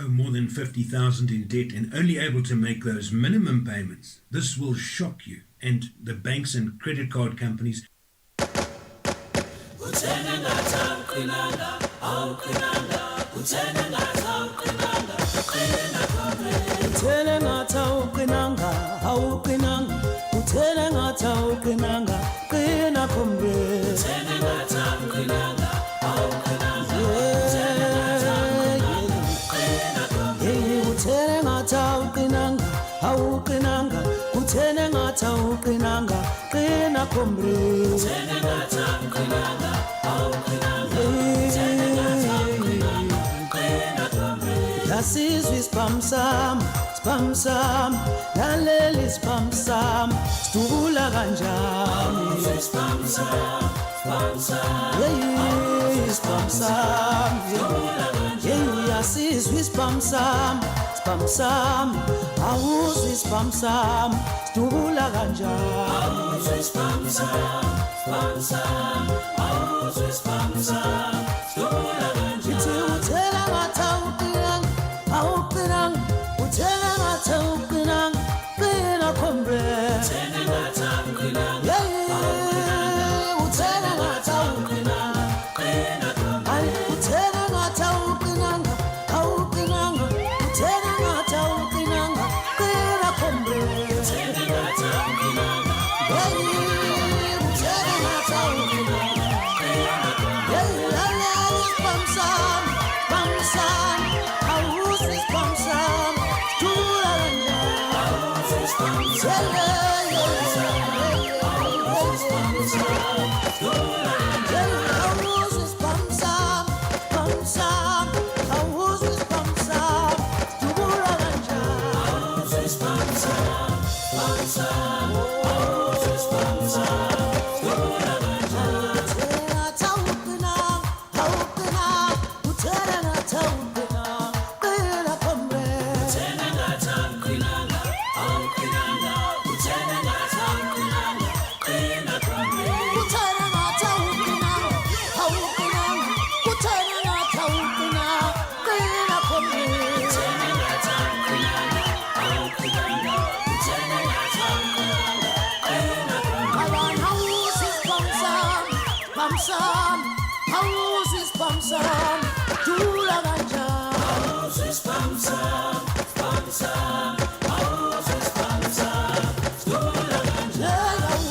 more than 50,000 in debt and only able to make those minimum payments, this will shock you. And the banks and credit card companies. Yasizwe spam sam, laleli spam sam, stula kanjani spam sam, spam sam, yasizwe spam sam, awuzwe spam sam, stula kanjani spam sam, awuzwe spam sam, stula kanjani. Utela mataukinang, aukinang, utela mataukinang, kena kombre. Utela mataukinang, utela mataukinang, kena kombre. Utela mataukinang, aukinang, utela mataukinang, kena kombre. Utela mataukinang, utela mataukinang, kena kombre. Spam sam, awuz is spam sam, stula kanjani. Awuz is spam sam, awuz is spam sam, stula kanjani. Awuz is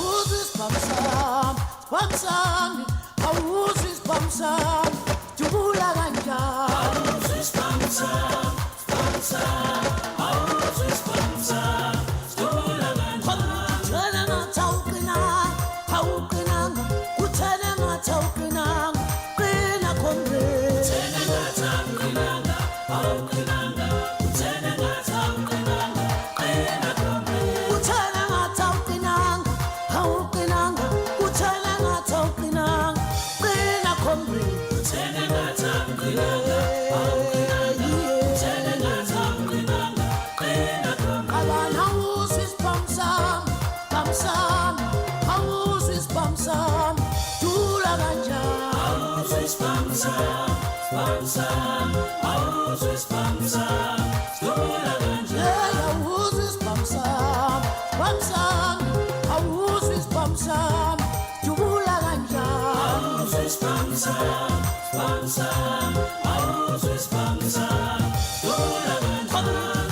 spam sam, awuz is spam sam, stula kanjani. Awuz is spam sam, awuz is spam sam, stula kanjani. Awuz is spam sam, stula kanjani. Awuz is spam sam, awuz is spam sam, stula kanjani. Awuz is spam sam, awuz is spam sam, stula kanjani. Awuz is spam sam, awuz is spam sam, stula kanjani. Utela mataukinang, aukinang, utela mataukinang, kena kombre. Utela mataukinang, aukinang, utela mataukinang, kena kombre. Utela mataukinang, aukinang, utela mataukinang, kena kombre. Utela mataukinang, aukinang, utela mataukinang, kena kombre. Abana awuz is spam sam, awuz is spam sam, stula kanjani. Awuz is spam sam, awuz is spam sam, stula kanjani. Awuz is spam sam, awuz is spam sam, stula kanjani. Awuz is spam sam, awuz is spam sam, stula kanjani.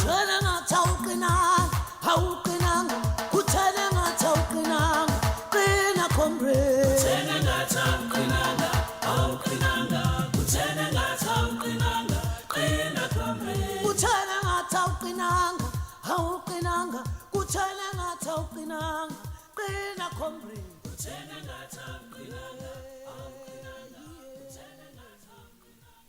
Utela mataukinang, aukinang, utela mataukinang, kena kombre. Utela mataukinang, aukinang, utela mataukinang, kena kombre. Utela mataukinang, aukinang, utela mataukinang, kena kombre. Utela mataukinang, aukinang, utela mataukinang.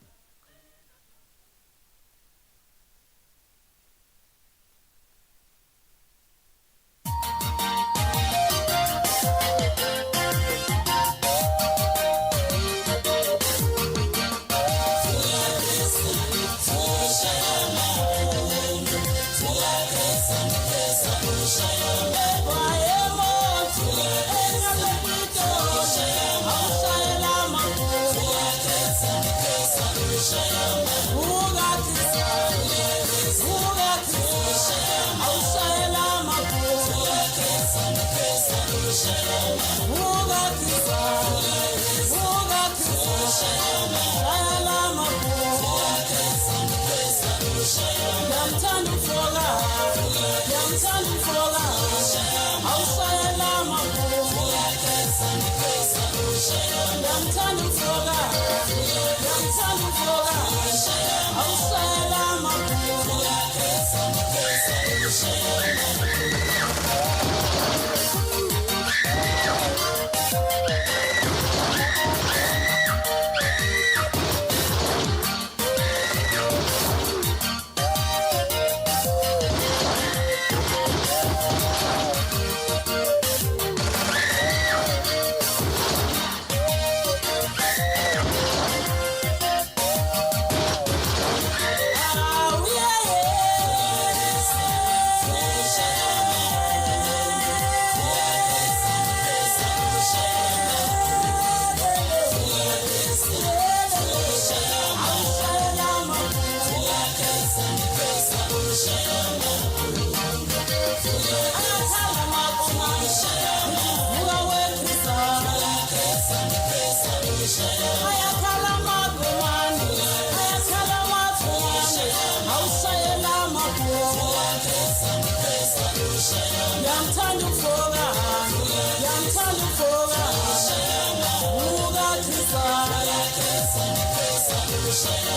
So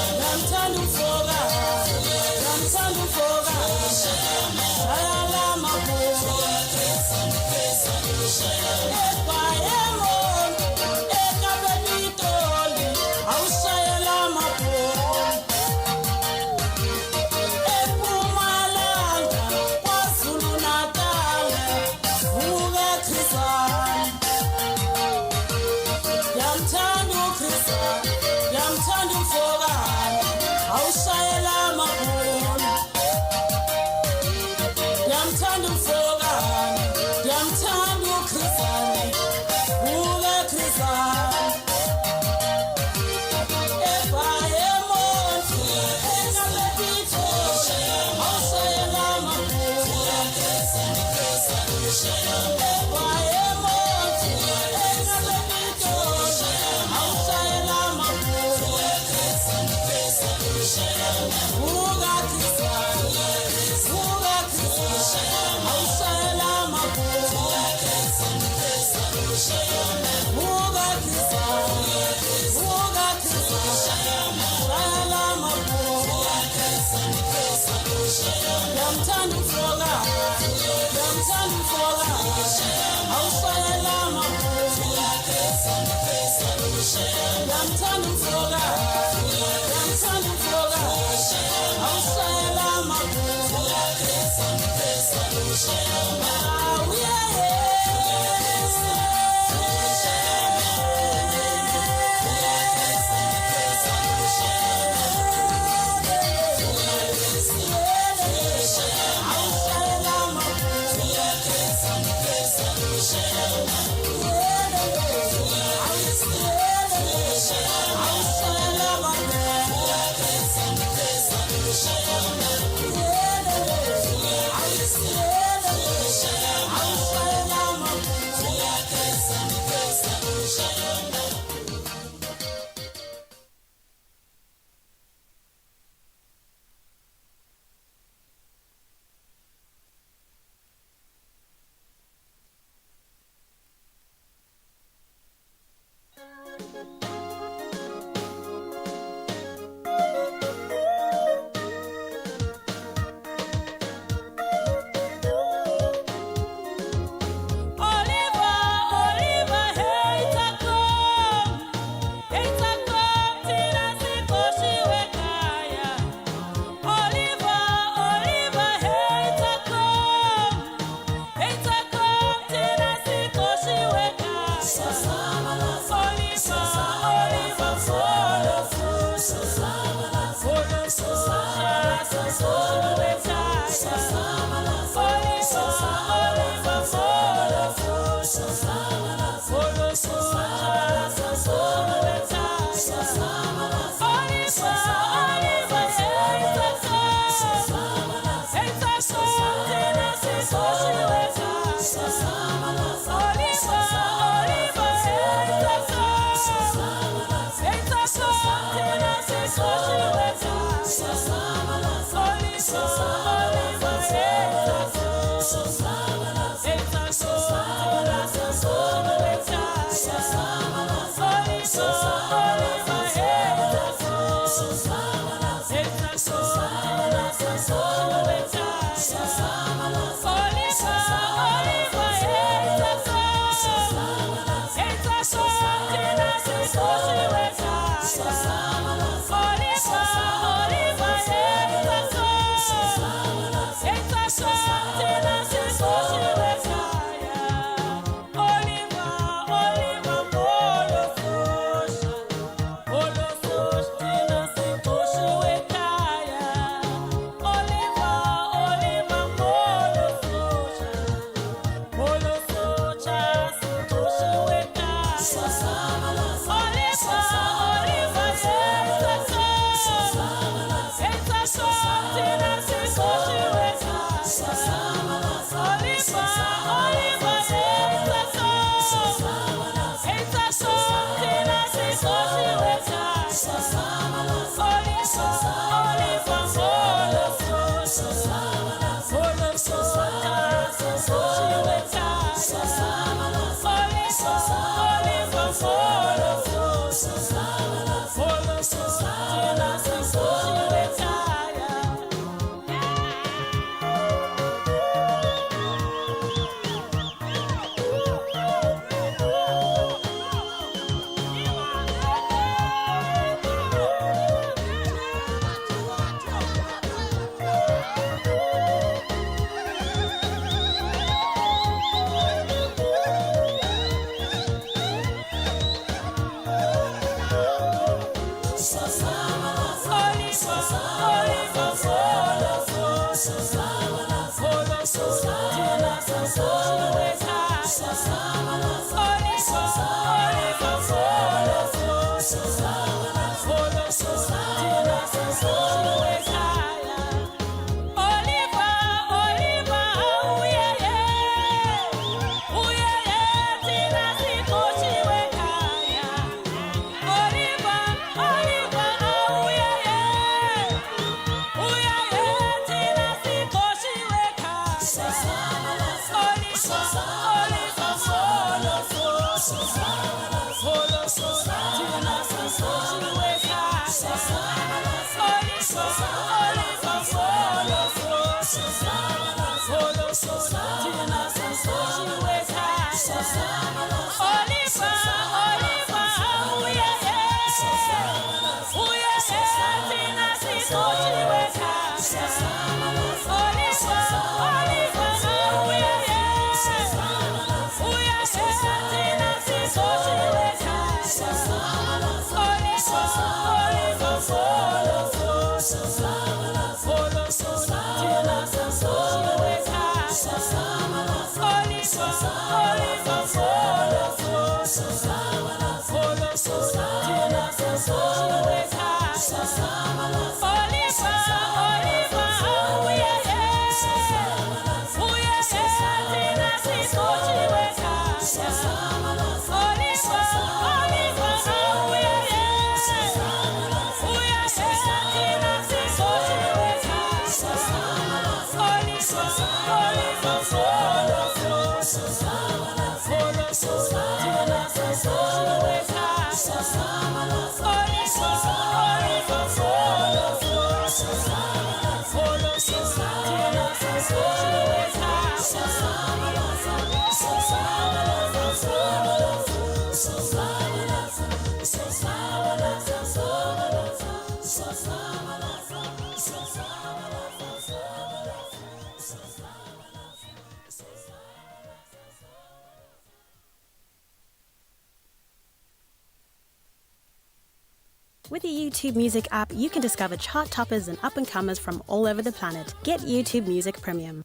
With the YouTube Music app, you can discover chart toppers and up-and-comers from all over the planet. Get YouTube Music Premium.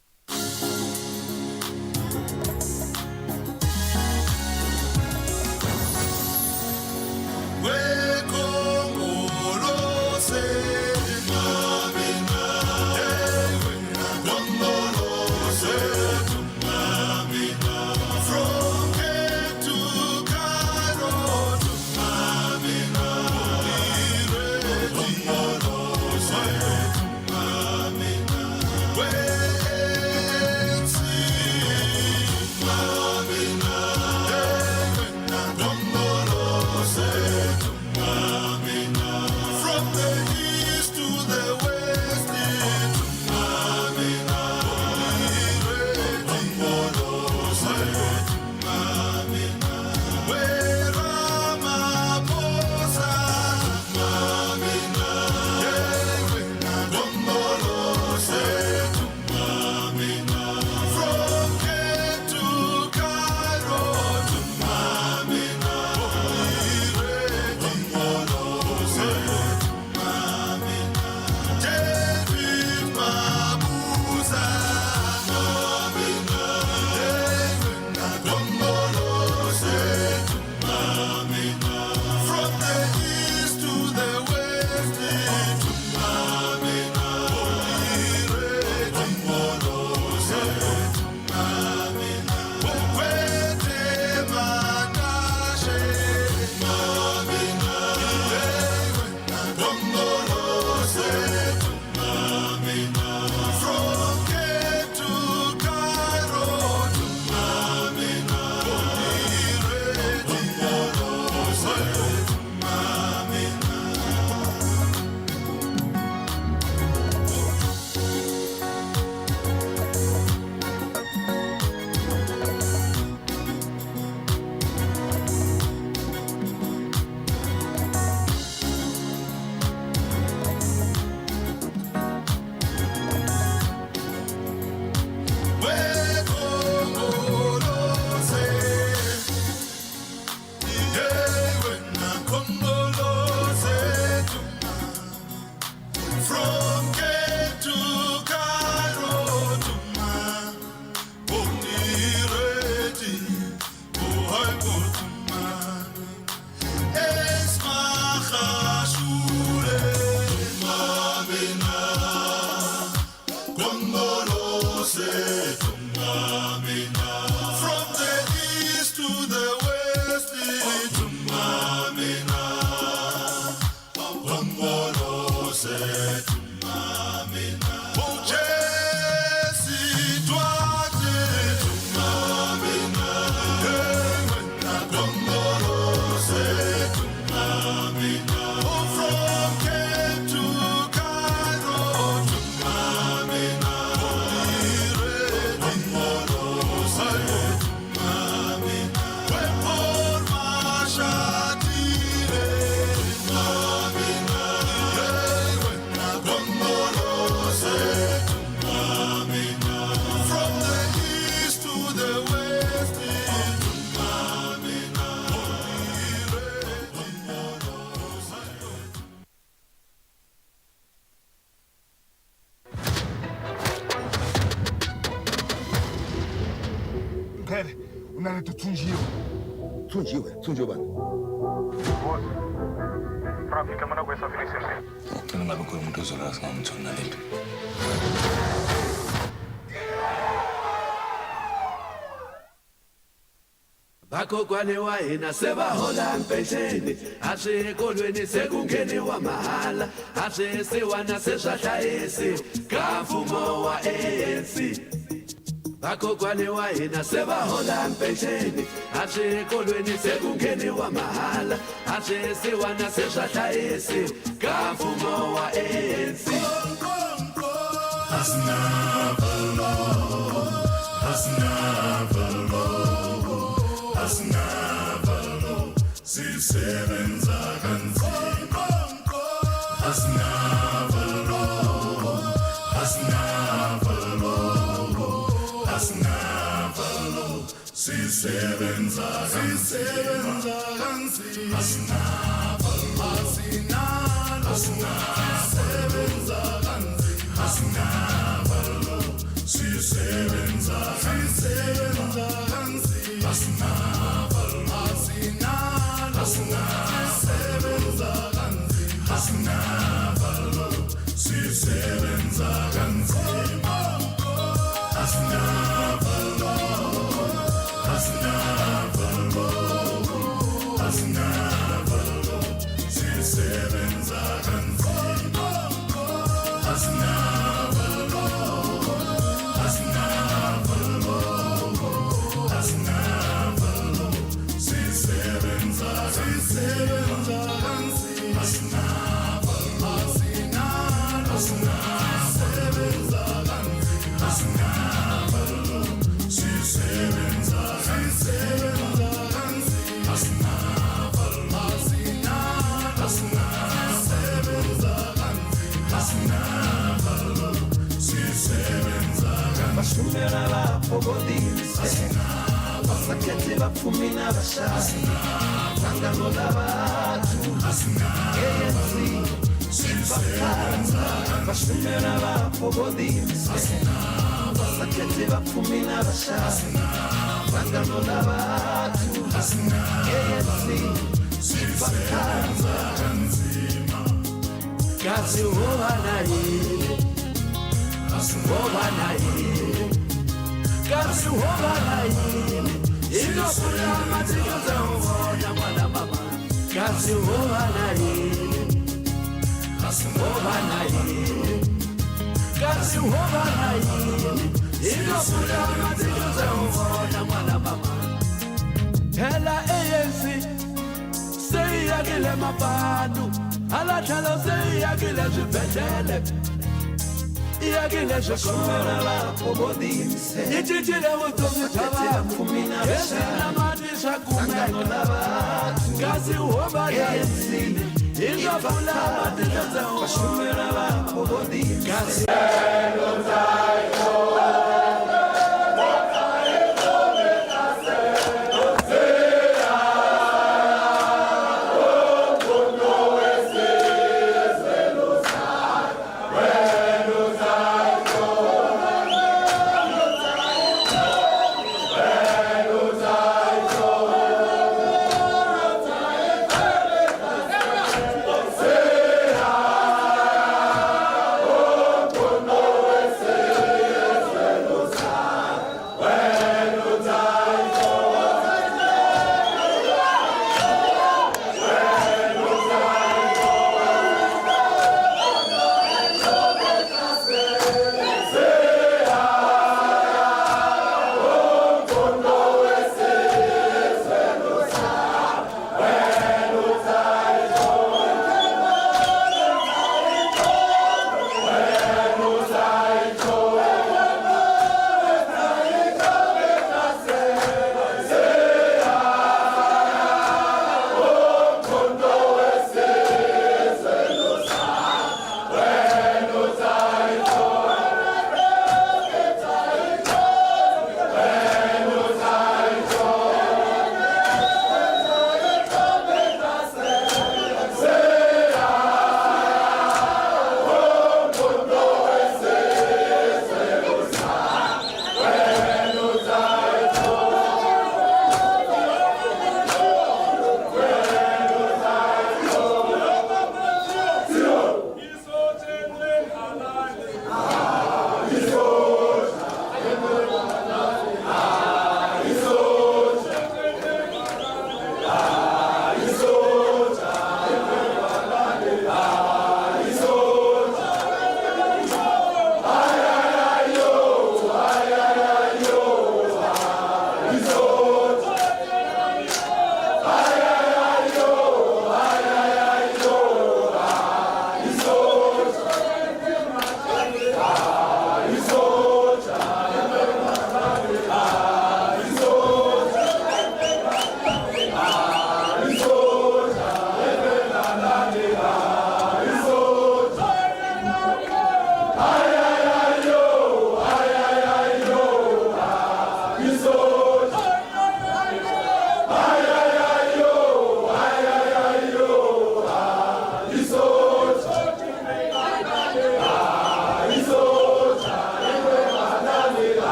Way Nani tutunjiwe. Tunjiwe bana. Boss. Traffic mana kwesa filisese. Tena ngabe kwa umuntu ozola singamthona lento. Bakhokwale wayena sebahola mpesheni ashekolweni sekungene wamahala ashesewana seshahlayesi kavumo wa ANC. Bakhokwale wayena sebahola mpesheni ashekolweni sekungene wamahala ashesewana seshahlayesi kavumo wa ANC. Asinavalo, sisebenza kanzima. Asinavalo, sisebenza kanzima. Asinavalo, sisebenza kanzima. Asinavalo, sisebenza kanzima. Asinavalo, sisebenza kanzima. Asinavalo, sisebenza kanzima. Bashumera bapobodise basakete bapfumina bashasi sangano labatu ANC sifakanza. Bashumera bapobodise basakete bapfumina bashasi sangano labatu ANC sifakanza. Kazi huwana hili Hobana hili, kasi hobana hili, inokula matikoza uhoda mwana mama. Kasi hobana hili, hobana hili, kasi hobana hili, inokula matikoza uhoda mwana mama. Hela ANC, sei yakile mapadu, ala chalo sei yakile jipetele. Iyagile shoshomera bapobodise Ichichile utozitaba Yesina madisha kumeno Kazi uhoba ya yesini Ingafula madisha zao Shoshomera bapobodise Kazi No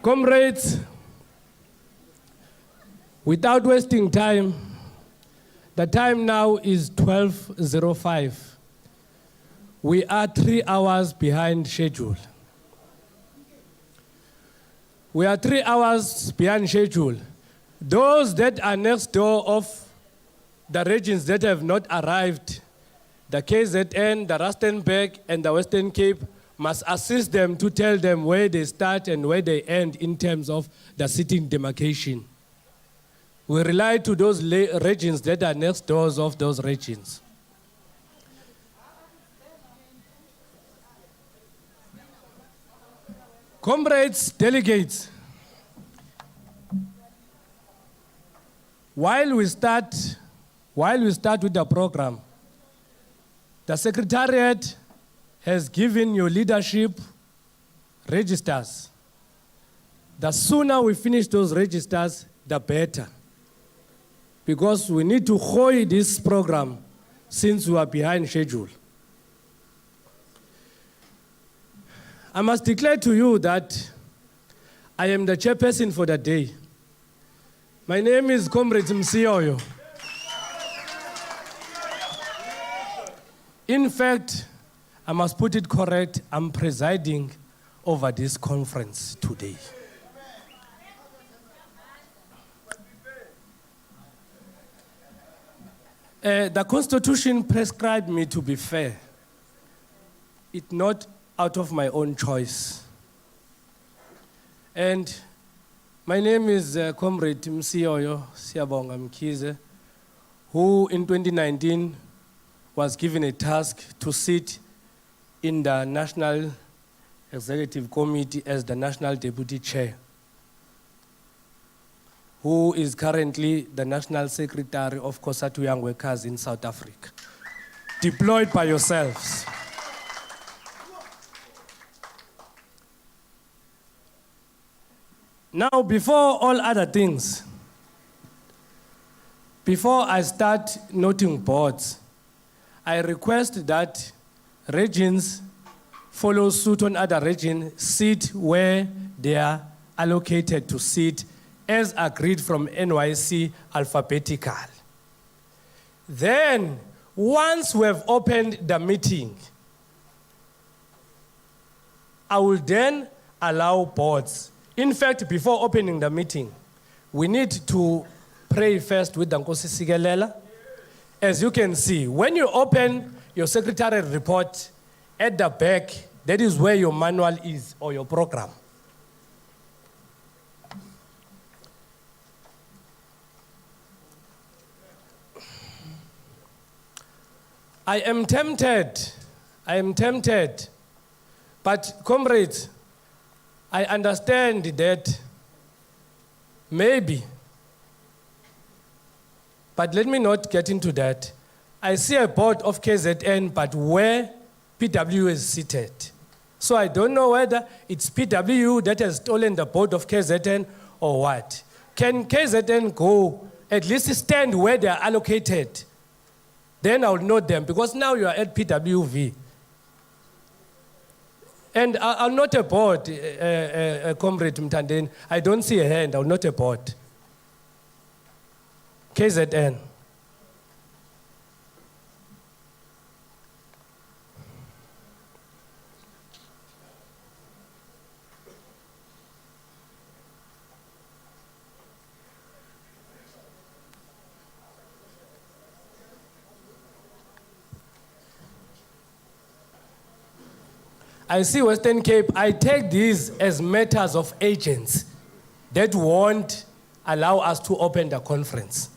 Comrades, without wasting time, the time now is 12:05. We are 3 hours behind schedule. We are 3 hours behind schedule. Those that are next door of the regions that have not arrived, the KZN, the Rustenburg, and the Western Cape, must assist them to tell them where they start and where they end in terms of the sitting demarcation. We rely to those regions that are next doors of those regions. Comrades, delegates, while we start with the program, the Secretariat has given your leadership registers. The sooner we finish those registers, the better. Because we need to hoy this program since we are behind schedule. I must declare to you that I am the chairperson for the day. My name is Comrade Msioyo. In fact, I must put it correct, I'm presiding over this conference today. The Constitution prescribed me to be fair. It's not out of my own choice. And my name is Comrade Msioyo Siabonga Mkize, who in 2019 was given a task to sit in the National Executive Committee as the National Deputy Chair who is currently the National Secretary of COSATU Young Workers in South Africa, deployed by yourselves. Now, before all other things, before I start noting boards, I request that regions follow suit on other regions, sit where they are allocated to sit, as agreed from NYC alphabetical. Then, once we have opened the meeting, I will then allow boards. In fact, before opening the meeting, we need to pray first with the Nkosi Sigelela. As you can see, when you open your secretariat report at the back, that is where your manual is or your program. I am tempted, but comrades, I understand that maybe, but let me not get into that. I see a board of KZN, but where PW is seated. So I don't know whether it's PW that has stolen the board of KZN or what. Can KZN go, at least stand where they are allocated? Then I'll know them, because now you are at PWV. And I'll not a board, Comrade Mtandeni. I don't see a hand, I'll not a board. KZN. I see Western Cape. I take these as matters of agents that won't allow us to open the conference.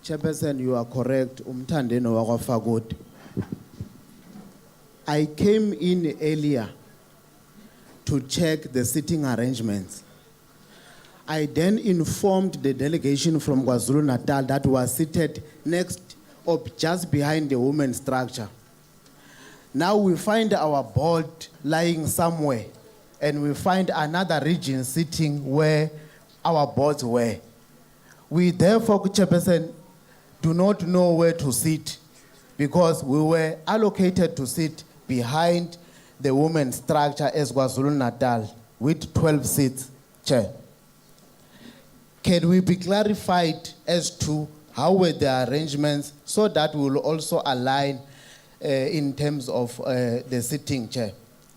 Chairperson, you are correct. Umthandeni wakwaFakodi. I came in earlier to check the sitting arrangements. I then informed the delegation from KwaZulu-Natal that was seated next or just behind the women's structure. Now we find our board lying somewhere, and we find another region sitting where our boards were. We therefore, Chairperson, do not know where to sit, because we were allocated to sit behind the women's structure as KwaZulu-Natal with 12 seats, Chair. Can we be clarified as to how were the arrangements, so that we will also align in terms of the sitting, Chair?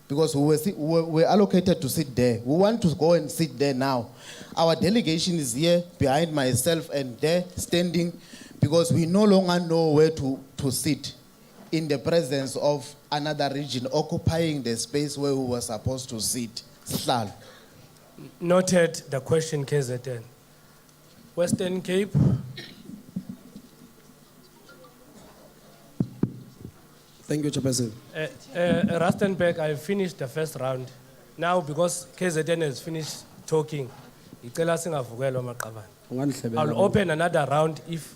Because we were allocated to sit there. We want to go and sit there now. Our delegation is here behind myself and there standing, because we no longer know where to sit in the presence of another region occupying the space where we were supposed to sit. Noted the question, KZN. Western Cape. Thank you, Chairperson. Rustenburg, I finished the first round. Now, because KZN has finished talking, I'll open another round if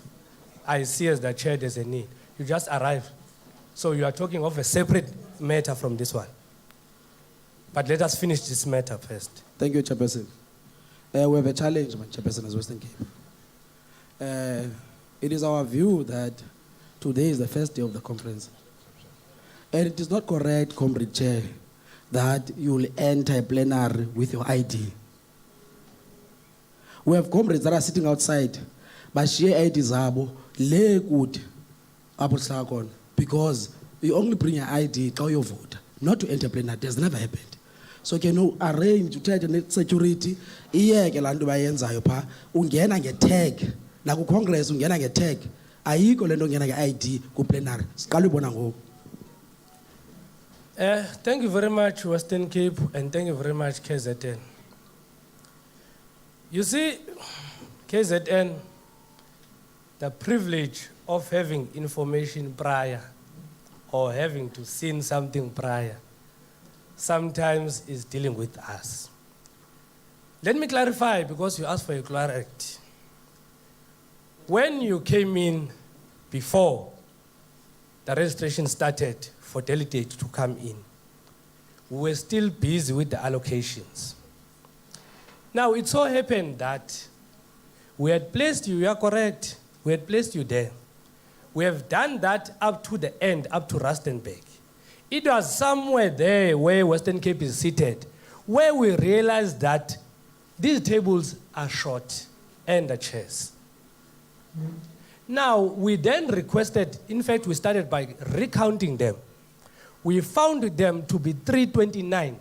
I see as the chair there's a need. You just arrived. So you are talking of a separate matter from this one. But let us finish this matter first. Thank you, Chairperson. We have a challenge, Chairperson, as Western Cape. It is our view that today is the first day of the conference. And it is not correct, Comrade Chair, that you will enter a plenary with your ID. We have comrades that are sitting outside, but share ID zabo le good because you only bring your ID to your vote, not to enter plenary. It has never happened. So can you arrange to tell the security? Iyeke lantu bayenzayo pha ungena nge-tag na ku Congress ungena nge-tag ayikho lento ungena nge-ID ku plenary siqala ubona ngoku. Thank you very much, Western Cape, and thank you very much, KZN. You see, KZN, the privilege of having information prior or having to see something prior sometimes is dealing with us. Let me clarify, because you asked for a clarity. When you came in before the registration started for delegates to come in, we were still busy with the allocations. Now, it so happened that we had placed you, you are correct, we had placed you there. We have done that up to the end, up to Rustenburg. It was somewhere there where Western Cape is seated, where we realized that these tables are short and the chairs. Now, we then requested, in fact, we started by recounting them. We found them to be 329.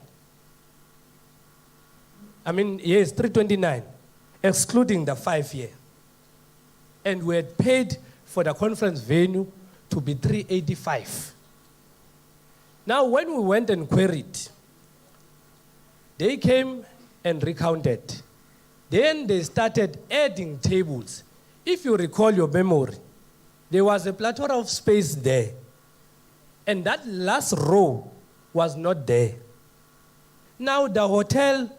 329, excluding the 5-year. And we had paid for the conference venue to be 385. Now, when we went and queried, they came and recounted. Then they started adding tables. If you recall your memory, there was a plethora of space there. And that last row was not there. Now the hotel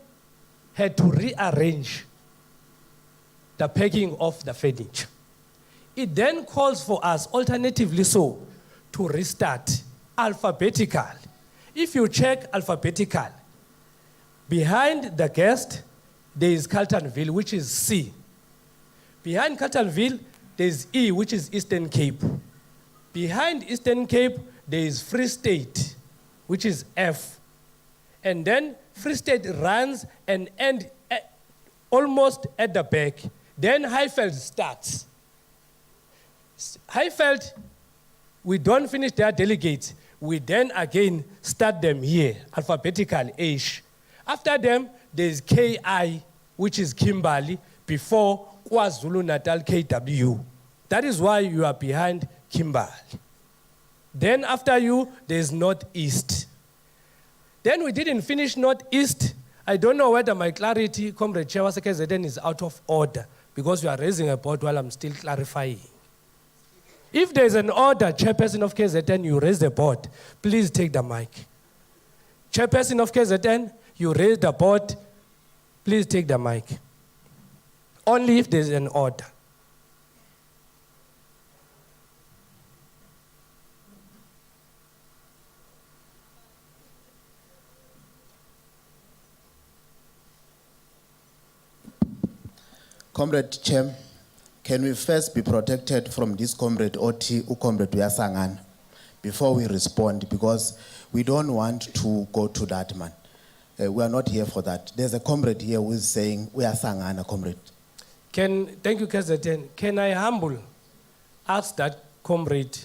had to rearrange the packing of the furniture. It then calls for us, alternatively so, to restart alphabetical. If you check alphabetical, behind the guest, there is Carltonville, which is C. Behind Carltonville, there is E, which is Eastern Cape. Behind Eastern Cape, there is Free State, which is F. And then Free State runs and ends almost at the back. Then Highveld starts. Highveld, we don't finish their delegates. We then again start them here, alphabetical-ish. After them, there is KI, which is Kimberley, before KwaZulu-Natal KW. That is why you are behind Kimberley. Then after you, there is Northeast. Then we didn't finish Northeast. I don't know whether my clarity, Comrade Chewaseke Zeden, is out of order, because you are raising a point while I'm still clarifying. If there's an order, Chairperson of KZN, you raise the board, please take the mic. Chairperson of KZN, you raise the board, please take the mic. Only if there's an order. Comrade Chem, can we first be protected from this Comrade Oti, Comrade Uyasangana, before we respond, because we don't want to go to that man. We are not here for that. There's a comrade here who is saying, Uyasangana, comrade. Thank you, KZN. Can I ask that comrade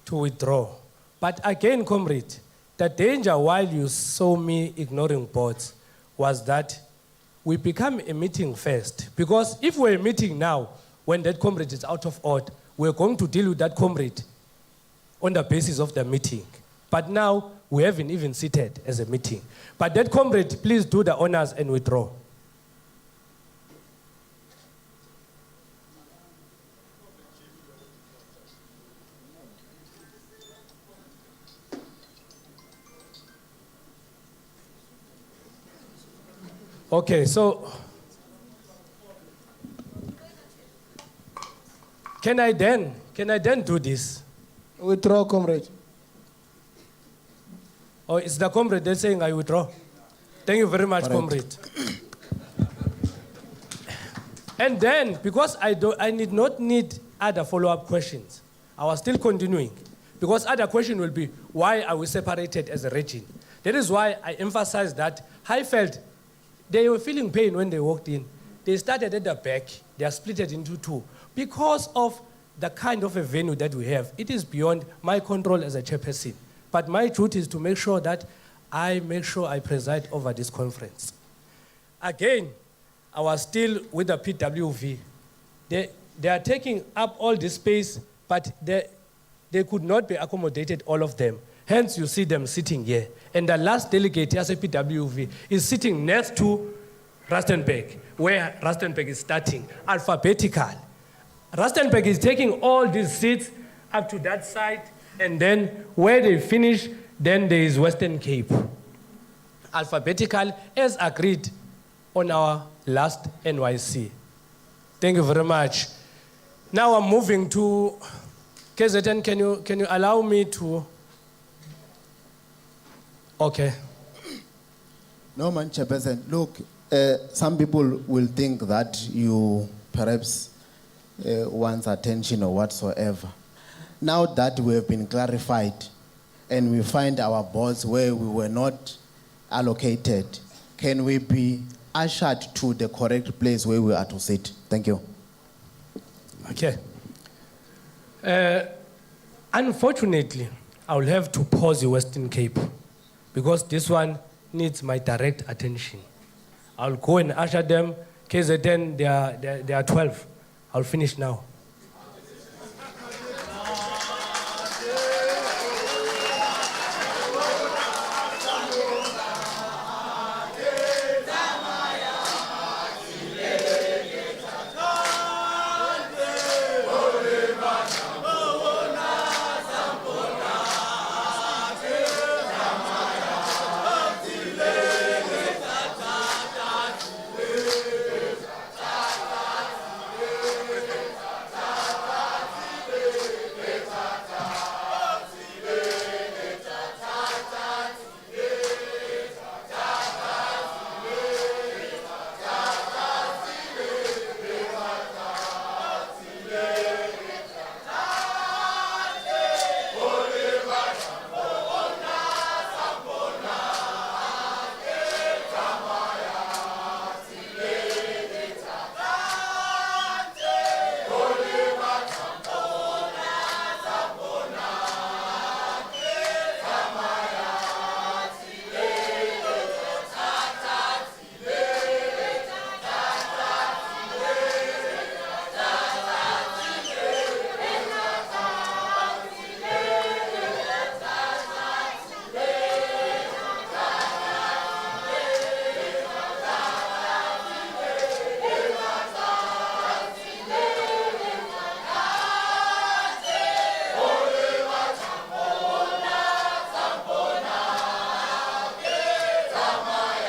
to withdraw? But again, comrade, the danger while you saw me ignoring boards was that we become a meeting first. Because if we're a meeting now, when that comrade is out of order, we're going to deal with that comrade on the basis of the meeting. But now, we haven't even seated as a meeting. But that comrade, please do the honors and withdraw. Okay, so can I then do this? Withdraw, comrade. Oh, it's the comrade that's saying I withdraw. Thank you very much, comrade. And then, because I did not need other follow-up questions, I was still continuing. Because other question will be, why are we separated as a region? That is why I emphasized that Highveld, they were feeling pain when they walked in. They started at the back. They are split into two. Because of the kind of a venue that we have, it is beyond my control as a chairperson. But my duty is to make sure that I preside over this conference. Again, I was still with the PWV. They are taking up all this space, but they could not be accommodated, all of them. Hence, you see them sitting here. And the last delegate, as a PWV, is sitting next to Rustenburg, where Rustenburg is starting, alphabetical. Rustenburg is taking all these seats up to that side, and then where they finish, then there is Western Cape. Alphabetical, as agreed on our last NYC. Thank you very much. Now I'm moving to KZN. Can you allow me to? Okay. No, man, Chairperson. Look, some people will think that you perhaps want attention or whatsoever. Now that we have been clarified and we find our boards where we were not allocated, can we be ushered to the correct place where we are to sit? Thank you. Okay. Unfortunately, I will have to pause the Western Cape because this one needs my direct attention. I'll go and usher them. KZN, they are 12. I'll finish now.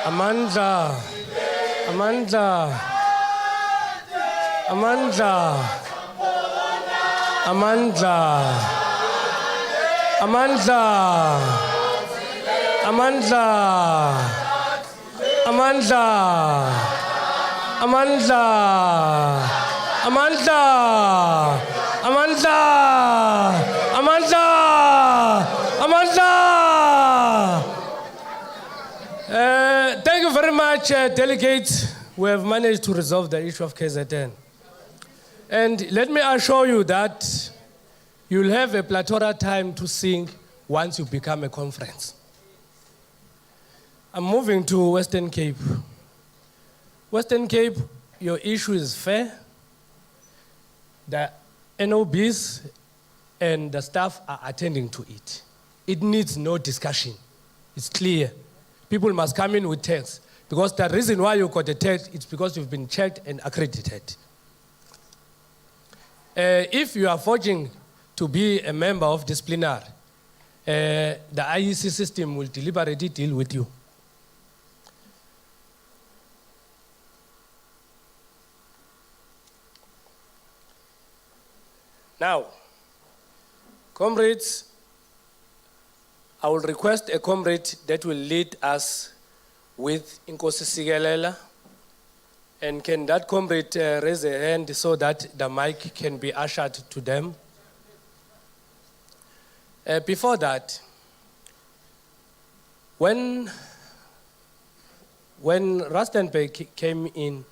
Amandla. Amandla. Amandla. Amandla. Amandla. Amandla. Amandla. Amandla. Amandla. Amandla. Amandla. Amandla. Thank you very much, delegates. We have managed to resolve the issue of KZN. And let me assure you that you'll have a plethora time to sing once you become a conference. I'm moving to Western Cape. Western Cape, your issue is fair. The NOBs and the staff are attending to it. It needs no discussion. It's clear. People must come in with text, because the reason why you got the text is because you've been checked and accredited. If you are forging to be a member of disciplinary, the IEC system will deliberately deal with you. Now, comrades, I will request a comrade that will lead us with Inkosi Sigelela. And can that comrade raise a hand so that the mic can be ushered to them? Before that, when Rustenburg came in,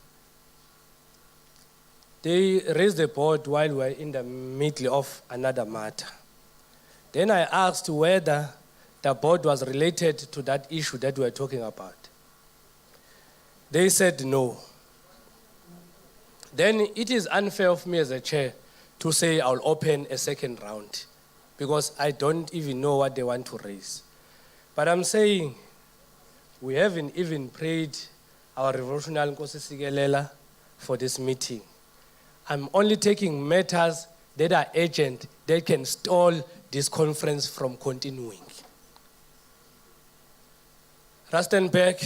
they raised the board while we were in the middle of another matter. Then I asked whether the board was related to that issue that we were talking about. They said no. Then it is unfair of me as a chair to say I'll open a second round, because I don't even know what they want to raise. But I'm saying we haven't even prayed our Revolutionary Nkosi Sigelela for this meeting. I'm only taking matters that are urgent, that can stall this conference from continuing. Rustenburg,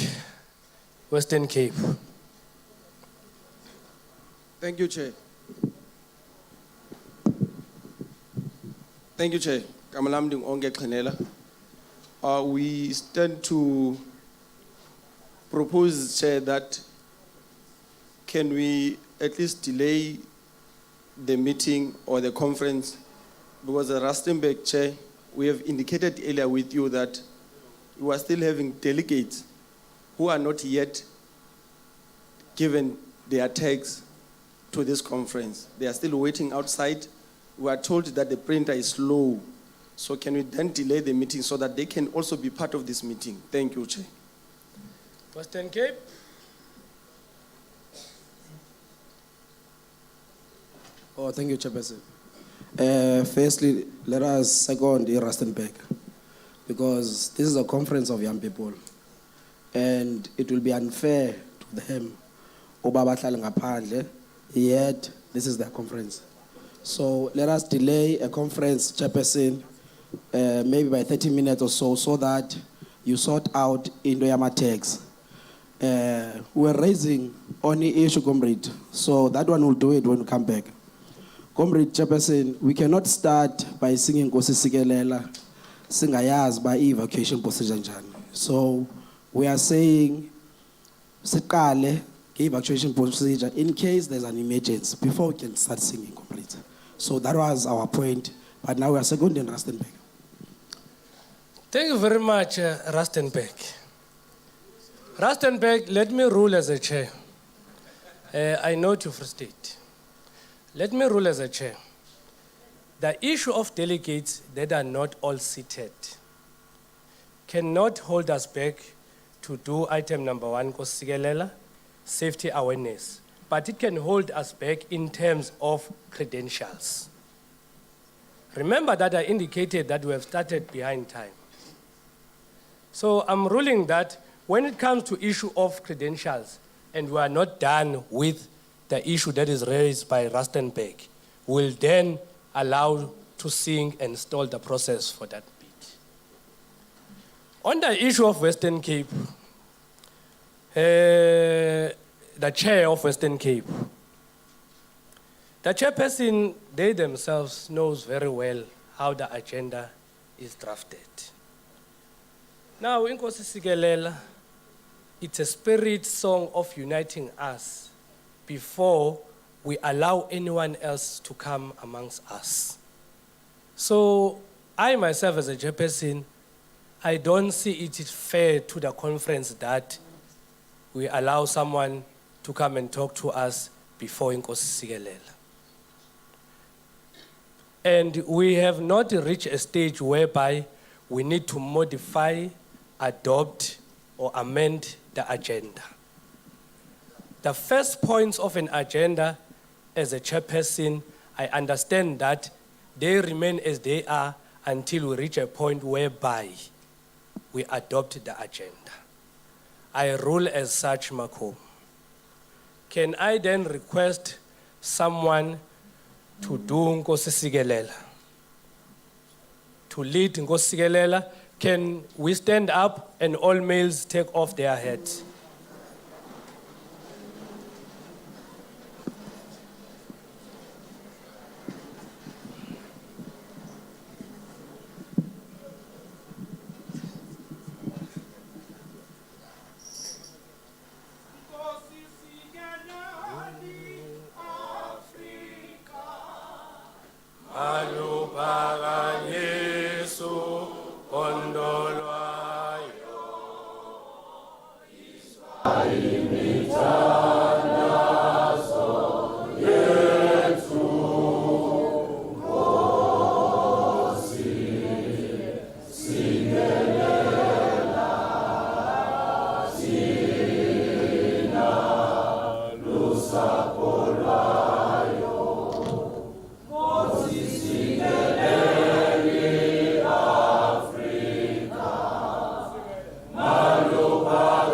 Western Cape. Thank you, Chair. Thank you, Chair. Kamalamding Onge Khanela. We stand to propose, Chair, that can we at least delay the meeting or the conference, because the Rustenburg Chair, we have indicated earlier with you that we are still having delegates who are not yet given their tags to this conference. They are still waiting outside. We are told that the printer is slow. So can we then delay the meeting so that they can also be part of this meeting? Thank you, Chair. Western Cape. Oh, thank you, Chairperson. Firstly, let us second Rustenburg, because this is a conference of young people, and it will be unfair to them. Yet, this is their conference. So let us delay a conference, Chairperson, maybe by 30 minutes or so that you sort out Indoyama tags. We're raising only issue, comrade, so that one will do it when we come back. Comrade Chairperson, we cannot start by singing Nkosi Sikelela, singayaz by evacuation procedure. So we are saying, Sikale, evacuation procedure in case there's an emergency before we can start singing, comrade. So that was our point, but now we are second in Rustenburg. Thank you very much, Rustenburg. Rustenburg, let me rule as a chair. I know to Free State. Let me rule as a chair. The issue of delegates that are not all seated cannot hold us back to do item number 1, Kosigelela, safety awareness. But it can hold us back in terms of credentials. Remember that I indicated that we have started behind time. So I'm ruling that when it comes to issue of credentials, and we are not done with the issue that is raised by Rustenburg, we'll then allow to sing and stall the process for that bit. On the issue of Western Cape, the chair of Western Cape, the chairperson, they themselves knows very well how the agenda is drafted. Now, Nkosi Sikelela, it's a spirit song of uniting us before we allow anyone else to come amongst us. So I myself as a chairperson, I don't see it fair to the conference that we allow someone to come and talk to us before Nkosi Sikelela. And we have not reached a stage whereby we need to modify, adopt, or amend the agenda. The first points of an agenda, as a chairperson, I understand that they remain as they are until we reach a point whereby we adopt the agenda. I rule as such, Makho. Can I then request someone to do Nkosi Sikelela? To lead Nkosi Sikelela? Can we stand up and all males take off their hats? Malu Paradiso.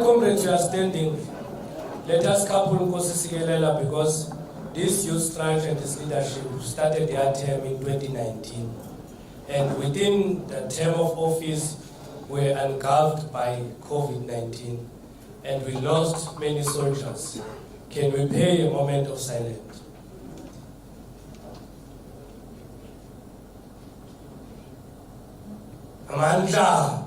comrades who are standing, let us couple Nkosi Sikelela because this youth strike and this leadership started their term in 2019. And within the term of office, we were engulfed by COVID-19 and we lost many soldiers. Can we pay a moment of silence? Amandla.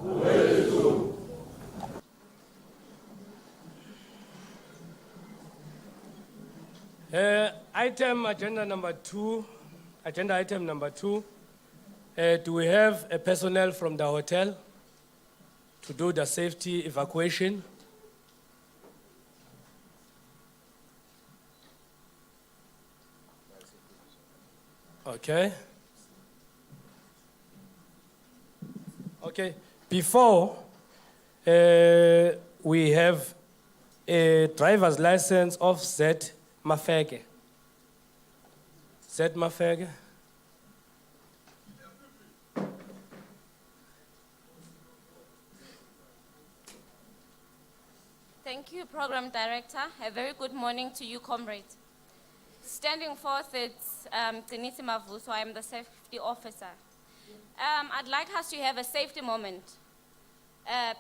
Agenda item number two. Do we have a personnel from the hotel to do the safety evacuation? Okay. Okay. Before we have a driver's license of Z Mafege. Z Mafege. Thank you, Program Director. A very good morning to you, comrades. Standing forth, it's Tinisi Mavuso. I am the safety officer. I'd like us to have a safety moment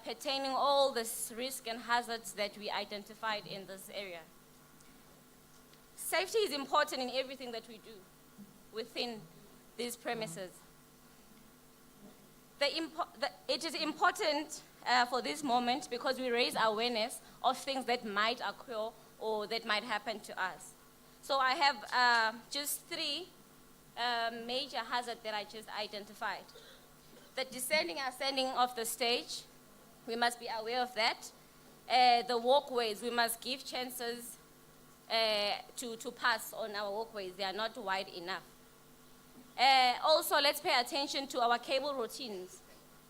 pertaining all this risk and hazards that we identified in this area. Safety is important in everything that we do within these premises. It is important for this moment because we raise awareness of things that might occur or that might happen to us. So I have just three major hazards that I just identified. The descending and ascending of the stage, we must be aware of that. The walkways, we must give chances to pass on our walkways. They are not wide enough. Also, let's pay attention to our cable routines.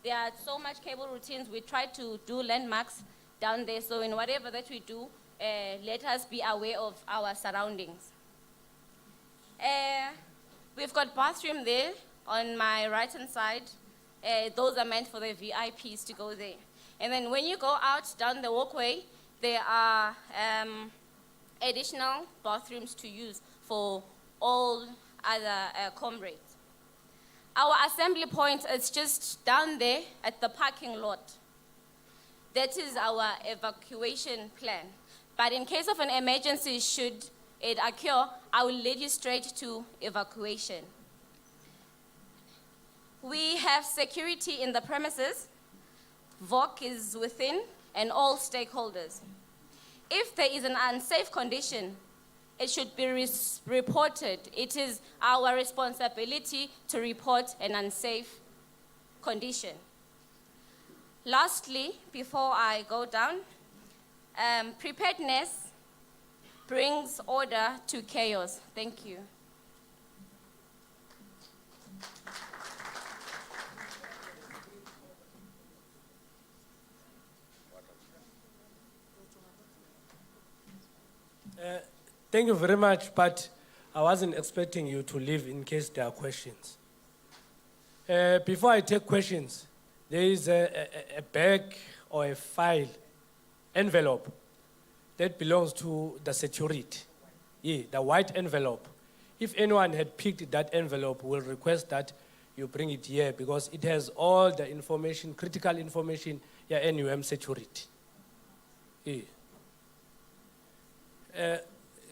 There are so much cable routines. We try to do landmarks down there. So in whatever that we do, let us be aware of our surroundings. We've got bathroom there on my right-hand side. Those are meant for the VIPs to go there. And then when you go out down the walkway, there are additional bathrooms to use for all other comrades. Our assembly point is just down there at the parking lot. That is our evacuation plan. But in case of an emergency, should it occur, I will lead you straight to evacuation. We have security in the premises. VOC is within and all stakeholders. If there is an unsafe condition, it should be reported. It is our responsibility to report an unsafe condition. Lastly, before I go down, preparedness brings order to chaos. Thank you. Thank you very much, but I wasn't expecting you to leave in case there are questions. Before I take questions, there is a bag or a file, envelope, that belongs to the security. Yeah, the white envelope. If anyone had picked that envelope, we'll request that you bring it here because it has all the information, critical information, NUM security. Yeah.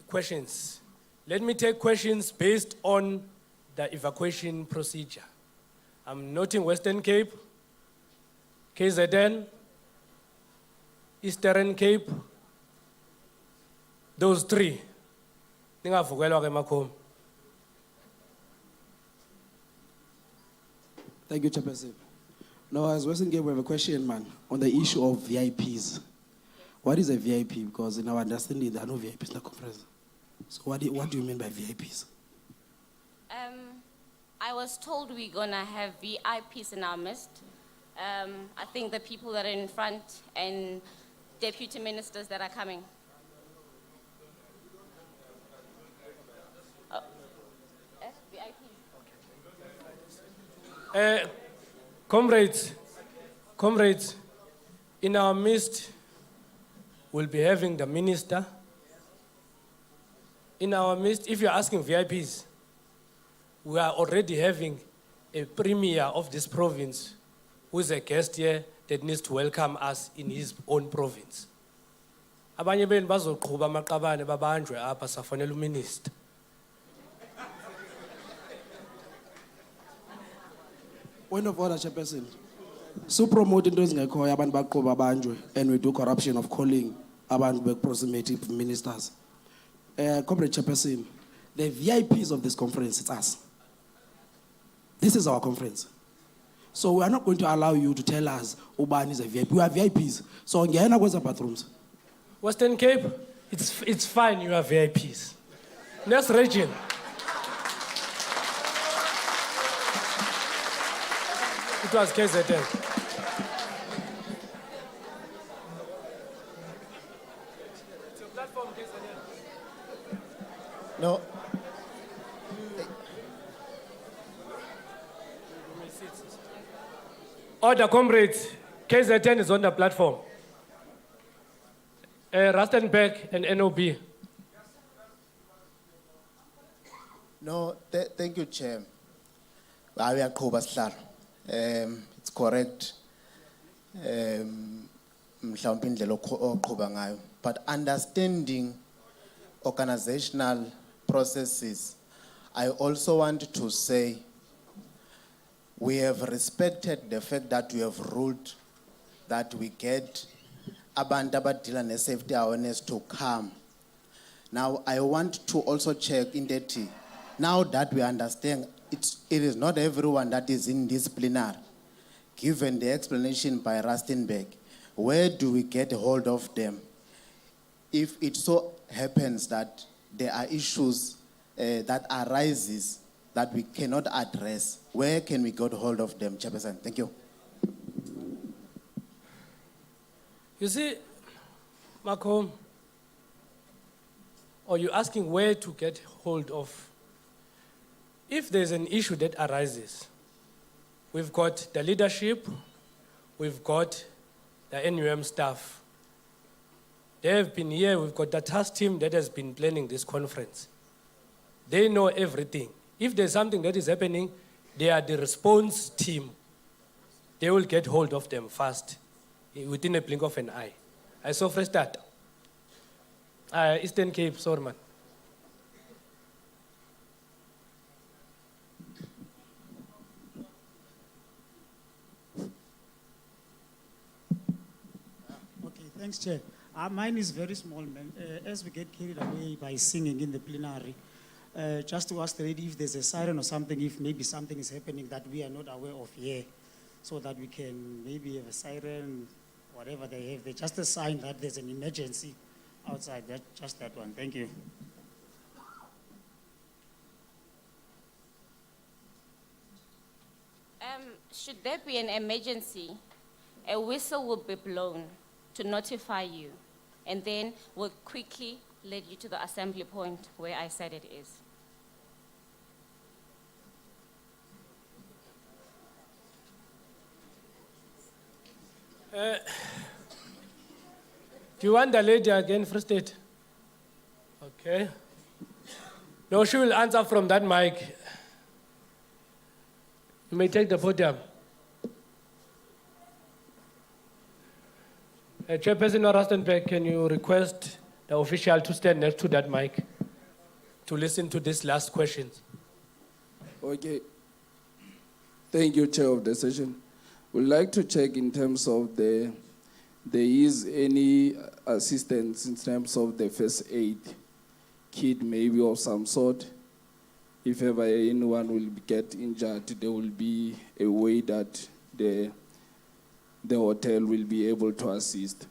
Questions. Let me take questions based on the evacuation procedure. I'm noting Western Cape, KZN, Eastern Cape, those three. Thank you, Chairperson. Now, as Western Cape, we have a question, man, on the issue of VIPs. What is a VIP? Because in our understanding, there are no VIPs in the conference. So what do you mean by VIPs? I was told we're going to have VIPs in our midst. I think the people that are in front and deputy ministers that are coming. Oh. VIPs. Comrades, in our midst, We'll be having the minister. In our midst, if you're asking VIPs, we are already having a premier of this province who is a guest here that needs to welcome us in his own province. Abanye benu bazoqhuba amaqabane babanjwe apha safonela uminister. Point of order, Chairperson. So promoting those ngekhoya abantu baqhuba banjwe and we do corruption of calling abantu be-proximity ministers. Comrade Chairperson, the VIPs of this conference, it's us. This is our conference. So we are not going to allow you to tell us Ubani is a VIP. We are VIPs. So ngena kweza bathrooms. Western Cape, it's fine, you are VIPs. Next region. It was KZN. No. Order, comrades. KZN is on the platform. Rustenburg and NOB. No, thank you, Chair. It's correct. But understanding organizational processes, I also want to say we have respected the fact that we have ruled that we get abantu abadila ne-safety awareness to come. Now, I want to also check in that now that we understand it is not everyone that is in this plenary, given the explanation by Rustenburg, where do we get hold of them? If it so happens that there are issues that arises that we cannot address, where can we get hold of them, Chairperson? Thank you. You see, Malcolm, or you're asking where to get hold of. If there's an issue that arises, we've got the leadership, we've got the NUM staff. They have been here, we've got the task team that has been planning this conference. They know everything. If there's something that is happening, they are the response team. They will get hold of them fast, within a blink of an eye. I saw fresh start. Eastern Cape, sorry man. Okay, thanks, Chair. Mine is very small, man. As we get carried away by singing in the plenary, just to ask the lady if there's a siren or something, if maybe something is happening that we are not aware of here, so that we can maybe have a siren, whatever they have. They just a sign that there's an emergency outside. Just that one. Thank you. Should there be an emergency, a whistle will be blown to notify you, and then we'll quickly lead you to the assembly point where I said it is. Do you want the lady again, First Aid? Okay. No, she will answer from that mic. You may take the podium. Chairperson of Rustenburg, can you request the official to stand next to that mic to listen to this last question? Okay. Thank you, Chair of the session. We'd like to check in terms of there is any assistance in terms of the first aid kit, maybe of some sort. If ever anyone will get injured, there will be a way that the hotel will be able to assist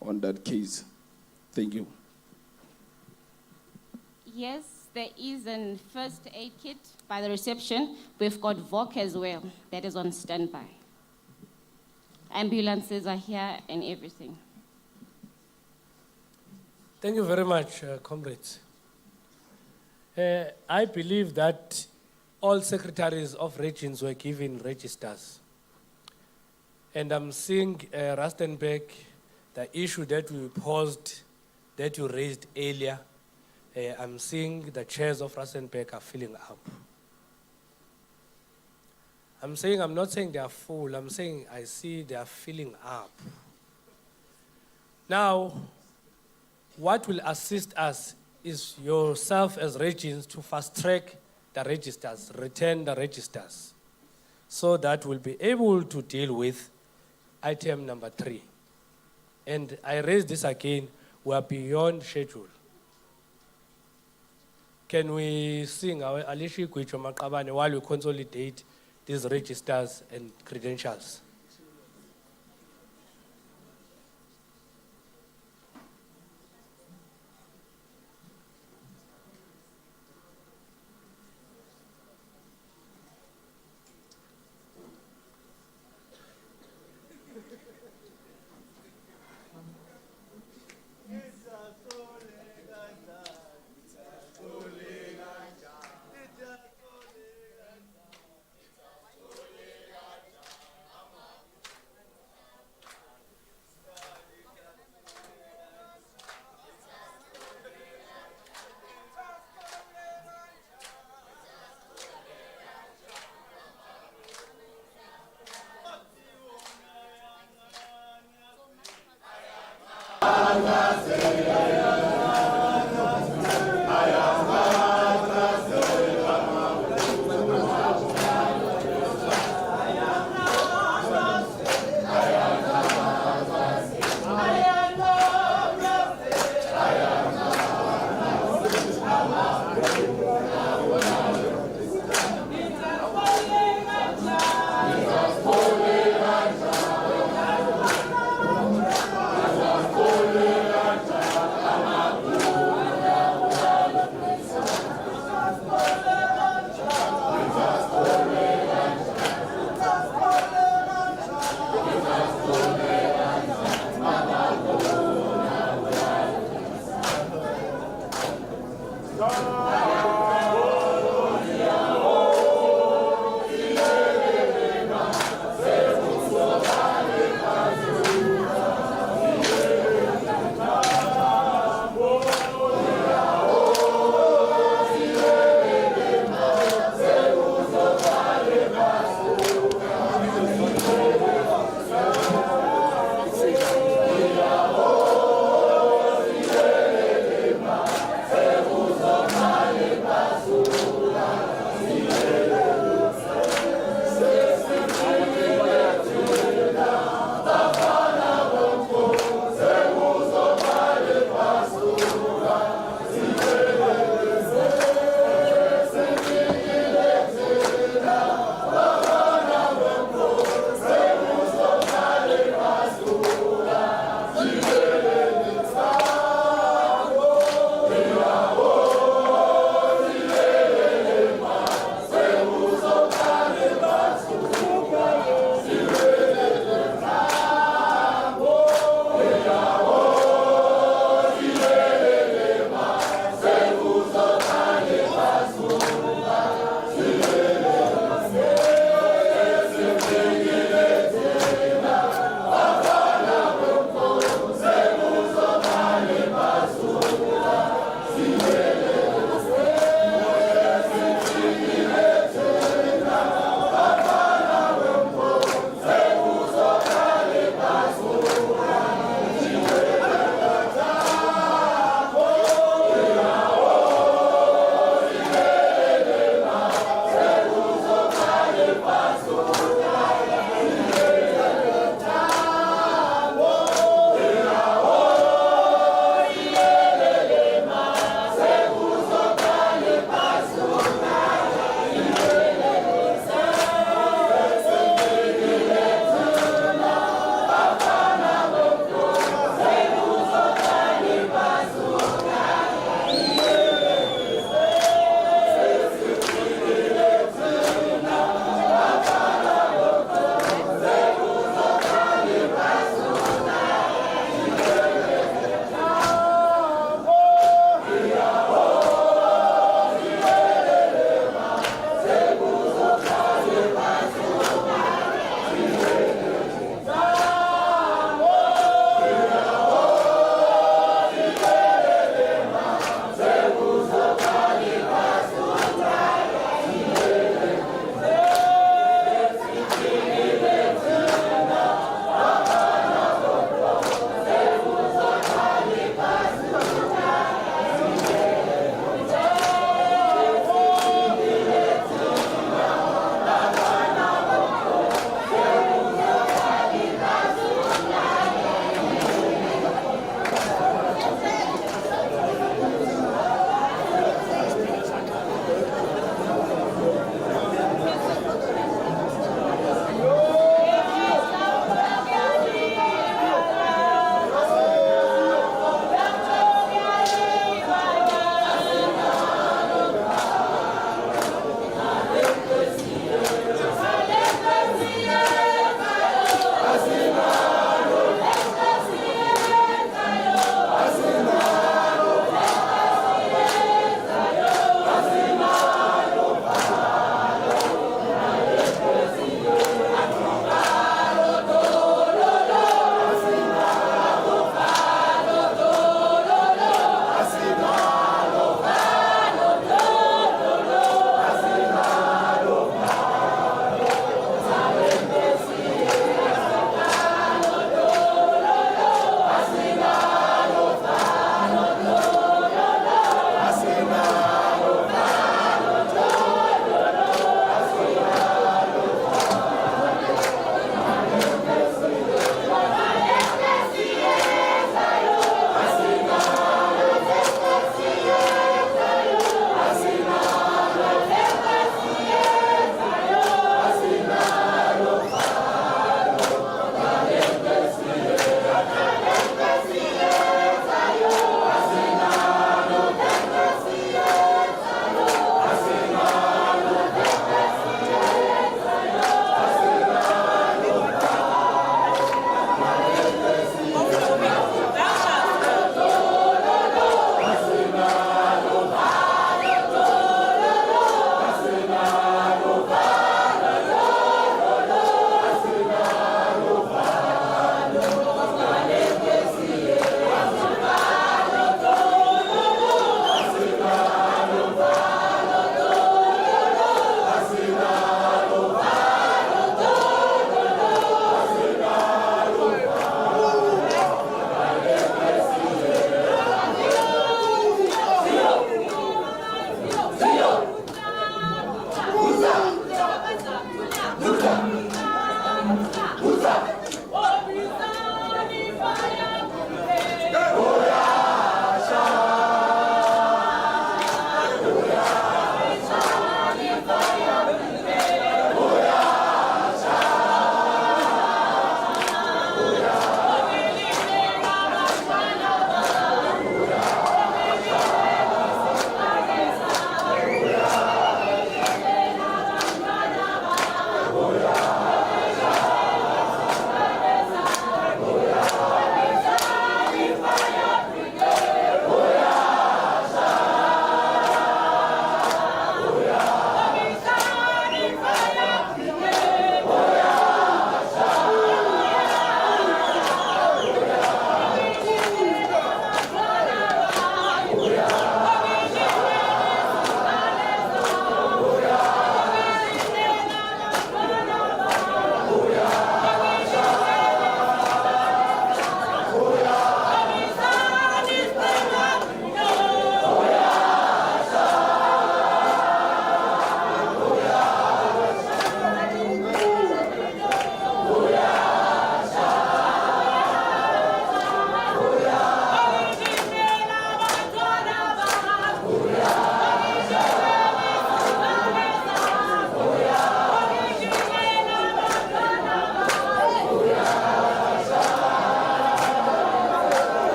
on that case. Thank you. Yes, there is a first aid kit by the reception. We've got VOC as well, that is on standby. Ambulances are here and everything. Thank you very much, comrades. I believe that all secretaries of regions were given registers. And I'm seeing Rustenburg, the issue that we posed, that you raised earlier, I'm seeing the chairs of Rustenburg are filling up. I'm not saying they are full, I'm saying I see they are filling up. Now, what will assist us is yourself as regions to fast track the registers, return the registers, so that we'll be able to deal with item number 3. And I raise this again, we are beyond schedule. Can we sing our Alishi Kwicho Makabane while we consolidate these registers and credentials?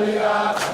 Hallelujah.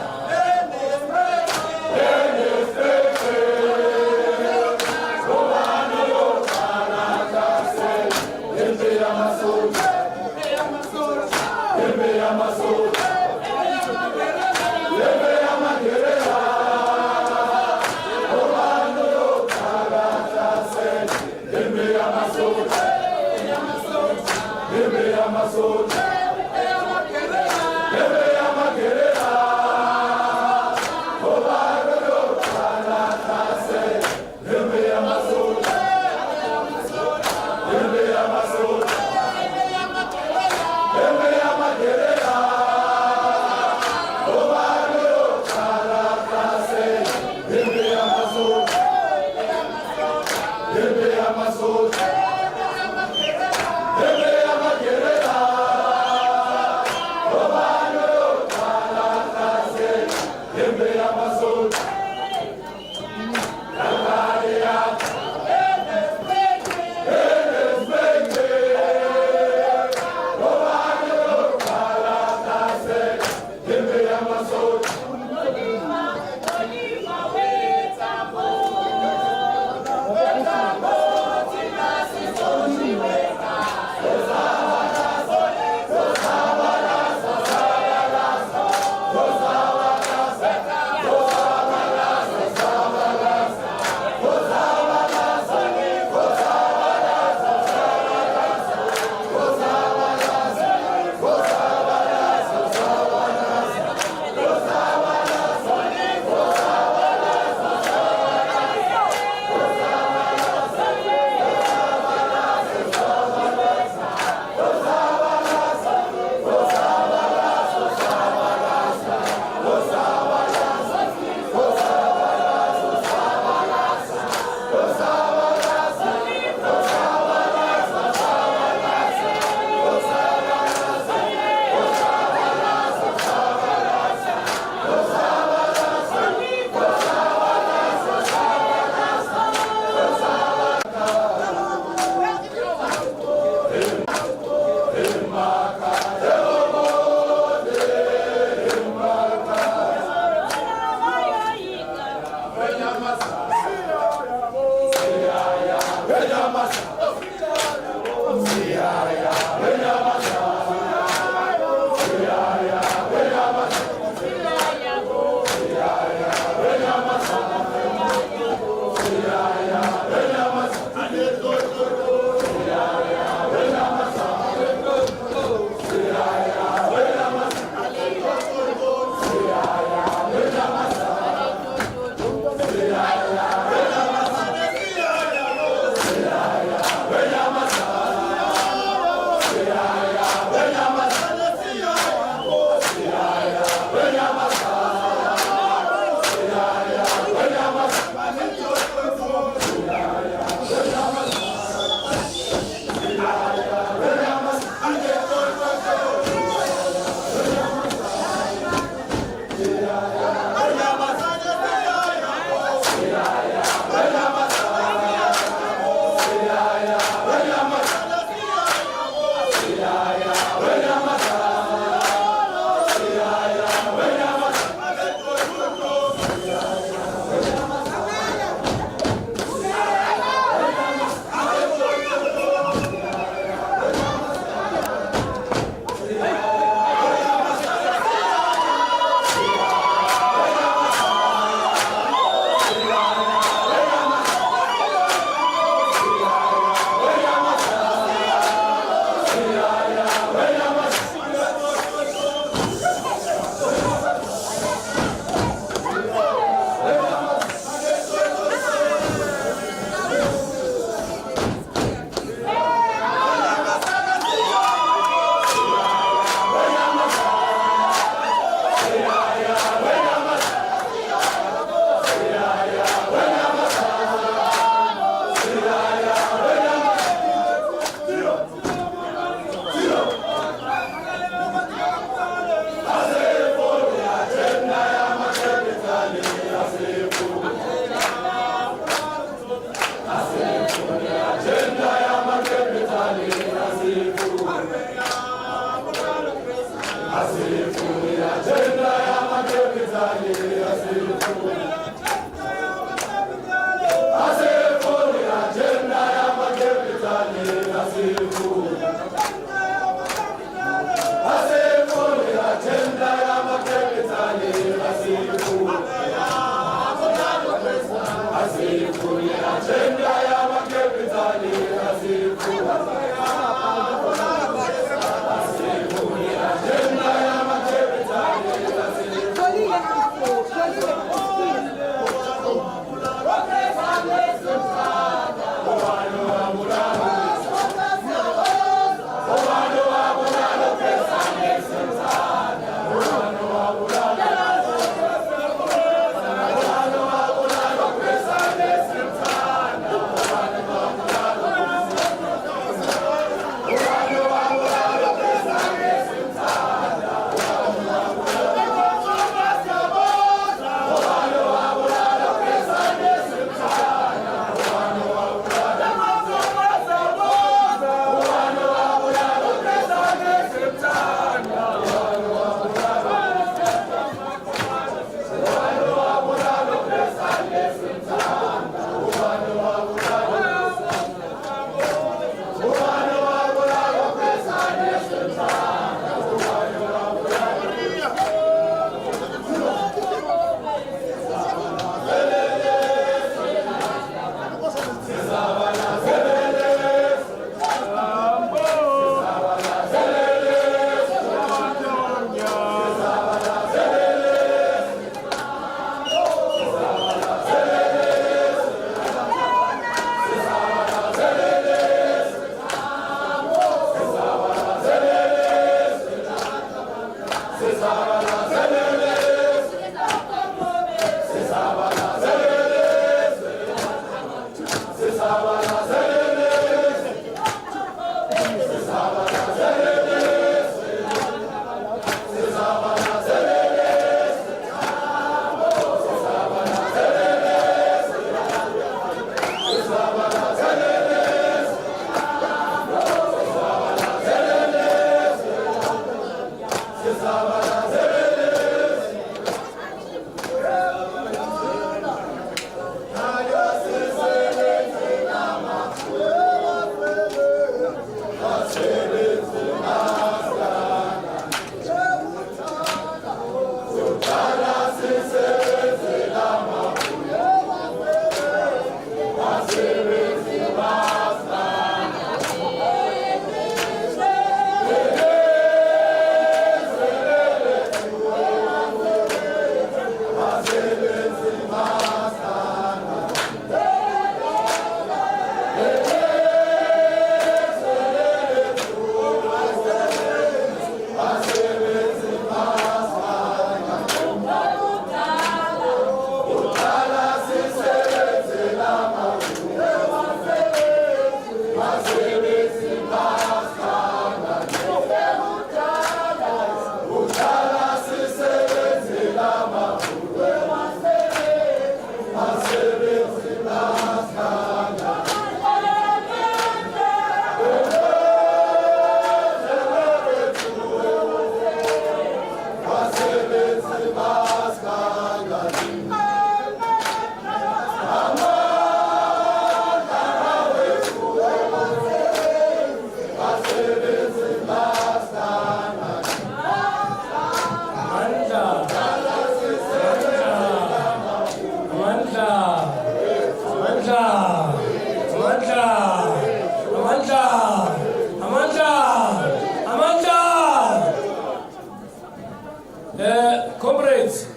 Comrades,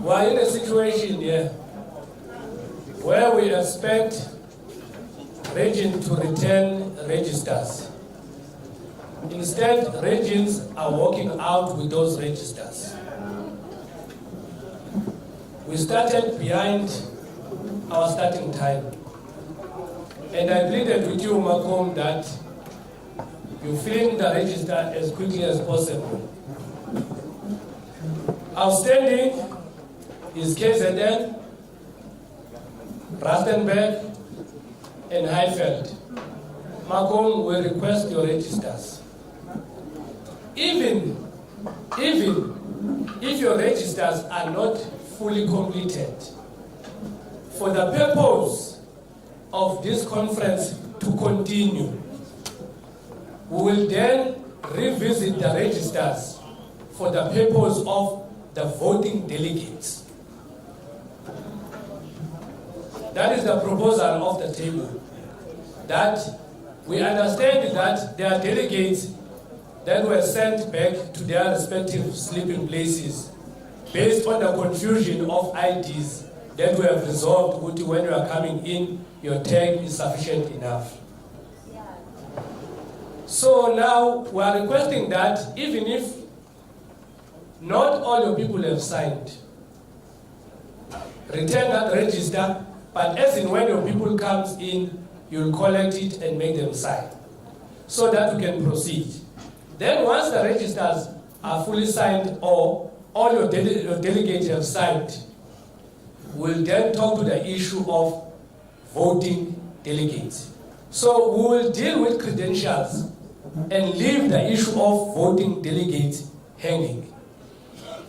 we are in a situation here where we expect regions to return registers. Instead, regions are walking out with those registers. We started behind our starting time. And I pleaded with you, Malcolm, that you fill in the register as quickly as possible. Outstanding is KZN, Rustenburg, and Highveld. Malcolm will request your registers. Even if your registers are not fully completed, for the purpose of this conference to continue, we will then revisit the registers for the purpose of the voting delegates. That is the proposal of the table. That we understand that there are delegates that were sent back to their respective sleeping places based on the confusion of IDs that we have resolved when you are coming in, your tag is sufficient enough. So now we are requesting that even if not all your people have signed, return that register, but as in when your people comes in, you'll collect it and make them sign so that we can proceed. Then once the registers are fully signed or all your delegates have signed, we'll then talk to the issue of voting delegates. So we will deal with credentials and leave the issue of voting delegates hanging.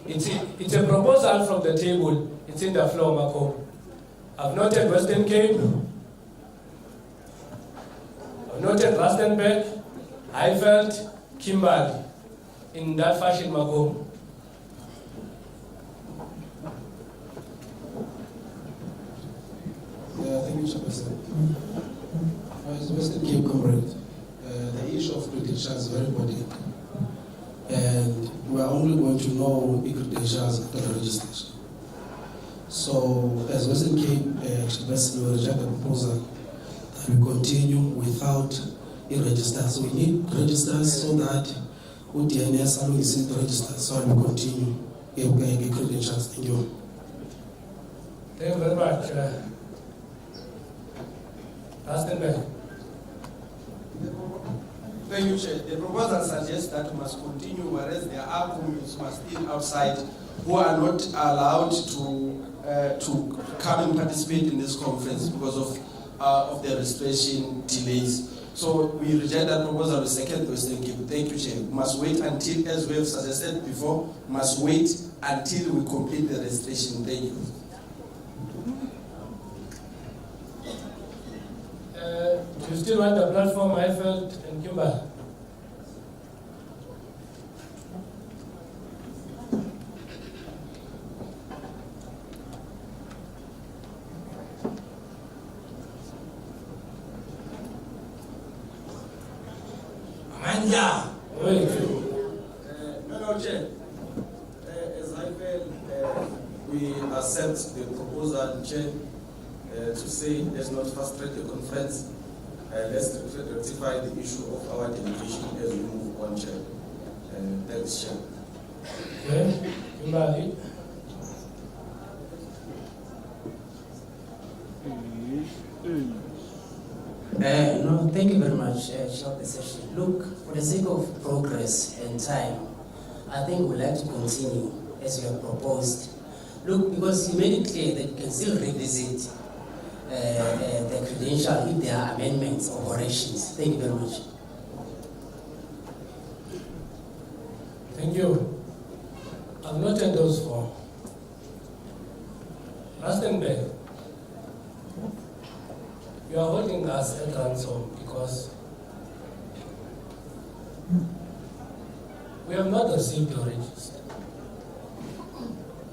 It's a proposal from the table. It's in the floor, Marco. I've noted Western Cape. I've noted Rustenburg, Highveld, Kimberley. In that fashion, Marco. Thank you, Mr. President. As Western Cape comrade, the issue of credentials is very important. And we are only going to know the credentials after the registration. So, as Western Cape, Mr. President, we reject the proposal that we continue without a register. So we need registers so that u-DNS alungise i-register so we continue credentials. Thank you. Thank you very much. Rustenburg. Thank you, Chair. The proposal suggests that we must continue, whereas there are communities who are still outside who are not allowed to come and participate in this conference because of the registration delays. So we reject that proposal. The second question, thank you, Chair. We must wait until, as we have suggested before, must wait until we complete the registration. Thank you. Do you still want the platform, Highfield and Kimber? Amanda. No, Chair. As I felt, we accept the proposal, Chair, to say let's not frustrate the conference. Let's rectify the issue of our delegation as we move on, Chair. Thanks, Chair. Okay, Kimberly. No, thank you very much, Chair of the session. Look, for the sake of progress and time, I think we'd like to continue as you have proposed. Look, because you made it clear that you can still revisit the credential if there are amendments or corrections. Thank you very much. Thank you. I've noted those four. Rustenburg, you are holding us at ransom because we have not received your register.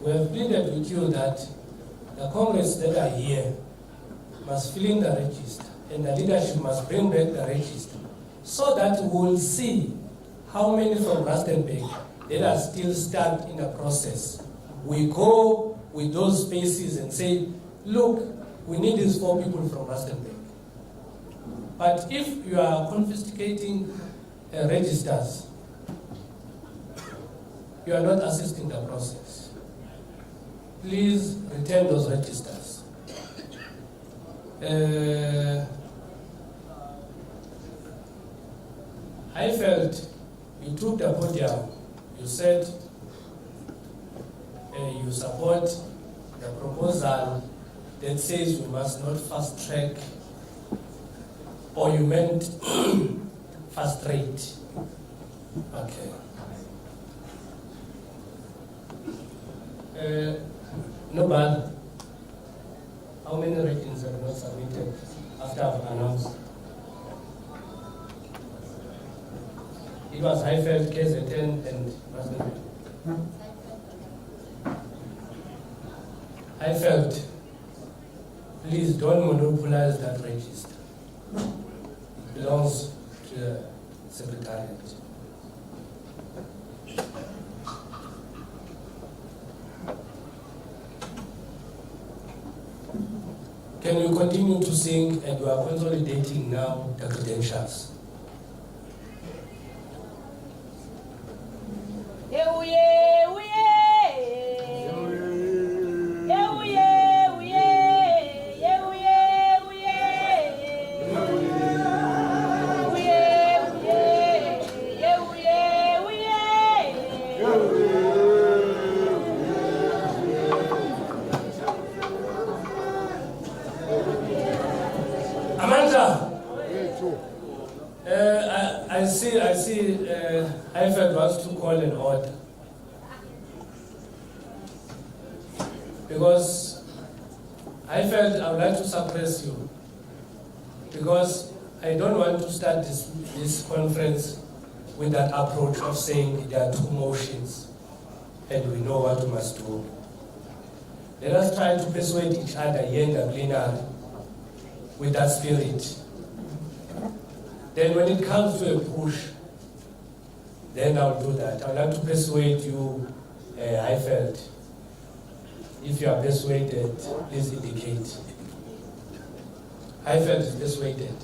We have pleaded with you that the comrades that are here must fill in the register and the leadership must bring back the register so that we will see how many from Rustenburg that are still stuck in the process. We go with those spaces and say, look, we need these 4 people from Rustenburg. But if you are confiscating registers, you are not assisting the process. Please return those registers. I felt you took the podium. You said you support the proposal that says we must not fast track, or you meant fast rate. Okay. No bad. How many ratings have not submitted after I've announced? It was Highfield, KZN, and Rustenburg. Highfield, please don't monopolize that register. It belongs to the Secretariat. Can you continue to sing, and you are consolidating now the credentials? I see Highfield wants to call an order. Because I felt I would like to suppress you. Because I don't want to start this conference with that approach of saying there are 2 motions and we know what we must do. Let us try to persuade each other here in the plenary with that spirit. Then when it comes to a push, then I'll do that. I'd like to persuade you, Highfield. If you are persuaded, please indicate. Highfield is persuaded.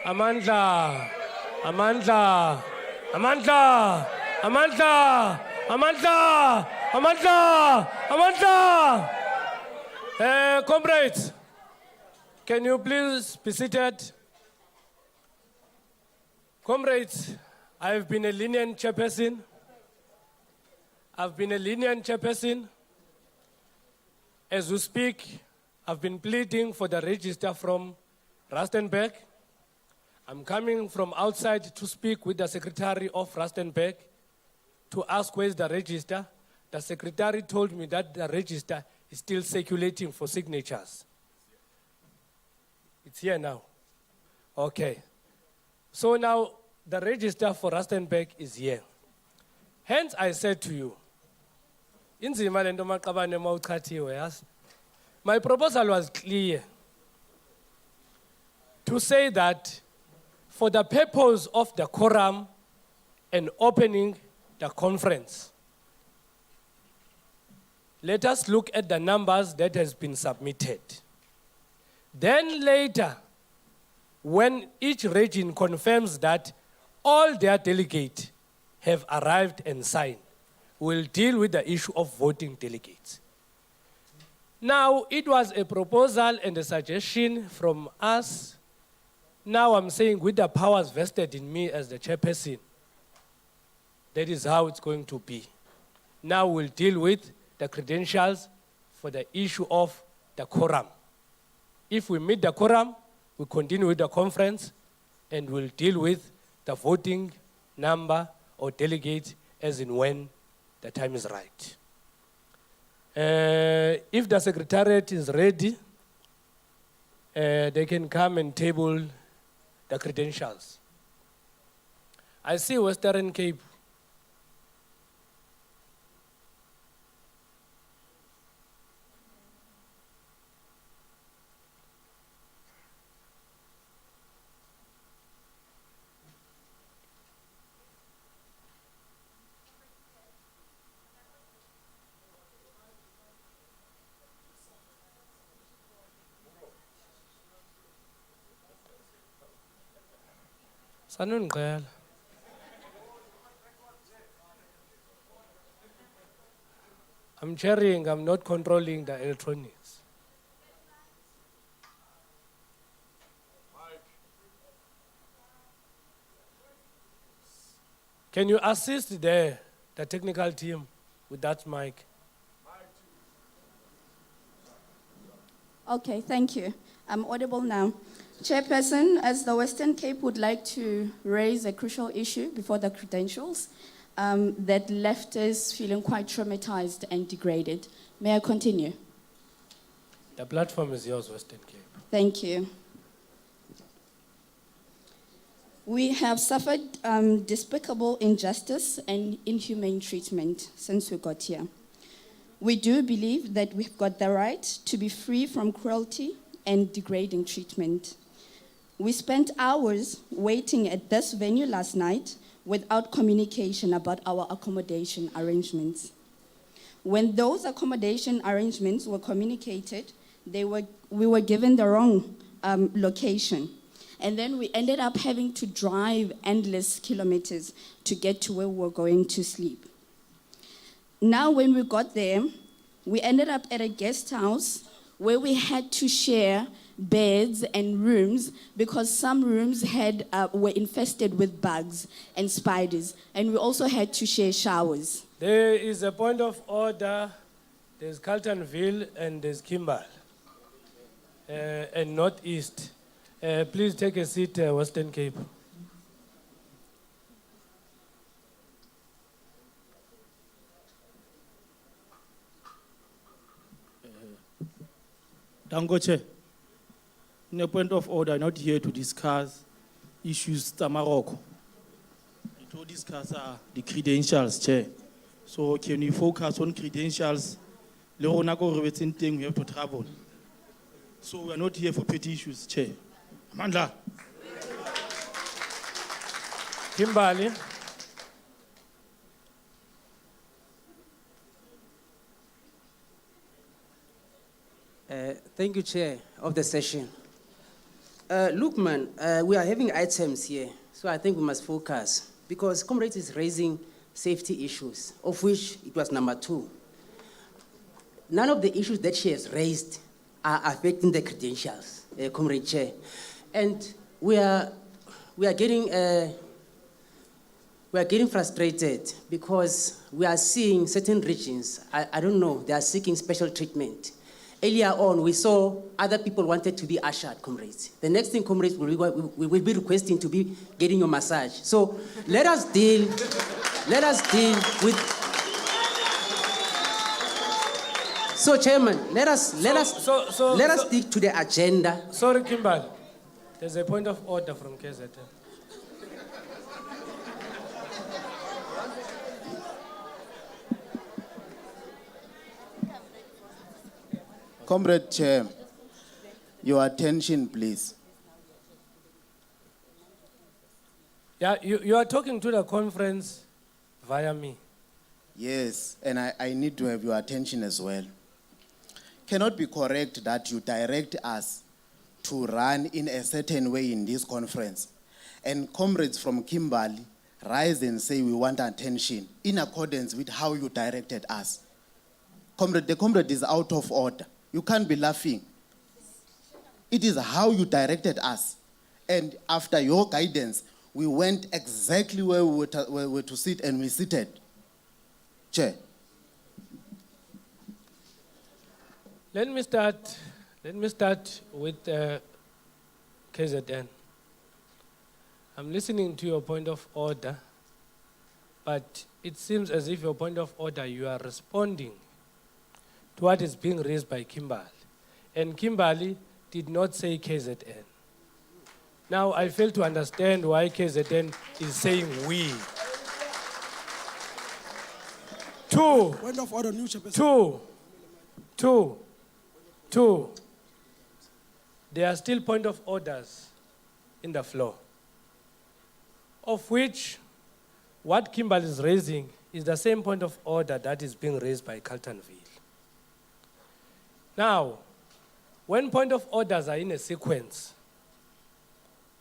Amandla, Amandla, Amandla, Amandla, Amandla, Amandla, Amandla. Comrades, can you please be seated? Comrades, I've been a lenient chairperson. I've been a lenient chairperson. As we speak, I've been pleading for the register from Rustenburg. I'm coming from outside to speak with the secretary of Rustenburg to ask where's the register. The secretary told me that the register is still circulating for signatures. It's here now. Okay. So now the register for Rustenburg is here. Hence I said to you, my proposal was clear to say that for the purpose of the quorum and opening the conference, let us look at the numbers that has been submitted. Then later, when each region confirms that all their delegates have arrived and signed, we'll deal with the issue of voting delegates. Now, it was a proposal and a suggestion from us. Now I'm saying with the powers vested in me as the chairperson, that is how it's going to be. Now we'll deal with the credentials for the issue of the quorum. If we meet the quorum, we'll continue with the conference and we'll deal with the voting number or delegates as in when the time is right. If the secretariat is ready, they can come and table the credentials. I see Western Cape. Sanungqela. I'm chairing, I'm not controlling the electronics. Can you assist the technical team with that mic? Okay, thank you. I'm audible now. Chairperson, as the Western Cape would like to raise a crucial issue before the credentials that left us feeling quite traumatized and degraded. May I continue? The platform is yours, Western Cape. Thank you. We have suffered despicable injustice and inhumane treatment since we got here. We do believe that we've got the right to be free from cruelty and degrading treatment. We spent hours waiting at this venue last night without communication about our accommodation arrangements. When those accommodation arrangements were communicated, we were given the wrong location. And then we ended up having to drive endless kilometers to get to where we were going to sleep. Now, when we got there, we ended up at a guest house where we had to share beds and rooms because some rooms were infested with bugs and spiders, and we also had to share showers. There is a point of order. There's Carltonville and there's Kimball and Northeast. Please take a seat, Western Cape. Dangoche, in a point of order, I'm not here to discuss issues to Morocco. To discuss the credentials, Chair. So can we focus on credentials? We have to travel. So we are not here for petty issues, Chair. Amandla. Kimberly. Thank you, Chair of the session. Look, man, we are having items here, so I think we must focus. Because Comrade is raising safety issues, of which it was number 2. None of the issues that she has raised are affecting the credentials, Comrade Chair. And we are getting frustrated because we are seeing certain regions, I don't know, they are seeking special treatment. Earlier on, we saw other people wanted to be ushered, comrades. The next thing, comrades, we will be requesting to be getting your massage. So let us deal with. So, Chairman, let us stick to the agenda. Sorry, Kimball. There's a point of order from KZN. Comrade Chair, your attention, please. Yeah, you are talking to the conference via me. Yes, and I need to have your attention as well. Cannot be correct that you direct us to run in a certain way in this conference, and comrades from Kimberley rise and say we want attention in accordance with how you directed us. Comrade, the comrade is out of order. You can't be laughing. It is how you directed us. And after your guidance, we went exactly where we were to sit, and we seated. Chair. Let me start with KZN. I'm listening to your point of order, but it seems as if your point of order, you are responding to what is being raised by Kimberley. And Kimberley did not say KZN. Now, I fail to understand why KZN is saying we. Point of order, new chairperson. Two. There are still point of orders in the floor, of which what Kimberley is raising is the same point of order that is being raised by Carltonville. Now, when point of orders are in a sequence,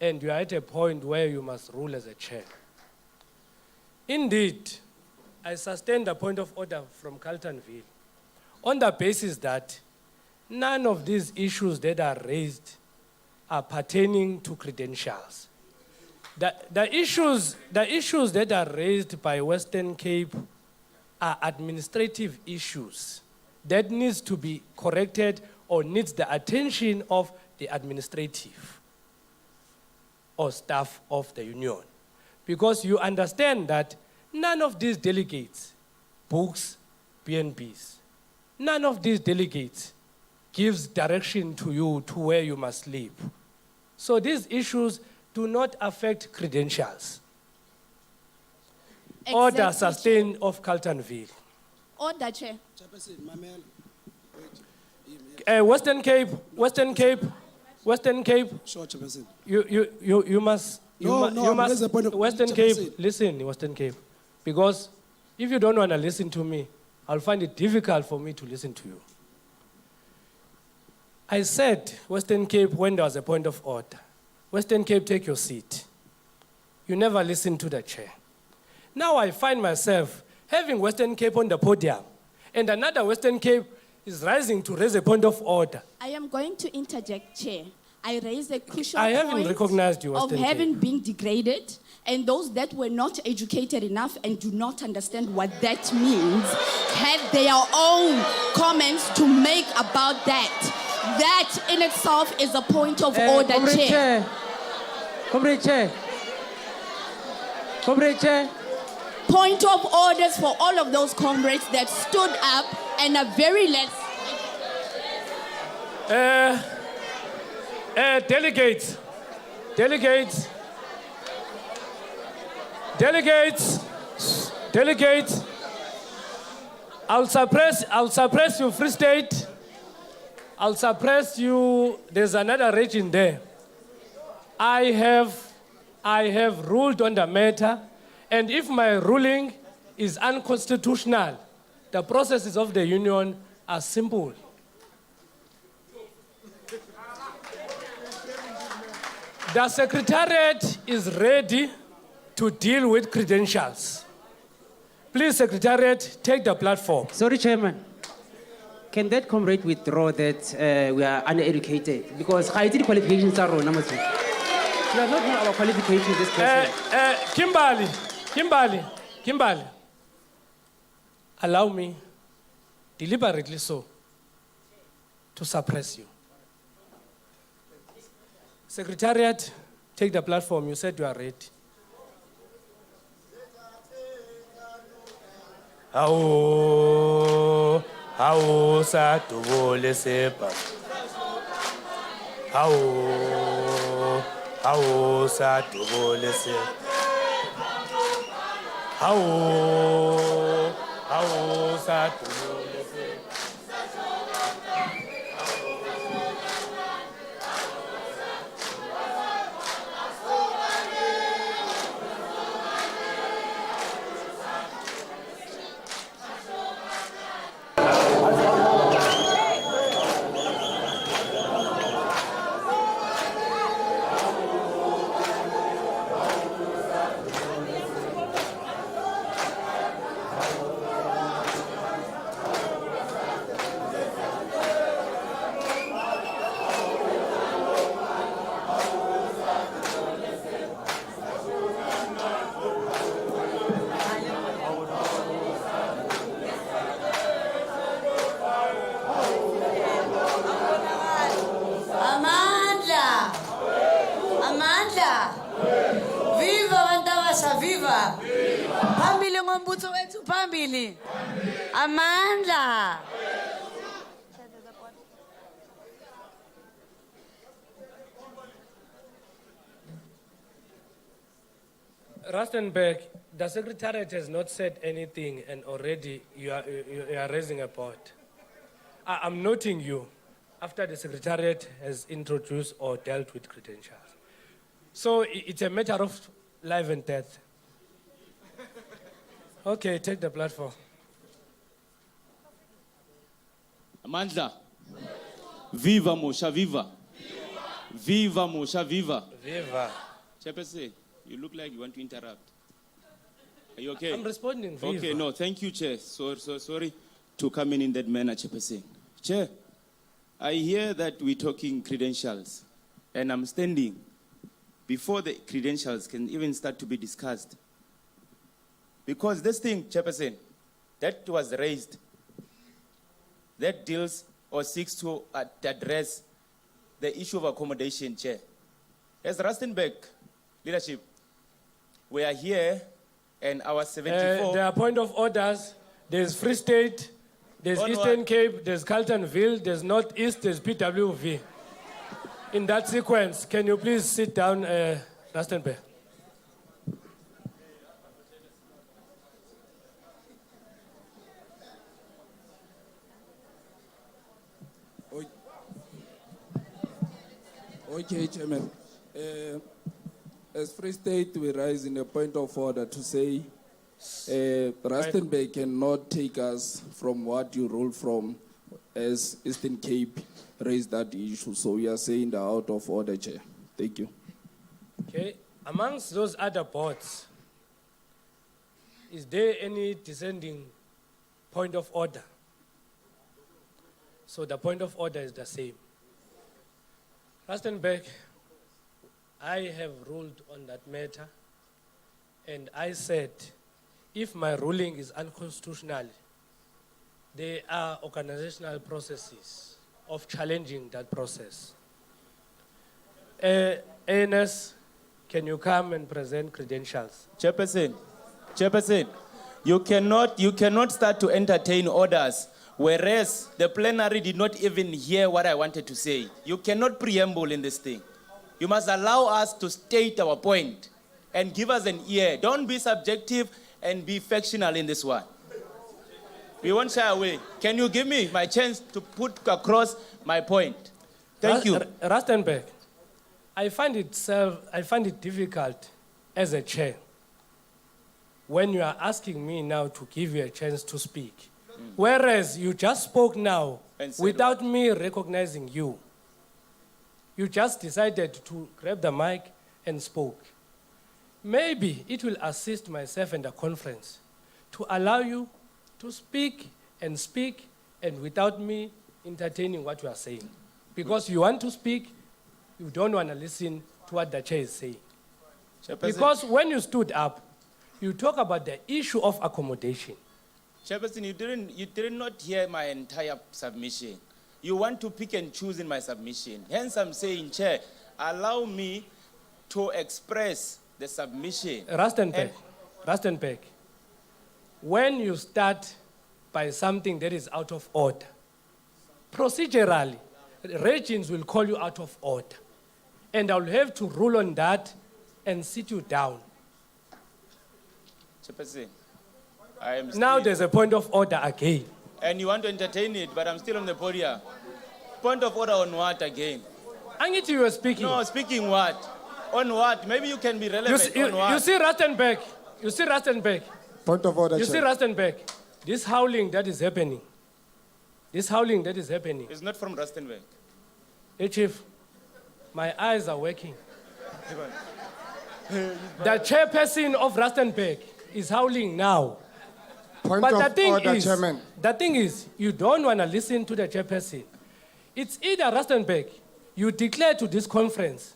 and you are at a point where you must rule as a chair, indeed, I sustain the point of order from Carltonville on the basis that none of these issues that are raised are pertaining to credentials. The issues that are raised by Western Cape are administrative issues that needs to be corrected or needs the attention of the administrative or staff of the union. Because you understand that none of these delegates books BNBs. None of these delegates gives direction to you to where you must live. So these issues do not affect credentials. Exactly. Order sustained of Carltonville. Order, Chair. Western Cape. Sure, Chairperson. You must. There's a point of Western Cape. Listen, Western Cape, because if you don't want to listen to me, I'll find it difficult for me to listen to you. I said Western Cape when there was a point of order. Western Cape, take your seat. You never listen to the chair. Now I find myself having Western Cape on the podium, and another Western Cape is rising to raise a point of order. I am going to interject, Chair. I raised a crucial I haven't point recognized you, of Western having Cape. been degraded, and those that were not educated enough and do not understand what that means had their own comments to make about that. That in itself is a point of order, Chair. Comrade Chair. Point of orders for all of those comrades that stood up and are very less. Delegates. I'll suppress you, Free State. I'll suppress you. There's another region there. I have ruled on the matter, and if my ruling is unconstitutional, the processes of the union are simple. The Secretariat is ready to deal with credentials. Please, Secretariat, take the platform. Sorry, Chairman. Can that comrade withdraw that we are uneducated? Because I did qualifications are wrong, number two. We are not know our qualifications this person. Kimberly, allow me, deliberately so, to suppress you. Secretariat, take the platform. You said you are ready. How sad to vole sepa. How sad to vole sepa. How sad to vole sepa. Amandla. Viva Wantabasha, viva. Phambili ngombutho wethu phambili. Amandla. Rustenburg, the Secretariat has not said anything and already you are raising a point. I'm noting you after the Secretariat has introduced or dealt with credentials. So it's a matter of life and death. Okay, take the platform. Amandla. Viva Mosha, viva. Viva Mosha, viva. Viva. Chairperson, you look like you want to interrupt. Are you okay? I'm responding, viva. Okay, no, thank you, Chair. Sorry to come in that manner, Chairperson. Chair, I hear that we're talking credentials, and I'm standing before the credentials can even start to be discussed. Because this thing, Chairperson, that was raised, that deals or seeks to address the issue of accommodation, Chair. As Rustenburg leadership, we are here and our 74... there are point of orders. There's Free State, there's Eastern Cape, there's Carltonville, there's Northeast, there's PWV. In that sequence, can you please sit down, Rustenburg? Okay, Chairman. As Free State, we rise in a point of order to say Rustenburg cannot take us from what you ruled from as Eastern Cape raised that issue. So we are saying the out of order, Chair. Thank you. Okay. Amongst those other boards, is there any descending point of order? So the point of order is the same. Rustenburg, I have ruled on that matter, and I said, if my ruling is unconstitutional, there are organizational processes of challenging that process. ANS, can you come and present credentials? Chairperson, you cannot start to entertain orders, whereas the plenary did not even hear what I wanted to say. You cannot preamble in this thing. You must allow us to state our point and give us an ear. Don't be subjective and be factional in this one. We won't shy away. Can you give me my chance to put across my point? Thank you. Rustenburg, I find it difficult as a chair when you are asking me now to give you a chance to speak. Whereas you just spoke now without me recognizing you. You just decided to grab the mic and spoke. Maybe it will assist myself and the conference to allow you to speak and without me entertaining what you are saying. Because you want to speak, you don't want to listen to what the chair is saying. Because when you stood up, you talk about the issue of accommodation. Chairperson, you did not hear my entire submission. You want to pick and choose in my submission. Hence, I'm saying, Chair, allow me to express the submission. Rustenburg, when you start by something that is out of order, procedurally, regimes will call you out of order. And I'll have to rule on that and sit you down. Chairperson, I am now there's a point of order again. And you want to entertain it, but I'm still on the podium. Point of order on what again? I need you were speaking. No, speaking what? On what? Maybe you can be relevant on what? You see Rustenburg. Point of order, You see Rustenburg. This howling that is happening. It's not from Rustenburg. Hey, Chief, my eyes are working. The chairperson of Rustenburg is howling now. The thing is, you don't want to listen to the chairperson. It's either Rustenburg, you declare to this conference,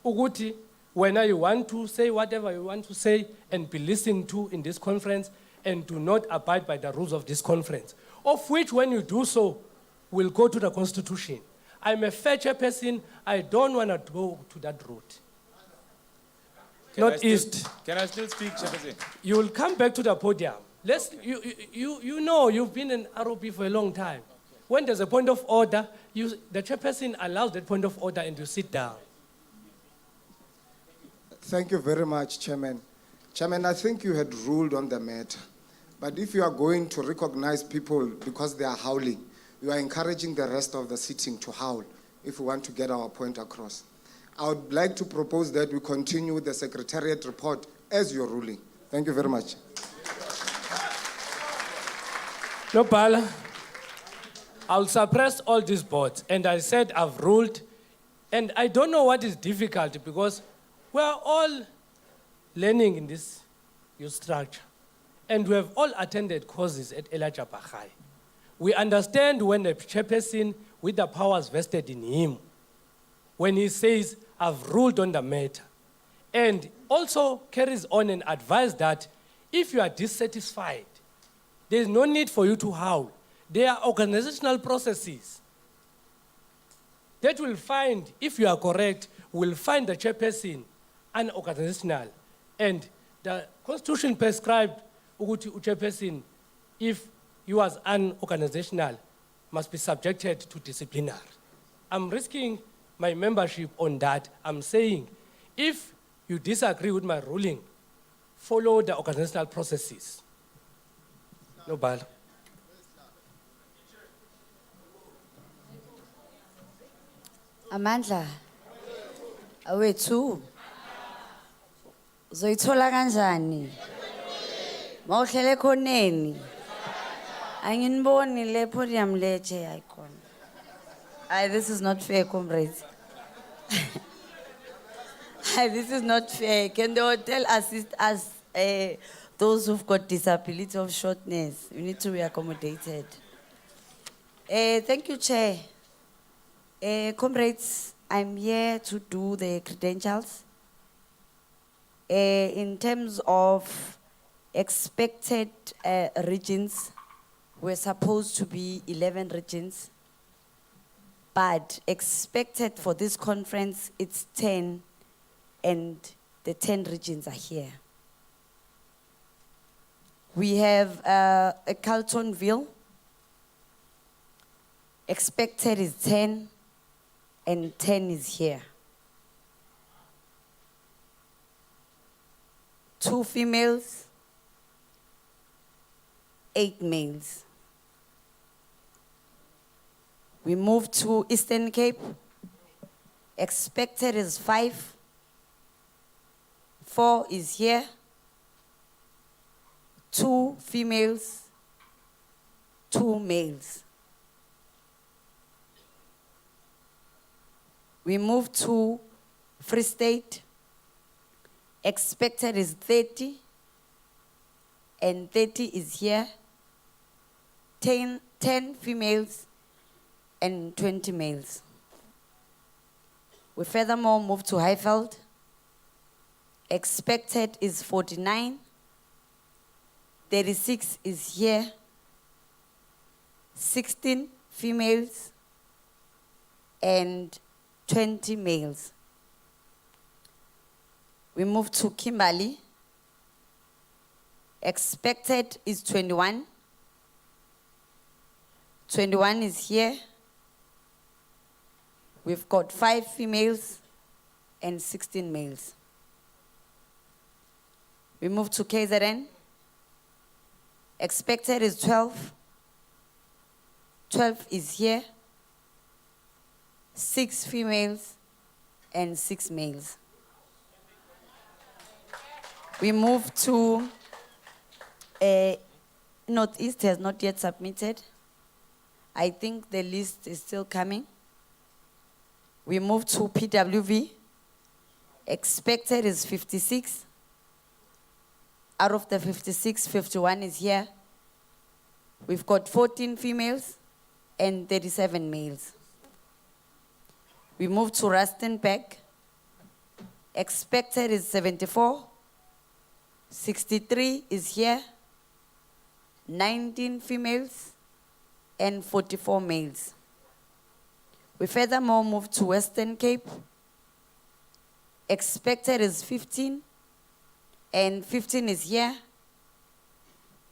Uguti, when you want to say whatever you want to say and be listened to in this conference and do not abide by the rules of this conference, of which when you do so, will go to the Constitution. I'm a fair chairperson. I don't want to go to that route. Can I still speak, Chairperson? You will come back to the podium. You know you've been in ROP for a long time. When there's a point of order, the chairperson allows that point of order and you sit down. Thank you very much, Chairman. Chairman, I think you had ruled on the matter. But if you are going to recognize people because they are howling, you are encouraging the rest of the sitting to howl if we want to get our point across. I would like to propose that we continue the Secretariat report as you're ruling. Thank you very much. No, Bala. I'll suppress all these boards. And I said I've ruled. And I don't know what is difficult because we're all learning in this youth structure. And we have all attended courses at Elijah Bahai. We understand when a chairperson with the powers vested in him, when he says, I've ruled on the matter, and also carries on and advises that if you are dissatisfied, there is no need for you to howl. There are organizational processes that will find, if you are correct, will find the chairperson unorganizational. And the Constitution prescribed ukuthi chairperson, if he was unorganizational, must be subjected to disciplinary. I'm risking my membership on that. I'm saying, if you disagree with my ruling, follow the organizational processes. No bala. Amandla, awethu, uzoyithola kanjani? Mawuhlele khoneni. Anginiboni le podium le chair icon. This is not fair, comrades. This is not fair. Can the hotel assist us, those who've got disability of shortness? We need to be accommodated. Thank you, Chair. Comrades, I'm here to do the credentials. In terms of expected regions, we're supposed to be 11 regions, but expected for this conference, it's 10, and the 10 regions are here. We have a Carltonville, expected is 10, and 10 is here. 2 females, 8 males. We move to Eastern Cape. Expected is 5. 4 is here. 2 females, 2 males. We move to Free State. Expected is 30, and 30 is here. 10 females and 20 males. We furthermore move to Highveld. Expected is 49. 36 is here. 16 females and 20 males. We move to Kimberley. Expected is 21. 21 is here. We've got 5 females and 16 males. We move to KZN. Expected is 12. 12 is here. 6 females and 6 males. We move to Northeast has not yet submitted. I think the list is still coming. We move to PWV. Expected is 56. Out of the 56, 51 is here. We've got 14 females and 37 males. We move to Rustenburg. Expected is 74. 63 is here. 19 females and 44 males. We furthermore move to Western Cape. Expected is 15, and 15 is here.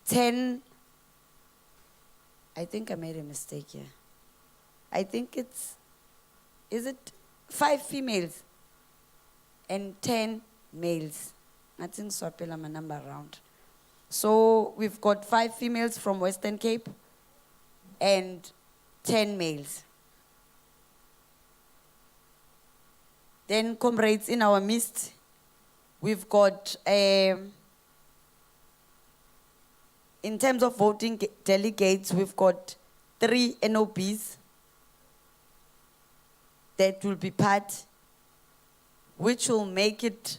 10, I think I made a mistake here. I think is it 5 females and 10 males? I think swapela my number around. So we've got 5 females from Western Cape and 10 males. Then, comrades, in our midst, we've got, in terms of voting delegates, we've got 3 NOBs that will be part, which will make it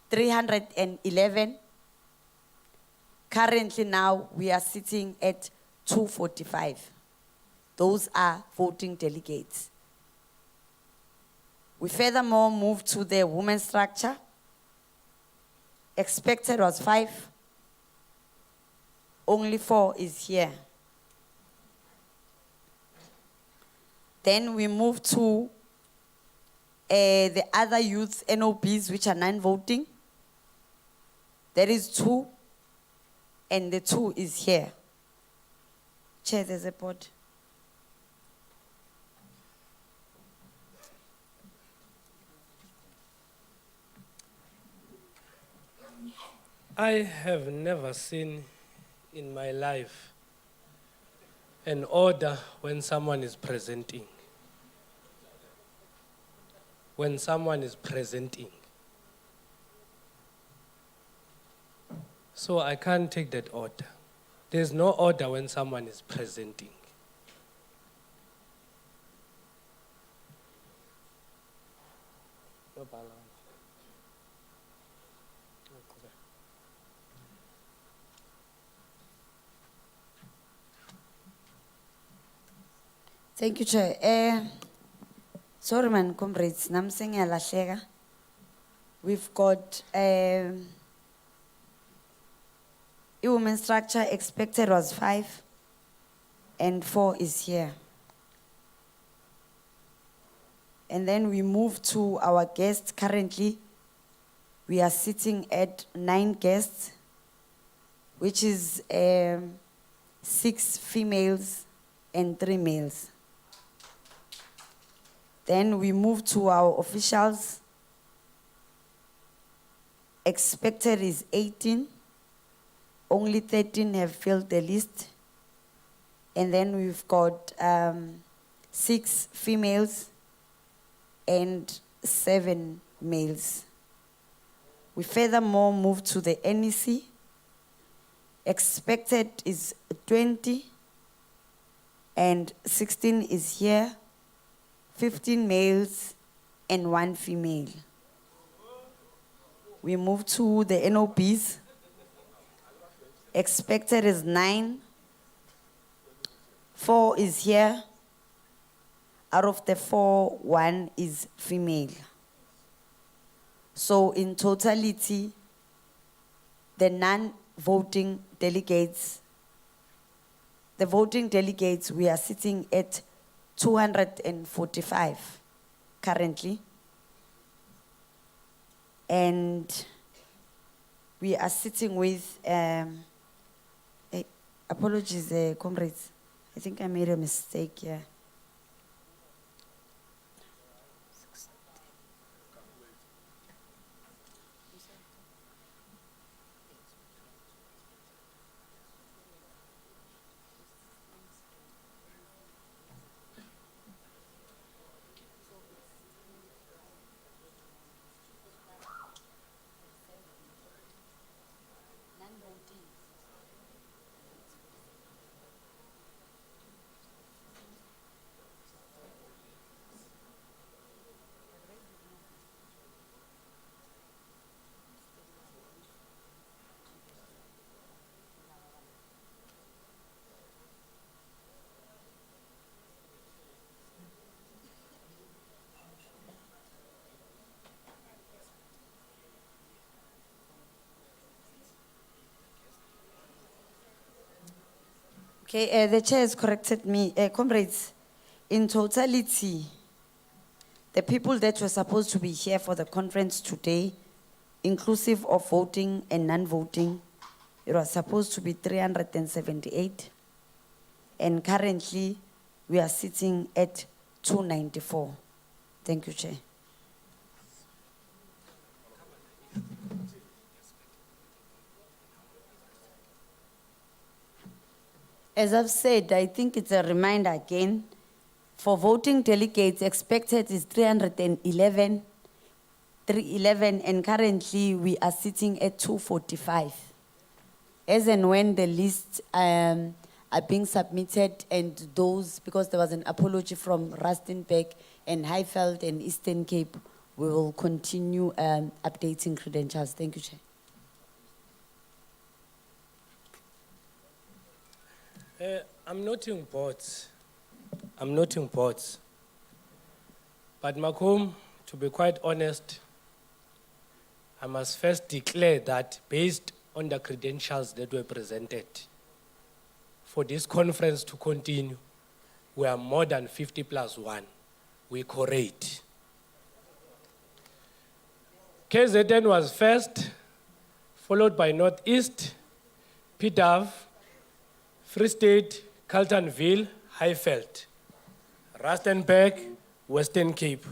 311. Currently now, we are sitting at 245. Those are voting delegates. We furthermore move to the women's structure. Expected was 5. Only 4 is here. Then we move to the other youth NOBs, which are non-voting. There is 2, and the 2 is here. Chair, there's a board. I have never seen in my life an order when someone is presenting. When someone is presenting. So I can't take that order. There's no order when someone is presenting. No balance. Thank you, Chair. Sorry, man, comrades. Namseng yalahleka. We've got a women's structure. Expected was 5, and 4 is here. And then we move to our guests. Currently, we are sitting at 9 guests, which is 6 females and 3 males. Then we move to our officials. Expected is 18. Only 13 have filled the list. And then we've got 6 females and 7 males. We furthermore move to the NEC. Expected is 20 and 16 is here. 15 males and 1 female. We move to the NOBs. Expected is 9. 4 is here. Out of the 4, 1 is female. So in totality, the non-voting delegates, the voting delegates, we are sitting at 245 currently. And we are sitting with, apologies, comrades. I think I made a mistake here. Okay, the chair has corrected me. Comrades, in totality, the people that were supposed to be here for the conference today, inclusive of voting and non-voting, it was supposed to be 378. And currently, we are sitting at 294. Thank you, Chair. As I've said, I think it's a reminder again. For voting delegates, expected is 311, and currently we are sitting at 245. As and when the lists are being submitted, and those, because there was an apology from Rustenburg and Highveld and Eastern Cape, we will continue updating credentials. Thank you, Chair. I'm noting boards. But Macomb, to be quite honest, I must first declare that based on the credentials that were presented, for this conference to continue, we are more than 50 plus 1. We correct. KZN was first, followed by Northeast, PDAV, Free State, Carltonville, Highveld, Rustenburg, Western Cape.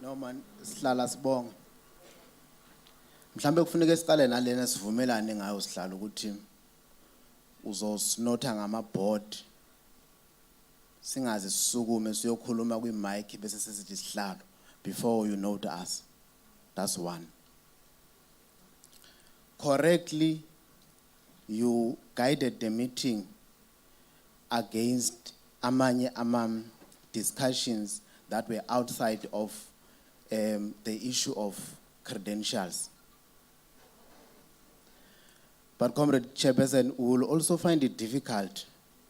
No man, sihlala sibonga. Mhlambe kufuneka siqale nalena sivumelane ngayo sihlala ukuthi uzosinotha ngama-board singaze sisukume siyokhuluma kwi-mic bese sesithi sihlalo before you note us. That's one. Correctly, you guided the meeting against amanye discussions that were outside of the issue of credentials. But Comrade Chairperson, we will also find it difficult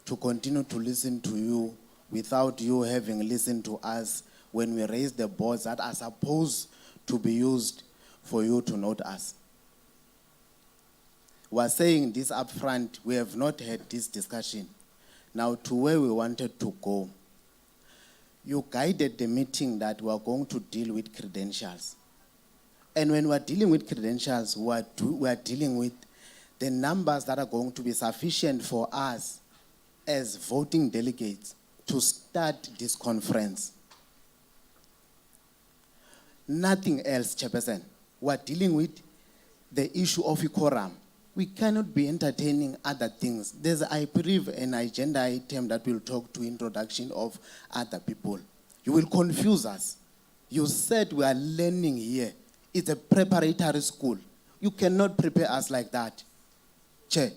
to continue to listen to you without you having listened to us when we raise the boards that are supposed to be used for you to note us. We are saying this up front, we have not had this discussion. Now to where we wanted to go. You guided the meeting that we are going to deal with credentials. And when we are dealing with credentials, we are dealing with the numbers that are going to be sufficient for us as voting delegates to start this conference. Nothing else, Chairperson. We are dealing with the issue of a quorum. We cannot be entertaining other things. There's, I believe, an agenda item that will talk to introduction of other people. You will confuse us. You said we are learning here. It's a preparatory school. You cannot prepare us like that. Chair.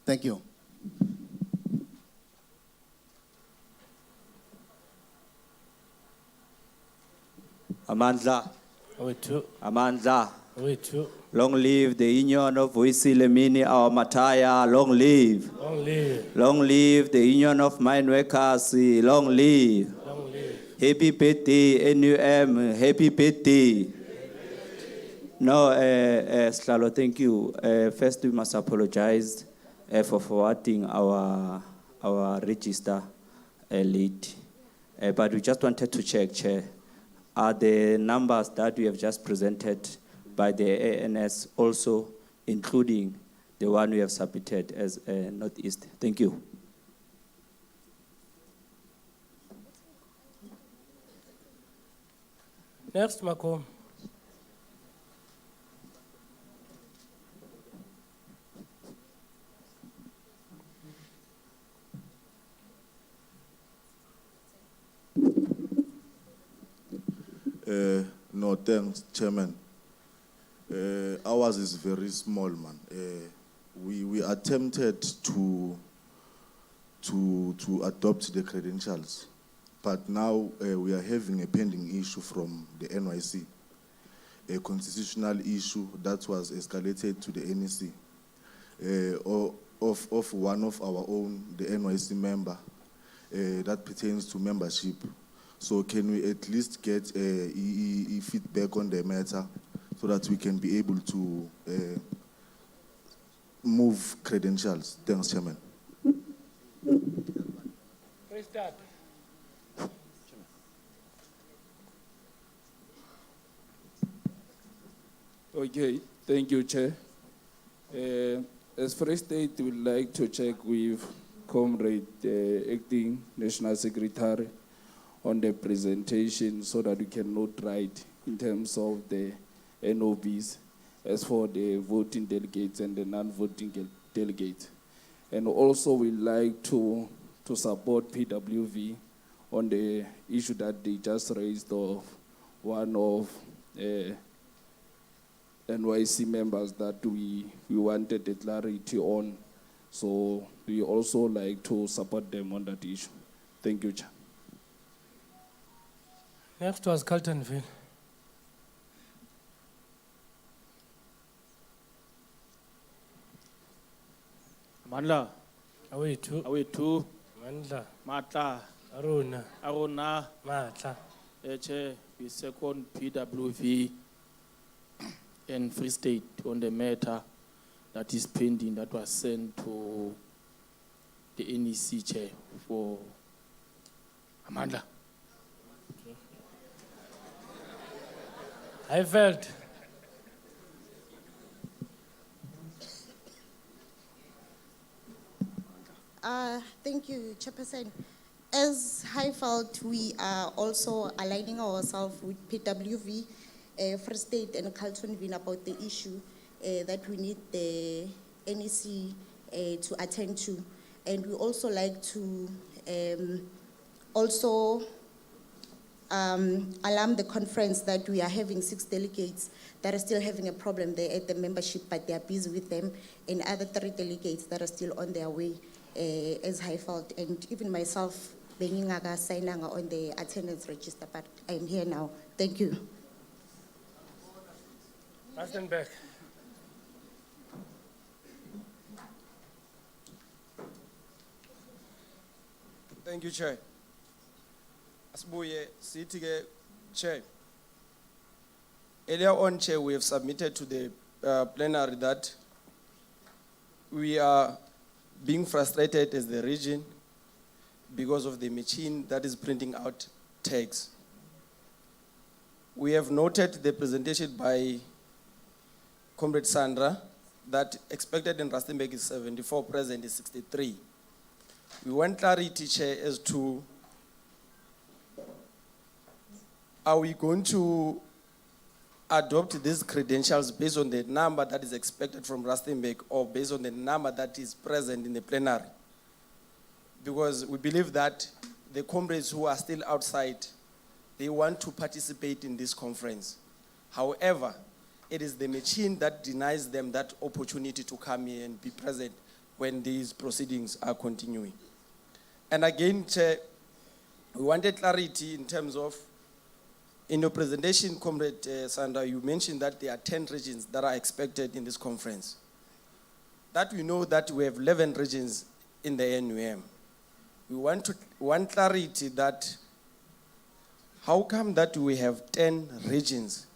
Thank you. Amandla. Amandla. Wethu. Long live the Union of Voisilemini, our Mataya. Long live. Long live. Long live the Union of Mine Workers. Long live. Long live. Happy birthday, NUM. Happy birthday. No, Slalo, thank you. First, we must apologize for forwarding our register late. But we just wanted to check, Chair. Are the numbers that we have just presented by the ANS also including the one we have submitted as Northeast? Thank you. Next, Macomb. No, thanks, Chairman. Ours is very small, man. We attempted to adopt the credentials, but now we are having a pending issue from the NYC, a constitutional issue that was escalated to the NEC of one of our own, the NYC member, that pertains to membership. So can we at least get feedback on the matter so that we can be able to move credentials? Thanks, Chairman. Restart. Okay, thank you, Chair. As Free State, we would like to check with Comrade Acting National Secretary on the presentation so that we can note right in terms of the NOBs as for the voting delegates and the non-voting delegates. And also we'd like to support PWV on the issue that they just raised of one of NYC members that we wanted the clarity on. So we also like to support them on that issue. Thank you, Chair. Next was Carltonville. Mandla. Awethu. Awethu. Mandla. Matla. Aruna. Aruna. Matla. Chair, we second PWV and Free State on the matter that is pending that was sent to the NEC Chair for Amandla. I felt. Thank you, Chairperson. As Highveld, we are also aligning ourselves with PWV, Free State and Carltonville about the issue that we need the NEC to attend to. And we also like to alarm the conference that we are having 6 delegates that are still having a problem there at the membership, but they are busy with them, and other 3 delegates that are still on their way as Highveld, and even myself, Beningaga, signing on the attendance register, but I am here now. Thank you. Rustenburg. Thank you, Chair. Asibuye sithi ke, Chair. Earlier on, Chair, we have submitted to the plenary that we are being frustrated as the region because of the machine that is printing out tags. We have noted the presentation by Comrade Sandra that expected in Rustenburg is 74, present is 63. We want clarity, Chair, as to are we going to adopt these credentials based on the number that is expected from Rustenburg or based on the number that is present in the plenary? Because we believe that the comrades who are still outside, they want to participate in this conference. However, it is the machine that denies them that opportunity to come here and be present when these proceedings are continuing. And again, Chair, we wanted clarity in terms of, in your presentation, Comrade Sandra, you mentioned that there are 10 regions that are expected in this conference. That we know that we have 11 regions in the NUM. We want clarity that how come that we have 10 regions,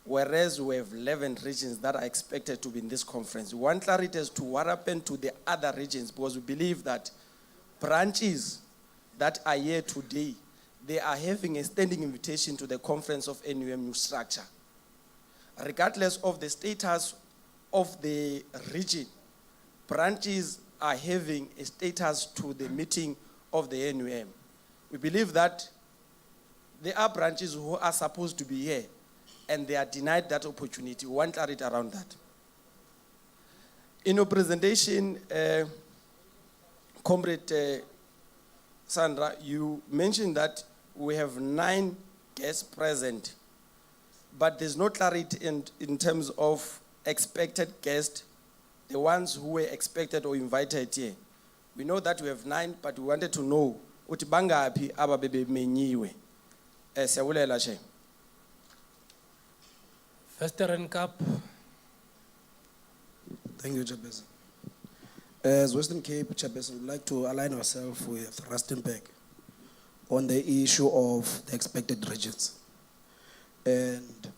whereas we have 11 regions that are expected to be in this conference? We want clarity as to what happened to the other regions, because we believe that branches that are here today, they are having a standing invitation to the conference of NUM new structure. Regardless of the status of the region, branches are having a status to the meeting of the NUM. We believe that there are branches who are supposed to be here and they are denied that opportunity. We want clarity around that. In your presentation, Comrade Sandra, you mentioned that we have 9 guests present, but there's no clarity in terms of expected guests, the ones who were expected or invited here. We know that we have 9, but we wanted to know uthi bangapi ababe menyiwe. Siyabulela Chair. Western Cape. Thank you, Chairperson. As Western Cape Chairperson, we'd like to align ourselves with Rustenburg on the issue of the expected regions. And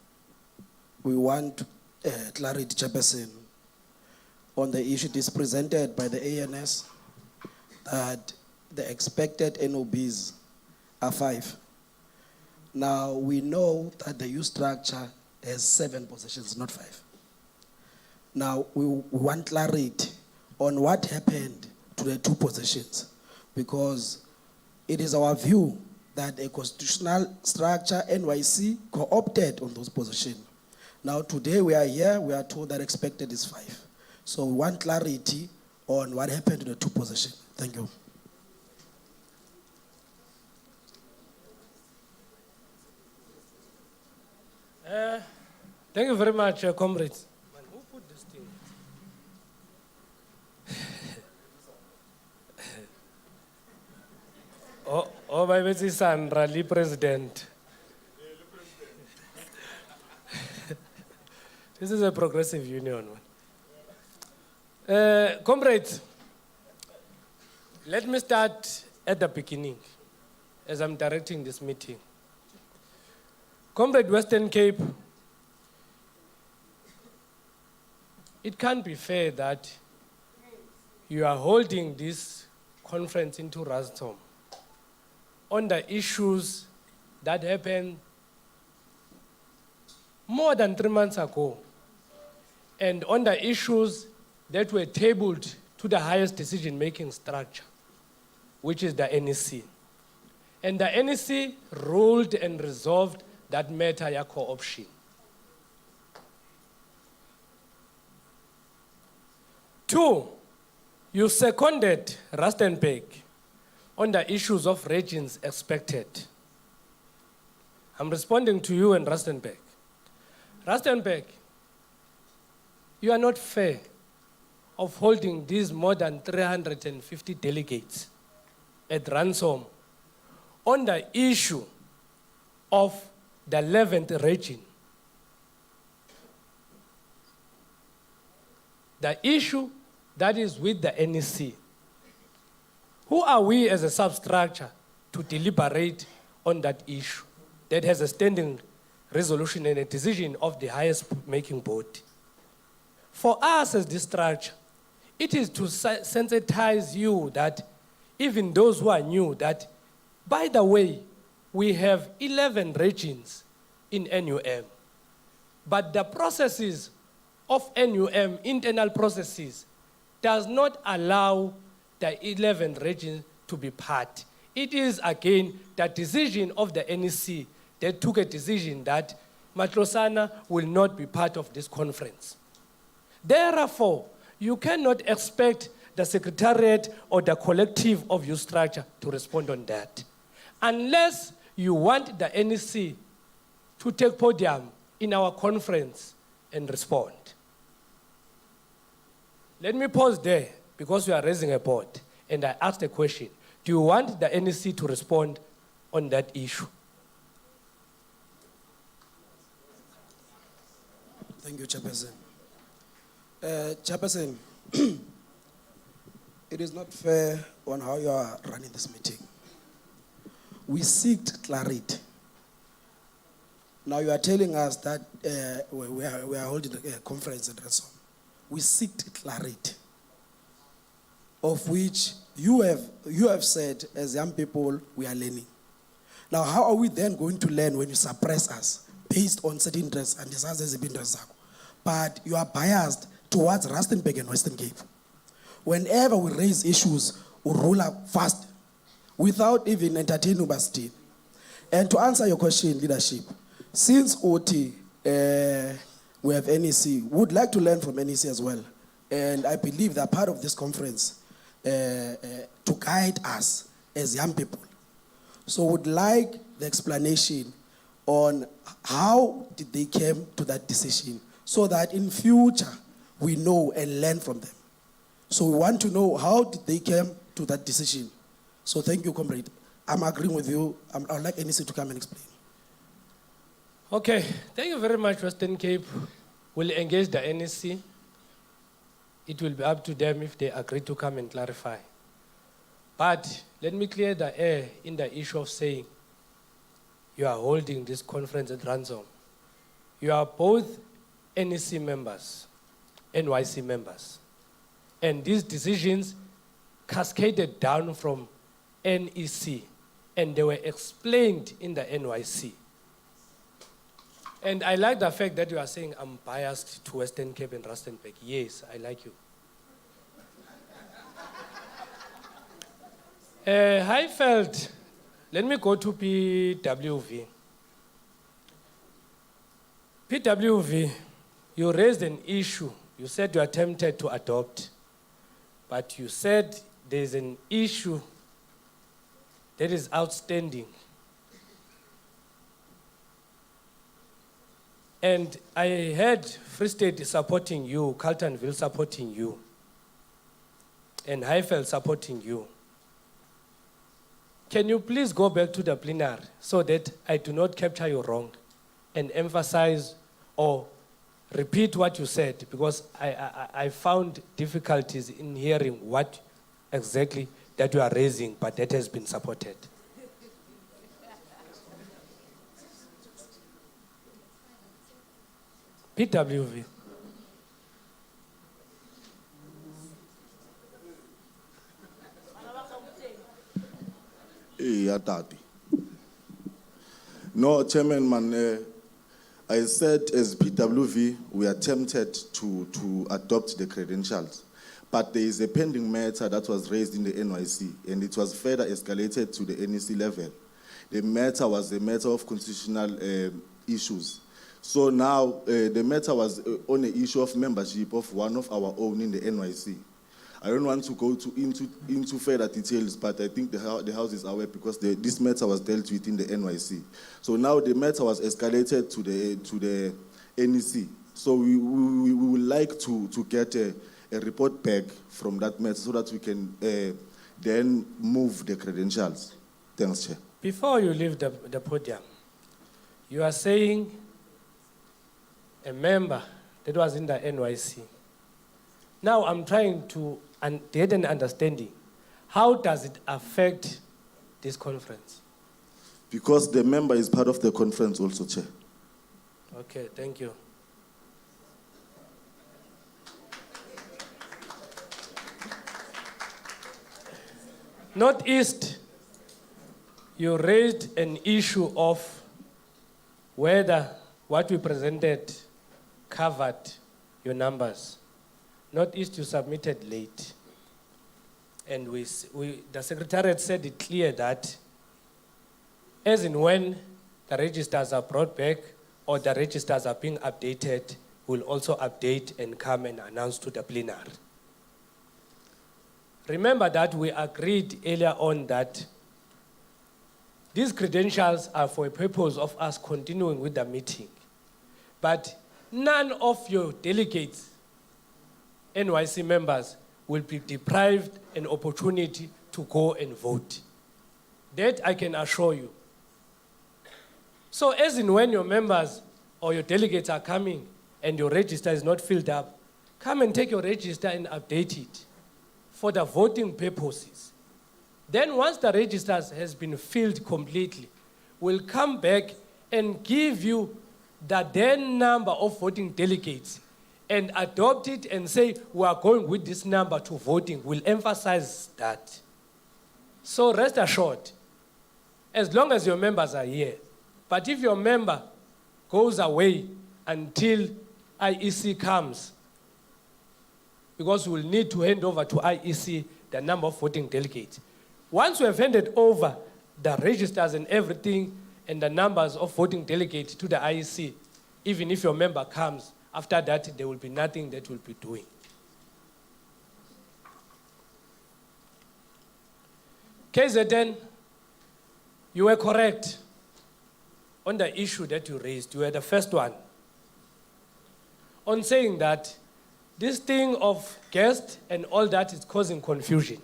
we want clarity, Chairperson, on the issue that is presented by the ANS that the expected NOBs are 5. Now, we know that the youth structure has 7 positions, not 5. Now, we want clarity on what happened to the 2 positions, because it is our view that a constitutional structure, NYC, co-opted on those positions. Now, today we are here, we are told that expected is 5. So we want clarity on what happened to the 2 positions. Thank you. Thank you very much, comrades. Man, who put this thing? Oh, my baby Sandra, Lee President. This is a progressive union. Comrades, let me start at the beginning as I'm directing this meeting. Comrade Western Cape, it can't be fair that you are holding this conference into Rustom on the issues that happened more than 3 months ago, and on the issues that were tabled to the highest decision-making structure, which is the NEC. And the NEC ruled and resolved that matter ya co-option. 2, you seconded Rustenburg on the issues of regions expected. I'm responding to you and Rustenburg. Rustenburg, you are not fair of holding these more than 350 delegates at ransom on the issue of the 11th region. The issue that is with the NEC. Who are we as a substructure to deliberate on that issue that has a standing resolution and a decision of the highest making body? For us as this structure, it is to sensitize you that even those who are new, that, by the way, we have 11 regions in NUM. But the processes of NUM, internal processes, does not allow the 11 regions to be part. It is, again, the decision of the NEC that took a decision that Matlosana will not be part of this conference. Therefore, you cannot expect the secretariat or the collective of your structure to respond on that, unless you want the NEC to take podium in our conference and respond. Let me pause there because we are raising a board and I asked a question. Do you want the NEC to respond on that issue? Thank you, Chairperson. Chairperson, it is not fair on how you are running this meeting. We seeked clarity. Now you are telling us that we are holding a conference in Resom. We seeked clarity, of which you have said, as young people, we are learning. Now, how are we then going to learn when you suppress us based on certain interests and desires but you are biased towards Rustenburg and Western Cape? Whenever we raise issues, we roll up fast without even entertaining Ubasti. And to answer your question, leadership, since OT, we have NEC, we would like to learn from NEC as well. And I believe that part of this conference to guide us as young people. So would like the explanation on how did they came to that decision so that in future we know and learn from them. So we want to know how did they came to that decision. So thank you, comrade. I'm agreeing with you. I would like NEC to come and explain. Okay, thank you very much, Western Cape. We'll engage the NEC. It will be up to them if they agree to come and clarify. But let me clear the air in the issue of saying you are holding this conference at Ransom. You are both NEC members, NYC members. And these decisions cascaded down from NEC, and they were explained in the NYC. And I like the fact that you are saying I'm biased to Western Cape and Rustenburg. Yes, I like you. Highveld, let me go to PWV. PWV, you raised an issue. You said you are tempted to adopt, but you said there's an issue that is outstanding. And I heard Free State supporting you, Carltonville supporting you, and Highveld supporting you. Can you please go back to the plenary so that I do not capture you wrong and emphasize or repeat what you said, because I found difficulties in hearing what exactly that you are raising, but that has been supported. PWV. No, Chairman, man, I said as PWV, we are tempted to adopt the credentials. But there is a pending matter that was raised in the NYC, and it was further escalated to the NEC level. The matter was a matter of constitutional issues. So now the matter was on the issue of membership of one of our own in the NYC. I don't want to go into further details, but I think the House is aware because this matter was dealt with in the NYC. So now the matter was escalated to the NEC. So we would like to get a report back from that matter so that we can then move the credentials. Thanks, Chair. Before you leave the podium, you are saying a member that was in the NYC. Now I'm trying to get an understanding. How does it affect this conference? Because the member is part of the conference also, Chair. Okay, thank you. Northeast, you raised an issue of whether what we presented covered your numbers. Northeast, you submitted late. And the Secretariat said it clear that as in when the registers are brought back or the registers are being updated, we'll also update and come and announce to the plenary. Remember that we agreed earlier on that these credentials are for a purpose of us continuing with the meeting. But none of your delegates NYC members will be deprived an opportunity to go and vote. That I can assure you. So as in when your members or your delegates are coming and your register is not filled up, come and take your register and update it for the voting purposes. Then once the register has been filled completely, we'll come back and give you the then number of voting delegates and adopt it and say, we are going with this number to voting. We'll emphasize that. So rest assured, as long as your members are here, but if your member goes away until IEC comes, because we'll need to hand over to IEC the number of voting delegates. Once we have handed over the registers and everything and the numbers of voting delegates to the IEC, even if your member comes, after that there will be nothing that we'll be doing. KZN, you were correct on the issue that you raised. You were the first one on saying that this thing of guests and all that is causing confusion.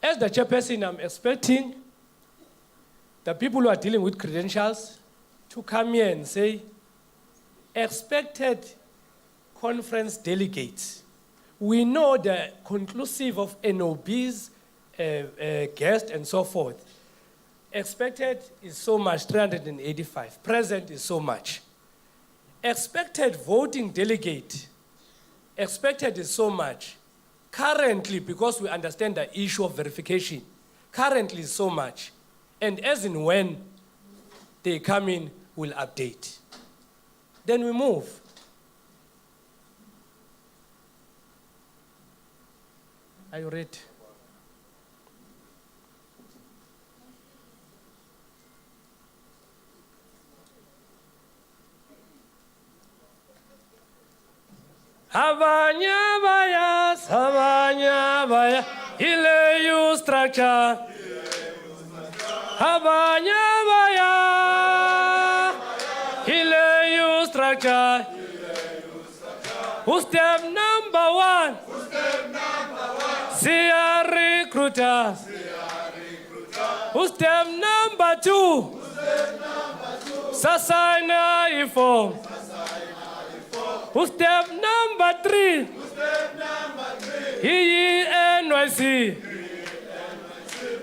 As the chairperson, I'm expecting the people who are dealing with credentials to come here and say, expected conference delegates. We know the conclusive of NOB's guest and so forth. Expected is so much, 385. Present is so much. Expected voting delegate, expected is so much. Currently, because we understand the issue of verification, currently is so much. And as in when they come in, we'll update. Then we move. Are you ready? Habanya baya, ile you structure. Habanya baya, ile you structure. Who's step number one? CR recruiters. Who's step number two? Sasana inform. Who's step number three? He NYC.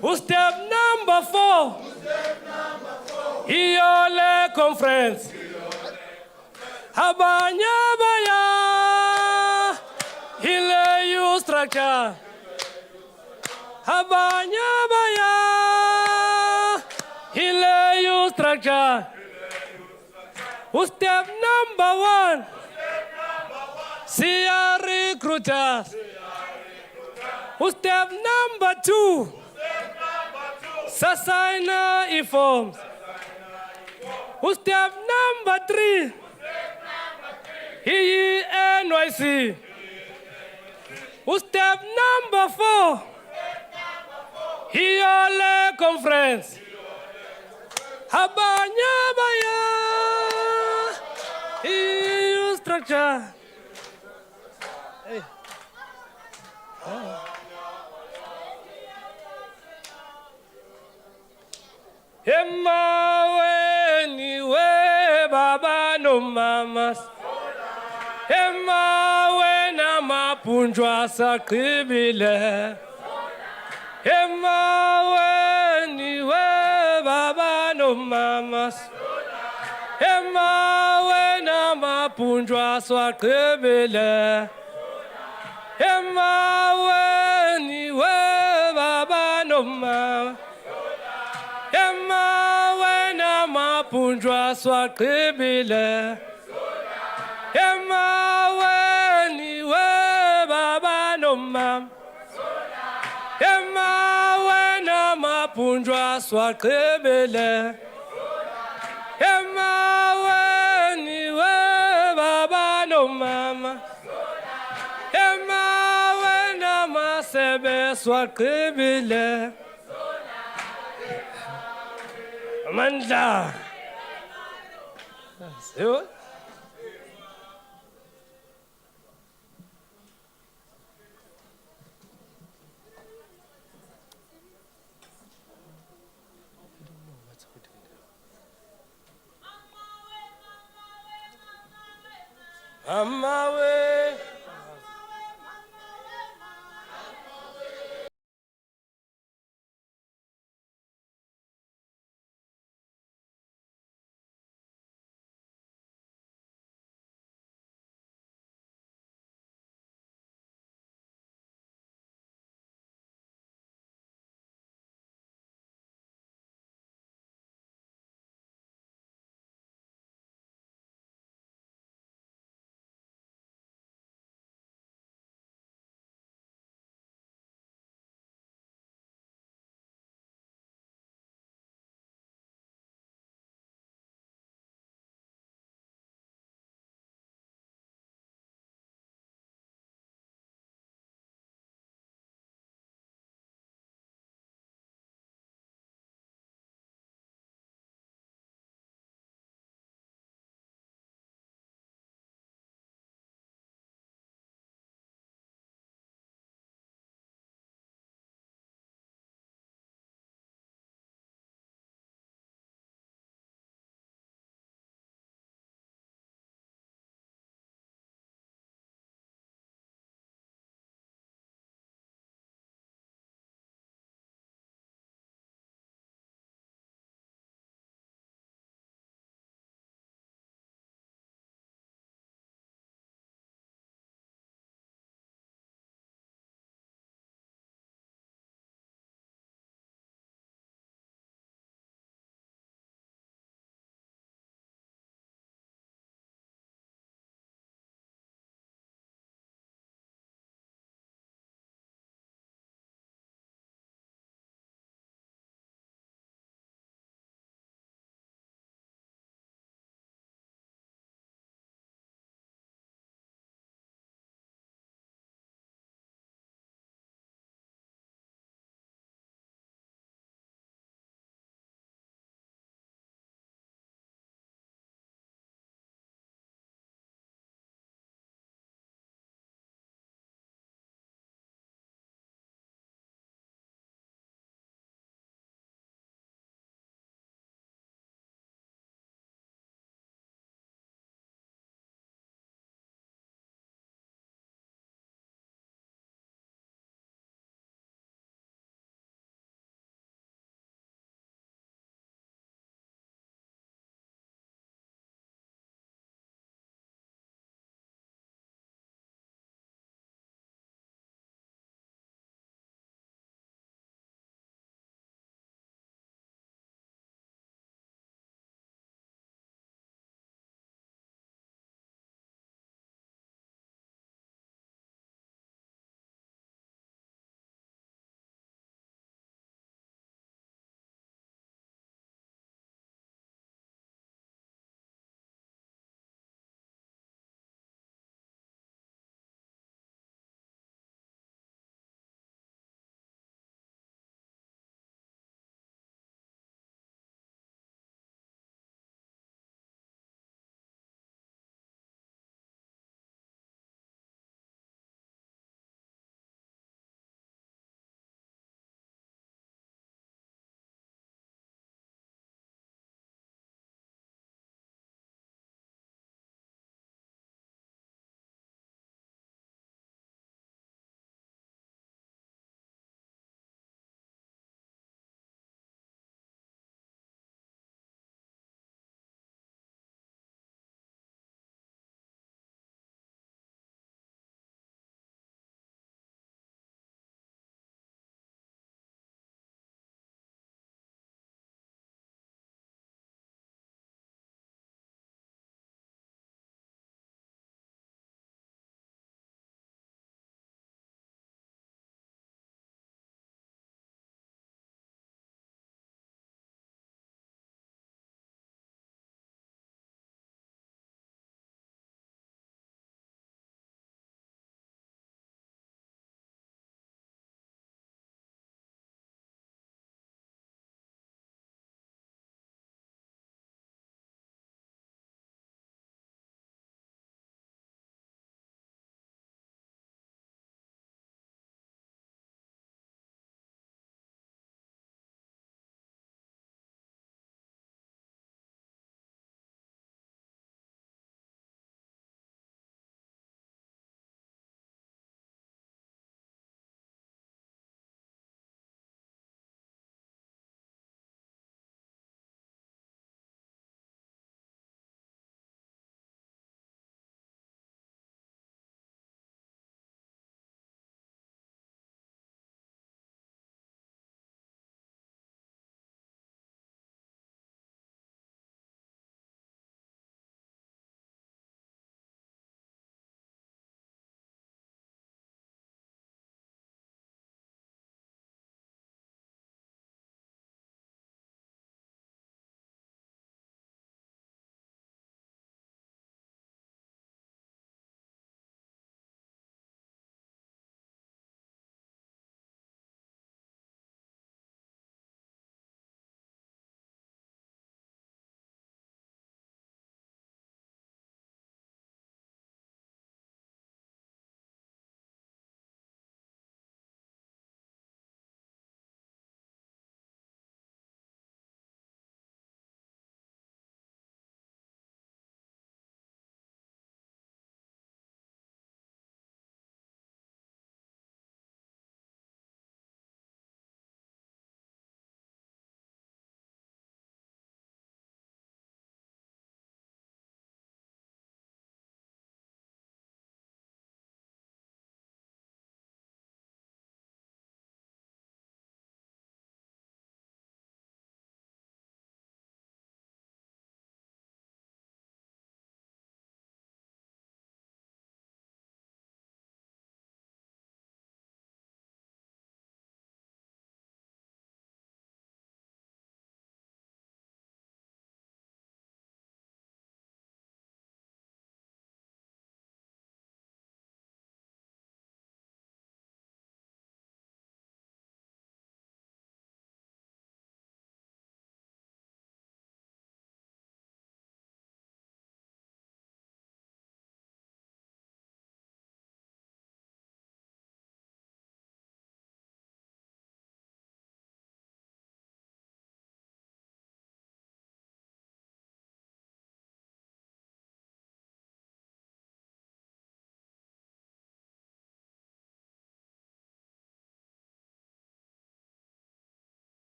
Who's step number four? Iole conference. Habanya baya, ile you structure. Habanya baya, ile you structure. Who's step number one? CR recruiters. Who's step number two? Sasana informs. Who's step number three? He NYC. Who's step number four? Iole conference. Habanya baya, EU structure. Hey. Oh. Emma weni we baba no mamas. Emma wena mapunjwa sakribile. Emma weni we baba no mamas. Emma wena mapunjwa sakribile. Emma weni we baba no mamas. Emma wena mapunjwa sakribile. Emma weni we baba no mamas. Emma wena mapunjwa sakribile. Emma weni we baba no mama. Emma wena masebe sakribile. Amanda. See what? Amawe.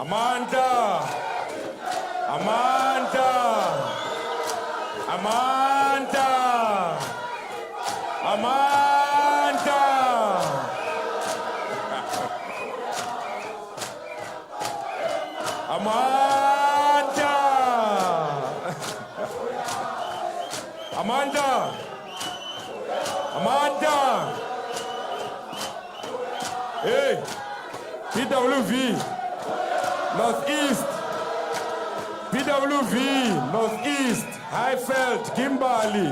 Amanda. Amanda. Amanda. Amanda. Amanda. Amanda. Amanda. Hey, PWV, Northeast. PWV, Northeast, Highveld, Kimberley.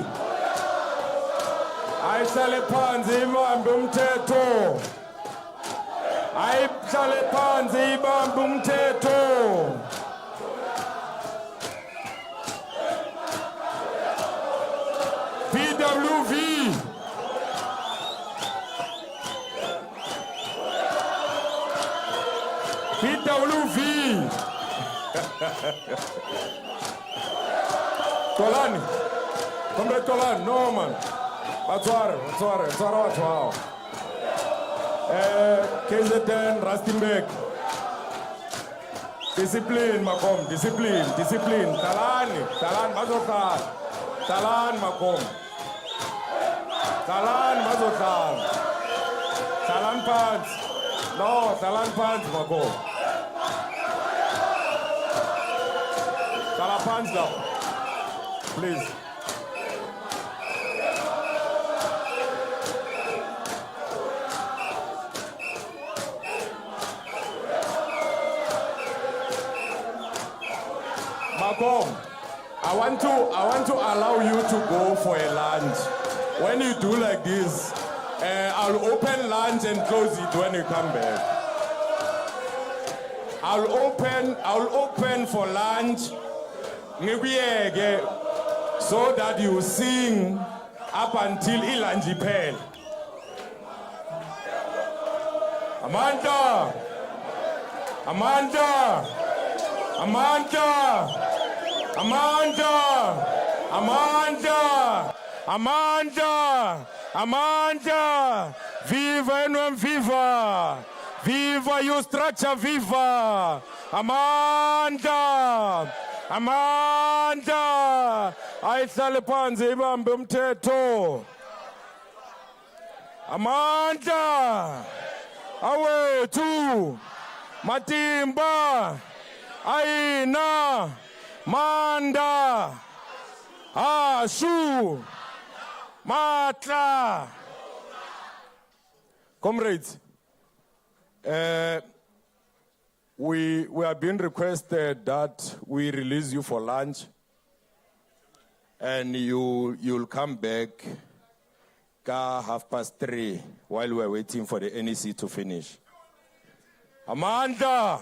Ayihlale phansi ibambe umthetho. Ayihlale phansi ibambe umthetho. PWV. PWV. Tolani. Comrade Tolani, no man. Batswara watu hao. KZN, Rustenburg. Discipline, Makom, discipline. Talani, bazohlala. Talani, Makom. Talani, bazohlala. Talani phansi. No, talani phansi, Makom. Hlala phansi lapho. Please. Makom, I want to allow you to go for a lunch. When you do like this, I'll open lunch and close it when you come back. I'll open for lunch. So that you sing up until ilanji pen. Amanda! Amanda! Amanda! Amanda! Amanda! Amanda! Amanda! Viva NM Viva! Viva your structure Viva! Amanda! Amanda! Ayihlale phansi ibambe umthetho. Amanda! Awethu! Matimba! Aina! Manda! Ashu! Matla! Comrades, we are being requested that we release you for lunch, and you'll come back 3:30 while we're waiting for the NEC to finish. Amanda!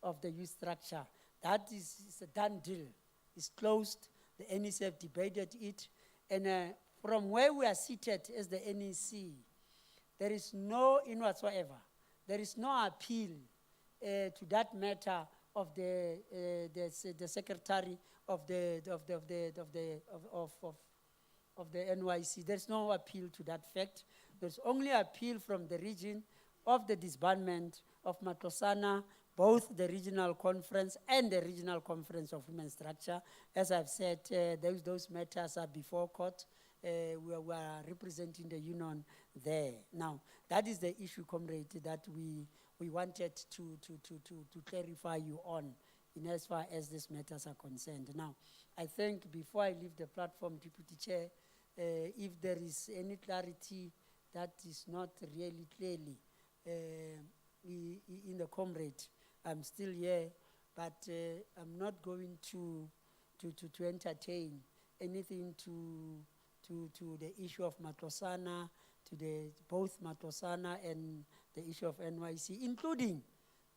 of the youth structure. That is a done deal. It's closed. The NEC have debated it. And from where we are seated as the NEC, there is no, in whatsoever, there is no appeal to that matter of the secretary of the NYC. There's no appeal to that fact. There's only appeal from the region of the disbandment of Matlosana, both the regional conference and the regional conference of women structure. As I've said, those matters are before court. We are representing the union there. Now, that is the issue, comrade, that we wanted to clarify you on in as far as these matters are concerned. Now, I think before I leave the platform, Deputy Chair, if there is any clarity that is not really clearly in the comrade, I'm still here, but I'm not going to entertain anything to the issue of Matlosana, to both Matlosana and the issue of NYC, including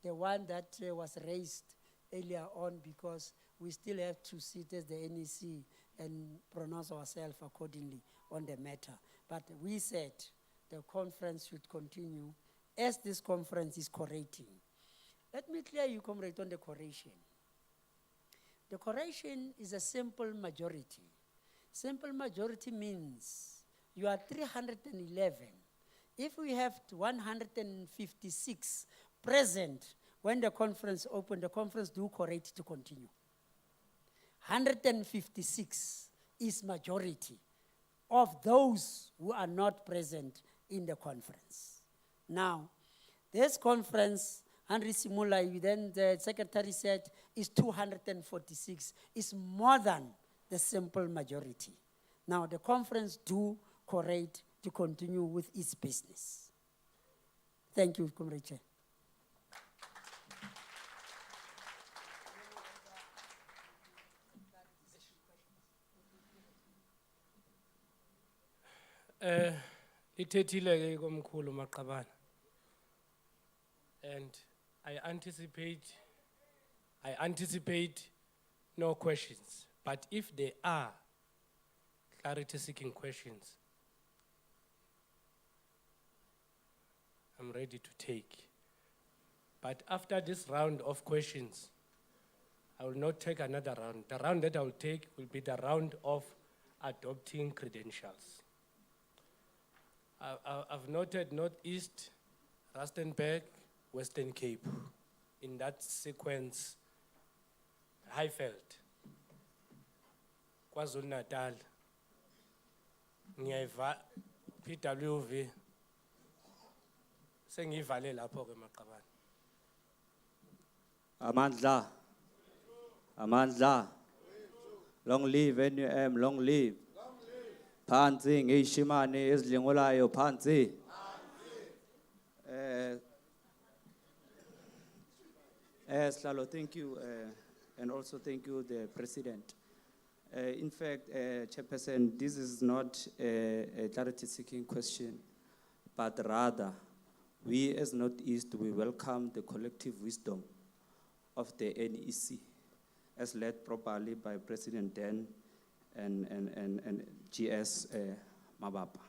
the one that was raised earlier on, because we still have to sit as the NEC and pronounce ourselves accordingly on the matter. But we said the conference should continue as this conference is correcting. Let me clear you, comrade, on the correction. The correction is a simple majority. Simple majority means you are 311. If we have 156 present when the conference opened, the conference do correct to continue. 156 is majority of those who are not present in the conference. Now, this conference, Henry Simula, then the secretary said, is 246. It's more than the simple majority. Now, the conference do correct to continue with its business. Thank you, Comrade Chair. Ithetile komkhulu Maqabana. And I anticipate no questions. But if there are clarity-seeking questions, I'm ready to take. But after this round of questions, I will not take another round. The round that I will take will be the round of adopting credentials. I've noted Northeast, Rustenburg, Western Cape. In that sequence, Highveld, KwaZulu-Natal, ngiyayva PWV, sengiyivale lapho ke Maqabane. Amandla, long live NUM, long live. Phansi ngeyishimane ezilingolayo phansi. Slalo, thank you, and also thank you, the President. In fact, Chairperson, this is not a clarity-seeking question, but rather, we as Northeast, we welcome the collective wisdom of the NEC, as led properly by President Dan and GS Mabapa.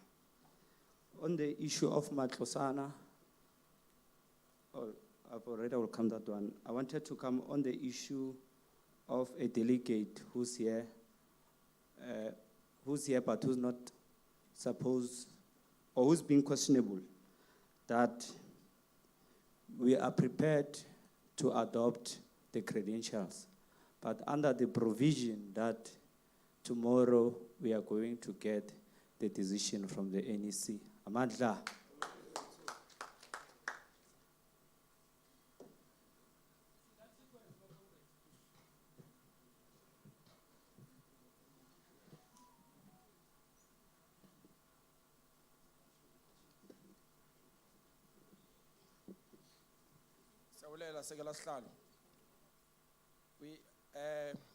On the issue of Matlosana, I've already welcomed that one. I wanted to come on the issue of a delegate who's here but who's not supposed, or who's being questionable, that we are prepared to adopt the credentials, but under the provision that tomorrow we are going to get the decision from the NEC. Amandla. We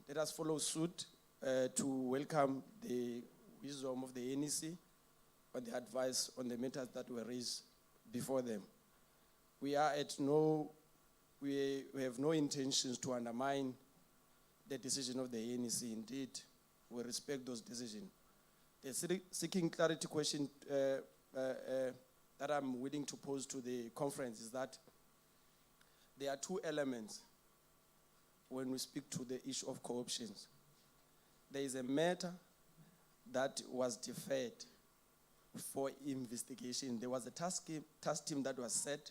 let us follow suit to welcome the wisdom of the NEC on the advice on the matters that were raised before them. We are at no we have no intentions to undermine the decision of the ANC. Indeed, we respect those decisions. The seeking clarity question that I'm willing to pose to the conference is that there are two elements when we speak to the issue of co-options. There is a matter that was deferred for investigation. There was a task team that was set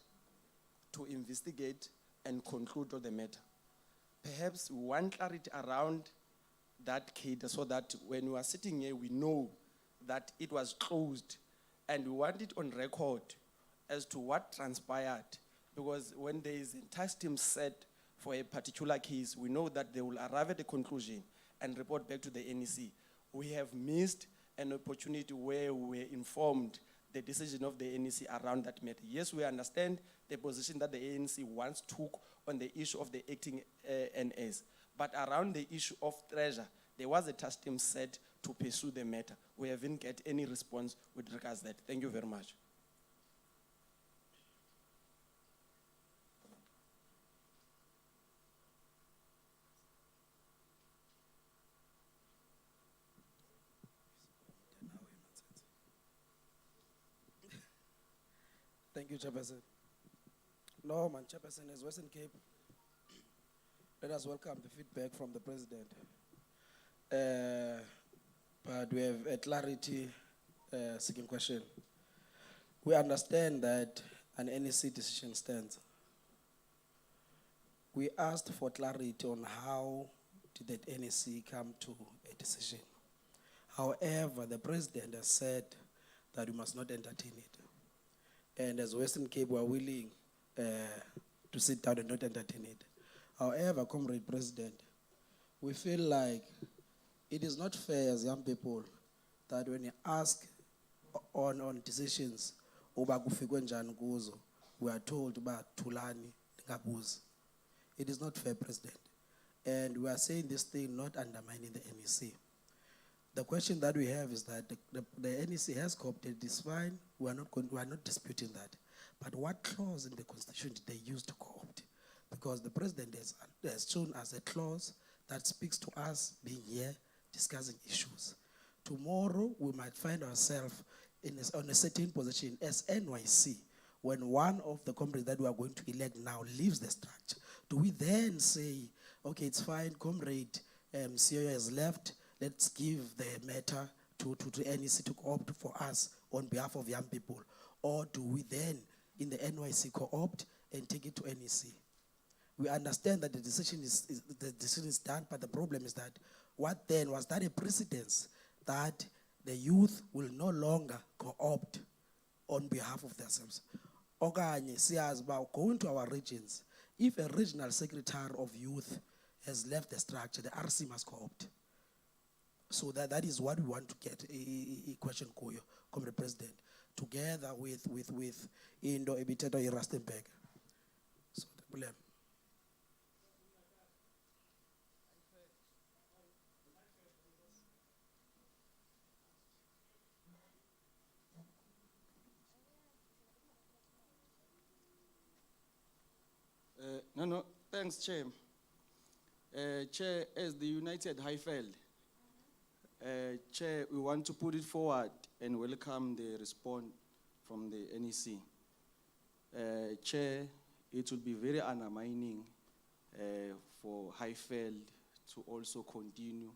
to investigate and conclude on the matter. Perhaps we want clarity around that case so that when we are sitting here, we know that it was closed, and we want it on record as to what transpired. Because when there is a task team set for a particular case, we know that they will arrive at a conclusion and report back to the NEC. We have missed an opportunity where we were informed the decision of the NEC around that matter. Yes, we understand the position that the ANC once took on the issue of the acting NS, but around the issue of treasure, there was a task team set to pursue the matter. We haven't get any response with regards to that. Thank you very much. Thank you, Chairperson. No, man, Chairperson, as Western Cape, let us welcome the feedback from the President. But we have a clarity seeking question. We understand that an NEC decision stands. We asked for clarity on how did that NEC come to a decision. However, the President has said that we must not entertain it. And as Western Cape, we are willing to sit down and not entertain it. However, Comrade President, we feel like it is not fair as young people that when you ask on decisions, we are told about Tulani, Ngabuzi. It is not fair, President. And we are saying this thing not undermining the NEC. The question that we have is that the NEC has co-opted, it's fine, we are not disputing that. But what clause in the Constitution did they use to co-opt? Because the President has shown us a clause that speaks to us being here discussing issues. Tomorrow, we might find ourselves on a certain position as NYC when one of the comrades that we are going to elect now leaves the structure. Do we then say, okay, it's fine, comrade CEO has left, let's give the matter to NEC to co-opt for us on behalf of young people? Or do we then, in the NYC, co-opt and take it to NEC? We understand that the decision is done, but the problem is that what then was that a precedence that the youth will no longer co-opt on behalf of themselves? Okanye siyaz ba going to our regions, if a regional secretary of youth has left the structure, the RC must co-opt. So that is what we want to get a question kuyo, Comrade President, together with Indo Ebiteto Rustenburg. So the problem. No, thanks, Chair. Chair, as the United Highfield, Chair, we want to put it forward and welcome the response from the NEC. Chair, it will be very undermining for Highfield to also continue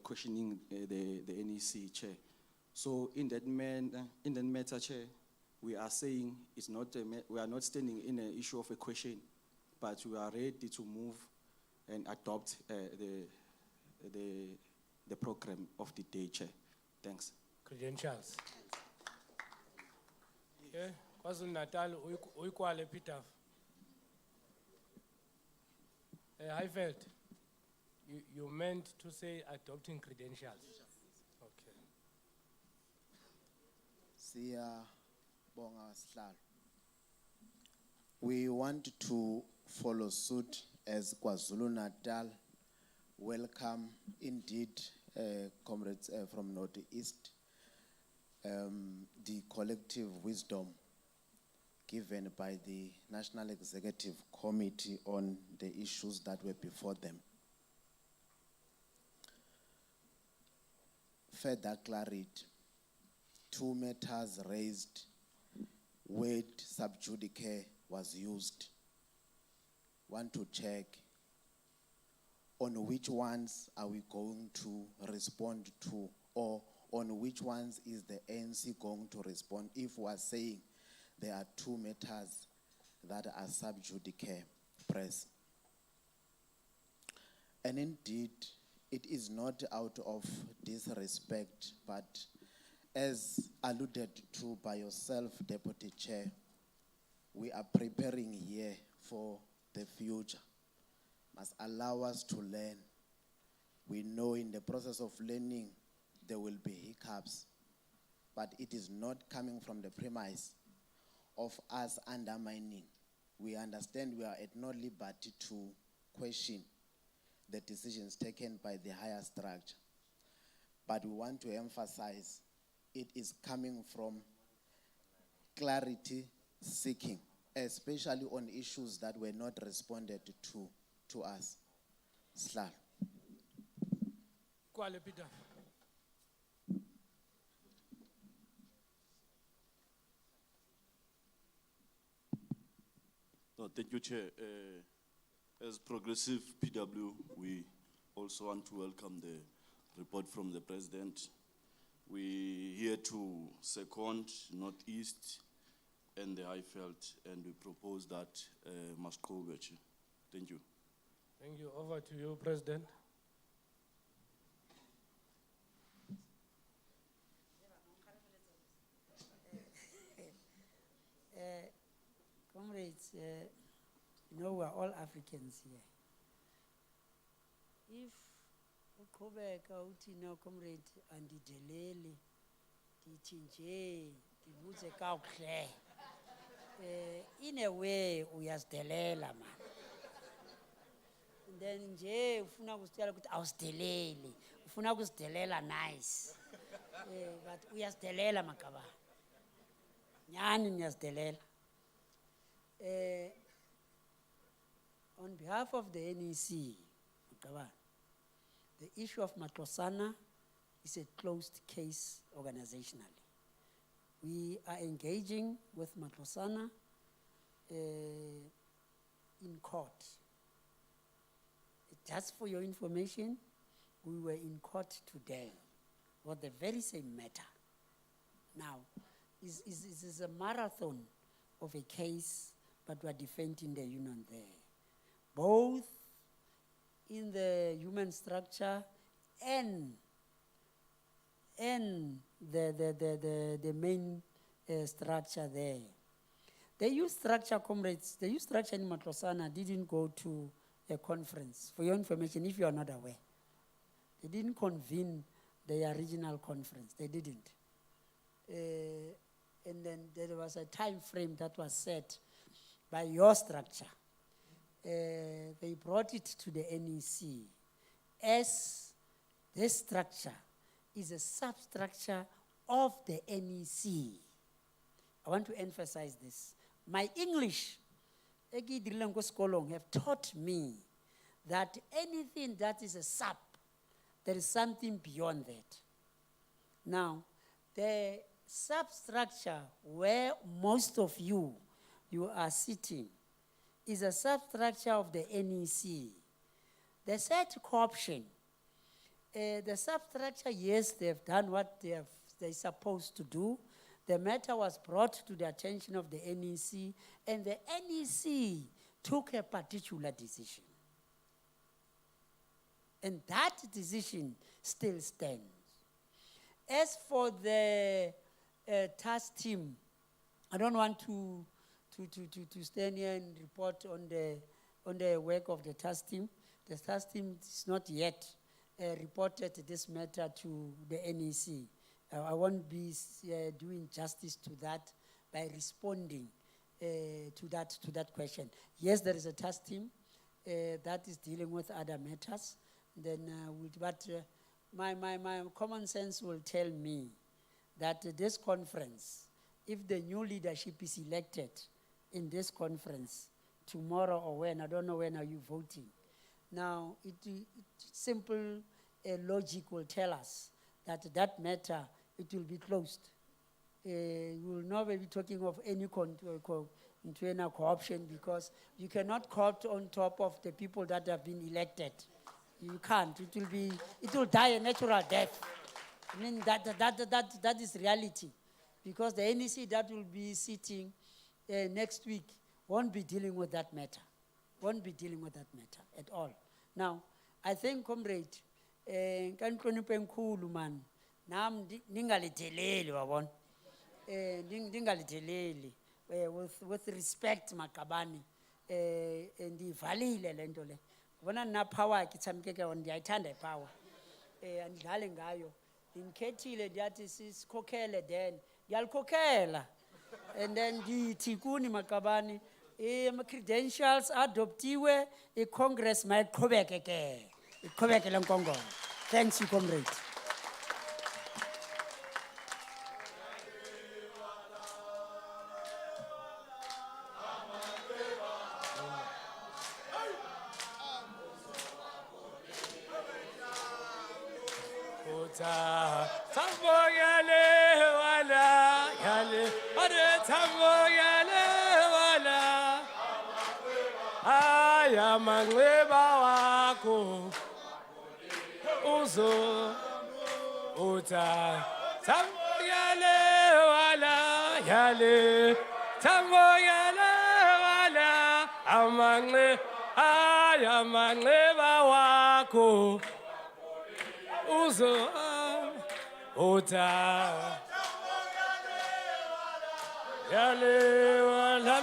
questioning the NEC, Chair. So in that matter, Chair, we are saying it's not we are not standing in an issue of a question, but we are ready to move and adopt the program of the day, Chair. Thanks. Credentials. Yeah, KwaZulu-Natal, uyikwale Peter. Highfield, you meant to say adopting credentials. Okay. Siyabonga sihlalo. We want to follow suit as KwaZulu-Natal. Welcome indeed, comrades from Northeast, the collective wisdom given by the National Executive Committee on the issues that were before them. Further clarity, 2 matters raised, word sub judice was used. Want to check on which ones are we going to respond to, or on which ones is the ANC going to respond if we are saying there are 2 matters that are sub judice press. And indeed, it is not out of disrespect, but as alluded to by yourself, Deputy Chair, we are preparing here for the future. Must allow us to learn. We know in the process of learning, there will be hiccups, but it is not coming from the premise of us undermining. We understand we are at no liberty to question the decisions taken by the higher structure. But we want to emphasize it is coming from clarity seeking, especially on issues that were not responded to us. Slal. Kwale Peter. No, thank you, Chair. As Progressive PW, we also want to welcome the report from the President. We're here to second Northeast and the Highveld, and we propose that must go over, Chair. Thank you. Thank you. Over to you, President. Comrades, you know we're all Africans here. If uqhubeka uthi no comrade andideleli ndithi nje ndibuze kakuhle in a way uyazidelela man. And then nje ufuna kusitshela ukuthi awusideleli ufuna ukusidelela nice. But uyazidelela makaba. Nyani niyazidelela. On behalf of the NEC, the issue of Matlosana is a closed case organizationally. We are engaging with Matlosana in court. Just for your information, we were in court today for the very same matter. Now, this is a marathon of a case, but we are defending the union there, both in the human structure and the main structure there. The youth structure, comrades, the youth structure in Matlosana didn't go to a conference. For your information, if you are not aware, they didn't convene their regional conference. They didn't. And then there was a time frame that was set by your structure. They brought it to the NEC as this structure is a substructure of the NEC. I want to emphasize this. My English have taught me that anything that is a sub, there is something beyond that. Now, the substructure where most of you are sitting is a substructure of the NEC. The third co-option, the substructure, yes, they've done what they're supposed to do. The matter was brought to the attention of the NEC, and the NEC took a particular decision. And that decision still stands. As for the task team, I don't want to stand here and report on the work of the task team. The task team is not yet reported this matter to the NEC. I won't be doing justice to that by responding to that question. Yes, there is a task team that is dealing with other matters. But my common sense will tell me that this conference, if the new leadership is elected, in this conference, tomorrow or when, I don't know when are you voting. Now, simple logic will tell us that matter, it will be closed. We will not be talking of any co-option because you cannot co-opt on top of the people that have been elected. You can't. It will die a natural death. I mean, that is reality. Because the NEC that will be sitting next week won't be dealing with that matter. Won't be dealing with that matter at all. Now, I think, comrade, man, nam ningaliteleli wabona. Ningaliteleli with respect makabani ndivalile lento le. Bona na power kitsamkeke on ndiyayithanda power. Andidlale ngayo. Inkhethile ndiyathi sisikhokhele then ndiyalikhokhela. And then ndithi kuni makabani credentials adoptiwe Congress mayiqhubeke ke. Iqhubeke le nkongo. Thanks you comrade. Mangleba wako uzo uta tamoyale wala yale tamoyale wala amangleba wako uzo uta yale wala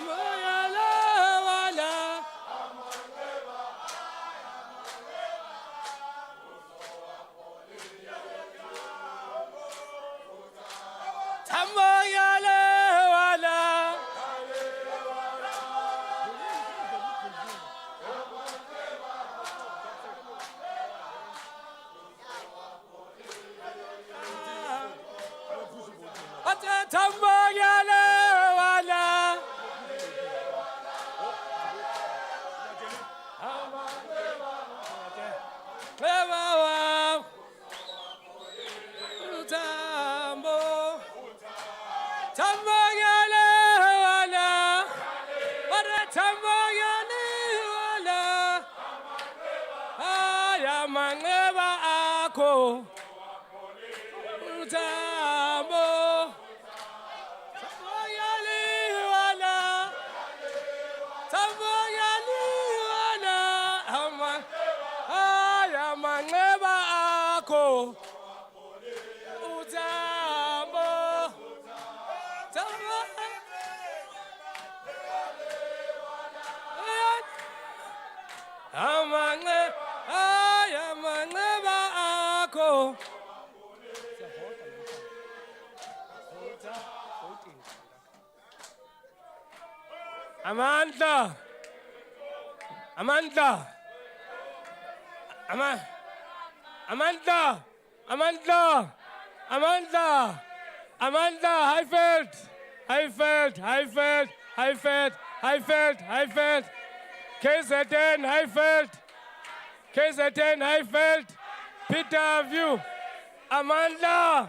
Amanda. Amanda. Amanda. Amanda. Amanda. Amanda. Highfield. KZN Highfield. Peter View. Amanda.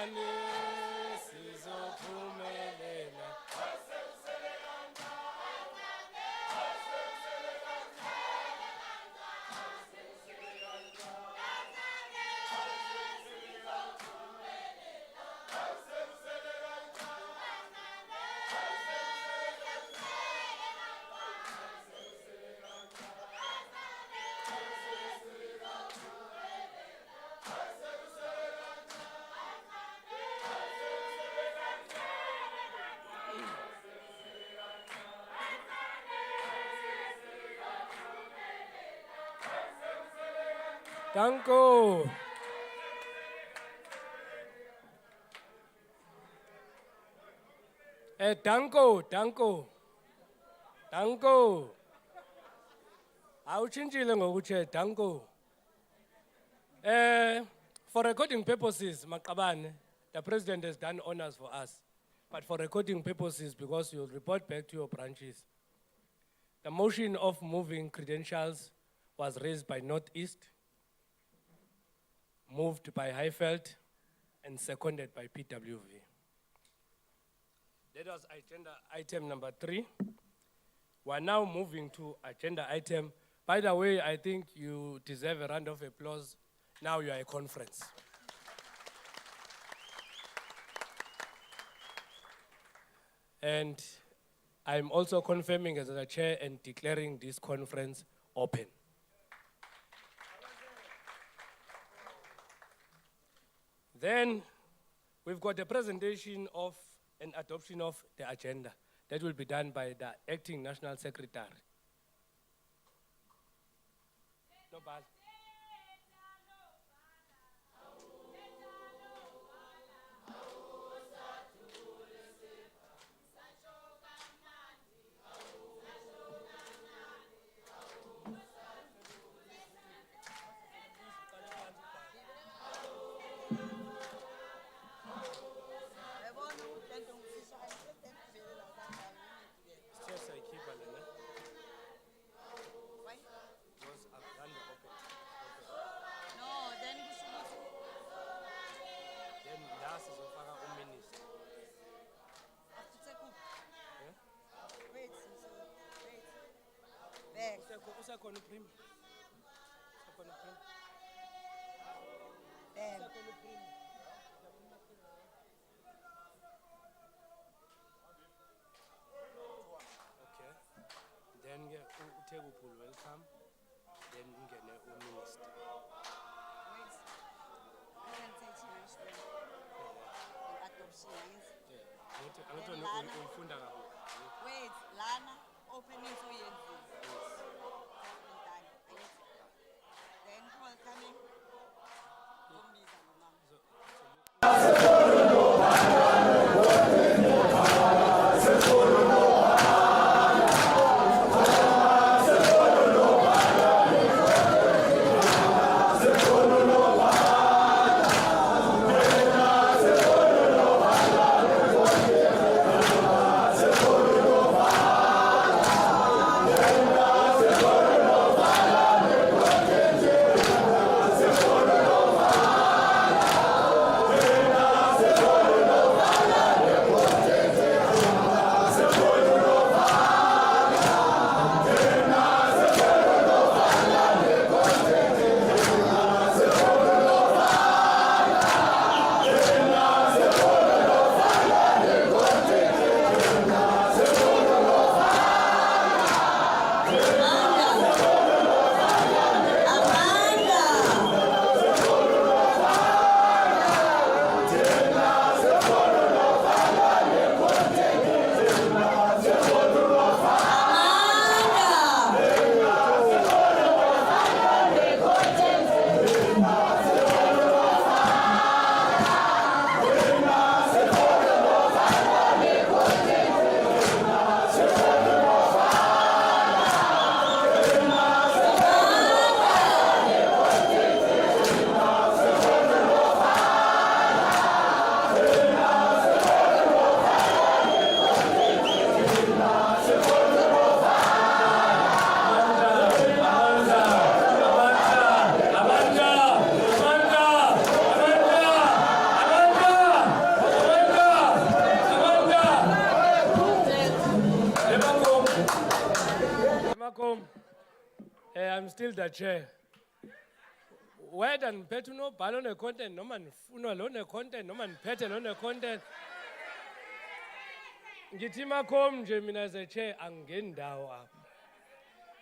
kancane sizophumelela. Danko. Danko. Awuchintshile ngokuthi Danko. For recording purposes, Maqabane, the president has done honors for us. But for recording purposes, because you'll report back to your branches, the motion of moving credentials was raised by Northeast, moved by Highveld, and seconded by PWV. That was agenda item number 3. We're now moving to agenda item. By the way, I think you deserve a round of applause. Now you are a conference. And I'm also confirming as the chair and declaring this conference open. Then we've got a presentation of an adoption of the agenda. That will be done by the acting national secretary. No bad. Then Utegupul welcome. Then Ngene minister. Wait, Lana, opening for you. Then welcoming. Yes. still the chair. Whether niphethe unobhala one-content noma nifuna lone-content noma niphethe lone-content. Ngithi makhom nje mina as a chair angingeni ndawo apha.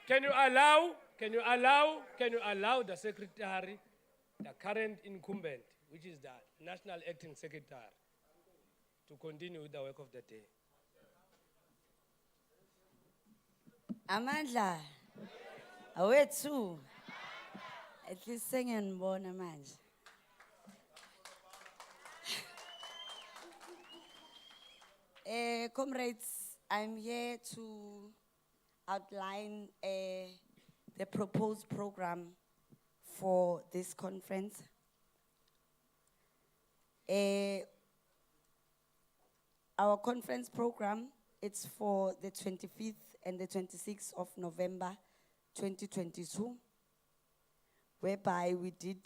Can you allow the secretary, the current incumbent, which is the National Acting Secretary, to continue with the work of the day? Amandla, awethu, at least sengiyanibona manje. Comrades, I'm here to outline the proposed program for this conference. Our conference program, it's for the 25th and the 26th of November 2022, whereby we did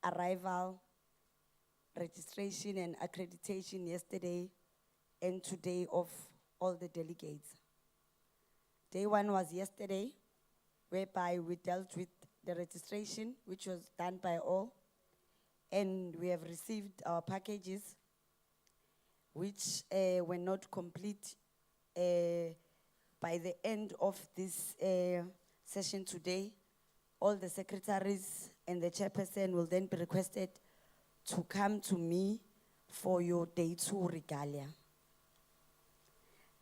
arrival, registration and accreditation yesterday and today of all the delegates. Day one was yesterday, whereby we dealt with the registration, which was done by all, and we have received our packages, which were not complete by the end of this session today. All the secretaries and the chairperson will then be requested to come to me for your day 2 regalia.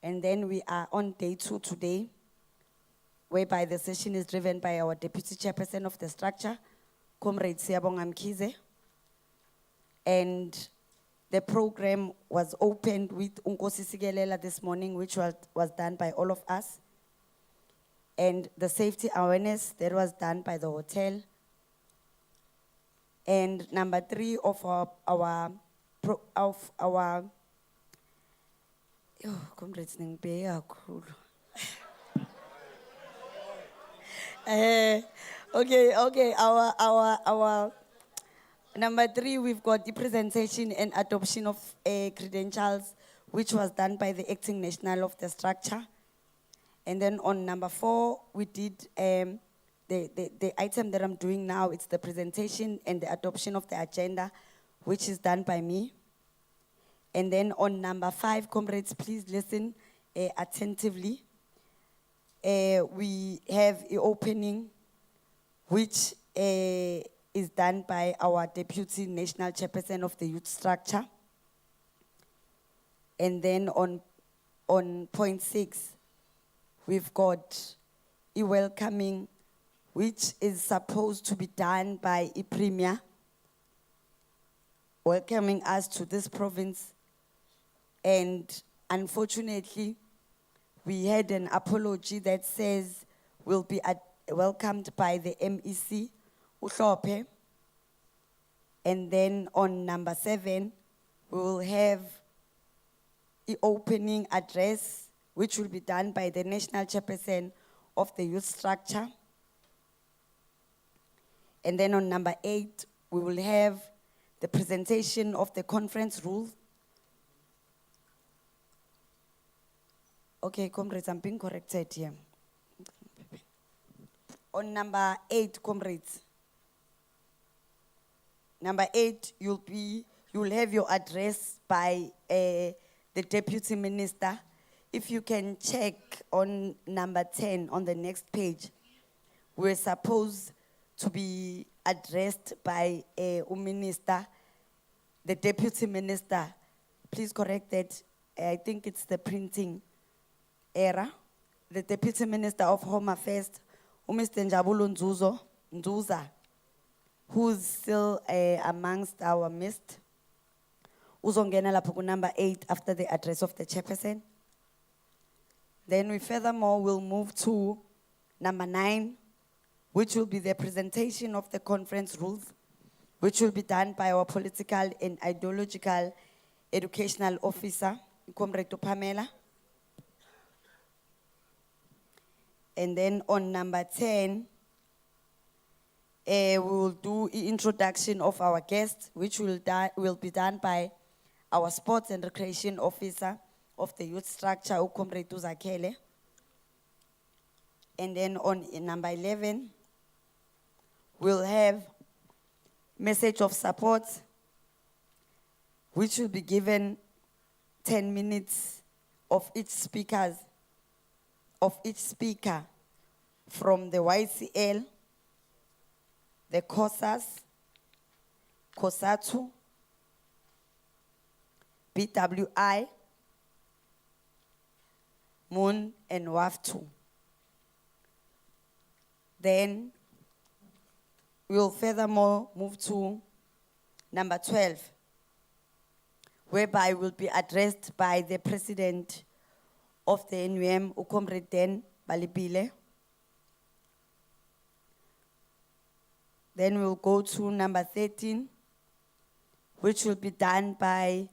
And then we are on day 2 today, whereby the session is driven by our deputy chairperson of the structure, Comrade Siyabonga Mkhize. And the program was opened with Unkosi Sigelela this morning, which was done by all of us. And the safety awareness that was done by the hotel. And number 3 of our comrades ningibheke kakhulu. Okay, our number 3, we've got the presentation and adoption of credentials, which was done by the acting national of the structure. And then on number 4, we did the item that I'm doing now, it's the presentation and the adoption of the agenda, which is done by me. And then on number 5, comrades, please listen attentively. We have an opening, which is done by our deputy national chairperson of the youth structure. And then on point 6, we've got a welcoming, which is supposed to be done by a premier, welcoming us to this province. And unfortunately, we had an apology that says we'll be welcomed by the MEC, Uhlophe. And then on number 7, we will have the opening address, which will be done by the national chairperson of the youth structure. And then on number 8, we will have the presentation of the conference rules. Okay, comrades, I'm being corrected here. On number 8, comrades. Number 8, you'll have your address by the deputy minister. If you can check on number 10 on the next page, we're supposed to be addressed by a minister, the deputy minister. Please correct that. I think it's the printing error. The deputy minister of Home Affairs, Mr. Njabulu Nzuza, who's still amongst our midst. Uzongena lapho number 8 after the address of the chairperson. Then we furthermore will move to number 9, which will be the presentation of the conference rules, which will be done by our political and ideological educational officer, Comrade Pamela. And then on number 10, we will do the introduction of our guests, which will be done by our sports and recreation officer of the youth structure, Comrade Uzakele. And then on number 11, we'll have message of support, which will be given 10 minutes of each speaker from the YCL, the COSAS, COSATU, BWI, MOON, and WAFTU. Then we'll furthermore move to number 12, whereby will be addressed by the President of the NUM, Comrade Den Balipile. Then we'll go to number 13, which will be done by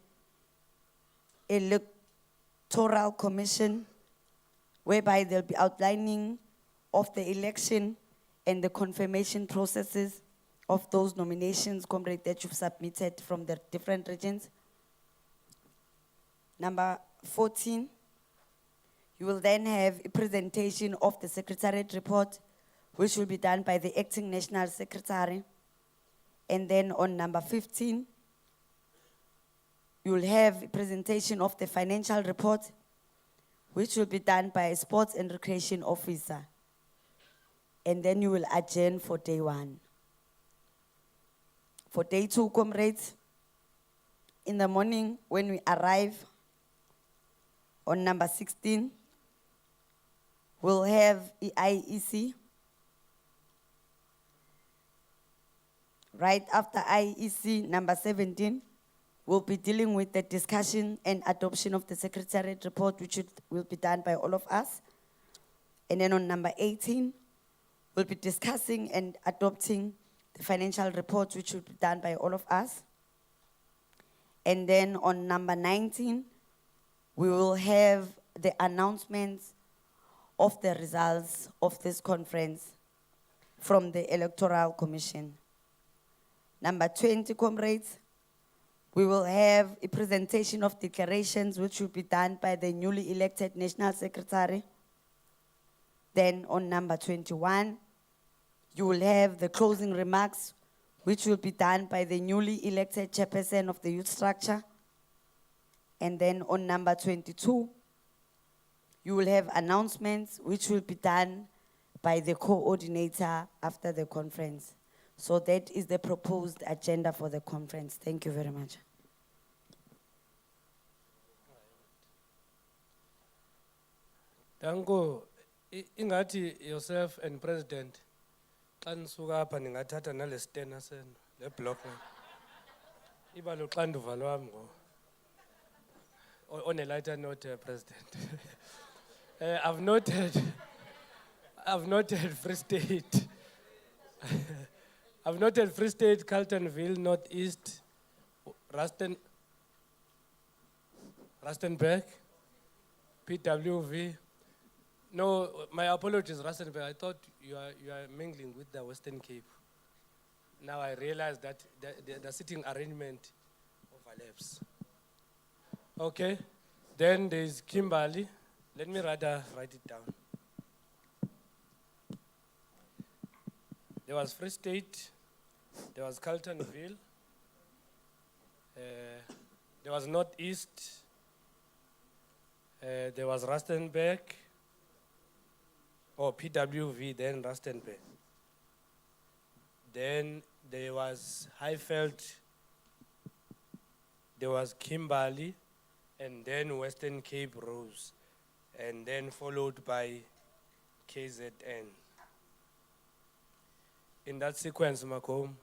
Electoral Commission, whereby they'll be outlining of the election and the confirmation processes of those nominations, comrade, that you've submitted from the different regions. Number 14, you will then have a presentation of the Secretariat report, which will be done by the Acting National Secretary. And then on number 15, you will have a presentation of the financial report, which will be done by a Sports and Recreation Officer. And then you will adjourn for day 1. For day 2, comrades, in the morning when we arrive on number 16, we'll have IEC. Right after IEC, number 17, we'll be dealing with the discussion and adoption of the Secretariat report, which will be done by all of us. And then on number 18, we'll be discussing and adopting the financial report, which will be done by all of us. And then on number 19, we will have the announcements of the results of this conference from the Electoral Commission. Number 20, comrades, we will have a presentation of declarations, which will be done by the newly elected National Secretary. Then on number 21, you will have the closing remarks, which will be done by the newly elected chairperson of the youth structure. And then on number 22, you will have announcements, which will be done by the coordinator after the conference. So that is the proposed agenda for the conference. Thank you very much. Danko, ingati yourself and President, xa nisuka apha ningathatha nale stena senu, le block. Iba luxanduva lwam ngo. On a lighter note, President. I've noted Free State. I've noted Free State, Carltonville, Northeast, Rustenburg, PWV. No, my apologies, Rustenburg. I thought you are mingling with the Western Cape. Now I realize that the sitting arrangement overlaps. Okay, then there's Kimberley. Let me rather write it down. There was Free State, there was Carltonville, there was Northeast, there was Rustenburg, or PWV, then Rustenburg. Then there was Highveld, there was Kimberley, and then Western Cape Rose, and then followed by KZN. In that sequence, Macomb.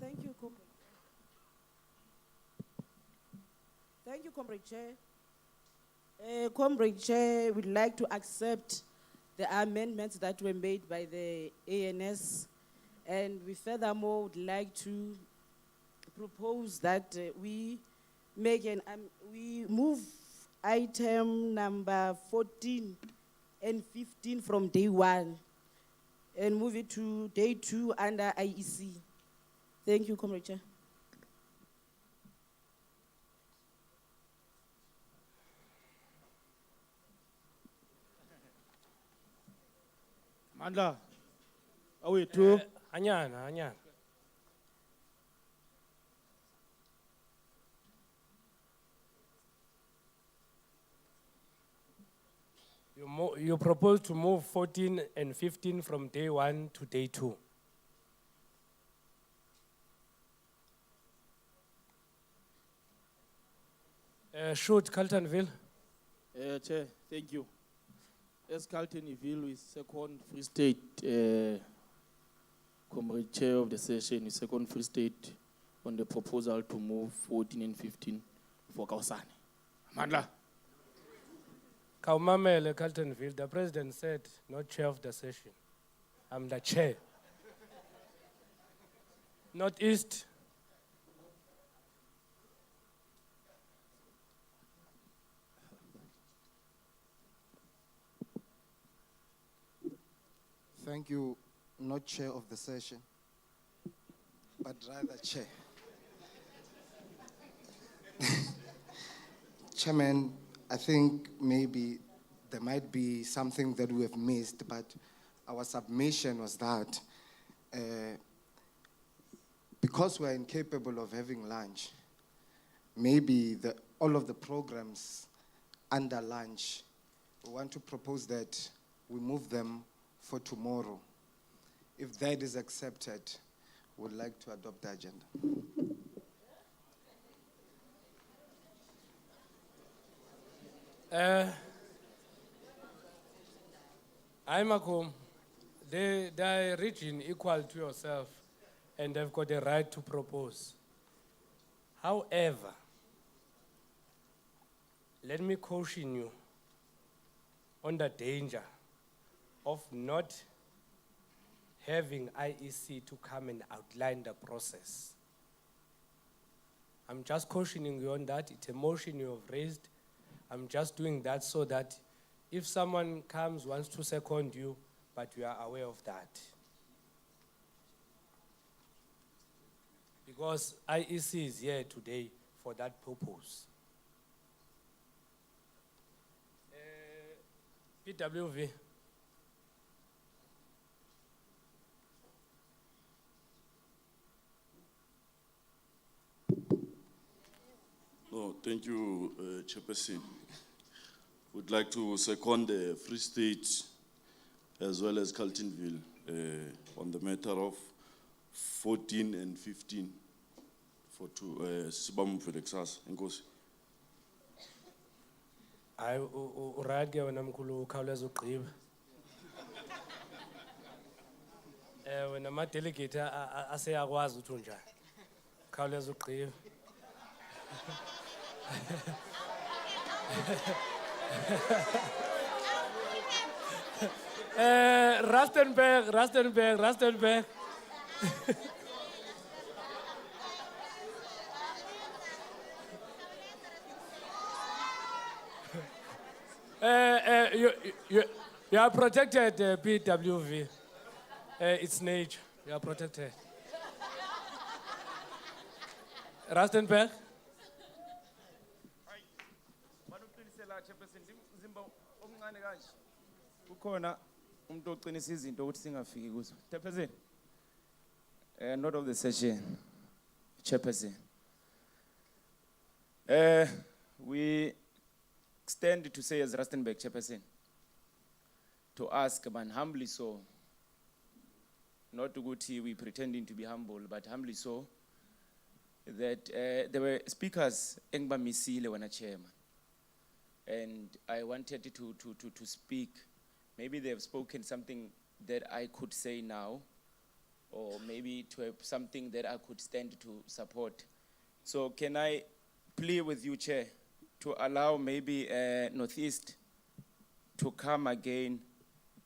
Thank you, Comrade. Thank you, Comrade Chair. Comrade Chair would like to accept the amendments that were made by the ANS, and we furthermore would like to propose that we move item number 14 and 15 from day 1 and move it to day 2 under IEC. Thank you, Comrade Chair. Mandla, awethu. Anyana, anyana. You propose to move 14 and 15 from day 1 to day 2. Shoot, Carltonville. Chair, thank you. As Carltonville is second Free State, Comrade Chair of the session, is second Free State on the proposal to move 14 and 15 for Kausane. Mandla. Kaumamele, Carltonville, the president said, not chair of the session. I'm the chair. Northeast. Thank you, not chair of the session, but rather chair. Chairman, I think maybe there might be something that we have missed, but our submission was that because we're incapable of having lunch, maybe all of the programs under lunch, we want to propose that we move them for tomorrow. If that is accepted, we would like to adopt the agenda. I'm they are region equal to yourself and they've got the right to propose. However, let me caution you on the danger of not having IEC to come and outline the process. I'm just cautioning you on that. It's a motion you have raised. I'm just doing that so that if someone comes, wants to second you, but you are aware of that. Because IEC is here today for that purpose. PWV. No, thank you, Chairperson. Would like to second the Free State as well as Carltonville on the matter of 14 and 15 for Sibamu Felixas. Enkosi. Ay urad ke wena mkhulu khawuleza ugqiba. Wena ama delegate aseyakwazi ukuthi unjani. Khawuleza ugqiba. Rustenburg. You are protected, PWV. It's nature. You are protected. Rustenburg. Kukhona umuntu oqinisa izinto ukuthi singafiki kuzo. Chairperson. Not of the session. Chairperson. We stand to say as Rustenburg Chairperson to ask man humbly so, not to Guti, we pretending to be humble, but humbly so, that there were speakers Engba Misile when a chairman. And I wanted to speak. Maybe they have spoken something that I could say now, or maybe to have something that I could stand to support. So can I plead with you, Chair, to allow maybe Northeast to come again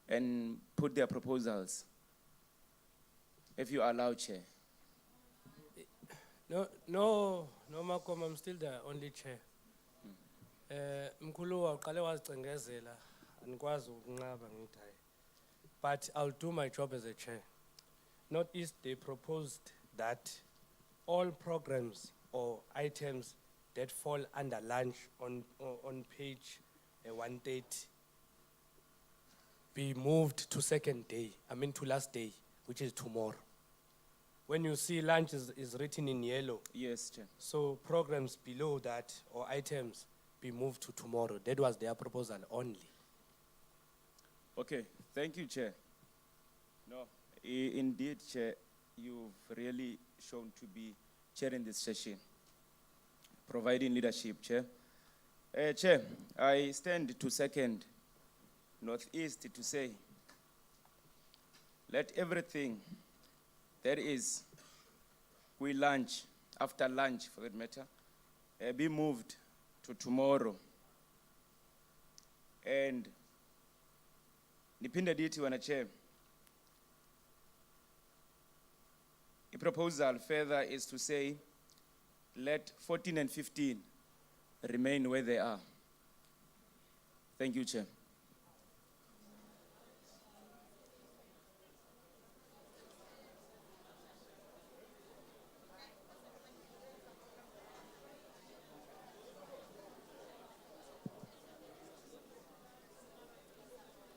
and put their proposals, if you allow, Chair. No, Malcolm, I'm still the only chair. Mkhulu waqale wazicengezela andikwazi ukunqaba ngithayi. But I'll do my job as a chair. Northeast, they proposed that all programs or items that fall under lunch on page 130 be moved to second day, to last day, which is tomorrow. When you see lunch is written in yellow. Yes, Chair. So programs below that or items be moved to tomorrow. That was their proposal only. Okay, thank you, Chair. No, indeed, Chair, you've really shown to be chairing this session, providing leadership, Chair. Chair, I stand to second Northeast to say, let everything that is we lunch, after lunch for that matter, be moved to tomorrow. And Nipinda Diti wana Chair. The proposal further is to say, let 14 and 15 remain where they are. Thank you, Chair.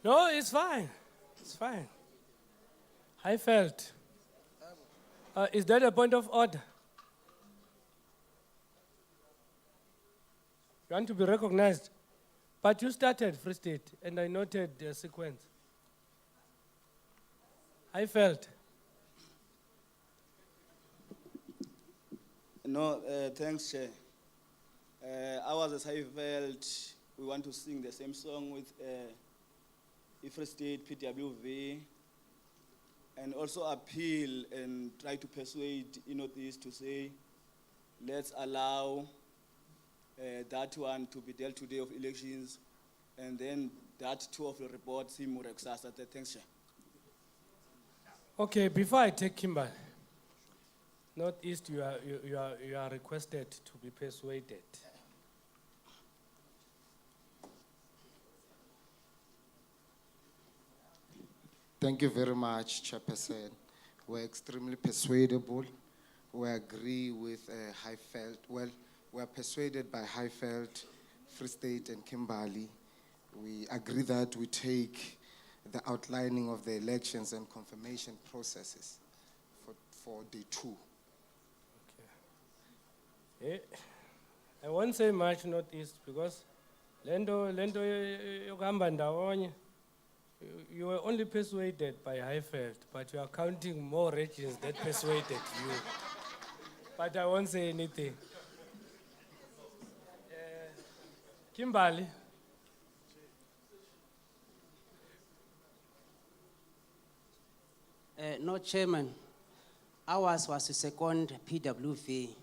No, it's fine. It's fine. I felt. Is that a point of order? You want to be recognized? But you started Free State, and I noted the sequence. I felt. No, thanks, Chair. Ours as I felt, we want to sing the same song with Free State, PWV, and also appeal and try to persuade Northeast to say, let's allow that one to be dealt today of elections, and then that two of the reports, him or Exasa. Thanks, Chair. Okay, before I take Kimberly, Northeast, you are requested to be persuaded. Thank you very much, Chairperson. We're extremely persuadable. We agree with Highveld. Well, we're persuaded by Highveld, Free State, and Kimberley. We agree that we take the outlining of the elections and confirmation processes for day 2. Okay. I won't say much Northeast because Lendo yokuhamba ndawonye. You were only persuaded by Highveld, but you are counting more regions that persuaded you. But I won't say anything. Kimberly. No, Chairman. Ours was to second PWV,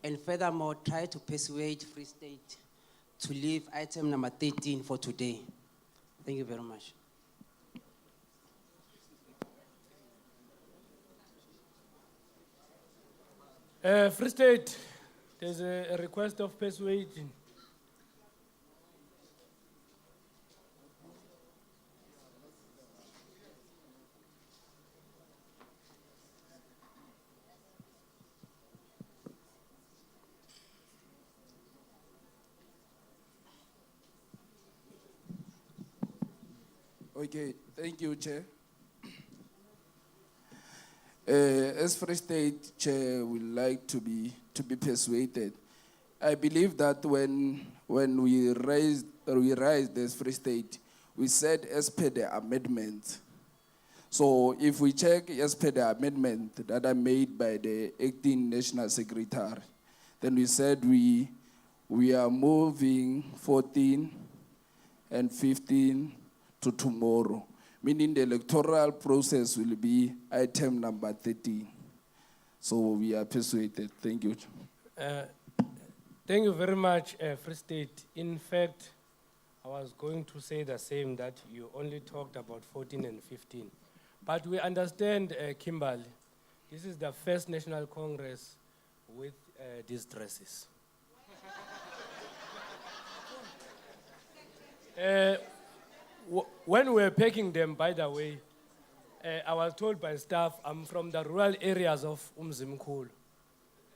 and furthermore try to persuade Free State to leave item number 13 for today. Thank you very much. Free State, there's a request of persuasion. Okay, thank you, Chair. As Free State Chair, we like to be persuaded. I believe that when we raised as Free State, we said as per the amendment. So if we check as per the amendment that are made by the acting National Secretary, then we said we are moving 14 and 15 to tomorrow, meaning the electoral process will be item number 13. So we are persuaded. Thank you. Thank you very much, Free State. In fact, I was going to say the same, that you only talked about 14 and 15. But we understand, Kimberly, this is the first National Congress with these dresses. When we were packing them, by the way, I was told by staff, I'm from the rural areas of Umzimkhulu.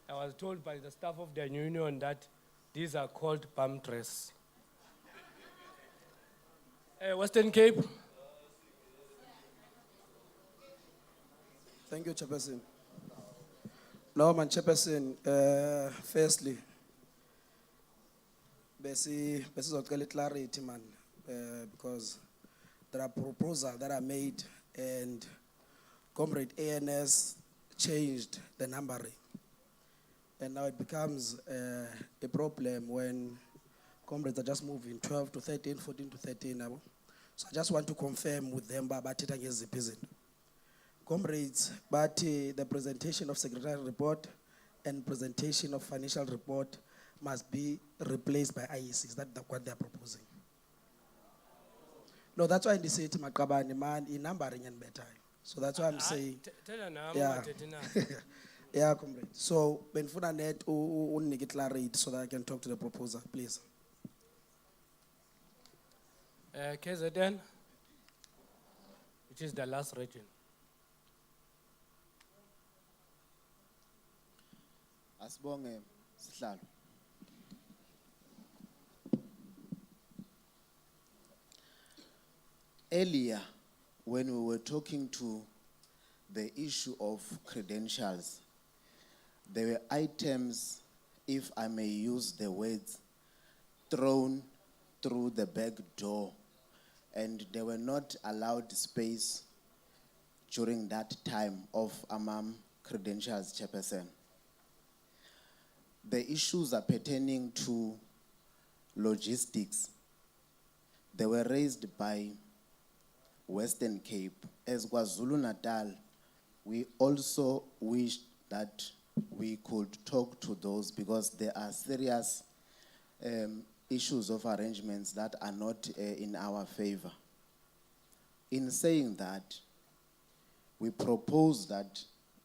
I was told by the staff of the union that these are called bum dress. Western Cape, Thank you, Chairperson. No, man, Chairperson, firstly, basically clarity, man, because there are proposals that are made and Comrade ANS changed the numbering. And now it becomes a problem when comrades are just moving 12 to 13, 14 to 13 now. So I just want to confirm with them about it against the peasant. Comrades, but the presentation of secretarial report and presentation of financial report must be replaced by IECs. That's what they're proposing. No, that's why they say to Makabani, man, in numbering and better. So that's why I'm saying. Yeah. Yeah, comrade. So, Benfuna net get clarity so that I can talk to the proposer, please. KZN, which is the last region. Asibonge sihlalo. Earlier, when we were talking to the issue of credentials, there were items, if I may use the words, thrown through the back door, and they were not allowed space during that time of AMAM credentials, Chairperson. The issues are pertaining to logistics. They were raised by Western Cape. As KwaZulu-Natal, we also wish that we could talk to those because there are serious issues of arrangements that are not in our favor. In saying that, we propose that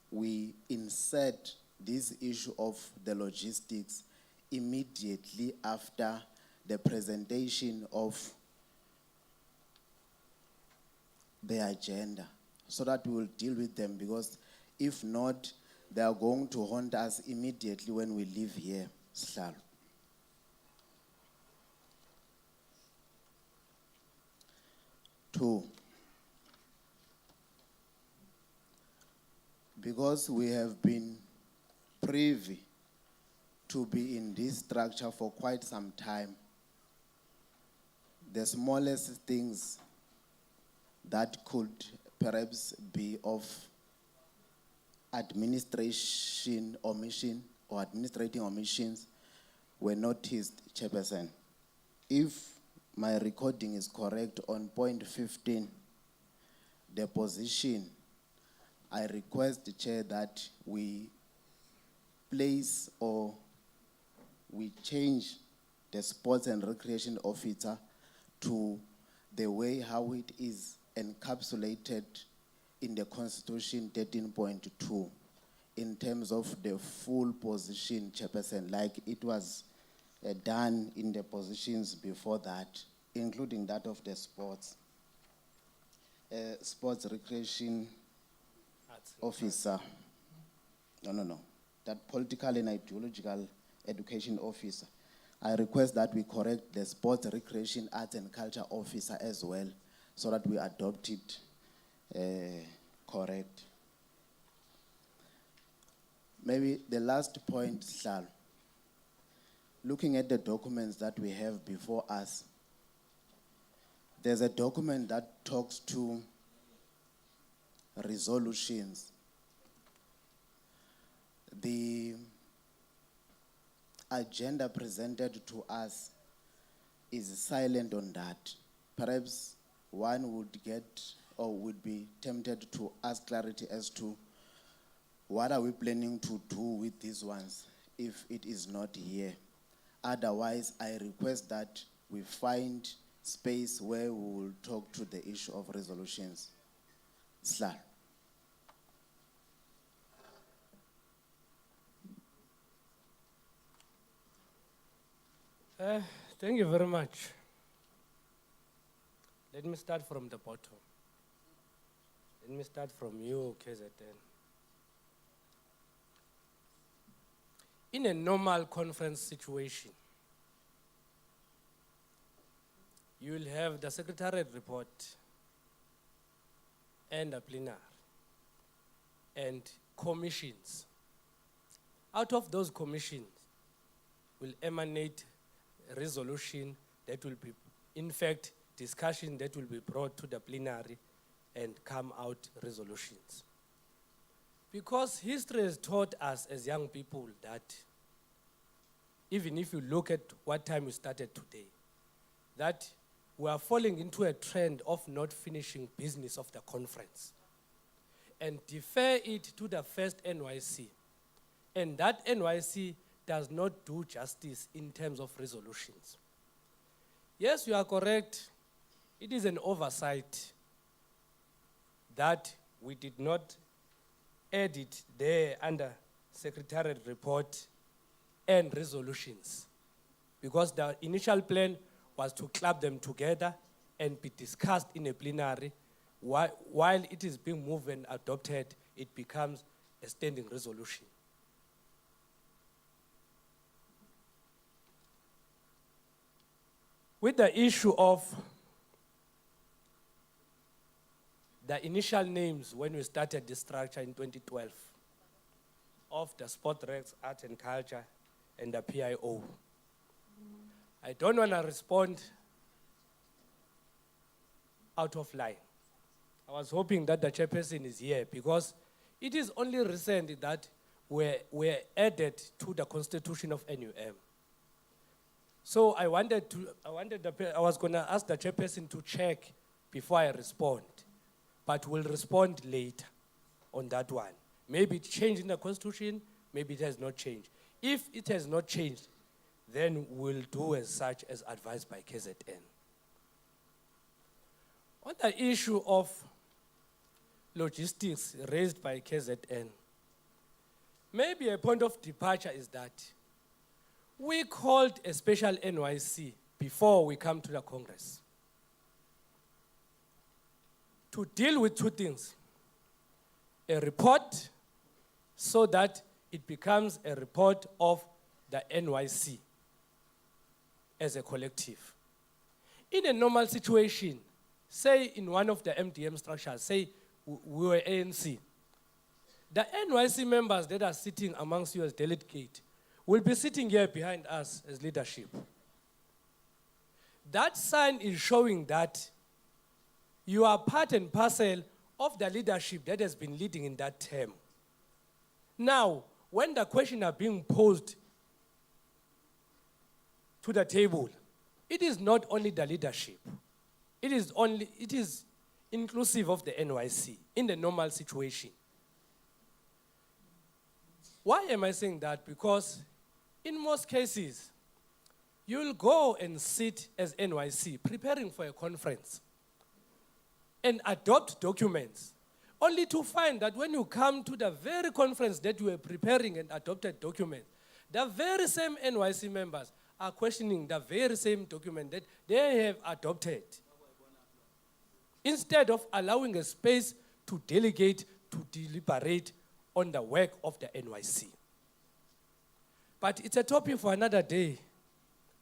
we insert this issue of the logistics immediately after the presentation of the agenda, so that we will deal with them, because if not, they are going to haunt us immediately when we leave here. Sihlalo. 2, because we have been privy to be in this structure for quite some time, the smallest things that could perhaps be of administration omission or administrating omissions were noticed, Chairperson. If my recording is correct on point 15, the position, I request the Chair that we place or we change the sports and recreation officer to the way how it is encapsulated in the Constitution 13.2 in terms of the full position, Chairperson, like it was done in the positions before that, including that of the sports recreation officer. No. That political and ideological education officer. I request that we correct the sports, recreation, arts and culture officer as well, so that we adopt it correct. Maybe the last point, Sihlalo. Looking at the documents that we have before us, there's a document that talks to resolutions. The agenda presented to us is silent on that. Perhaps one would get or would be tempted to ask clarity as to what are we planning to do with these ones if it is not here. Otherwise, I request that we find space where we will talk to the issue of resolutions. Sihlalo. Thank you very much. Let me start from the bottom. Let me start from you, KZN. In a normal conference situation, you will have the secretariat report and a plenary. and commissions. Out of those commissions will emanate a resolution that will be, in fact, discussion that will be brought to the plenary and come out resolutions. Because history has taught us as young people that even if you look at what time we started today, that we are falling into a trend of not finishing business of the conference and defer it to the first NYC. And that NYC does not do justice in terms of resolutions. Yes, you are correct. It is an oversight that we did not add it there under Secretariat report and resolutions, because the initial plan was to club them together and be discussed in a plenary. While it is being moved and adopted, it becomes a standing resolution. With the issue of the initial names when we started this structure in 2012 of the Sport Rex, Art and Culture, and the PIO, I don't want to respond out of line. I was hoping that the chairperson is here because it is only recent that we're added to the constitution of NUM. So I was going to ask the chairperson to check before I respond, but we'll respond later on that one. Maybe it changed in the constitution, maybe it has not changed. If it has not changed, then we'll do as such as advised by KZN. On the issue of logistics raised by KZN, maybe a point of departure is that we called a special NYC before we come to the Congress to deal with two things: a report so that it becomes a report of the NYC as a collective. In a normal situation, say in one of the MDM structures, say we were ANC, the NYC members that are sitting amongst you as delegate will be sitting here behind us as leadership. That sign is showing that you are part and parcel of the leadership that has been leading in that term. Now, when the questions are being posed to the table, it is not only the leadership. It is inclusive of the NYC in the normal situation. Why am I saying that? Because in most cases, you'll go and sit as NYC preparing for a conference and adopt documents, only to find that when you come to the very conference that you were preparing and adopted documents, the very same NYC members are questioning the very same document that they have adopted, instead of allowing a space to delegate, to deliberate on the work of the NYC. But it's a topic for another day.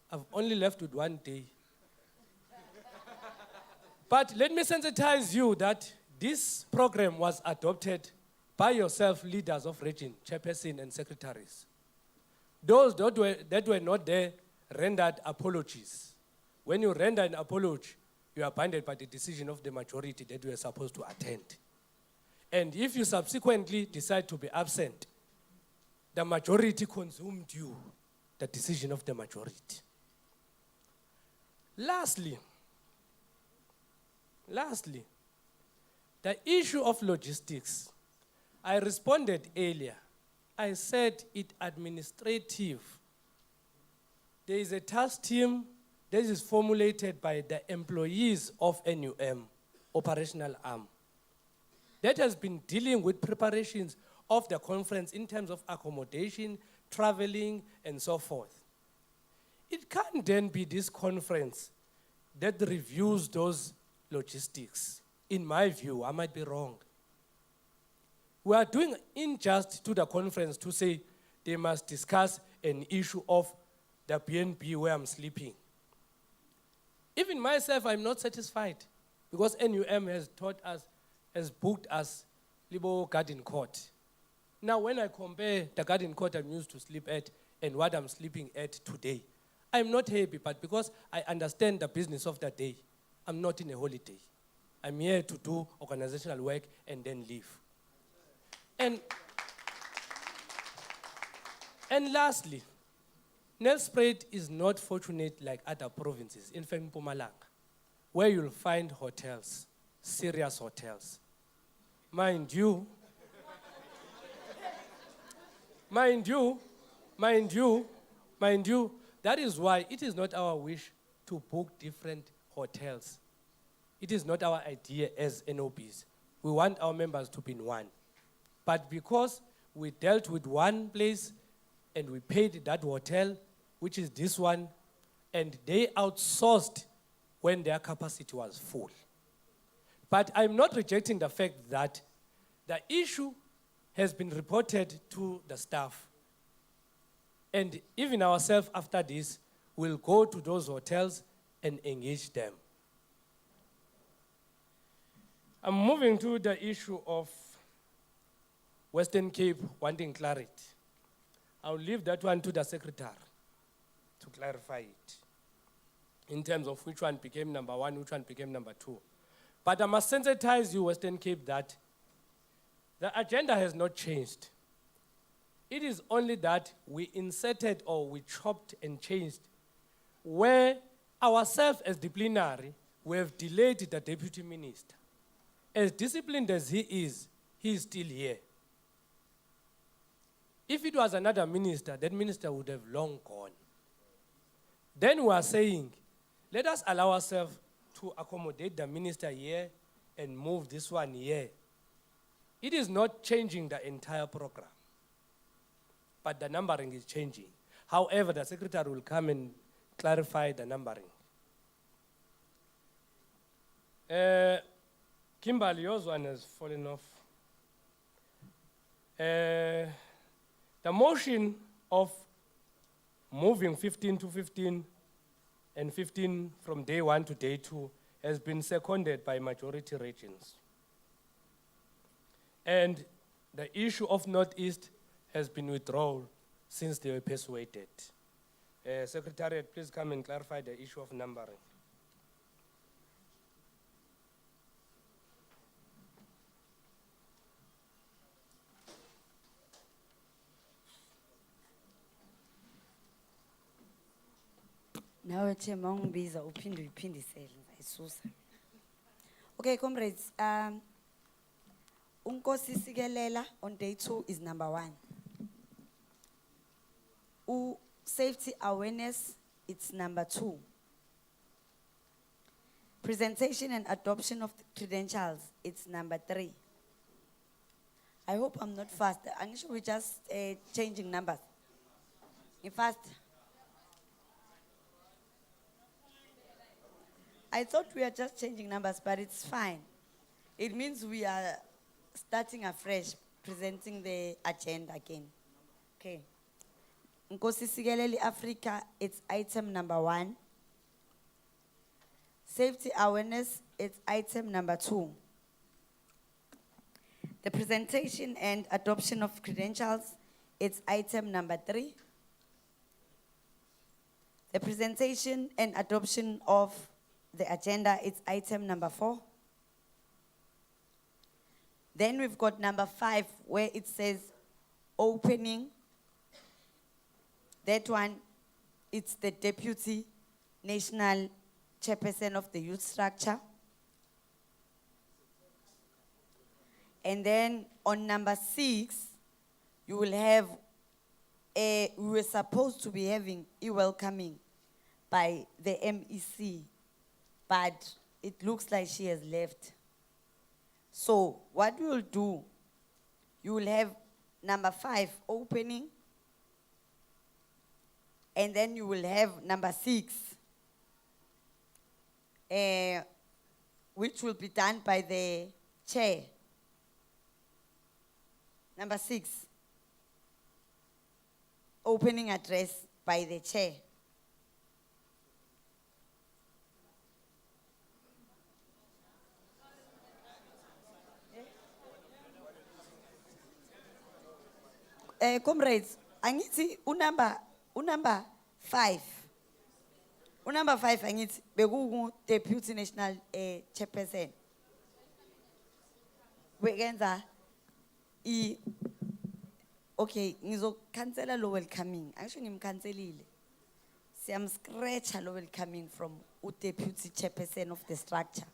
I've only left with one day. But let me sensitize you that this program was adopted by yourself, leaders of region, chairperson and secretaries. Those that were not there rendered apologies. When you render an apology, you are bounded by the decision of the majority that you are supposed to attend. And if you subsequently decide to be absent, the majority consumed you, the decision of the majority. Lastly, the issue of logistics. I responded earlier. I said it administrative. There is a task team that is formulated by the employees of NUM, operational arm, that has been dealing with preparations of the conference in terms of accommodation, traveling, and so forth. It can't then be this conference that reviews those logistics. In my view, I might be wrong. We are doing injustice to the conference to say they must discuss an issue of the BNB where I'm sleeping. Even myself, I'm not satisfied because NUM has taught us, has booked us libo garden court. Now, when I compare the garden court I'm used to sleep at and what I'm sleeping at today, I'm not happy, but because I understand the business of the day, I'm not in a holiday. I'm here to do organizational work and then leave. And lastly, Nelspruit is not fortunate like other provinces, in fact, Mpumalanga, where you'll find hotels, serious hotels. Mind you, that is why it is not our wish to book different hotels. It is not our idea as NOBs. We want our members to be in one. But because we dealt with one place and we paid that hotel, which is this one, and they outsourced when their capacity was full. But I'm not rejecting the fact that the issue has been reported to the staff. And even ourselves after this, will go to those hotels and engage them. I'm moving to the issue of Western Cape wanting clarity. I'll leave that one to the secretary to clarify it in terms of which one became number one, which one became number two. But I must sensitize you, Western Cape, that the agenda has not changed. It is only that we inserted or we chopped and changed where ourselves as disciplinary, we have delayed the deputy minister. As disciplined as he is still here. If it was another minister, that minister would have long gone. Then we are saying, let us allow ourselves to accommodate the minister here and move this one here. It is not changing the entire program, but the numbering is changing. However, the secretary will come and clarify the numbering. Kimberly, yours one has fallen off. The motion of moving 15 to 15 and 15 from day 1 to day 2 has been seconded by majority regions. And the issue of Northeast has been withdrawn since they were persuaded. Secretariat, please come and clarify the issue of numbering. Now, Biza, okay, comrades, Unkosi Sigelela on day 2 is number 1. Safety awareness, it's number 2. Presentation and adoption of credentials, it's number 3. I hope I'm not fast. I'm sure we're just changing numbers. In fact, I thought we are just changing numbers, but it's fine. It means we are starting afresh, presenting the agenda again. Okay. Nkosi Sigeleli Africa, it's item number 1. Safety awareness, it's item number 2. The presentation and adoption of credentials, it's item number 3. The presentation and adoption of the agenda, it's item number 4. Then we've got number 5, where it says opening. That one, it's the deputy national chairperson of the youth structure. And then on number 6, you will have we were supposed to be having e-welcoming by the MEC, but it looks like she has left. So what we will do, you will have number 5 opening, and then you will have number 6, which will be done by the chair. Number 6, opening address by the chair. Comrades, angithi unumber 5. Unumber 5 angithi bekuku deputy national chairperson. Wekenza okay, ngizokhansela lo welcoming. Angisho ngimkhanselile. Siyamscratcha lo welcoming from deputy chairperson of the structure.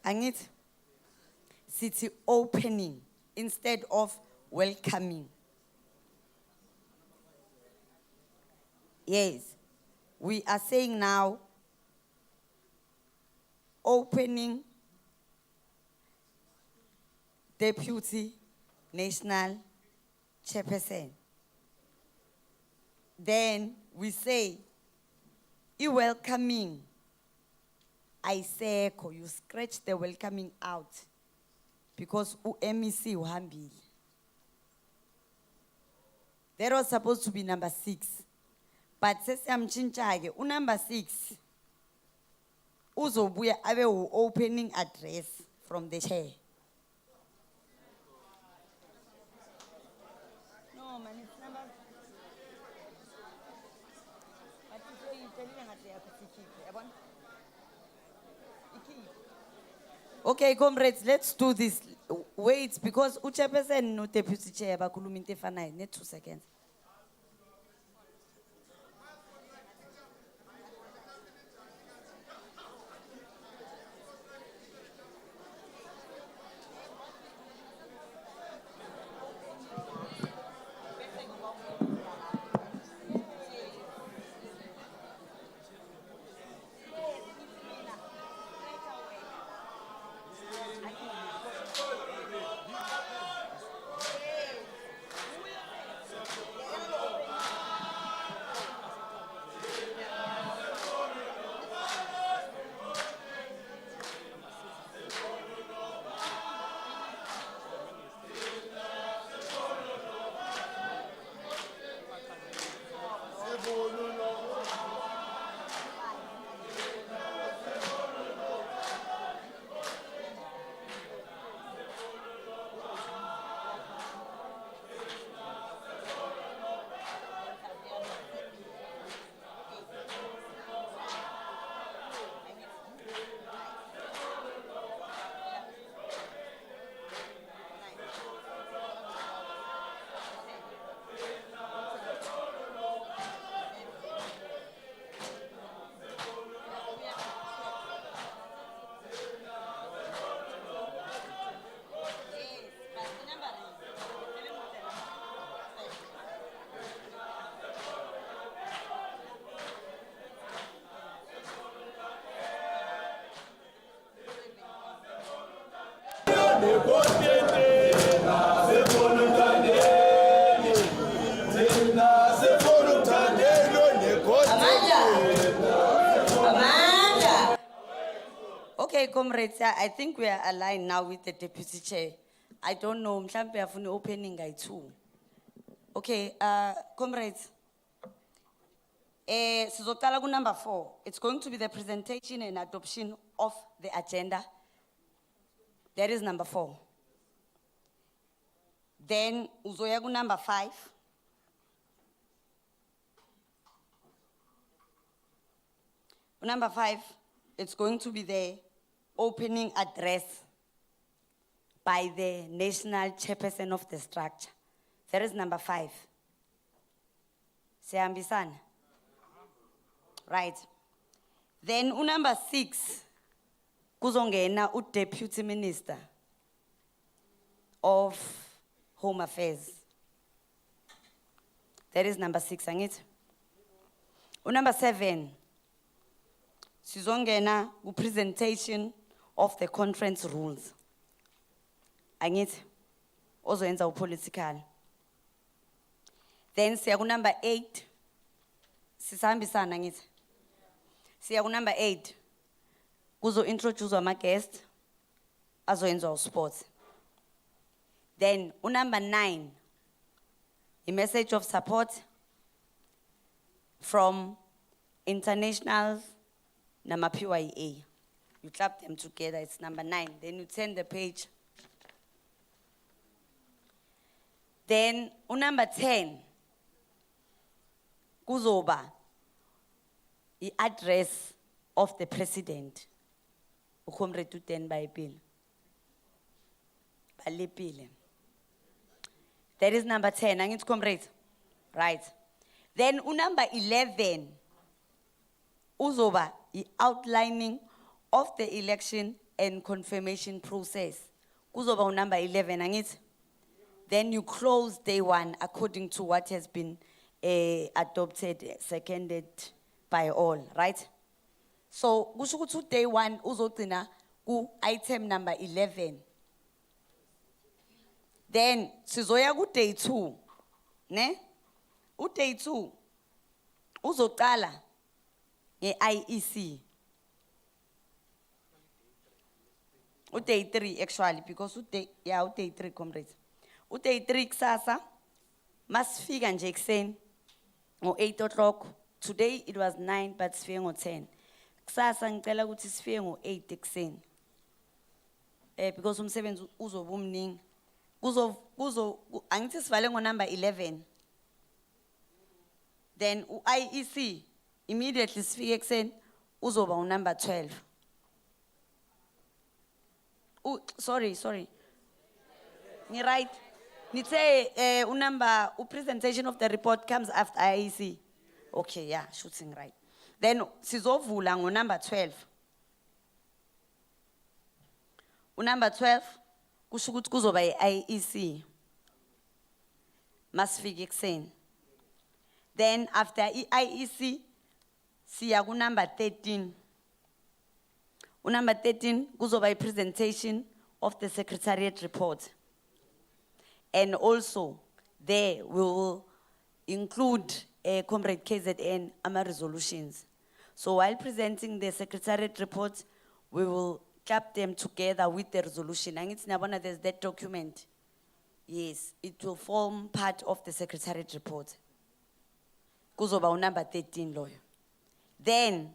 Angithi sithi opening instead of welcoming. Yes, we are saying now opening deputy national chairperson. Then we say, welcoming. I say, you scratch the welcoming out because MEC uhambile. That was supposed to be number 6. But sesiyamchintsha-ke, number 6 uzobuya abe opening address from the chair. No, man, it's number. But okay, comrades, let's do this. Wait, because uchairperson no deputy chair bakhuluma into efanayo. Need 2 seconds. Okay, comrades, I think we are aligned now with the deputy chair. I don't know, mhlambe afuna opening guy too. Okay, comrades. Sizotala ku number 4. It's going to be the presentation and adoption of the agenda. That is number 4. Then uzoya ku number 5. Number 5, it's going to be the opening address by the national chairperson of the structure. That is number 5. Siyahambisana? Right. Then number 6, kuzongena deputy minister of Home Affairs. That is number 6, angithi? Number 7, sizongena presentation of the conference rules. Angithi? Ozoyenza political. Then siya ku number 8. Sisahambisana angithi? Siya ku number 8. Kuzo introduce ama guest azoyenza sports. Then number 9, a message of support from international nama PYA. You clap them together, it's number 9. Then you turn the page. Then, number 10, kuzoba, the address of the president. Ukhomre to 10 by bill. That is number 10. Angit comrade. Right. Then number 11, uzoba, the outlining of the election and confirmation process. Kuzoba number 11. Angit. Then you close day 1 according to what has been adopted, seconded by all, right? So, kusho day 1 uzogcina ku item number 11. Then sizoya ku day 2, ne? Day 2 uzoqala nge-IEC. Day 3 actually, because day 3 comrades. Day 3 kusasa masifika nje ekseni ngo-8 o'clock. Today it was 9 but sifike ngo-10. Kusasa ngicela ukuthi sifike ngo-8 ekseni. Because umsebenzi uzoba umningi. Angithi sivale ngo-number 11. Then u-IEC immediately sifike ekseni uzoba u-number 12. Sorry. Right. Nitse number presentation of the report comes after IEC. Okay, yeah, shooting right. Then sizovula ngo number 12. Number 12 kusho ukuthi kuzoba i-IEC. Masifike ekseni. Then after i-IEC siya ku number 13. Number 13 kuzoba i-presentation of the secretariat report. And also, there we will include Comrade KZN AMA resolutions. So while presenting the secretariat report, we will clap them together with the resolution. And it's Nabona, there's that document. Yes, it will form part of the secretariat report. Kuzoba number 13 lawyer. Then,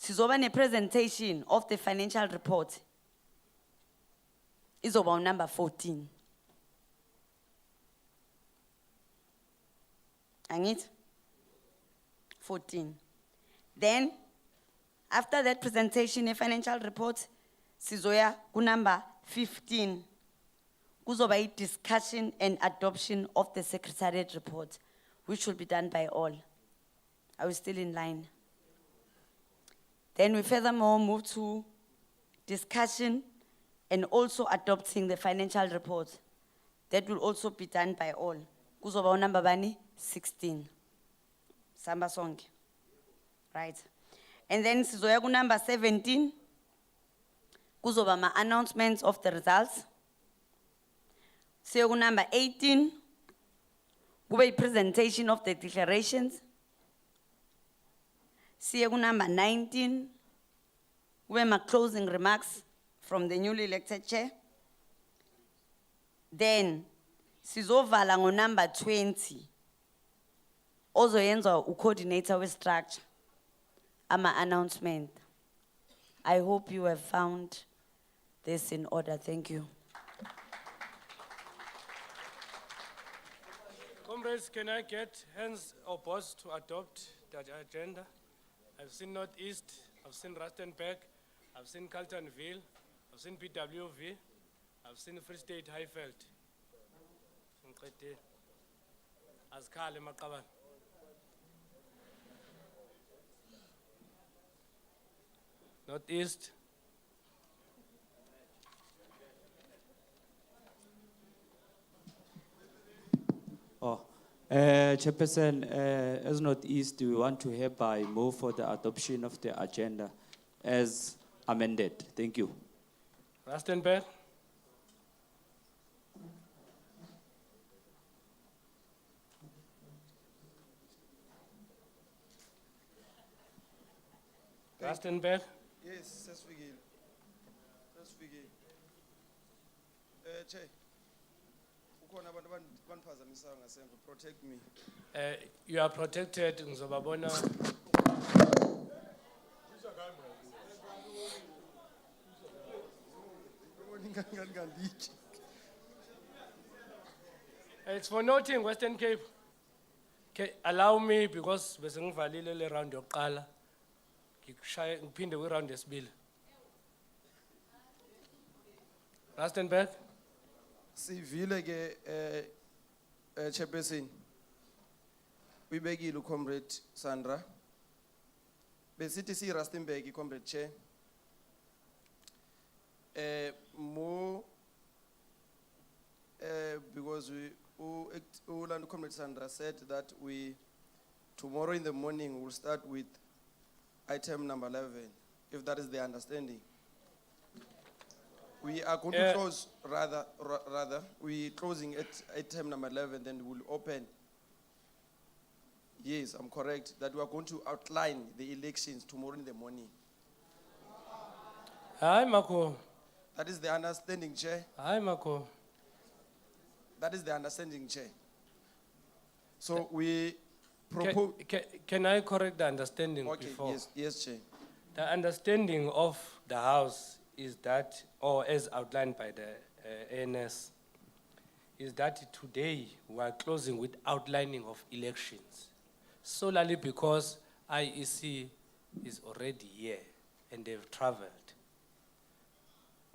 sizoba ne presentation of the financial report. Izoba number 14. Angit? 14. Then, after that presentation, a financial report, sizoya ku number 15. Kuzoba a discussion and adoption of the secretariat report, which will be done by all. Are we still in line? Then we furthermore move to discussion and also adopting the financial report. That will also be done by all. Kuzoba number bani 16. Samba song. Right. And then sizoya ku number 17. Kuzoba ma announcements of the results. Siya ku number 18. Kube a presentation of the declarations. Siya ku number 19. Kube ma closing remarks from the newly elected chair. Then sizovala ngo number 20. Also yenza coordinator with structure. Ama announcement. I hope you have found this in order. Thank you. Comrades, can I get hands opposed to adopt that agenda? I've seen Northeast, I've seen Rustenburg, I've seen Carltonville, I've seen PWV, I've seen Free State Highveld. Azkhale Maqabane. Northeast. Chairperson, as Northeast, we want to hereby move for the adoption of the agenda as amended. Thank you. Rustenburg. Rustenburg. Yes, sesifike. Che. Ukhona abantu baniphazamisa ngasemva. Protect me. You are protected, ngizobabona. It's for noting Western Cape. Allow me, because besengivalile le round yokuqala, ngiphinde kwi-round yesibili. Rustenburg. Sivile ke chairperson. Uyibekile uComrade Sandra. Besithi si Rustenburg iComrade Chair. Because Comrade Sandra said that tomorrow in the morning we'll start with item number 11, if that is the understanding. We are going to close, we're closing at item number 11, then we'll open. Yes, I'm correct, that we are going to outline the elections tomorrow in the morning. Hi, Mako. That is the understanding, Chair. Hi, Mako. That is the understanding, Chair. So we propose. Can I correct the understanding before? Yes, Chair. The understanding of the House is that, or as outlined by the ANS, is that today we are closing with outlining of elections, solely because IEC is already here and they've traveled.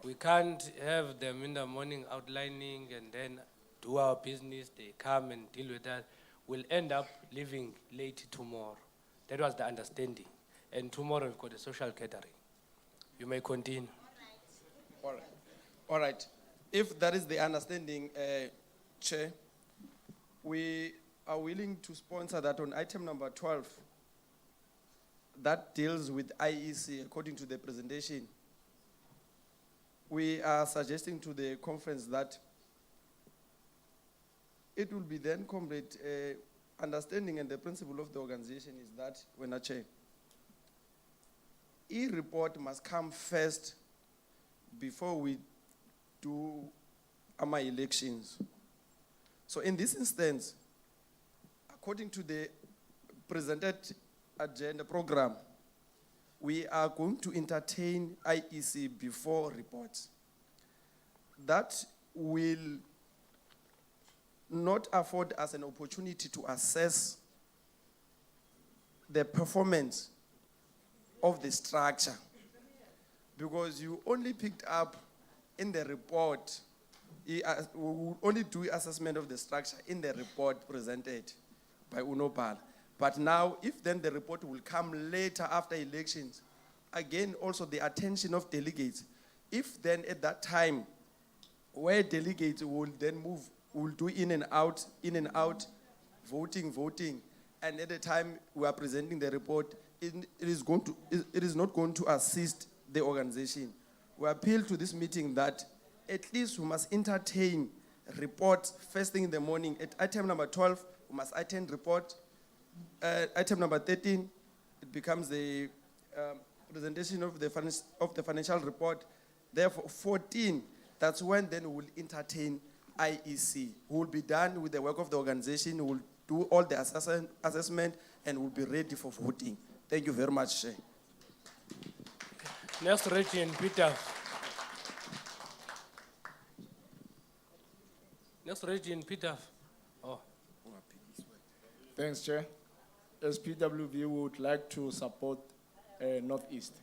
We can't have them in the morning outlining and then do our business, they come and deal with that. We'll end up leaving late tomorrow. That was the understanding. And tomorrow we've got a social catering. You may continue. All right. If that is the understanding, Chair, we are willing to sponsor that on item number 12. That deals with IEC according to the presentation. We are suggesting to the conference that it will be then, Comrade, understanding and the principle of the organization is that, when I chair, report must come first before we do our elections. So in this instance, according to the presented agenda program, we are going to entertain IEC before reports. That will not afford us an opportunity to assess the performance of the structure, because you only picked up in the report, we will only do assessment of the structure in the report presented by Unopal. But now, if then the report will come later after elections, again, also the attention of delegates. If then at that time, where delegates will then move, will do in and out, voting, and at the time we are presenting the report, it is not going to assist the organization. We appeal to this meeting that at least we must entertain reports first thing in the morning. At item number 12, we must attend report. Item number 13, it becomes the presentation of the financial report. Therefore, 14, that's when then we will entertain IEC. We will be done with the work of the organization. We will do all the assessment and we'll be ready for voting. Thank you very much, Chair. Next, Region Peter. Next, Region Peter. Oh. Thanks, Chair. As PWV, we would like to support Northeast.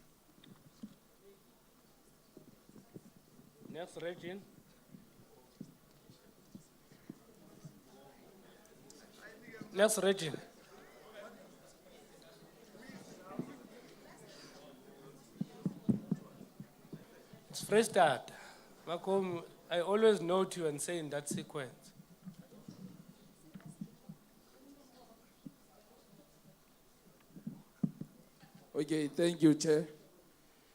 Next, Region. Next, Region. It's Fresh Start. Malcolm, I always note you and say in that sequence. Okay, thank you, Chair.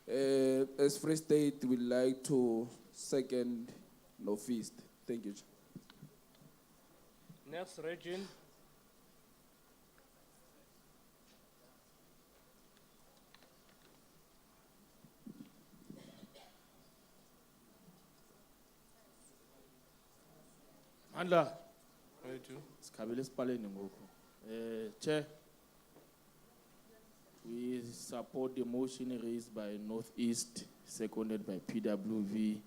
As Free State, we'd like to second Northeast. Thank you, Chair. Next, Region. Andla. Where to? Sikhabile sipaleni ngoku. Chair, we support the motion raised by Northeast, seconded by PWV,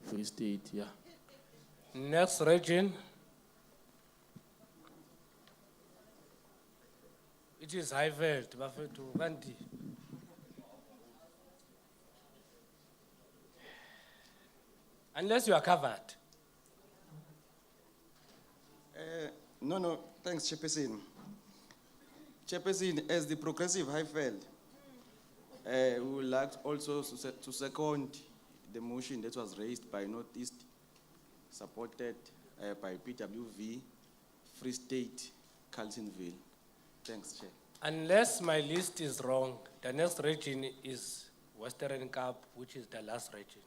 Free State, yeah. Next region. It is Highveld, Bafetu, Banti. Unless you are covered. No, thanks, Chairperson. Chairperson, as the progressive Highveld, we would like also to second the motion that was raised by Northeast, supported by PWV, Free State, Carltonville. Thanks, Chair. Unless my list is wrong, the next region is Western Cape, which is the last region.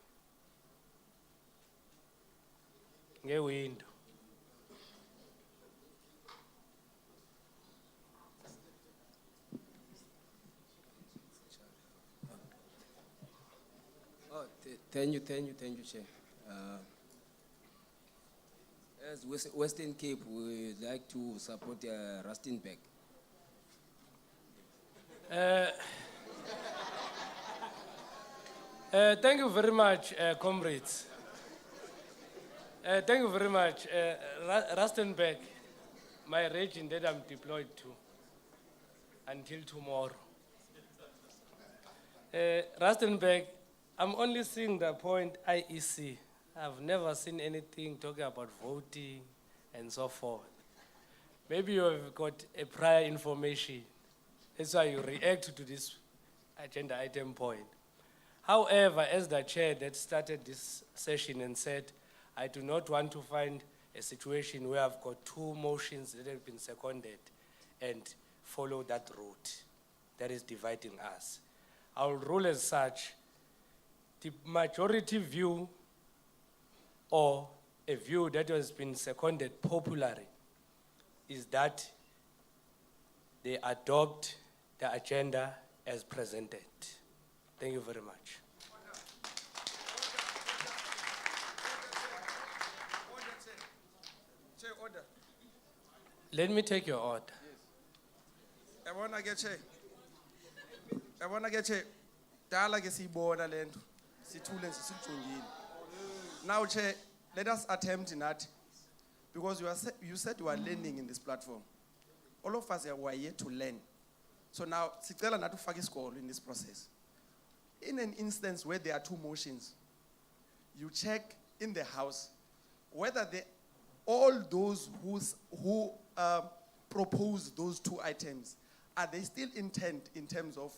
Window. Oh, thank you, Chair. As Western Cape, we would like to support Rustenburg. Thank you very much, comrades. Thank you very much. Rustenburg, my region that I'm deployed to until tomorrow. Rustenburg, I'm only seeing the point IEC. I've never seen anything talking about voting and so forth. Maybe you have got a prior information. That's why you react to this agenda item point. However, as the chair that started this session and said, I do not want to find a situation where I've got two motions that have been seconded and follow that route that is dividing us. I will rule as such, the majority view or a view that has been seconded popularly is that they adopt the agenda as presented. Thank you very much. Order. Let me take your order. I want to get Dala ke siyibona lento. Sithule nje sijongile. Now, Chair, let us attempt in that, because you said you are learning in this platform. All of us are here to learn. So now, sicela nathi ufake isikolo in this process. In an instance where there are two motions, you check in the House whether all those who propose those two items, are they still intent in terms of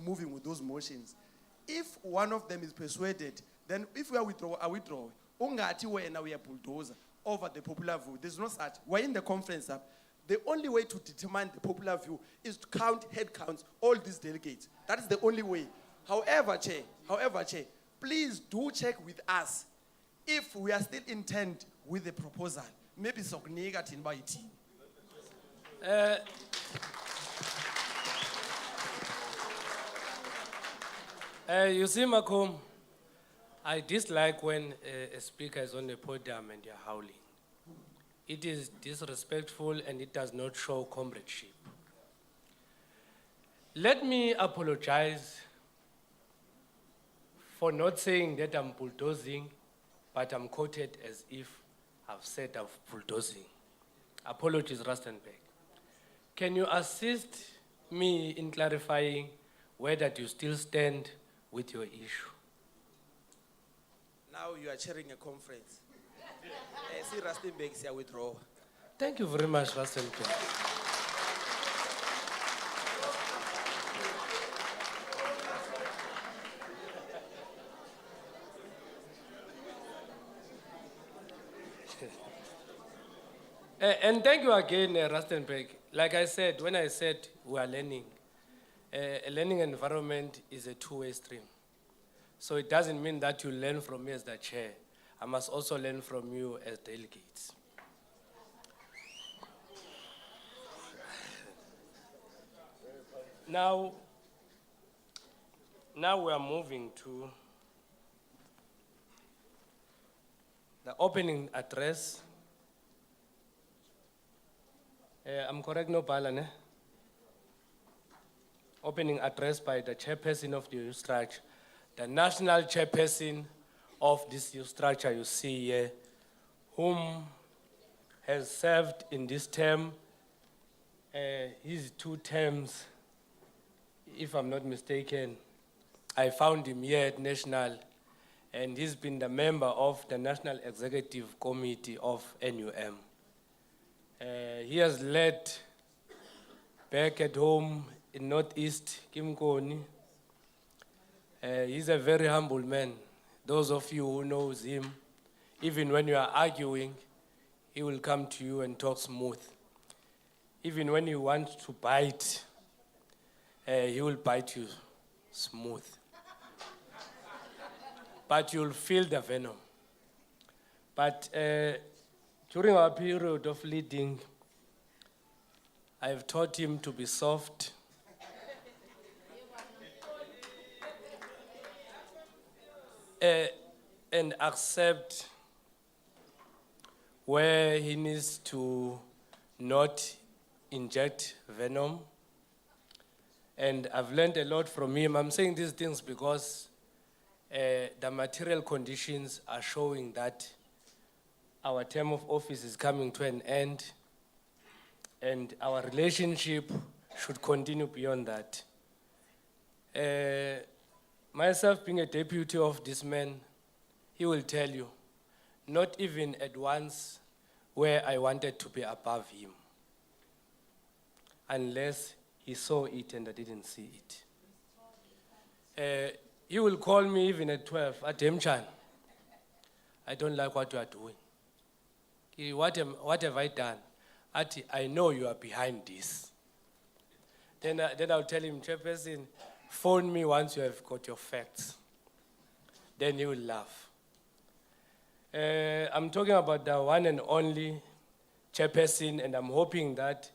moving with those motions? If one of them is persuaded, then if we are withdraw. Ungati wena we are bulldozer over the popular vote. There's no such. We're in the conference up. The only way to determine the popular view is to count head counts, all these delegates. That is the only way. However, Chair, please do check with us if we are still intent with the proposal. Maybe sokuniga tinba iti. You see, Macomb, I dislike when a speaker is on the podium and they're howling. It is disrespectful and it does not show comradeship. Let me apologize for not saying that I'm bulldozing, but I'm quoted as if I've said I'm bulldozing. Apologies, Rustenburg. Can you assist me in clarifying whether you still stand with your issue? Now you are chairing a conference. See, Rustenburg is withdraw. Thank you very much, Rustenburg. And thank you again, Rustenburg. Like I said, when I said we are learning, a learning environment is a two-way stream. So it doesn't mean that you learn from me as the chair. I must also learn from you as delegates. Now we are moving to the opening address. I'm correct, no Balan, Opening address by the chairperson of the structure, the national chairperson of this new structure you see here, whom has served in this term, his 2 terms, if I'm not mistaken. I found him here at National, and he's been the member of the National Executive Committee of NUM. He has led back at home in Northeast, Kimkoni. He's a very humble man. Those of you who knows him, even when you are arguing, he will come to you and talk smooth. Even when you want to bite, he will bite you smooth. But you'll feel the venom. But during our period of leading, I've taught him to be soft. And accept where he needs to not inject venom. And I've learned a lot from him. I'm saying these things because the material conditions are showing that our term of office is coming to an end, and our relationship should continue beyond that. Myself being a deputy of this man, he will tell you, not even at once where I wanted to be above him, unless he saw it and I didn't see it. He will call me even at 12, at Mchan. I don't like what you are doing. What have I done? I know you are behind this. Then I'll tell him, Chairperson, phone me once you have got your facts. Then he will laugh. I'm talking about the one and only Chairperson, and I'm hoping that,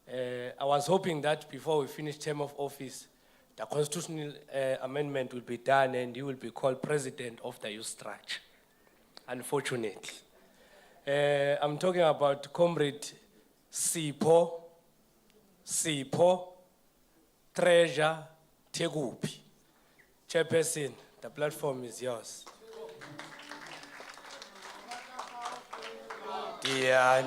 I was hoping that before we finish term of office, the constitutional amendment will be done and he will be called president of the youth structure, unfortunately. I'm talking about Comrade Sipho Treasure Tegupi. Chairperson, the platform is yours. Dear.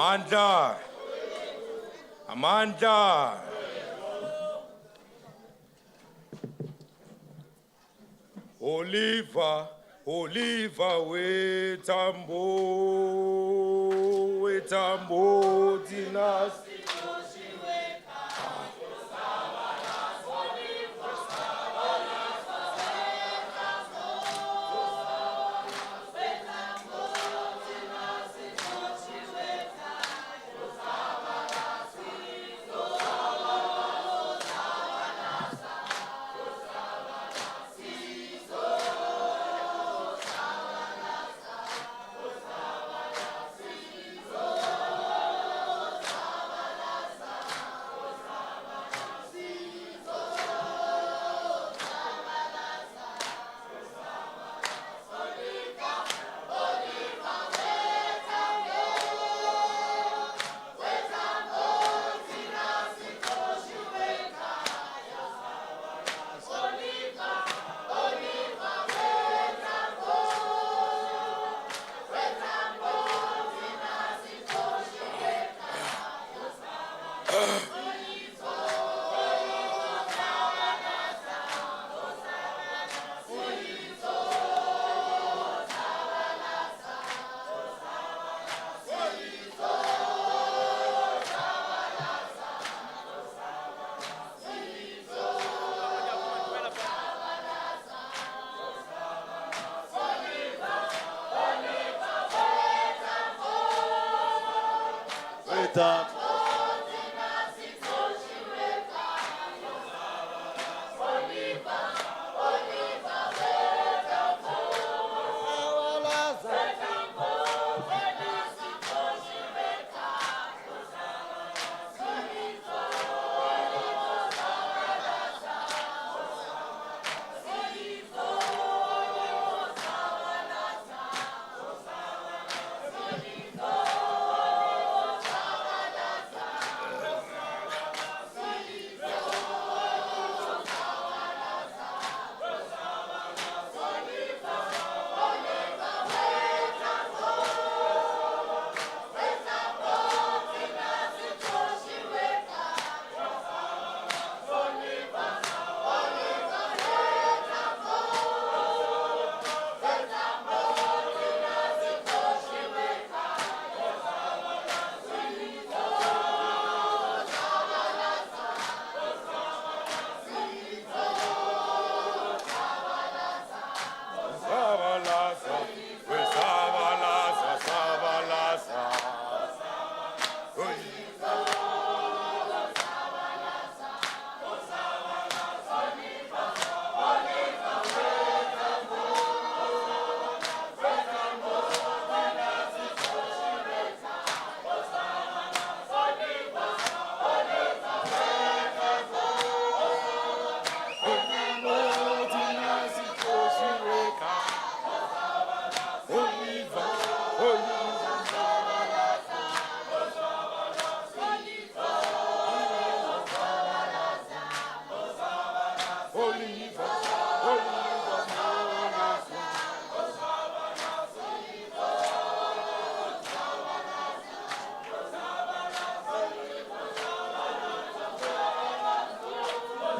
Amanda. Amanda. Oliver, wetambo, dinas. Weta.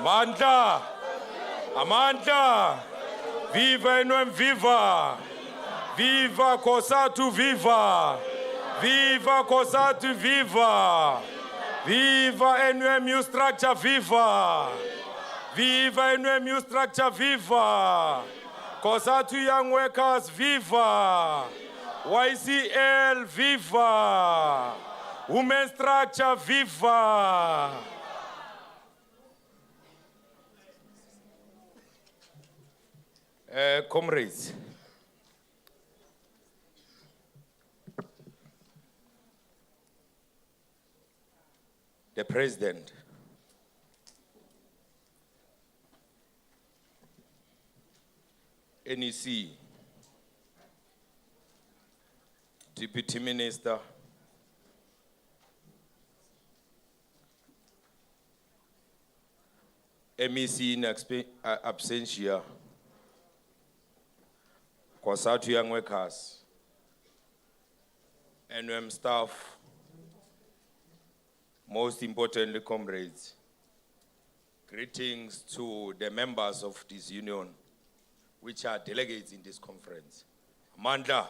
Mandla, Amandla, viva NUM, viva, viva COSATU, viva, viva COSATU, viva, viva NUM new structure, viva, viva NUM new structure, viva, COSATU young workers, viva, YCL, viva, women structure, viva. Comrades, the President, NEC, Deputy Minister, MEC in absentia, COSATU young workers, NUM staff, most importantly, comrades, greetings to the members of this union, which are delegates in this conference. Amandla,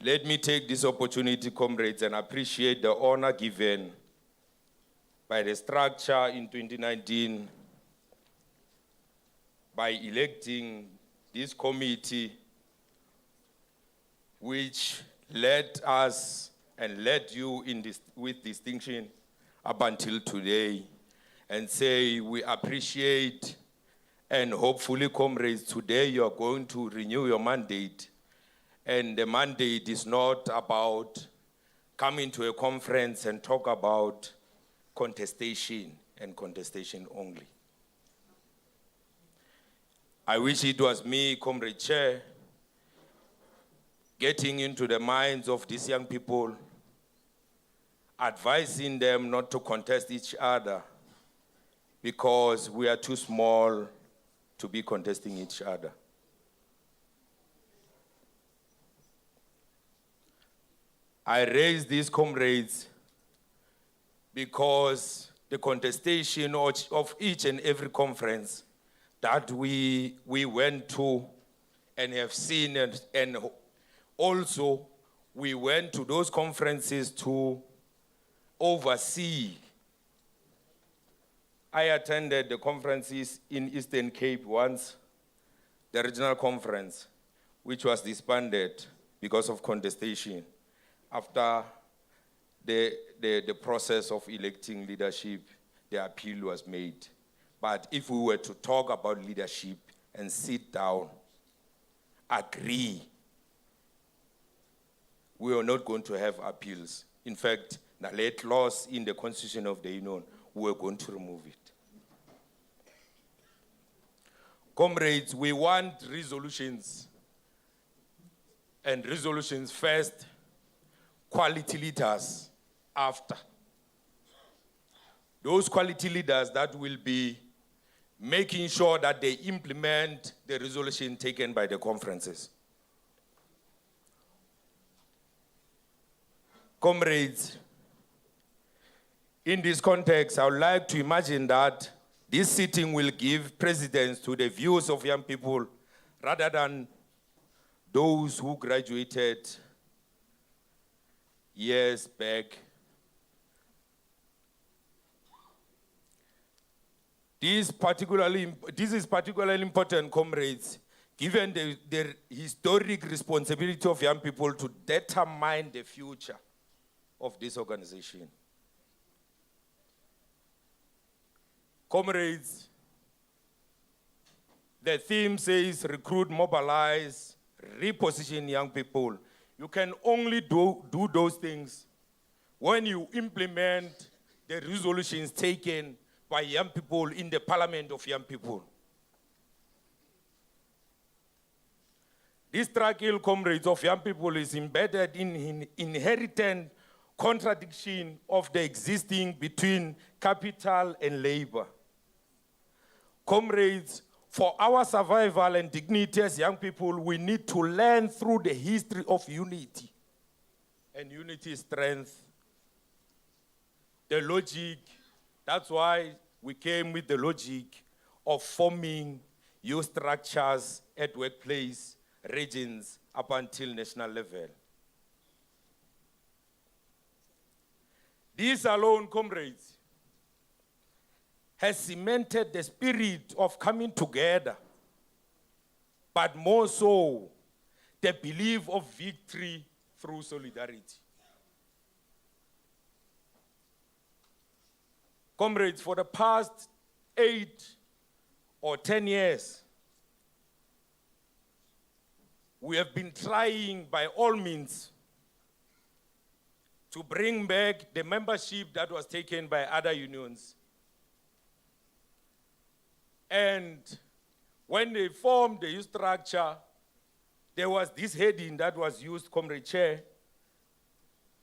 let me take this opportunity, comrades, and appreciate the honor given by the structure in 2019 by electing this committee, which led us and led you in this, with distinction up until today, and say we appreciate, and hopefully, comrades, today you are going to renew your mandate, and the mandate is not about coming to a conference and talk about contestation and contestation only. I wish it was me, Comrade Chair, getting into the minds of these young people, advising them not to contest each other because we are too small to be contesting each other. I raise these comrades because the contestation of each and every conference that we went to and have seen, and also we went to those conferences to oversee. I attended the conferences in Eastern Cape once, the regional conference, which was disbanded because of contestation after the process of electing leadership, the appeal was made. But if we were to talk about leadership and sit down, agree, we are not going to have appeals. In fact, the late clause in the Constitution of the Union, we are going to remove it. Comrades, we want resolutions. And resolutions first, quality leaders after. Those quality leaders that will be making sure that they implement the resolution taken by the conferences. Comrades, in this context, I would like to imagine that this sitting will give precedence to the views of young people rather than those who graduated years back. This is particularly important, comrades, given the historic responsibility of young people to determine the future of this organization. Comrades, the theme says recruit, mobilize, reposition young people. You can only do those things when you implement the resolutions taken by young people in the parliament of young people. This struggle, comrades, of young people is embedded in inherent contradiction of the existing between capital and labor. Comrades, for our survival and dignity as young people, we need to learn through the history of unity. And unity is strength. The logic, that's why we came with the logic of forming youth structures at workplace, regions, up until national level. This alone, comrades, has cemented the spirit of coming together, but more so, the belief of victory through solidarity. Comrades, for the past 8 or 10 years, we have been trying by all means to bring back the membership that was taken by other unions. And when they formed the youth structure, there was this heading that was used, Comrade Chair,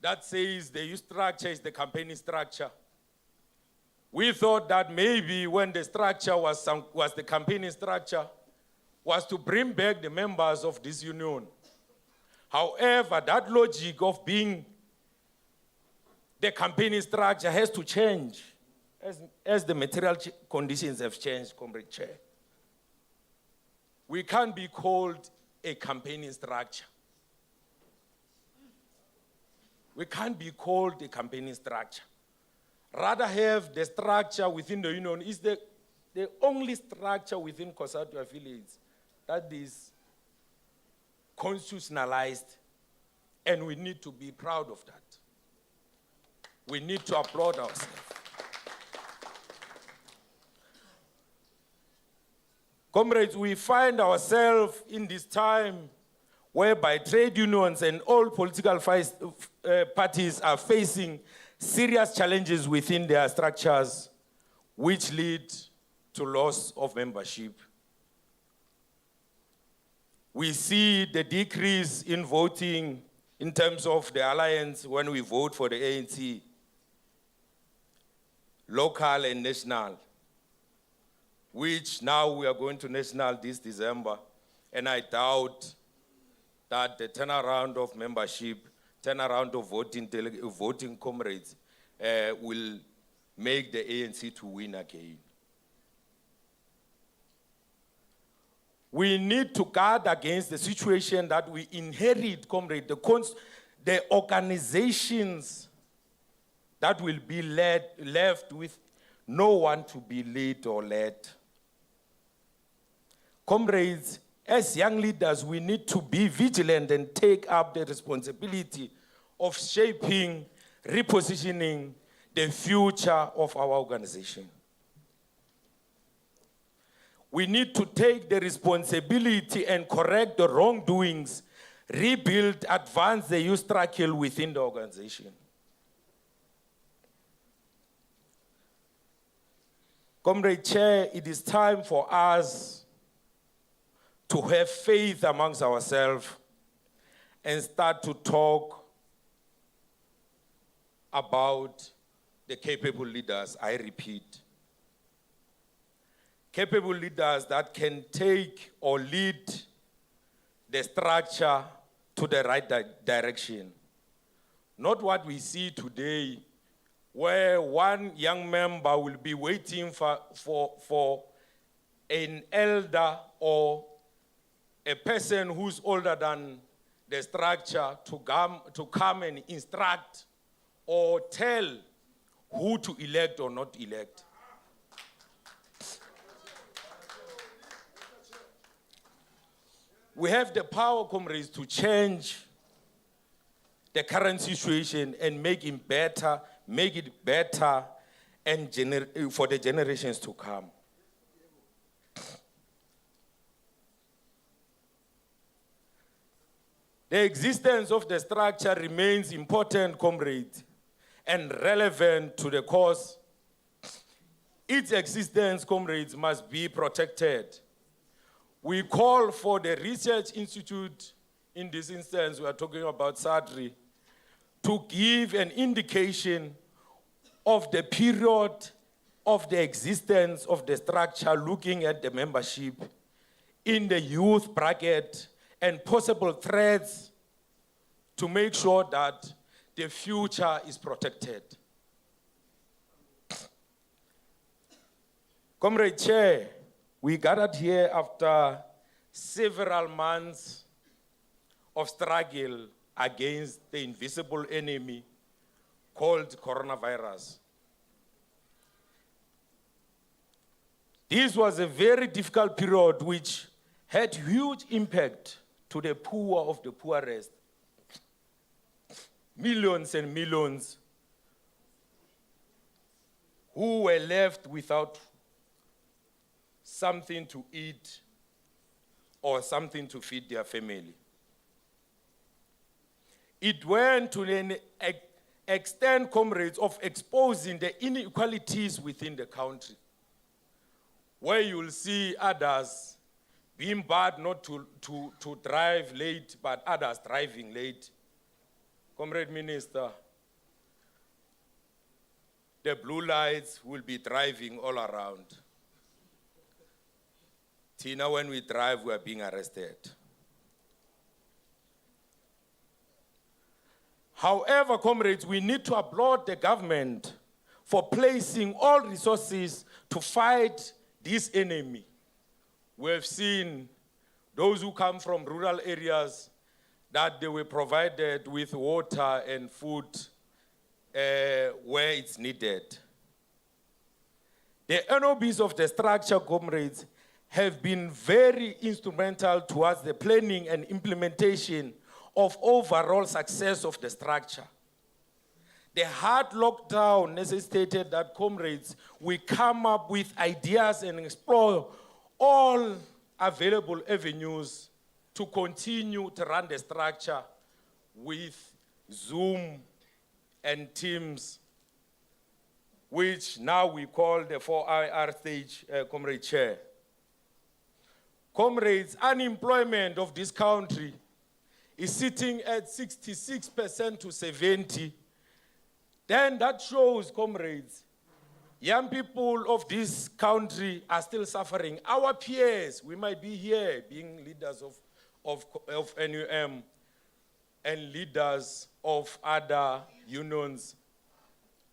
that says the youth structure is the campaigning structure. We thought that maybe when the structure was the campaigning structure, was to bring back the members of this union. However, that logic of being the campaigning structure has to change as the material conditions have changed, Comrade Chair. We can't be called a campaigning structure. We can't be called a campaigning structure. Rather have the structure within the union is the only structure within COSATU affiliates that is constitutionalized, and we need to be proud of that. We need to applaud ourselves. Comrades, we find ourselves in this time whereby trade unions and all political parties are facing serious challenges within their structures, which lead to loss of membership. We see the decrease in voting in terms of the alliance when we vote for the ANC, local and national, which now we are going to national this December, and I doubt that the turnaround of membership, turnaround of voting comrades will make the ANC to win again. We need to guard against the situation that we inherit, comrade, the organizations that will be left with no one to be led or led. Comrades, as young leaders, we need to be vigilant and take up the responsibility of shaping, repositioning the future of our organization. We need to take the responsibility and correct the wrongdoings, rebuild, advance the youth struggle within the organization. Comrade Chair, it is time for us to have faith amongst ourselves and start to talk about the capable leaders, I repeat. Capable leaders that can take or lead the structure to the right direction. Not what we see today, where one young member will be waiting for an elder or a person who's older than the structure to come and instruct or tell who to elect or not elect. We have the power, comrades, to change the current situation and make it better and for the generations to come. The existence of the structure remains important, comrades, and relevant to the cause. Its existence, comrades, must be protected. We call for the Research Institute, in this instance we are talking about SADRI, to give an indication of the period of the existence of the structure, looking at the membership in the youth bracket and possible threats to make sure that the future is protected. Comrade Chair, we gathered here after several months of struggle against the invisible enemy called coronavirus. This was a very difficult period which had huge impact to the poor of the poorest. Millions and millions who were left without something to eat or something to feed their family. It went to an extent, comrades, of exposing the inequalities within the country, where you will see others being barred not to drive late, but others driving late. Comrade Minister, the blue lights will be driving all around. Tina, when we drive, we are being arrested. However, comrades, we need to applaud the government for placing all resources to fight this enemy. We have seen those who come from rural areas that they were provided with water and food where it's needed. The NOBs of the structure, comrades, have been very instrumental towards the planning and implementation of overall success of the structure. The hard lockdown necessitated that, comrades, we come up with ideas and explore all available avenues to continue to run the structure with Zoom and Teams, which now we call the 4IR stage, Comrade Chair. Comrades, unemployment of this country is sitting at 66% to 70%. Then that shows, comrades, young people of this country are still suffering. Our peers, we might be here being leaders of NUM and leaders of other unions,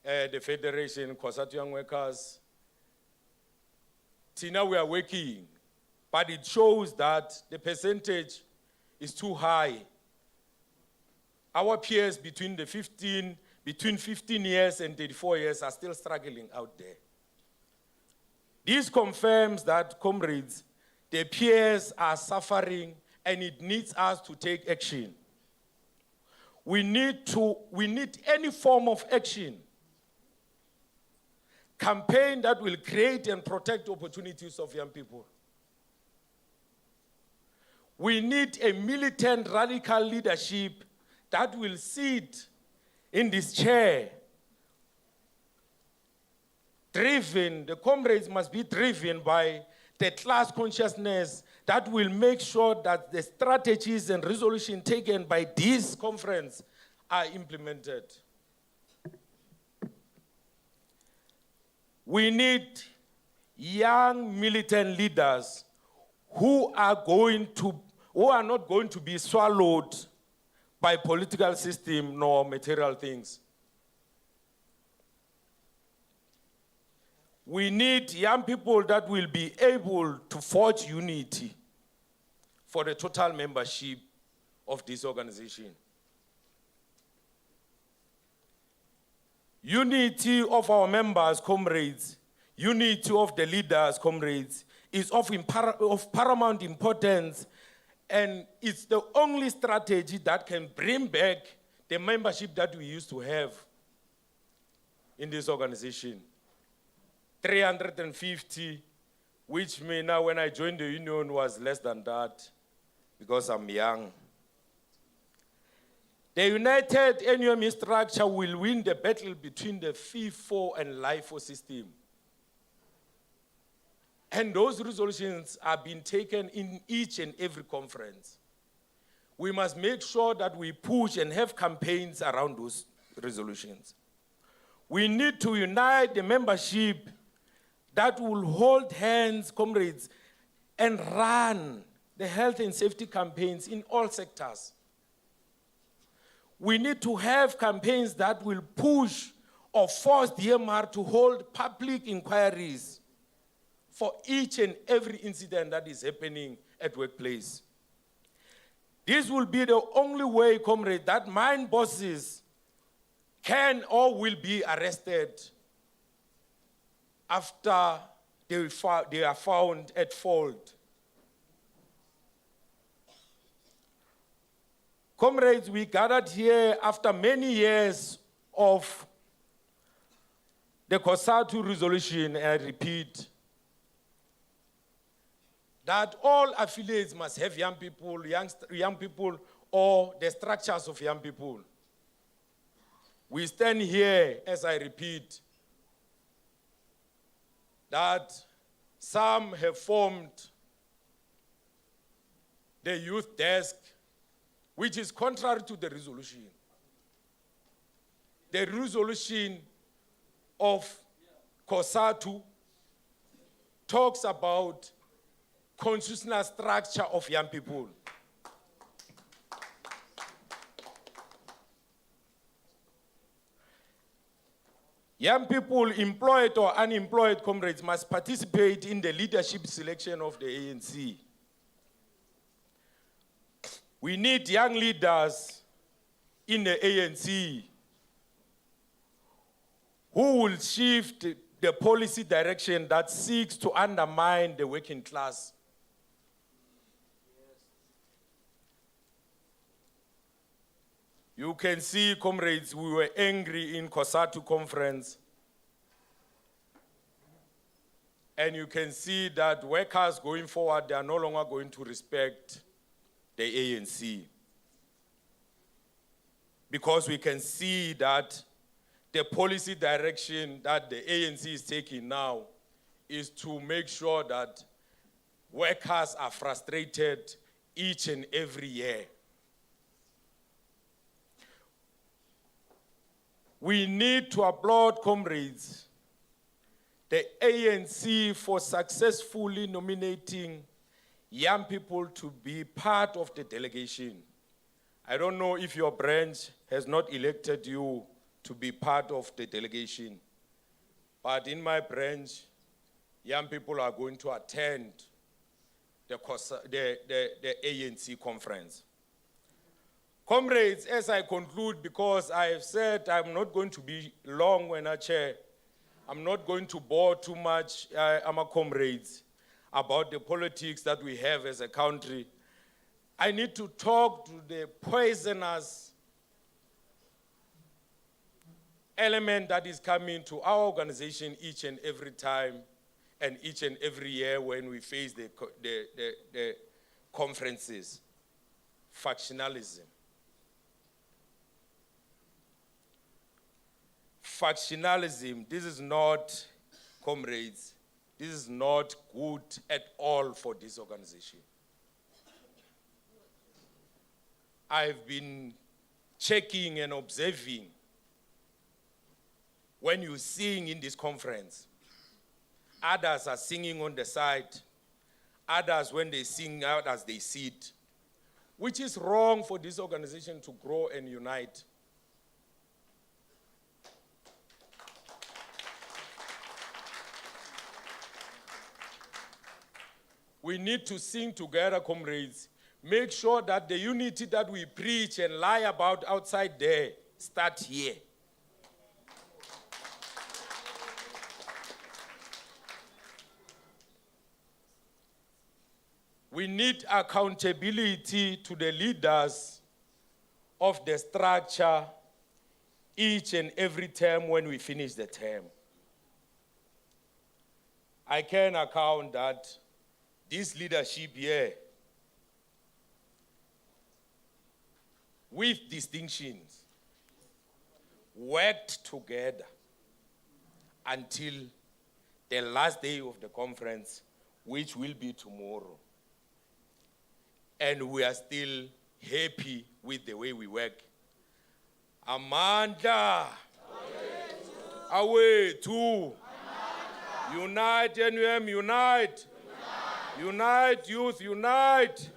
the Federation, COSATU Young Workers. Tina, we are working, but it shows that the percentage is too high. Our peers between 15 years and 34 years are still struggling out there. This confirms that, comrades, The peers are suffering and it needs us to take action. We need any form of action. Campaign that will create and protect opportunities of young people. We need a militant radical leadership that will sit in this chair. The comrades must be driven by the class consciousness that will make sure that the strategies and resolutions taken by this conference are implemented. We need young militant leaders who are not going to be swallowed by political system nor material things. We need young people that will be able to forge unity for the total membership of this organization. Unity of our members, comrades, unity of the leaders, comrades, is of paramount importance, and it's the only strategy that can bring back the membership that we used to have in this organization. 350, which may now, when I joined the union, was less than that, because I'm young. The united NUM structure will win the battle between the FIFO and LIFO system. And those resolutions are being taken in each and every conference. We must make sure that we push and have campaigns around those resolutions. We need to unite the membership that will hold hands, comrades, and run the health and safety campaigns in all sectors. We need to have campaigns that will push or force DMR to hold public inquiries for each and every incident that is happening at workplace. This will be the only way, comrade, that mine bosses can or will be arrested after they are found at fault. Comrades, we gathered here after many years of the COSATU resolution, and I repeat, that all affiliates must have young people or the structures of young people. We stand here, as I repeat, that some have formed the youth desk, which is contrary to the resolution. The resolution of COSATU talks about consciousness structure of young people. Young people, employed or unemployed comrades, must participate in the leadership selection of the ANC. We need young leaders in the ANC who will shift the policy direction that seeks to undermine the working class. You can see, comrades, we were angry in COSATU conference. And you can see that workers going forward, they are no longer going to respect the ANC. Because we can see that the policy direction that the ANC is taking now is to make sure that workers are frustrated each and every year. We need to applaud, comrades, the ANC for successfully nominating young people to be part of the delegation. I don't know if your branch has not elected you to be part of the delegation, but in my branch, young people are going to attend the ANC conference. Comrades, as I conclude, because I have said I'm not going to be long when I chair, I'm not going to bore too much, my comrades. about the politics that we have as a country. I need to talk to the poisonous element that is coming to our organization each and every time and each and every year when we face the conferences. Factionalism. Factionalism, this is not, comrades, this is not good at all for this organization. I've been checking and observing when you sing in this conference. Others are singing on the side. Others, when they sing out, as they sit, which is wrong for this organization to grow and unite. We need to sing together, comrades. Make sure that the unity that we preach and lie about outside there start here. We need accountability to the leaders of the structure each and every term when we finish the term. I can account that this leadership here, with distinctions, worked together until the last day of the conference, which will be tomorrow. And we are still happy with the way we work. Amanda, away to unite, NUM, unite. Unite, youth, unite.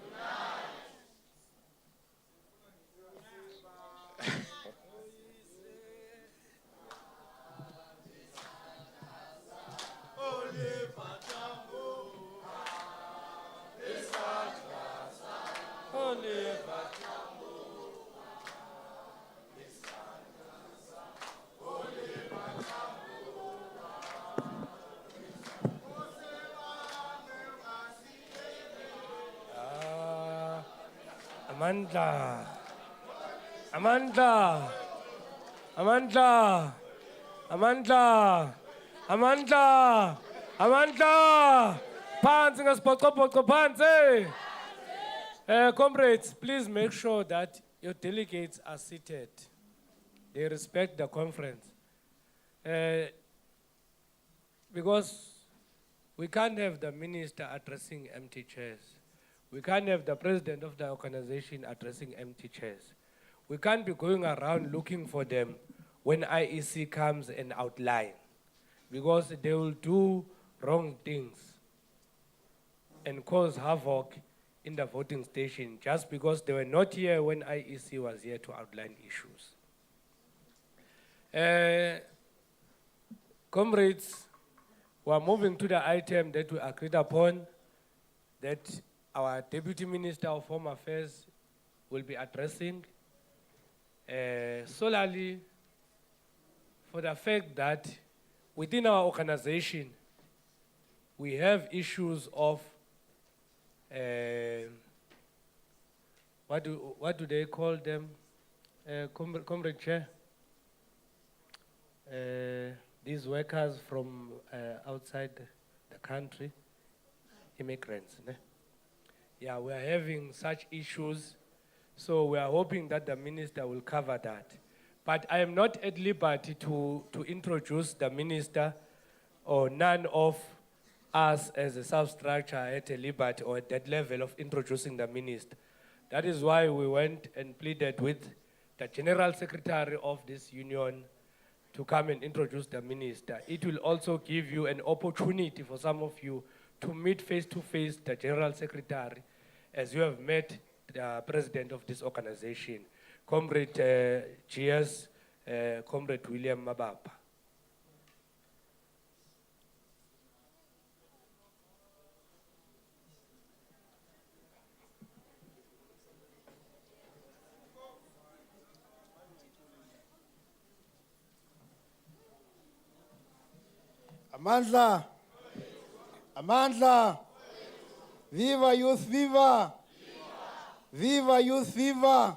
Amanda, Amanda, Amanda, Amanda, Amanda, Amanda, phansi ngasibhocobhoco phansi. Comrades, please make sure that your delegates are seated. They respect the conference. Because we can't have the minister addressing empty chairs. We can't have the president of the organization addressing empty chairs. We can't be going around looking for them when IEC comes and outline, because they will do wrong things and cause havoc in the voting station just because they were not here when IEC was here to outline issues. Comrades, we are moving to the item that we agreed upon, that our Deputy Minister of Home Affairs will be addressing, solely for the fact that within our organization, we have issues of, what do they call them, Comrade Chair? These workers from outside the country, immigrants. Ne? Yeah, we are having such issues, so we are hoping that the minister will cover that. But I am not at liberty to introduce the minister, or none of us as a substructure at a liberty or at that level of introducing the minister. That is why we went and pleaded with the General Secretary of this union to come and introduce the minister. It will also give you an opportunity for some of you to meet face-to-face the General Secretary, as you have met the president of this organization, Comrade GS, Comrade William Mabapa. Amandla, Amandla, Viva youth, viva! Viva youth, viva!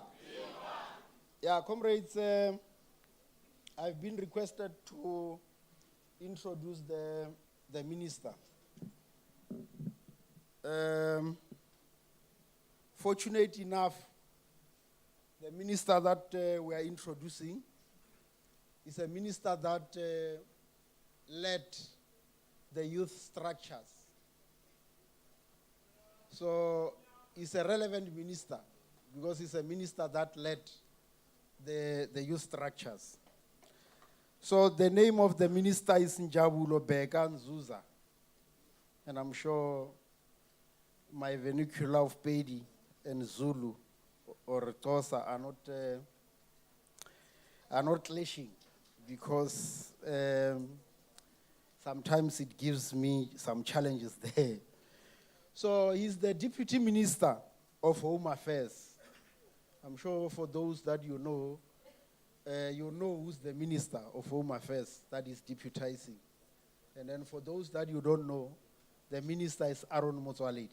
Yeah, comrades, I've been requested to introduce the minister. Fortunate enough, the minister that we are introducing is a minister that led the youth structures. So he's a relevant minister because he's a minister that led the youth structures. So the name of the minister is Njabulo Bheka Nzuza. And I'm sure my vernacular of Pedi and Zulu or Tosa are not clashing because sometimes it gives me some challenges there. So he's the Deputy Minister of Home Affairs. I'm sure for those that you know who's the Minister of Home Affairs that is deputizing. And then for those that you don't know, the Minister is Aaron Motswaledi.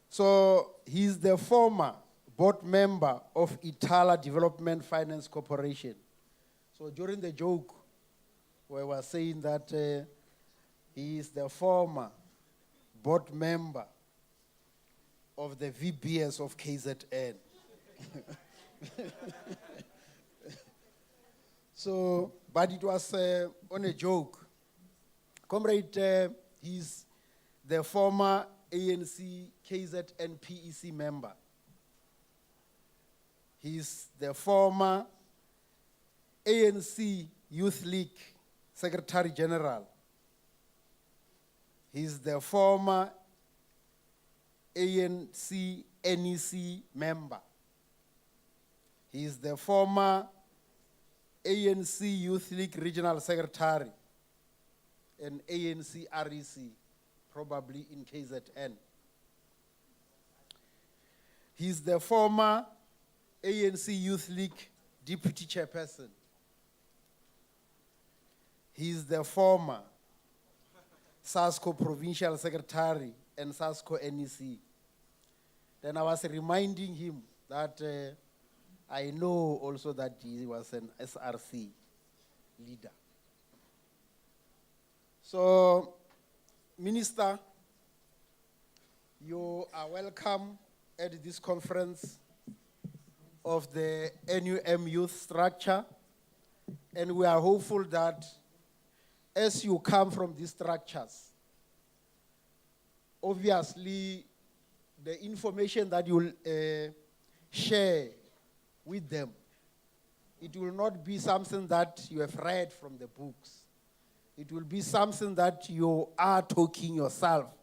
So he's the former board member of Itala Development Finance Corporation. So during the joke, we were saying that he is the former board member of the VBS of KZN. So, but it was on a joke. Comrade, he's the former ANC KZN PEC member. He's the former ANC Youth League Secretary General. He's the former ANC NEC member. He's the former ANC Youth League Regional Secretary and ANC REC, probably in KZN. He's the former ANC Youth League Deputy Chairperson. He's the former SASCO Provincial Secretary and SASCO NEC. Then I was reminding him that I know also that he was an SRC leader. So, Minister, you are welcome at this conference of the NUM youth structure, and we are hopeful that as you come from these structures, obviously the information that you'll share with them, it will not be something that you have read from the books. It will be something that you are talking yourself.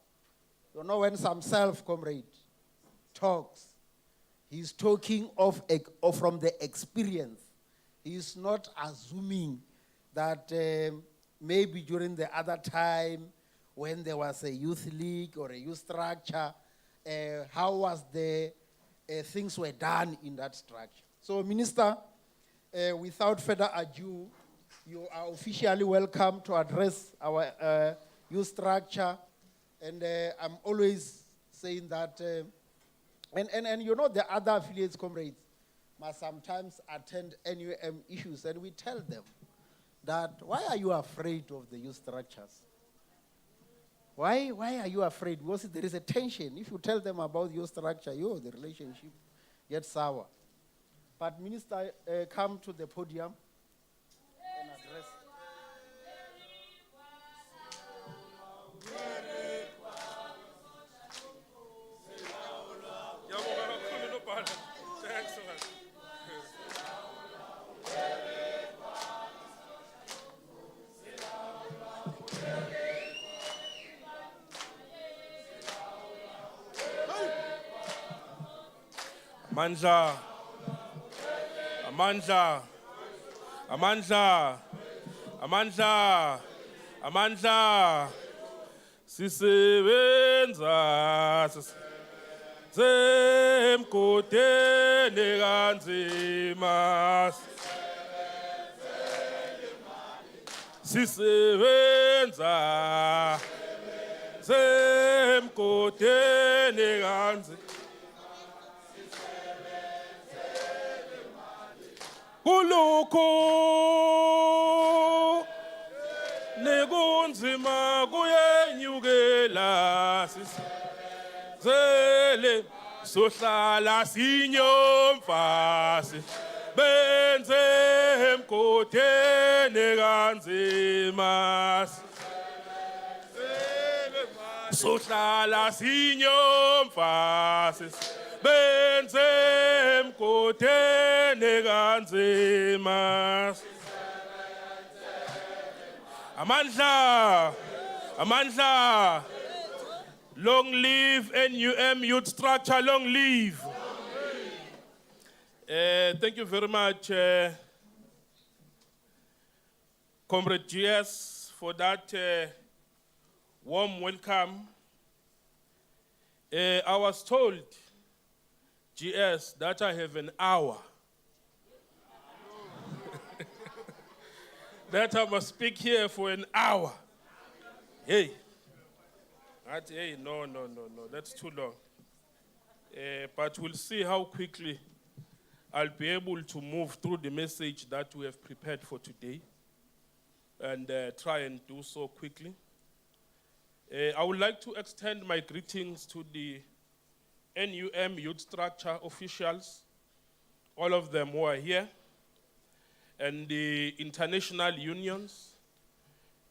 You know, when some self-comrade talks, he's talking from the experience. He's not assuming that maybe during the other time when there was a youth league or a youth structure, how was the things were done in that structure. So, Minister, without further ado, you are officially welcome to address our youth structure. And I'm always saying that, and you know the other affiliates, comrades, must sometimes attend NUM issues, and we tell them that, why are you afraid of the youth structures? Why are you afraid? Because there is a tension. If you tell them about your structure, the relationship gets sour. But Minister, come to the podium and address. Amandla, Amandla, Amandla, Amandla, Amandla, sisebenza semkotene kanzima, sisebenza emgodeni kanzi kulukho nekunzima kuyenyukela sisebenzele sohlala sinyomfasi benze emgodeni kanzima sohlala sinyomfasi benze emgodeni kanzima amandla long live NUM youth structure, long live. Thank you very much, Comrade GS, for that warm welcome. I was told, GS, that I have an hour. That I must speak here for an hour. Hey. No, that's too long. But we'll see how quickly I'll be able to move through the message that we have prepared for today and try and do so quickly. I would like to extend my greetings to the NUM youth structure officials, all of them who are here, and the international unions,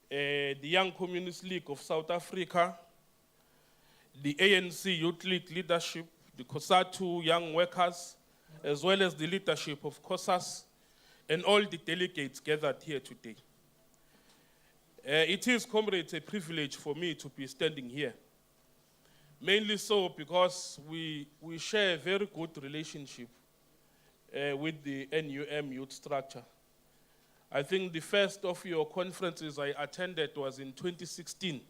the Young Communist League of South Africa, the ANC Youth League leadership, the COSATU young workers, as well as the leadership of COSAS, and all the delegates gathered here today. It is, comrades, a privilege for me to be standing here. Mainly so because we share a very good relationship with the NUM youth structure. I think the first of your conferences I attended was in 2016.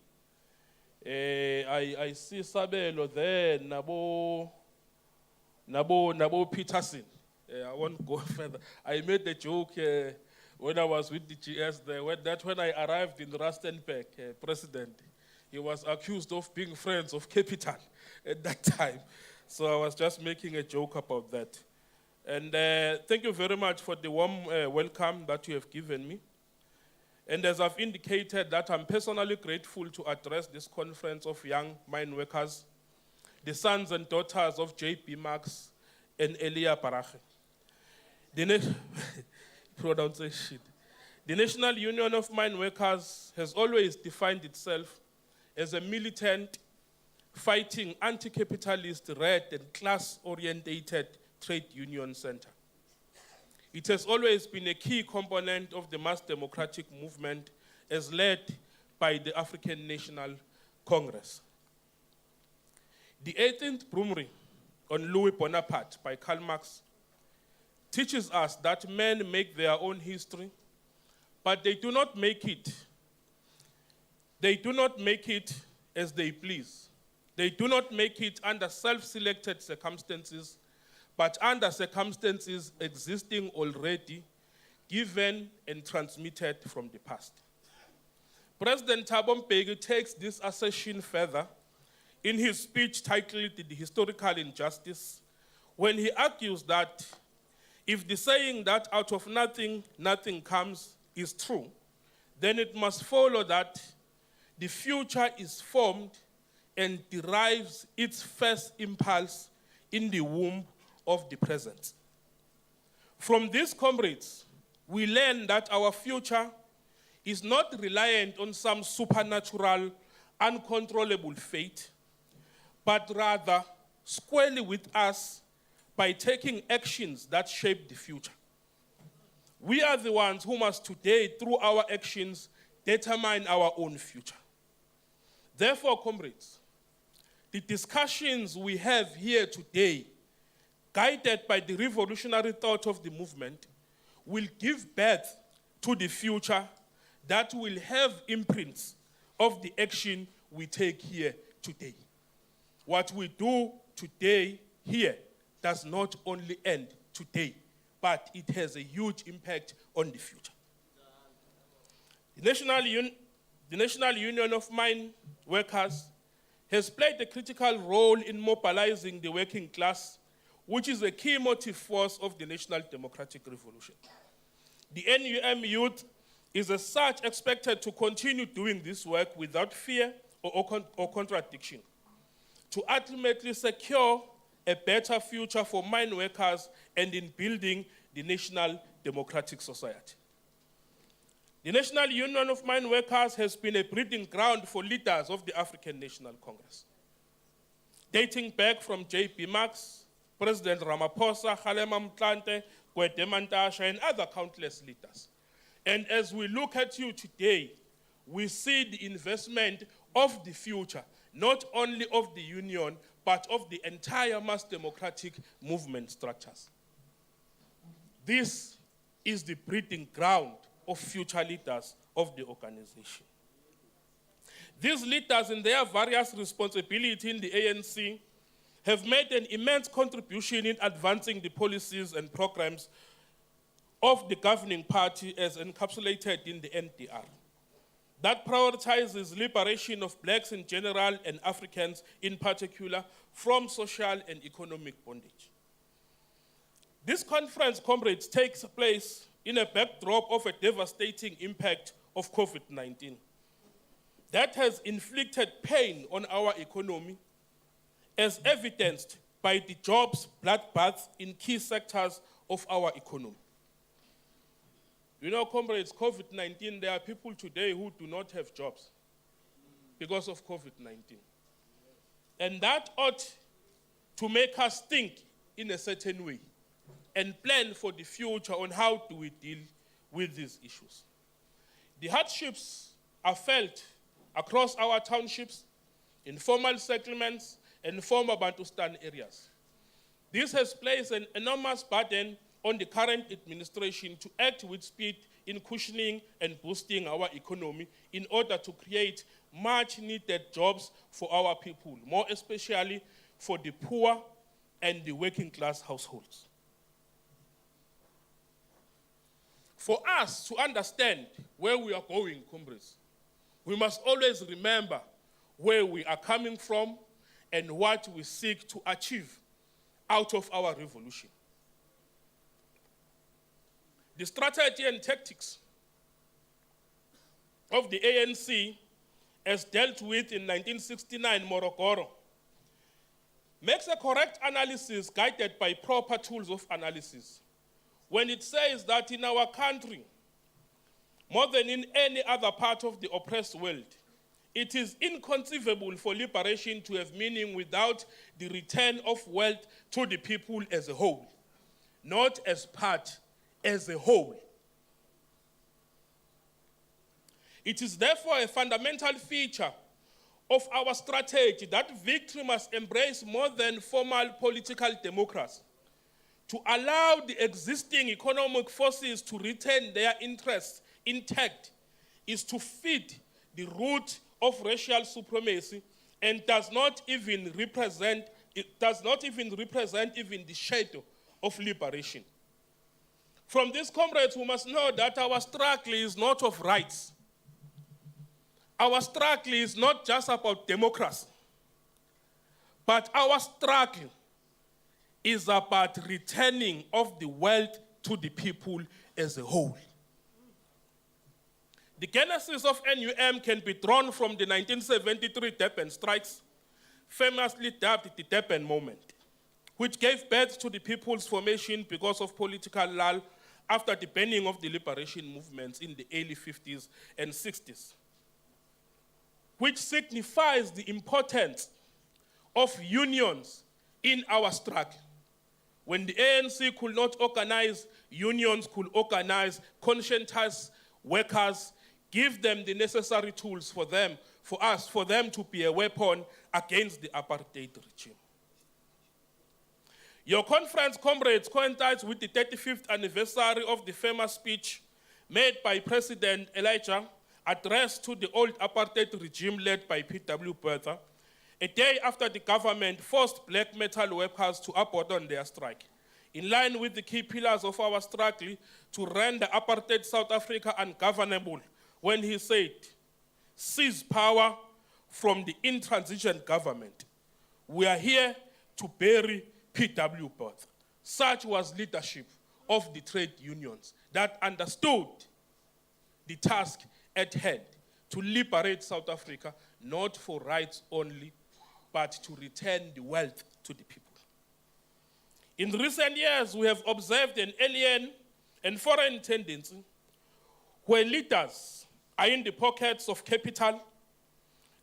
I see Sabelo there, Nabo Peterson. I won't go further. I made a joke when I was with the GS there, when I arrived in Rustenburg, president, he was accused of being friends of Capital at that time. So I was just making a joke about that. And thank you very much for the warm welcome that you have given me. And as I've indicated, that I'm personally grateful to address this conference of young mine workers, the sons and daughters of J.P. Marx and Elia Parache. Pronunciation. The National Union of Mine Workers has always defined itself as a militant, fighting, anti-capitalist, red and class-orientated trade union center. It has always been a key component of the mass democratic movement as led by the African National Congress. The 18th Brumaire on Louis Bonaparte by Karl Marx teaches us that men make their own history, but they do not make it. They do not make it as they please. They do not make it under self-selected circumstances, but under circumstances existing already, given and transmitted from the past. President Thabo Mbeki takes this assertion further in his speech titled The Historical Injustice, when he argues that if the saying that out of nothing, nothing comes is true, then it must follow that the future is formed and derives its first impulse in the womb of the present. From these comrades, we learn that our future is not reliant on some supernatural, uncontrollable fate, but rather squarely with us by taking actions that shape the future. We are the ones who must today, through our actions, determine our own future. Therefore, comrades, the discussions we have here today, guided by the revolutionary thought of the movement, will give birth to the future that will have imprints of the action we take here today. What we do today here does not only end today, but it has a huge impact on the future. The National Union of Mine Workers has played a critical role in mobilizing the working class, which is a key motive force of the National Democratic Revolution. The NUM youth is as such expected to continue doing this work without fear or contradiction, to ultimately secure a better future for mine workers and in building the national democratic society. The National Union of Mine Workers has been a breeding ground for leaders of the African National Congress. Dating back from J.P. Marx, President Ramaphosa, Kgalema Motlanthe, Gwede Mantashe, and other countless leaders. And as we look at you today, we see the investment of the future, not only of the union, but of the entire mass democratic movement structures. This is the breeding ground of future leaders of the organization. These leaders, in their various responsibilities in the ANC, have made an immense contribution in advancing the policies and programs of the governing party as encapsulated in the NDR. That prioritizes liberation of blacks in general and Africans in particular from social and economic bondage. This conference, comrades, takes place in a backdrop of a devastating impact of COVID-19 that has inflicted pain on our economy, as evidenced by the jobs bloodbath in key sectors of our economy. You know, comrades, COVID-19, there are people today who do not have jobs because of COVID-19. And that ought to make us think in a certain way and plan for the future on how do we deal with these issues. The hardships are felt across our townships, informal settlements, and former Bantustan areas. This has placed an enormous burden on the current administration to act with speed in cushioning and boosting our economy in order to create much needed jobs for our people, more especially for the poor and the working class households. For us to understand where we are going, comrades, we must always remember where we are coming from and what we seek to achieve out of our revolution. The strategy and tactics of the ANC, as dealt with in 1969 Morogoro, makes a correct analysis guided by proper tools of analysis when it says that in our country, more than in any other part of the oppressed world, it is inconceivable for liberation to have meaning without the return of wealth to the people as a whole, not as part, as a whole. It is therefore a fundamental feature of our strategy that victory must embrace more than formal political democracy. To allow the existing economic forces to retain their interests intact is to feed the root of racial supremacy and does not even represent even the shadow of liberation. From these comrades, we must know that our struggle is not of rights. Our struggle is not just about democracy, but our struggle is about returning of the wealth to the people as a whole. The genesis of NUM can be drawn from the 1973 Durban strikes, famously dubbed the Durban moment, which gave birth to the People's Formation because of political lull after the banning of the liberation movements in the early 50s and 60s, which signifies the importance of unions in our struggle. When the ANC could not organize, unions could organize, conscientize workers, give them the necessary tools for them to be a weapon against the apartheid regime. Your conference, comrades, coincides with the 35th anniversary of the famous speech made by President Elijah, addressed to the old apartheid regime led by P.W. Botha, a day after the government forced black metal workers to abandon their strike, in line with the key pillars of our struggle to render apartheid South Africa ungovernable, when he said, "Seize power, from the intransigent government. We are here to bury PW Botha. Such was leadership of the trade unions that understood the task at hand to liberate South Africa, not for rights only, but to return the wealth to the people. In recent years, we have observed an alien and foreign tendency where leaders are in the pockets of capital,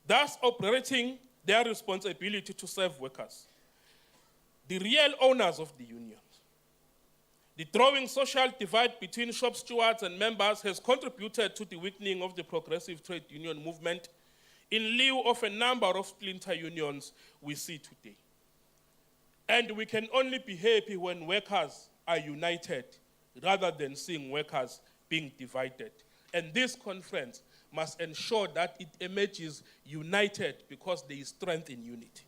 thus operating their responsibility to serve workers, the real owners of the unions. The growing social divide between shop stewards and members has contributed to the weakening of the progressive trade union movement in lieu of a number of splinter unions we see today. And we can only be happy when workers are united rather than seeing workers being divided. And this conference must ensure that it emerges united because there is strength in unity.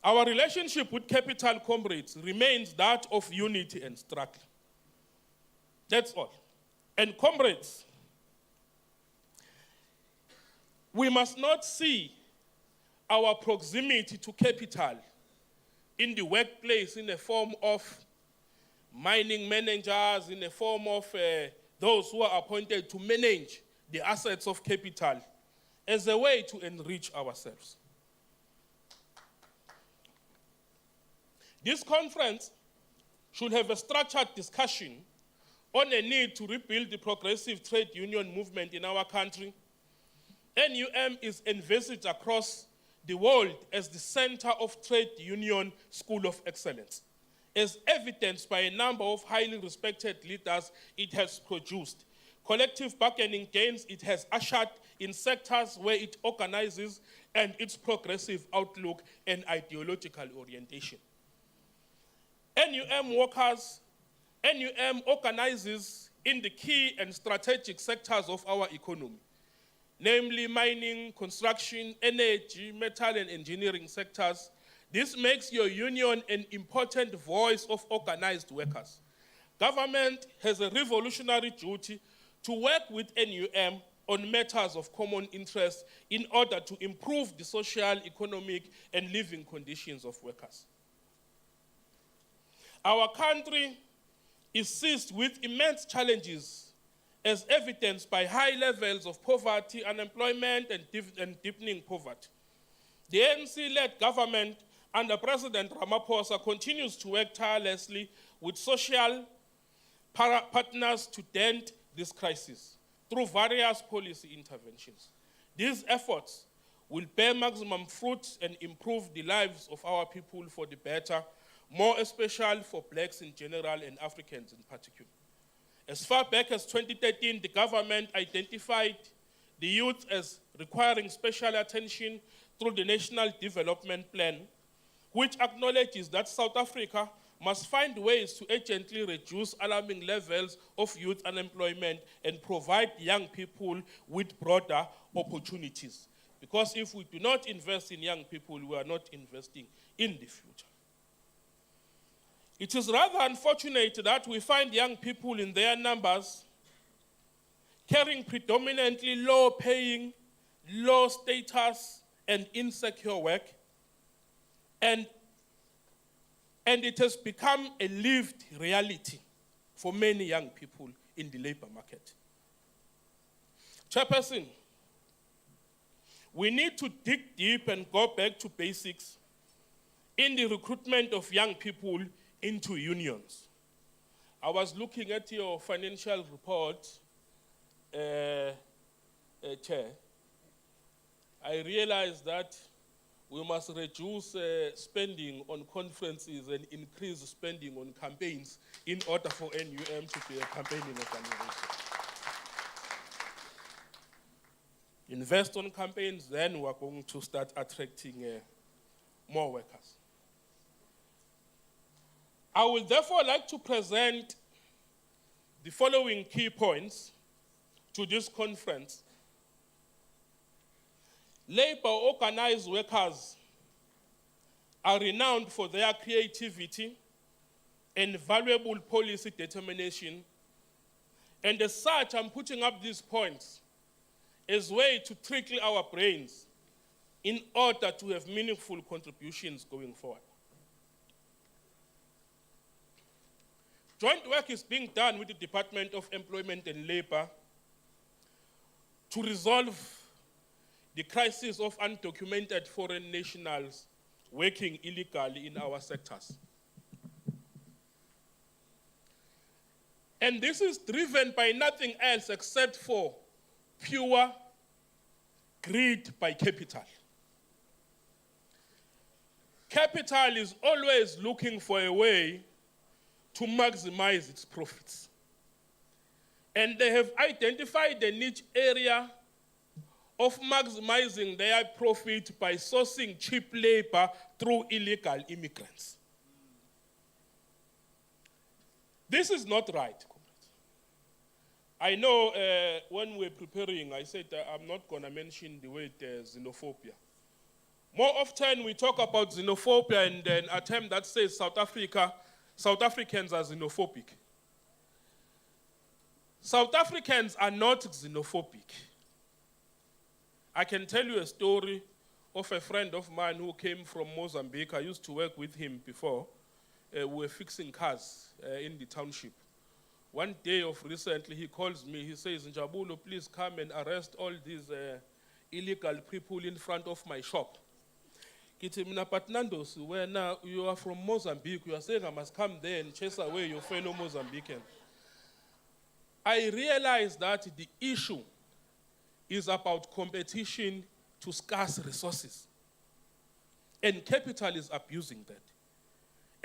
Our relationship with capital comrades remains that of unity and struggle. That's all. And comrades, we must not see our proximity to capital in the workplace in the form of mining managers, in the form of those who are appointed to manage the assets of capital as a way to enrich ourselves. This conference should have a structured discussion on a need to rebuild the progressive trade union movement in our country. NUM is envisaged across the world as the center of trade union school of excellence, as evidenced by a number of highly respected leaders it has produced, collective bargaining gains it has ushered in sectors where it organizes, and its progressive outlook and ideological orientation. NUM organizes in the key and strategic sectors of our economy, namely mining, construction, energy, metal and engineering sectors. This makes your union an important voice of organized workers. Government has a revolutionary duty to work with NUM on matters of common interest in order to improve the social, economic, and living conditions of workers. Our country is seized with immense challenges, as evidenced by high levels of poverty, unemployment, and deepening poverty. The ANC-led government under President Ramaphosa continues to work tirelessly with social partners to dent this crisis through various policy interventions. These efforts will bear maximum fruit and improve the lives of our people for the better, more especially for blacks in general and Africans in particular. As far back as 2013, the government identified the youth as requiring special attention through the National Development Plan, which acknowledges that South Africa must find ways to urgently reduce alarming levels of youth unemployment and provide young people with broader opportunities. Because if we do not invest in young people, we are not investing in the future. It is rather unfortunate that we find young people in their numbers carrying predominantly low-paying, low-status, and insecure work, and it has become a lived reality for many young people in the labor market. Chairperson, we need to dig deep and go back to basics in the recruitment of young people into unions. I was looking at your financial report, Chair. I realized that we must reduce spending on conferences and increase spending on campaigns in order for NUM to be a campaigning organization. Invest on campaigns, then we are going to start attracting more workers. I would therefore like to present the following key points to this conference. Labor organized workers are renowned for their creativity and valuable policy determination. And as such, I'm putting up these points as a way to trickle our brains in order to have meaningful contributions going forward. Joint work is being done with the Department of Employment and Labor to resolve the crisis of undocumented foreign nationals working illegally in our sectors. And this is driven by nothing else except for pure greed by capital. Capital is always looking for a way to maximize its profits. And they have identified a niche area of maximizing their profit by sourcing cheap labor through illegal immigrants. This is not right, comrades. I know when we're preparing, I said I'm not going to mention the word xenophobia. More often we talk about xenophobia and then a term that says South Africans are xenophobic. South Africans are not xenophobic. I can tell you a story of a friend of mine who came from Mozambique. I used to work with him before. We were fixing cars in the township. One day of recently, he calls me. He says, Njabulo, please come and arrest all these illegal people in front of my shop. Kithi mina but Nandos, where now you are from Mozambique, you are saying I must come there and chase away your fellow Mozambicans. I realized that the issue is about competition to scarce resources. And capital is abusing that.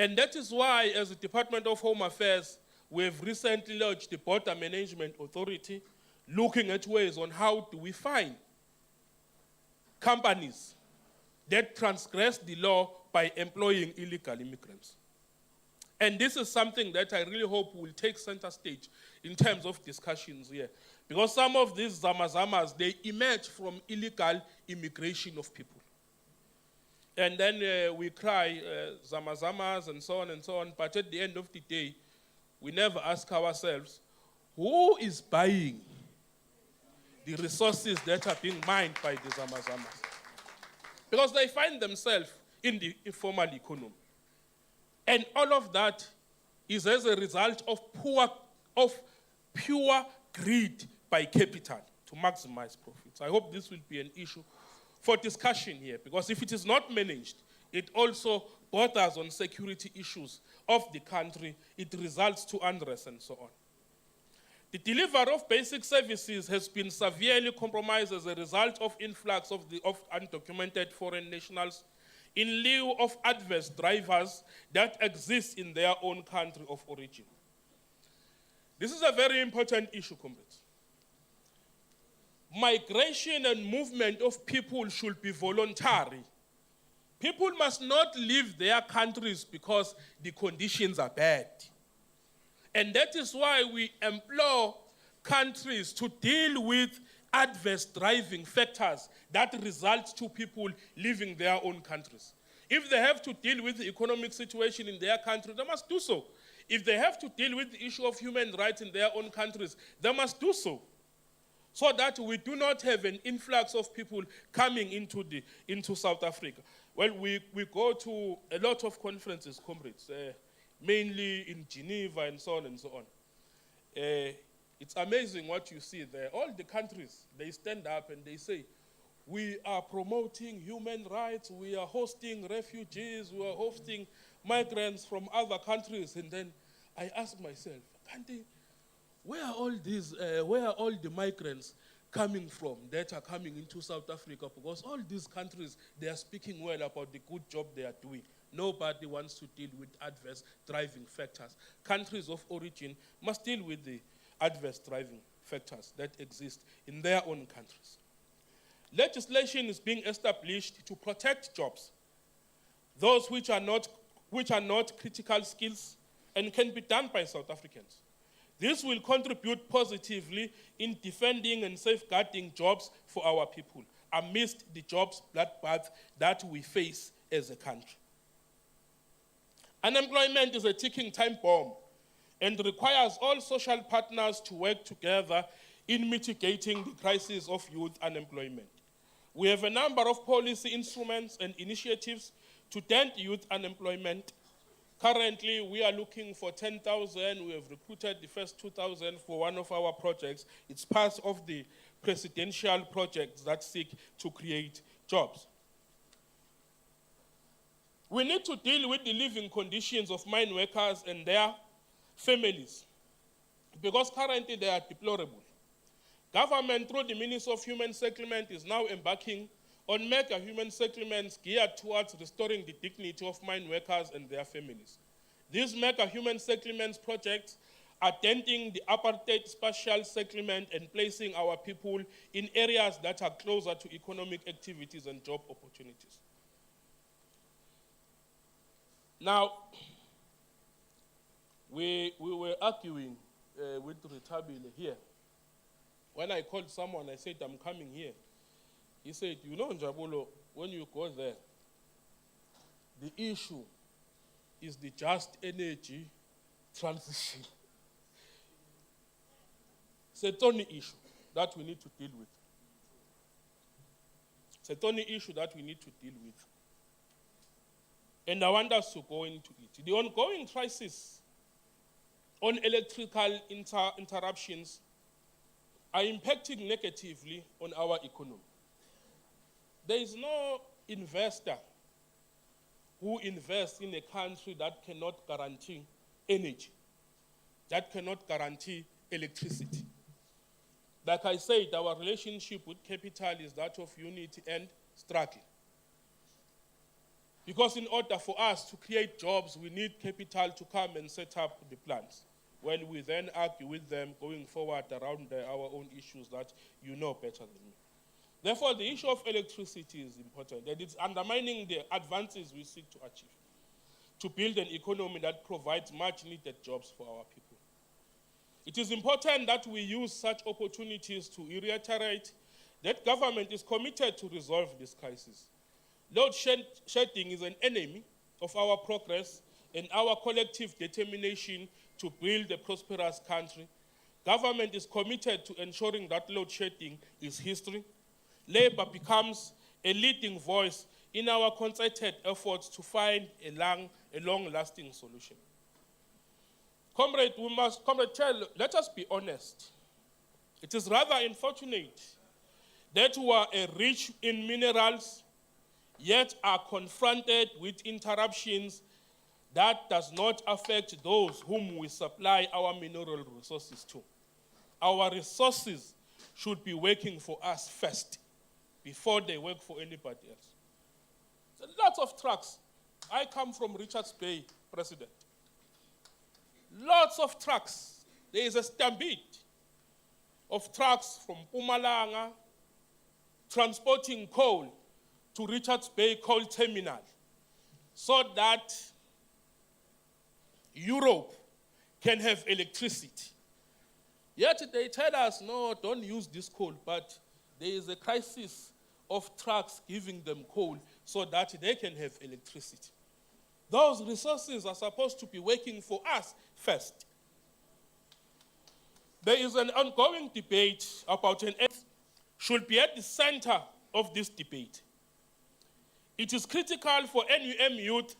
And that is why, as the Department of Home Affairs, we have recently launched the Border Management Authority, looking at ways on how do we find companies that transgress the law by employing illegal immigrants. And this is something that I really hope will take center stage in terms of discussions here. Because some of these zamazamas, they emerge from illegal immigration of people. And then we cry zamazamas and so on, but at the end of the day, we never ask ourselves, who is buying the resources that are being mined by the zamazamas? Because they find themselves in the informal economy. And all of that is as a result of pure greed by capital to maximize profits. I hope this will be an issue for discussion here, because if it is not managed, it also borders on security issues of the country. It results to unrest and so on. The delivery of basic services has been severely compromised as a result of influx of undocumented foreign nationals in lieu of adverse drivers that exist in their own country of origin. This is a very important issue, comrades. Migration and movement of people should be voluntary. People must not leave their countries because the conditions are bad. And that is why we implore countries to deal with adverse driving factors that result to people leaving their own countries. If they have to deal with the economic situation in their country, they must do so. If they have to deal with the issue of human rights in their own countries, they must do so. So that we do not have an influx of people coming into South Africa. Well, we go to a lot of conferences, comrades, mainly in Geneva and so on and so on. It's amazing what you see there. All the countries, they stand up and they say, we are promoting human rights, we are hosting refugees, we are hosting migrants from other countries. And then I ask myself, where are all the migrants coming from that are coming into South Africa? Because all these countries, they are speaking well about the good job they are doing. Nobody wants to deal with adverse driving factors. Countries of origin must deal with the adverse driving factors that exist in their own countries. Legislation is being established to protect jobs, those which are not critical skills and can be done by South Africans. This will contribute positively in defending and safeguarding jobs for our people amidst the jobs bloodbath that we face as a country. Unemployment is a ticking time bomb and requires all social partners to work together in mitigating the crisis of youth unemployment. We have a number of policy instruments and initiatives to dent youth unemployment. Currently, we are looking for 10,000. We have recruited the first 2,000 for one of our projects. It's part of the presidential projects that seek to create jobs. We need to deal with the living conditions of mine workers and their families, because currently they are deplorable. Government, through the Ministry of Human Settlement, is now embarking on mega human settlements geared towards restoring the dignity of mine workers and their families. These mega human settlements projects are denting the apartheid spatial settlement and placing our people in areas that are closer to economic activities and job opportunities. Now, we were arguing with Ritabile here. When I called someone, I said, I'm coming here. He said, you know, Njabulo, when you go there, the issue is the just energy transition. It's a thorny issue that we need to deal with. It's a thorny issue that we need to deal with. And I want us to go into it. The ongoing crisis on electrical interruptions are impacting negatively on our economy. There is no investor who invests in a country that cannot guarantee energy, that cannot guarantee electricity. Like I said, our relationship with capital is that of unity and struggle. Because in order for us to create jobs, we need capital to come and set up the plans. Well, we then argue with them going forward around our own issues that you know better than me. Therefore, the issue of electricity is important, and it's undermining the advances we seek to achieve, to build an economy that provides much-needed jobs for our people. It is important that we use such opportunities to reiterate that government is committed to resolve this crisis. Load shedding is an enemy of our progress and our collective determination to build a prosperous country. Government is committed to ensuring that load shedding is history. Labour becomes a leading voice in our concerted efforts to find a long-lasting solution. Comrade Chair, let us be honest. It is rather unfortunate that we are rich in minerals, yet are confronted with interruptions that does not affect those whom we supply our mineral resources to. Our resources should be working for us first, before they work for anybody else. So lots of trucks. I come from Richards Bay, President. Lots of trucks. There is a stampede of trucks from Mpumalanga transporting coal to Richards Bay Coal Terminal so that Europe can have electricity. Yet they tell us, no, don't use this coal, but there is a crisis of trucks giving them coal so that they can have electricity. Those resources are supposed to be working for us first. There is an ongoing debate about an end should be at the center of this debate. It is critical for NUM youth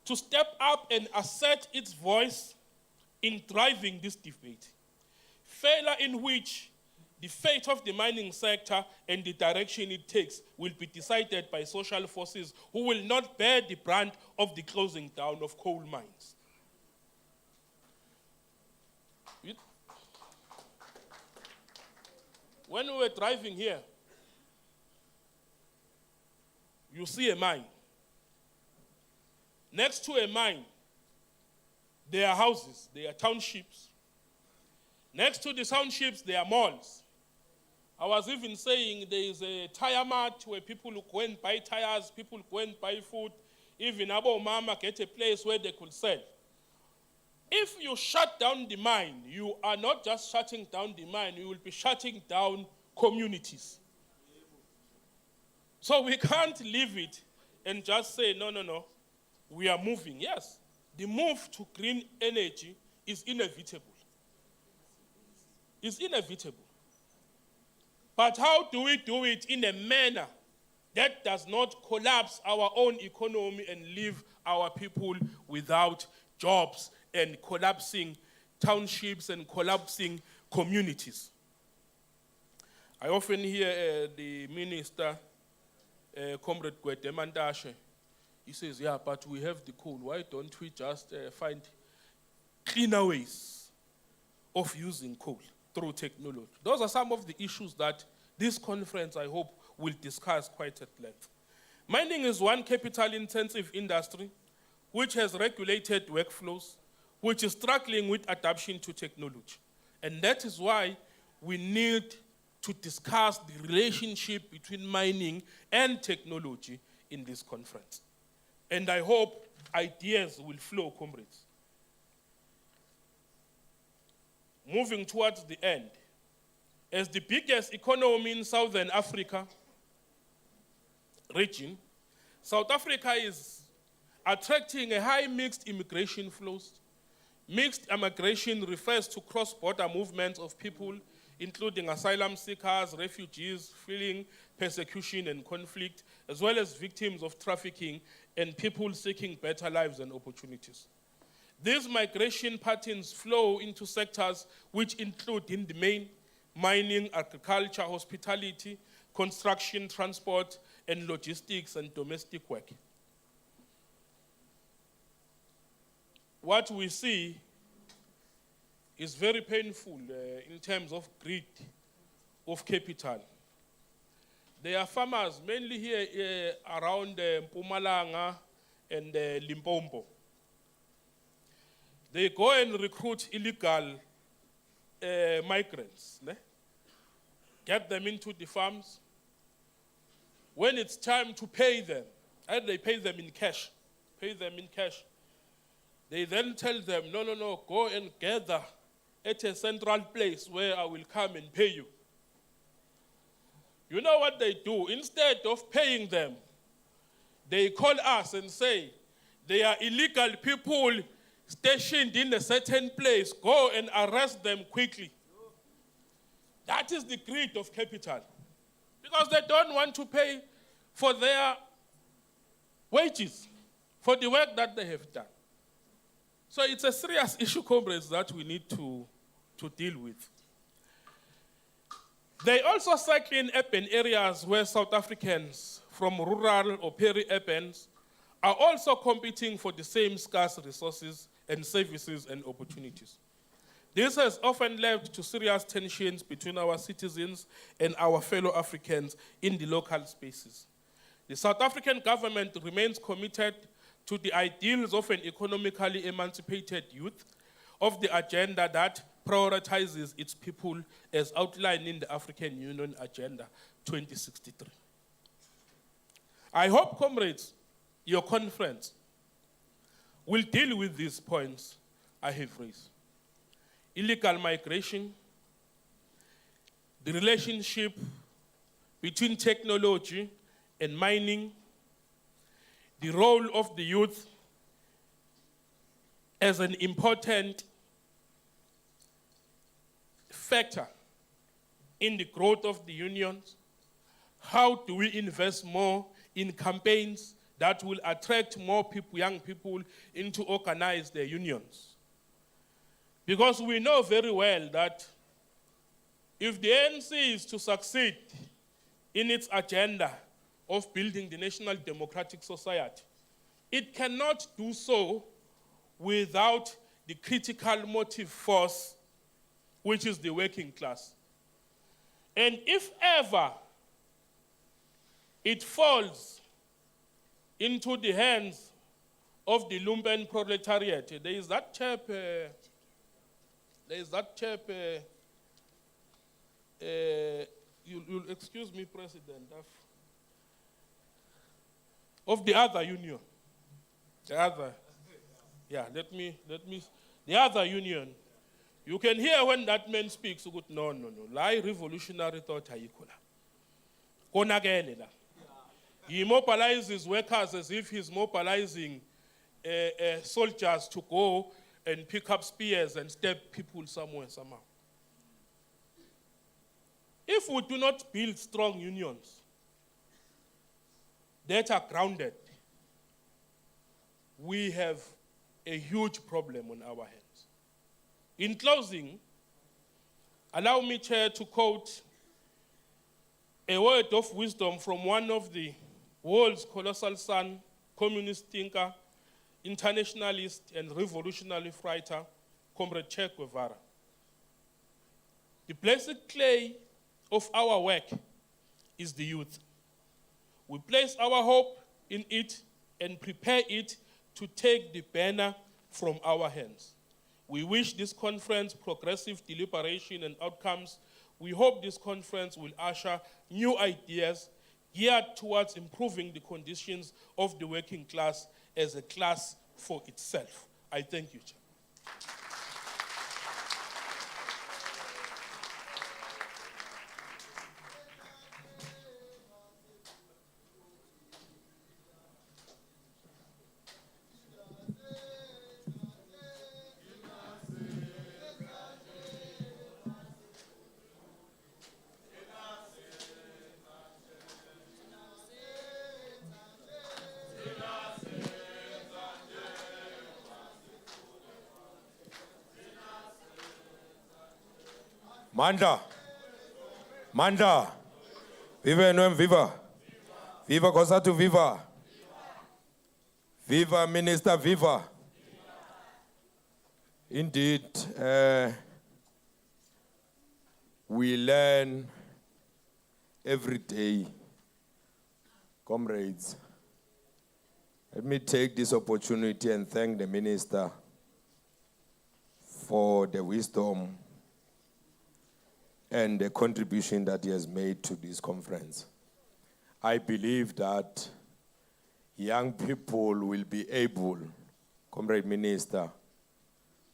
to step up and assert its voice in driving this debate. Failure in which the fate of the mining sector and the direction it takes will be decided by social forces who will not bear the brunt of the closing down of coal mines. When we were driving here, you see a mine. Next to a mine, there are houses, there are townships. Next to the townships, there are malls. I was even saying there is a tire mart where people go and buy tires, people go and buy food. Even Abo Mama get a place where they could sell. If you shut down the mine, you are not just shutting down the mine, you will be shutting down communities. So we can't leave it and just say, no, we are moving. Yes, the move to green energy is inevitable. It's inevitable. But how do we do it in a manner that does not collapse our own economy and leave our people without jobs and collapsing townships and collapsing communities? I often hear the minister, Comrade Gwede Mantashe, he says, yeah, but we have the coal. Why don't we just find cleaner ways of using coal through technology? Those are some of the issues that this conference, I hope, will discuss quite at length. Mining is one capital-intensive industry which has regulated workflows, which is struggling with adaptation to technology. And that is why we need to discuss the relationship between mining and technology in this conference. And I hope ideas will flow, comrades. Moving towards the end, as the biggest economy in Southern Africa region, South Africa is attracting a high mixed immigration flows. Mixed immigration refers to cross-border movements of people, including asylum seekers, refugees, fleeing persecution and conflict, as well as victims of trafficking and people seeking better lives and opportunities. These migration patterns flow into sectors which include, in the main, mining, agriculture, hospitality, construction, transport, and logistics and domestic work. What we see is very painful in terms of greed of capital. There are farmers, mainly here around Mpumalanga and Limpopo. They go and recruit illegal migrants, get them into the farms. When it's time to pay them, and they pay them in cash, they then tell them, no, go and gather at a central place where I will come and pay you. You know what they do? Instead of paying them, they call us and say, they are illegal people stationed in a certain place. Go and arrest them quickly. That is the greed of capital. Because they don't want to pay for their wages, for the work that they have done. So it's a serious issue, comrades, that we need to deal with. They also cycle in urban areas where South Africans from rural or peri-urbans are also competing for the same scarce resources and services and opportunities. This has often led to serious tensions between our citizens and our fellow Africans in the local spaces. The South African government remains committed to the ideals of an economically emancipated youth, of the agenda that prioritizes its people as outlined in the African Union Agenda 2063. I hope, comrades, your conference will deal with these points I have raised. Illegal migration, the relationship between technology and mining, the role of the youth as an important factor in the growth of the unions. How do we invest more in campaigns that will attract more people, young people, into organize their unions? Because we know very well that if the ANC is to succeed in its agenda of building the national democratic society, it cannot do so without the critical motive force, which is the working class. And if ever it falls into the hands of the lumpen proletariat, there is that chap, you'll excuse me, President, of the other union. The other union. You can hear when that man speaks, no, lie revolutionary thought haikola. He mobilizes workers as if he's mobilizing soldiers to go and pick up spears and stab people somewhere, somehow. If we do not build strong unions that are grounded, we have a huge problem on our hands. In closing, allow me, Chair, to quote a word of wisdom from one of the world's colossal son, communist thinker, internationalist, and revolutionary fighter, Comrade Che Guevara. The blessed clay of our work is the youth. We place our hope in it and prepare it to take the banner from our hands. We wish this conference progressive deliberation and outcomes. We hope this conference will usher new ideas geared towards improving the conditions of the working class as a class for itself. I thank you, Chair. Manda, viva Noem, viva, viva Kosatu, viva, viva Minister, viva. Indeed, we learn every day, comrades. Let me take this opportunity and thank the Minister for the wisdom and the contribution that he has made to this conference. I believe that young people will be able, Comrade Minister,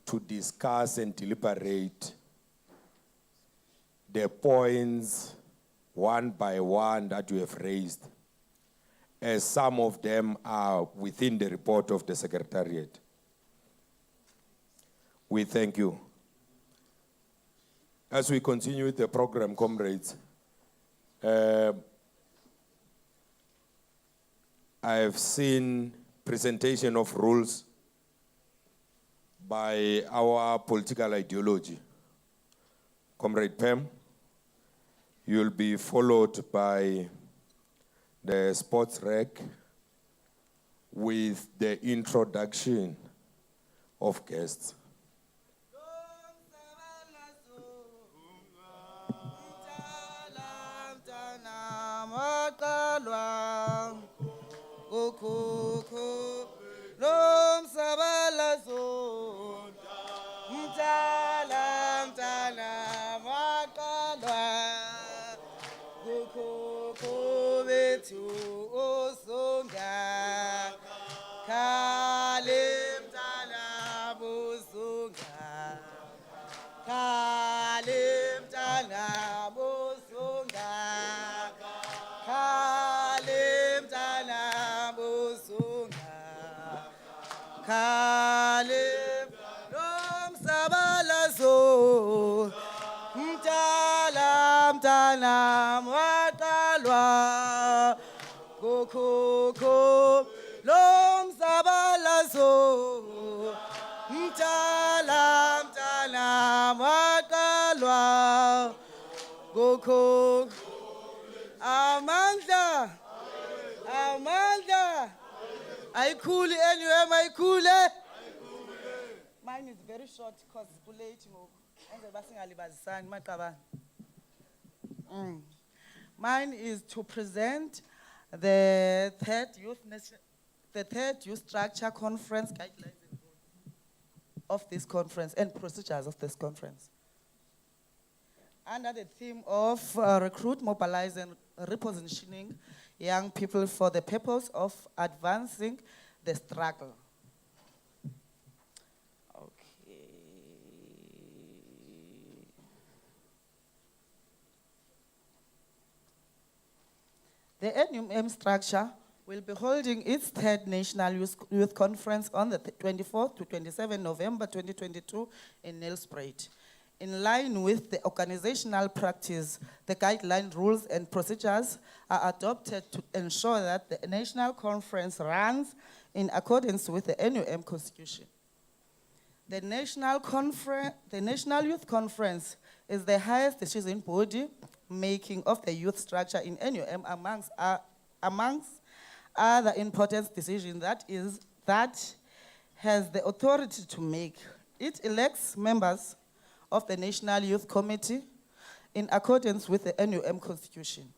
to discuss and deliberate the points one by one that you have raised, as some of them are within the report of the Secretariat. We thank you. As we continue with the program, comrades, I have seen presentation of rules by our political ideology. Comrade Pam, you'll be followed by the sports rec with the introduction of guests. Amanda, Aikuli anywhere, my cool. Mine is very short because it's late. Mine is to present the third youth structure conference guidelines of this conference and procedures of this conference. Under the theme of recruit, mobilize, and repositioning young people for the purpose of advancing the struggle. Okay. The NUM structure will be holding its third National Youth Conference on the 24th to 27 November 2022 in Nelspruit. In line with the organizational practice, the guideline rules and procedures are adopted to ensure that the National Conference runs in accordance with the NUM Constitution. The National Youth Conference is the highest decision body making of the youth structure in NUM amongst other important decisions that has the authority to make. It elects members of the National Youth Committee in accordance with the NUM Constitution.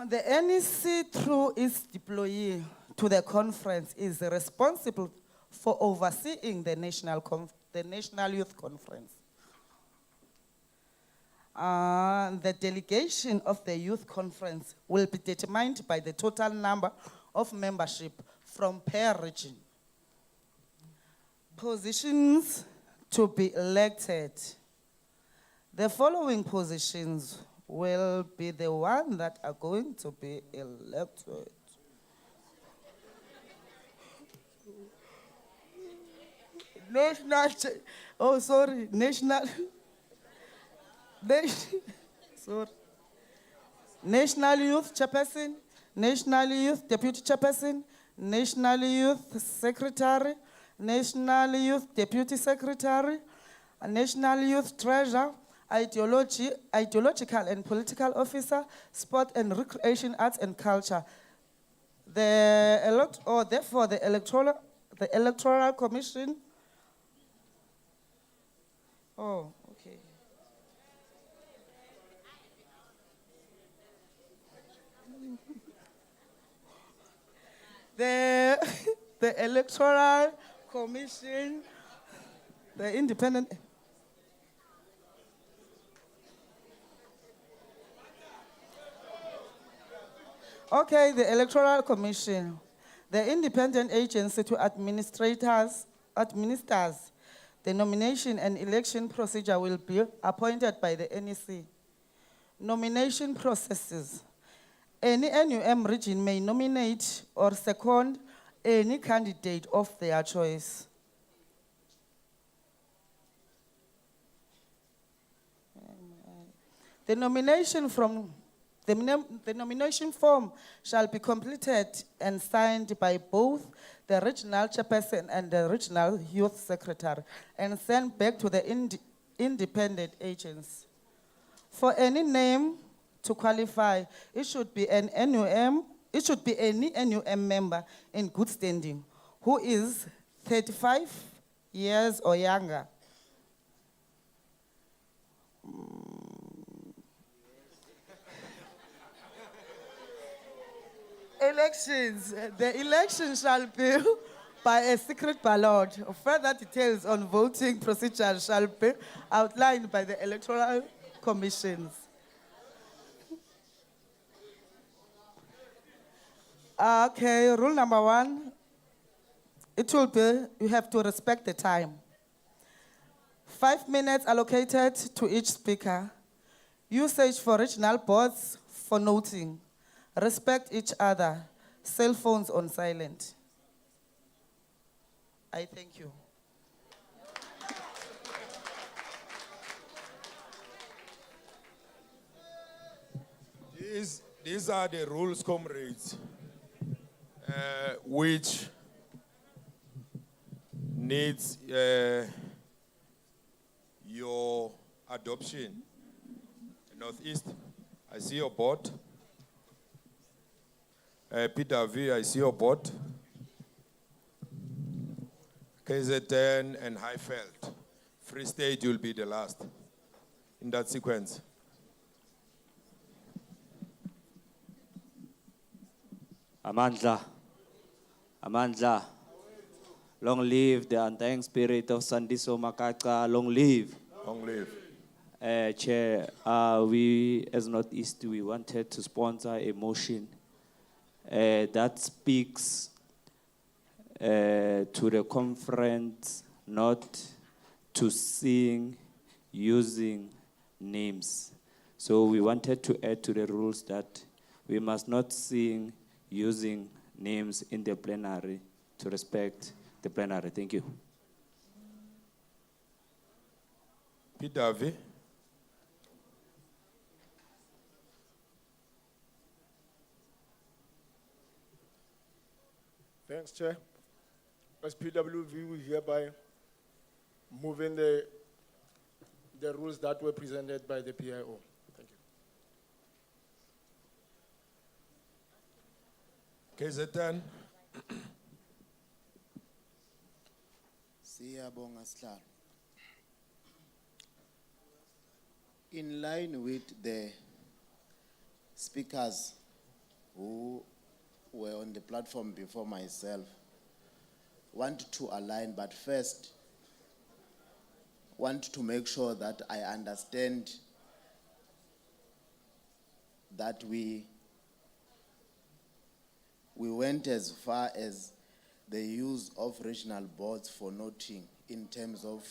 The NEC, through its deployee to the conference, is responsible for overseeing the National Youth Conference. The delegation of the Youth Conference will be determined by the total number of membership from per region. Positions to be elected. The following positions will be the ones that are going to be elected. National Youth Chairperson, National Youth Deputy Chairperson, National Youth Secretary, National Youth Deputy Secretary, National Youth Treasurer, Ideological and Political Officer, Sport and Recreation, Arts and Culture. Therefore, the Electoral Commission. Oh, okay. The Electoral Commission, the independent. Okay, the Electoral Commission, the independent agency to administers the nomination and election procedure will be appointed by the NEC. Nomination processes. Any NUM region may nominate or second any candidate of their choice. The nomination form shall be completed and signed by both the regional chairperson and the regional youth secretary and sent back to the independent agents. For any name to qualify, it should be any NUM member in good standing who is 35 years or younger. Elections. The election shall be by a secret ballot. Further details on voting procedure shall be outlined by the Electoral Commissions. Okay, rule number 1. It will be, you have to respect the time. 5 minutes allocated to each speaker. Usage for regional boards for noting. Respect each other. Cell phones on silent. I thank you. These are the rules, comrades, which needs your adoption. Northeast, I see your board. PW, I see your board. KZN and Highveld. Free State will be the last in that sequence. Amandla. Amandla. Long live the undying spirit of Sandiso Makaka. Long live. Long live. Chair, we as Northeast, we wanted to sponsor a motion that speaks to the conference not to sing using names. So we wanted to add to the rules that we must not sing using names in the plenary to respect the plenary. Thank you. Pidavi. Thanks, Chair. As PWV, we hereby move in the rules that were presented by the PIO. Thank you. KZN. Siyabonga Sihlalo. In line with the speakers who were on the platform before myself, want to align, but first want to make sure that I understand that we went as far as the use of regional boards for noting in terms of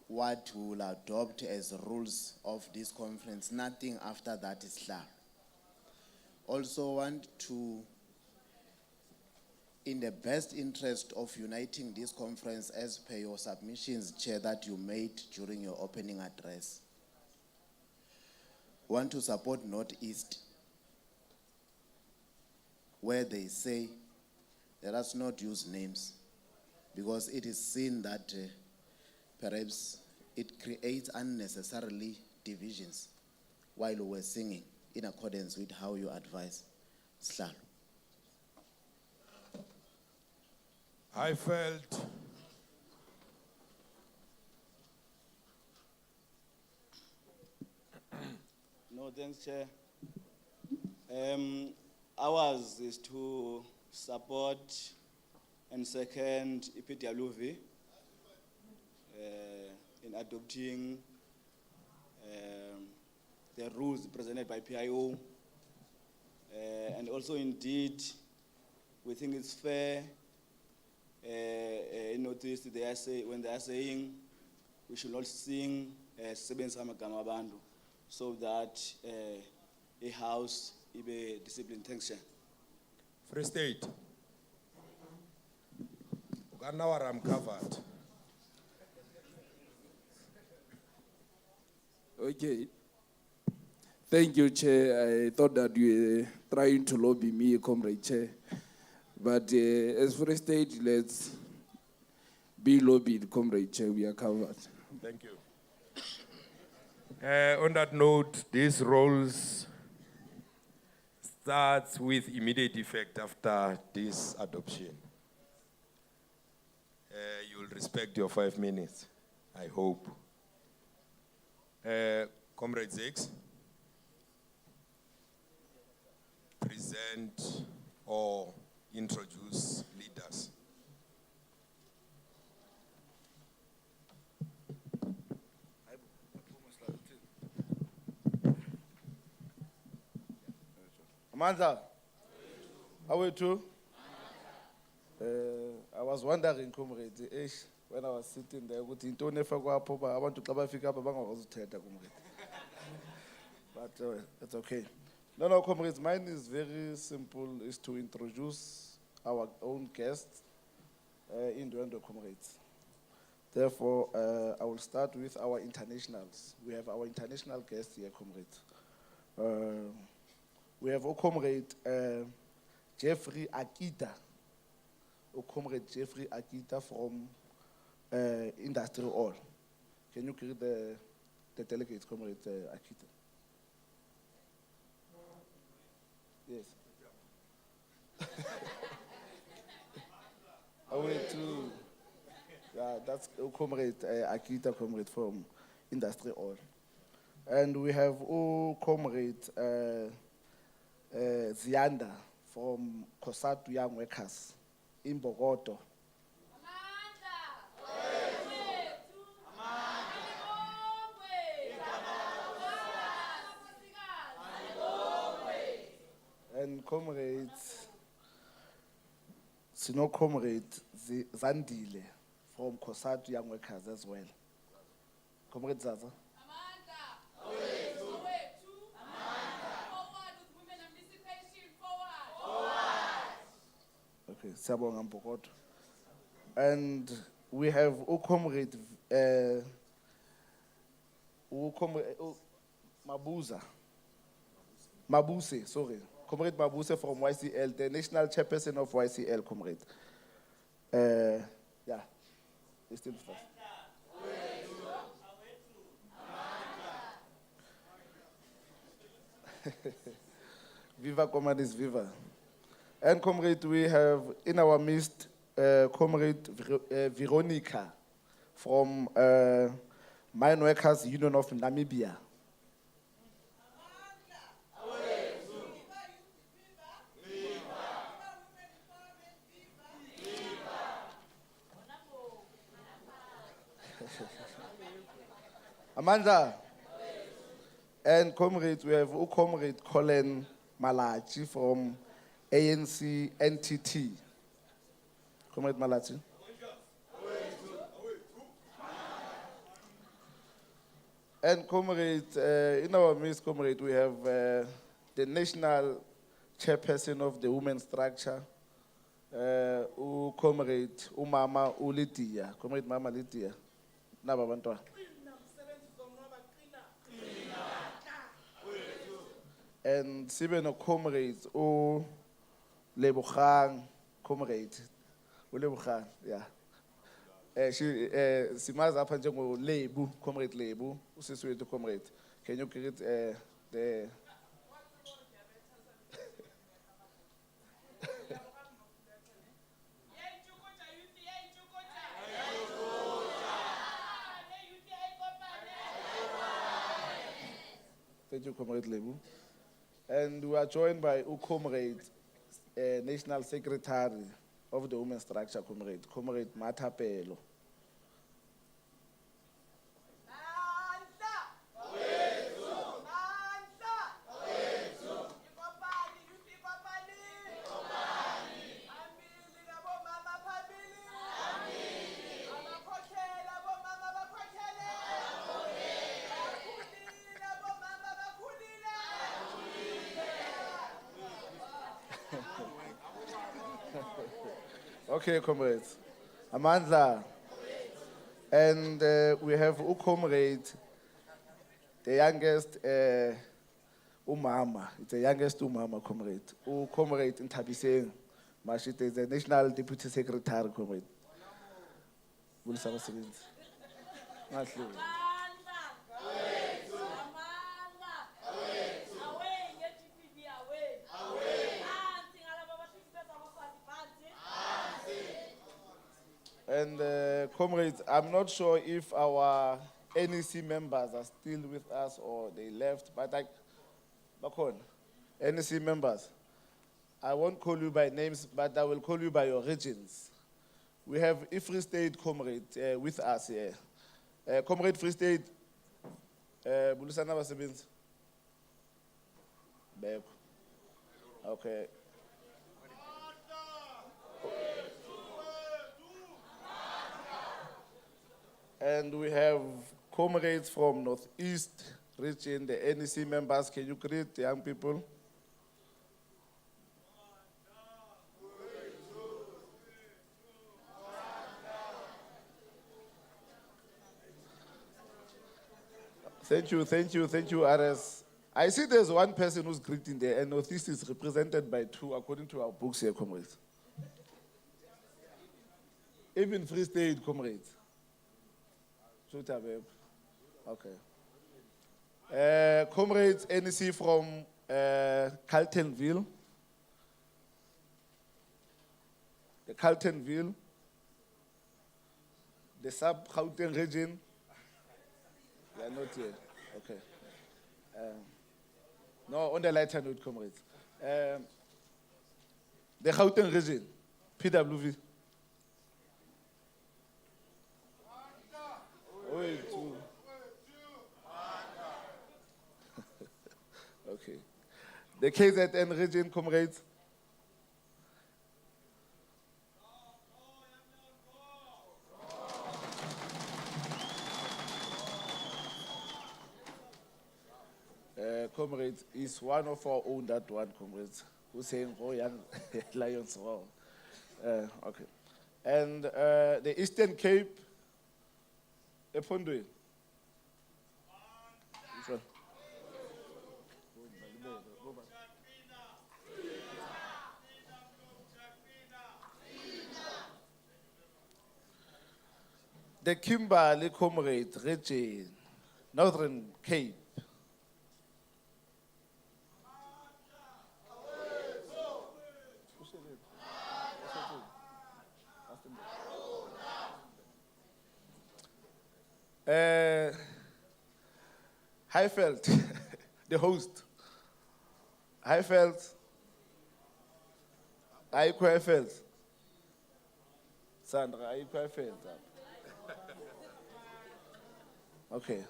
what we will adopt as rules of this conference. Nothing after that is clear. Also want to, in the best interest of uniting this conference as per your submissions, Chair, that you made during your opening address, want to support Northeast, where they say, let us not use names, because it is seen that perhaps it creates unnecessarily divisions while we were singing in accordance with how you advise. Sihlalo. I felt No, thanks, Chair. Ours is to support and second EPWV in adopting the rules presented by PIO. And also, indeed, we think it's fair. Notice they are when they are saying we should not sing Sebenza Magama Bandu, so that a house be disciplined. Thanks, Chair. Free State. Now I'm covered. Okay. Thank you, Chair. I thought that you were trying to lobby me, Comrade Chair. But as Free State, let's be lobbied, Comrade Chair. We are covered. Thank you. On that note, these roles starts with immediate effect after this adoption. You'll respect your 5 minutes, I hope. Comrade Zix, present or introduce leaders. Amanda, how are you too? I was wondering, comrade, when I was sitting there, I want to come up, but it's okay. No, comrades, mine is very simple, is to introduce our own guests in the end of comrades. Therefore, I will start with our internationals. We have our international guests here, comrades. We have a comrade, Jeffrey Akita. Comrade Jeffrey Akita from Industrial Hall. Can you greet the delegates, Comrade Akita? Yes. I went to, yeah, that's Comrade Akita, comrade from Industrial Hall. And we have Comrade Zianda from Kosatu Young Workers in Bogoto. And comrades, comrade Zandile from Kosatu Young Workers as well. Comrade Zaza. Siyabonga Mpokoto. And we have comrade Mabuse, sorry. Comrade Mabuse from YCL, the national chairperson of YCL, comrade. Yeah, it's still first. Viva comrades, viva. And comrade, we have in our midst comrade Veronica from Mine Workers Union of Namibia. Amanda. And comrades, we have comrade Colin Malachi from ANC NTT. Comrade Malachi. And comrade, in our midst, comrade, we have the national chairperson of the women's structure, comrade Umama Ulitia. Comrade Mama Litia. Naba bantwa. And Sibeno comrades, Lebogang, comrade, Lebogang, yeah. She Sima's up and jungle Lebu, comrade Lebu, Usiswetu comrade. Can you create the Thank you, comrade Lebu. And we are joined by comrade, National Secretary of the Women's Structure, comrade Mata Pelo. Okay, comrades. Amandla. And we have comrade, the youngest Umama. It's the youngest Umama comrade. Comrade in Tabiseng. Mashite is the National Deputy Secretary, comrade. Bulsama Simmons. And comrades, I'm not sure if our NEC members are still with us or they left, but back on, NEC members, I won't call you by names, but I will call you by your regions. We have a Free State comrade with us here. Comrade Free State, Bulusana Basibins. Okay. And we have comrades from Northeast region, the NEC members. Can you greet the young people? Thank you, RS. I see there's one person who's greeting there, and Northeast is represented by two, according to our books here, comrades. Even Free State, comrades. Okay. Comrades, NEC from Carltonville. The Carltonville. The sub-Gauteng region. They are not here. Okay. No, on the lighter note, comrades. The Gauteng region, PWV. Okay. The KZN region, comrades. Comrades, is one of our own, that one, comrades, who's saying, oh, young lions, wow. Okay. And the Eastern Cape, Epondwe. Which one? The Kimberley Comrade region, Northern Cape. Highveld, the host. Highveld. Ayikho Highveld. Sandra, ayikho Highveld. Okay.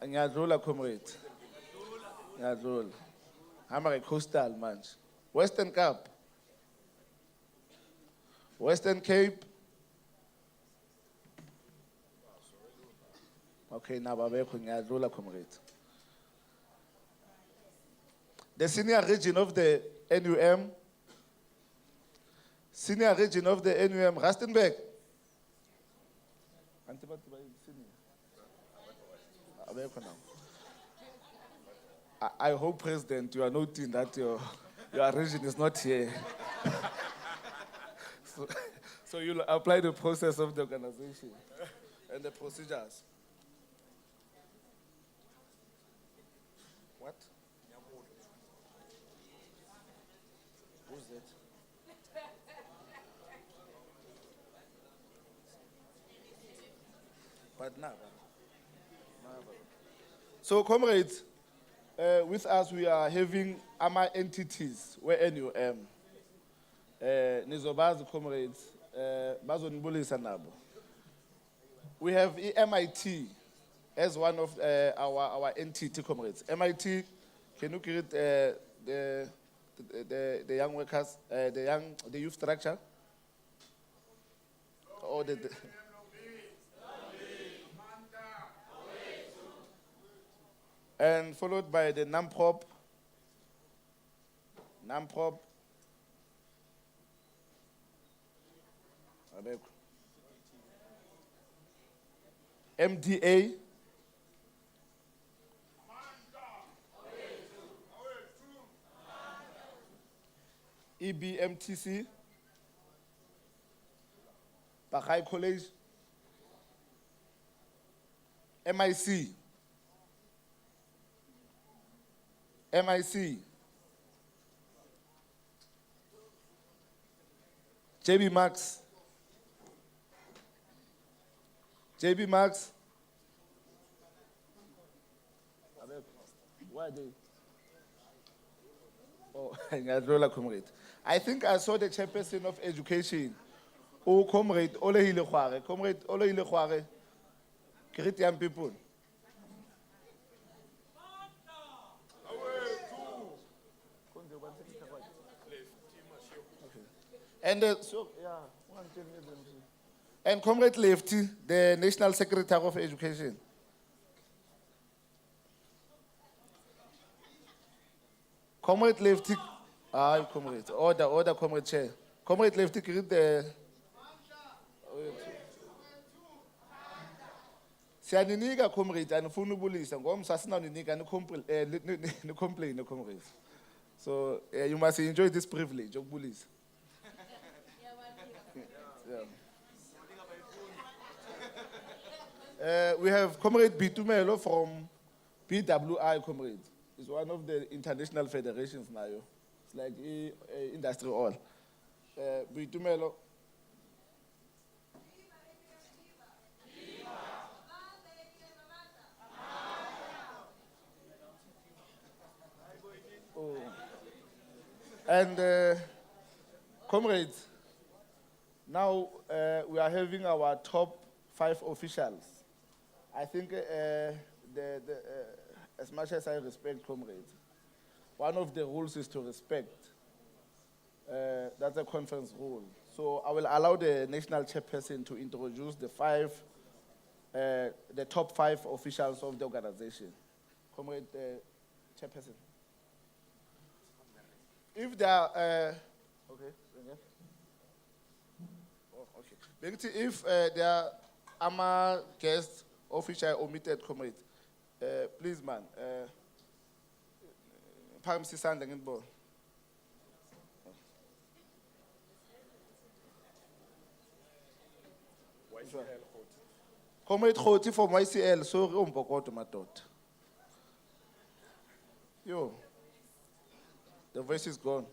Ngiyadlula comrade. Ngiyadlula. Hamba nge-coastal manje. Western Cape. Western Cape. Okay, now babekho ngiyadlula comrade. The senior region of the NUM. Senior region of the NUM, Rustenburg. I hope, President, you are noting that your region is not here. So you'll apply the process of the organization and the procedures. What? Who's that? But now. So, comrades, with us we are having AMA entities where NUM. Nizobazi comrades, bazonibulisa nabo. We have MIT as one of our entity comrades. MIT, can you create the young workers, the youth structure? Or the and followed by the NAMPROP, MDA, EBMTC, Baha'i College, MIC, JB Max, why are they? Oh, ngiyadlula comrade. I think I saw the chairperson of education. Oh, comrade Olehile Khware. Comrade Olehile Khware. Greet young people. And and Comrade Lefty, the National Secretary of Education. Comrade Lefty, comrade, order, comrade chair. Comrade Lefty, greet the. Siyaninika comrade anifuna ubulisa ngoba sasinanika ni complain comrade. So you must enjoy this privilege okubulisa. We have Comrade Bitumelo from PWI, comrade. It's one of the international federations now. It's like industry all. Bitumelo. Oh. And comrades, now we are having our top 5 officials. I think as much as I respect comrades, one of the rules is to respect. That's a conference rule. So I will allow the national chairperson to introduce the top 5 officials of the organization. Comrade chairperson. if there are, okay, again. Oh, okay. Bengithi, if there are ama guests of which I omitted, comrade, please, man, phakamisa isandla ngibone. Comrade Khoti from YCL, sorry, umbokodo madoda. Yo, the voice is gone.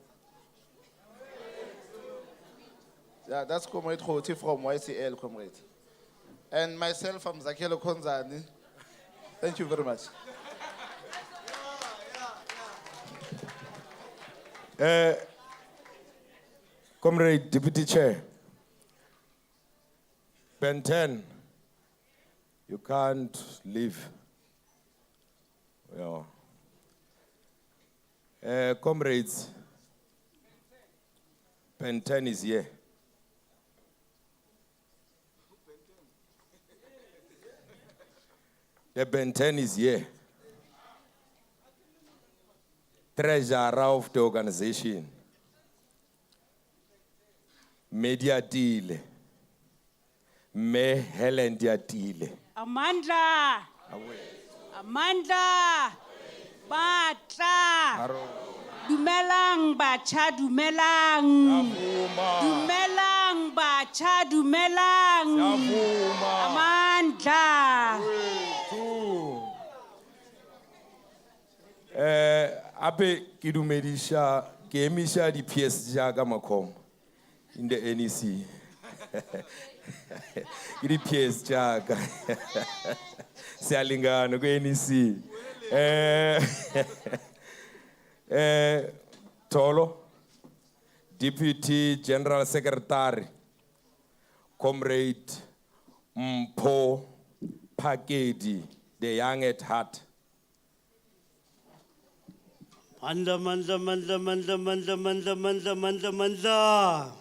Yeah, that's Comrade Khoti from YCL, comrade. And myself, I'm Zakelo Konzani. Thank you very much. Comrade Deputy Chair, Ben 10, you can't leave. Yeah. Comrades, Ben 10 is here. The Ben 10 is here. Treasurer of the organization. Media deal. Me Helen Diatile. Amandla. Amandla. Batla. Dumelang bacha dumelang. Dumelang bacha dumelang. Amandla. Ape kidumedisha kemisha di PS jaga makom in the NEC. Kidi PS jaga. Sialingano ko NEC. Tolo, Deputy General Secretary, Comrade Mpo Pakedi, the young at heart. Mandla, mandla, mandla, mandla, mandla, mandla, mandla, mandla, mandla.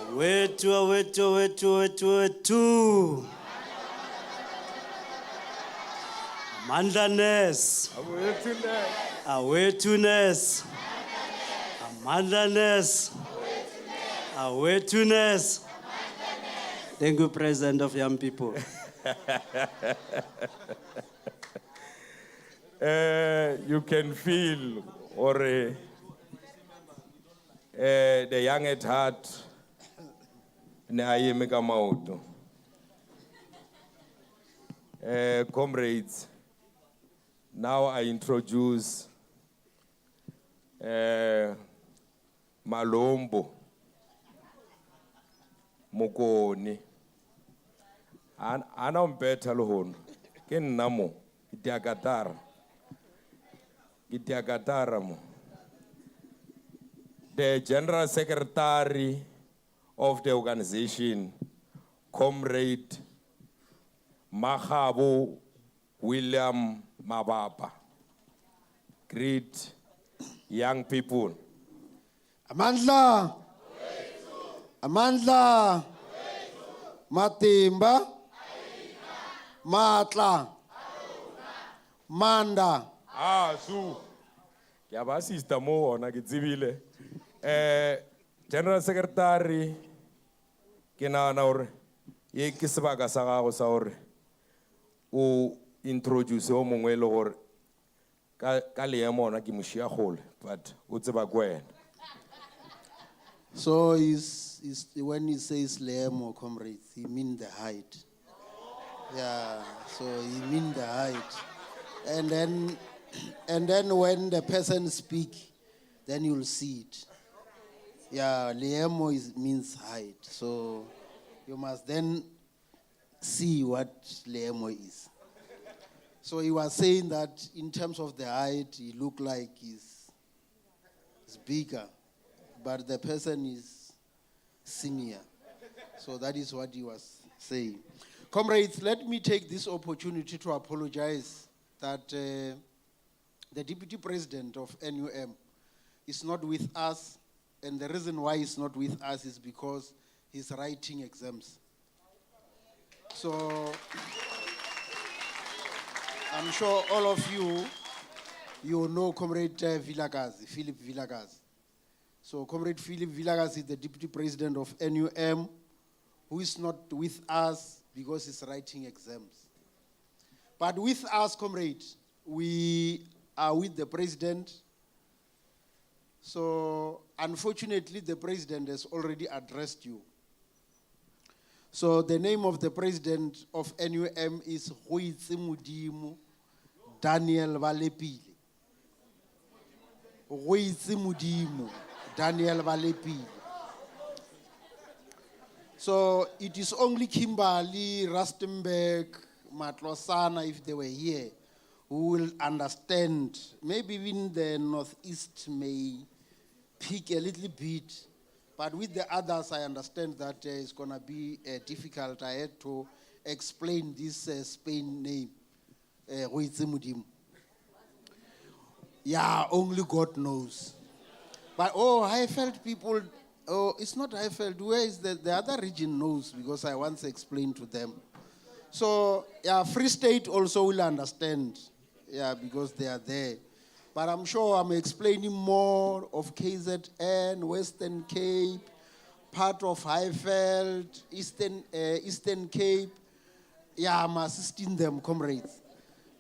Awetu, awetu, awetu, awetu, awetu. Amandlaness. Awetuness. Amandlaness. Awetuness. Thank you, President of Young People. You can feel, or the young at heart, comrades. Now I introduce Malombo Mokoni. Ana umpetha lohon. Ken namo Itiagatara mo. The General Secretary of the organization, Comrade Mahabo William Mabapa. Greet young people. Amandla. Amandla. Matimba. Matla. Manda. Su. Yaba sister mo ona kitzibile. General Secretary kina na ore ye kisbaga sa gago sa ore o introduce o mongwe le gore ka le ya mona ke moshia gole but o tseba kwena. So when he says Leemo, comrades, he means the height. Yeah, so he means the height. And then when the person speak, then you'll see it. Yeah, Leemo means height. So you must then see what Leemo is. So he was saying that in terms of the height, he looked like he's bigger, but the person is senior. So that is what he was saying. Comrades, let me take this opportunity to apologize that the Deputy President of NUM is not with us, and the reason why he's not with us is because he's writing exams. So I'm sure all of you You know Comrade Vilakazi, Philip Vilakazi. So Comrade Philip Vilakazi is the Deputy President of NUM, who is not with us because he's writing exams. But with us, comrade, we are with the President. So unfortunately, the President has already addressed you. So the name of the President of NUM is Huitsi Mudimu Daniel Valepile. Huitsi Mudimu Daniel Valepile. So it is only Kimberly, Rustenburg, Matlosana, if they were here, who will understand. Maybe even the Northeast may pick a little bit, but with the others, I understand that it's going to be difficult. I had to explain this Spain name, Huitsi Mudimu. Yeah, only God knows. But I felt people. Oh, it's not I felt. Where is the other region knows, because I once explained to them. So, yeah, Free State also will understand, yeah, because they are there. But I'm sure I'm explaining more of KZN, Western Cape, part of Highveld, Eastern Cape. Yeah, I'm assisting them, comrades.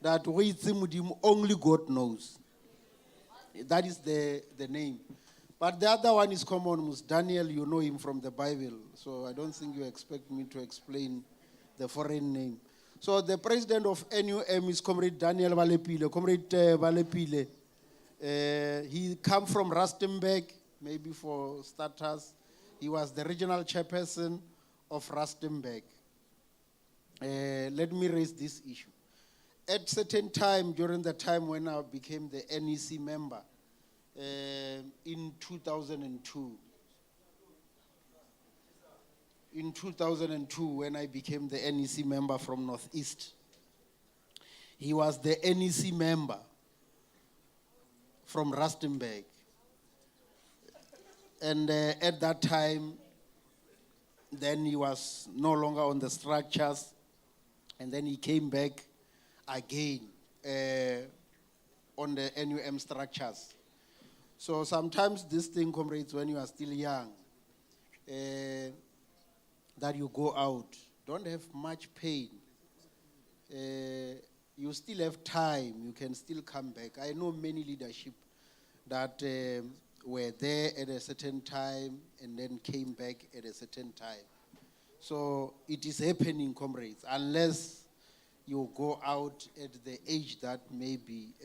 That Huitsi Mudimu, only God knows. That is the name. But the other one is common, Ms. Daniel, you know him from the Bible. So I don't think you expect me to explain the foreign name. So the president of NUM is Comrade Daniel Valepile. Comrade Valepile, he come from Rustenburg, maybe for starters. He was the regional chairperson of Rustenburg. Let me raise this issue. At certain time, during the time when I became the NEC member, in 2002. In 2002, when I became the NEC member from Northeast, he was the NEC member from Rustenburg. And at that time, then he was no longer on the structures, and then he came back again on the NUM structures. So sometimes this thing, comrades, when you are still young, that you go out, don't have much pain. You still have time, you can still come back. I know many leadership that were there at a certain time and then came back at a certain time. So it is happening, comrades, unless you go out at the age that maybe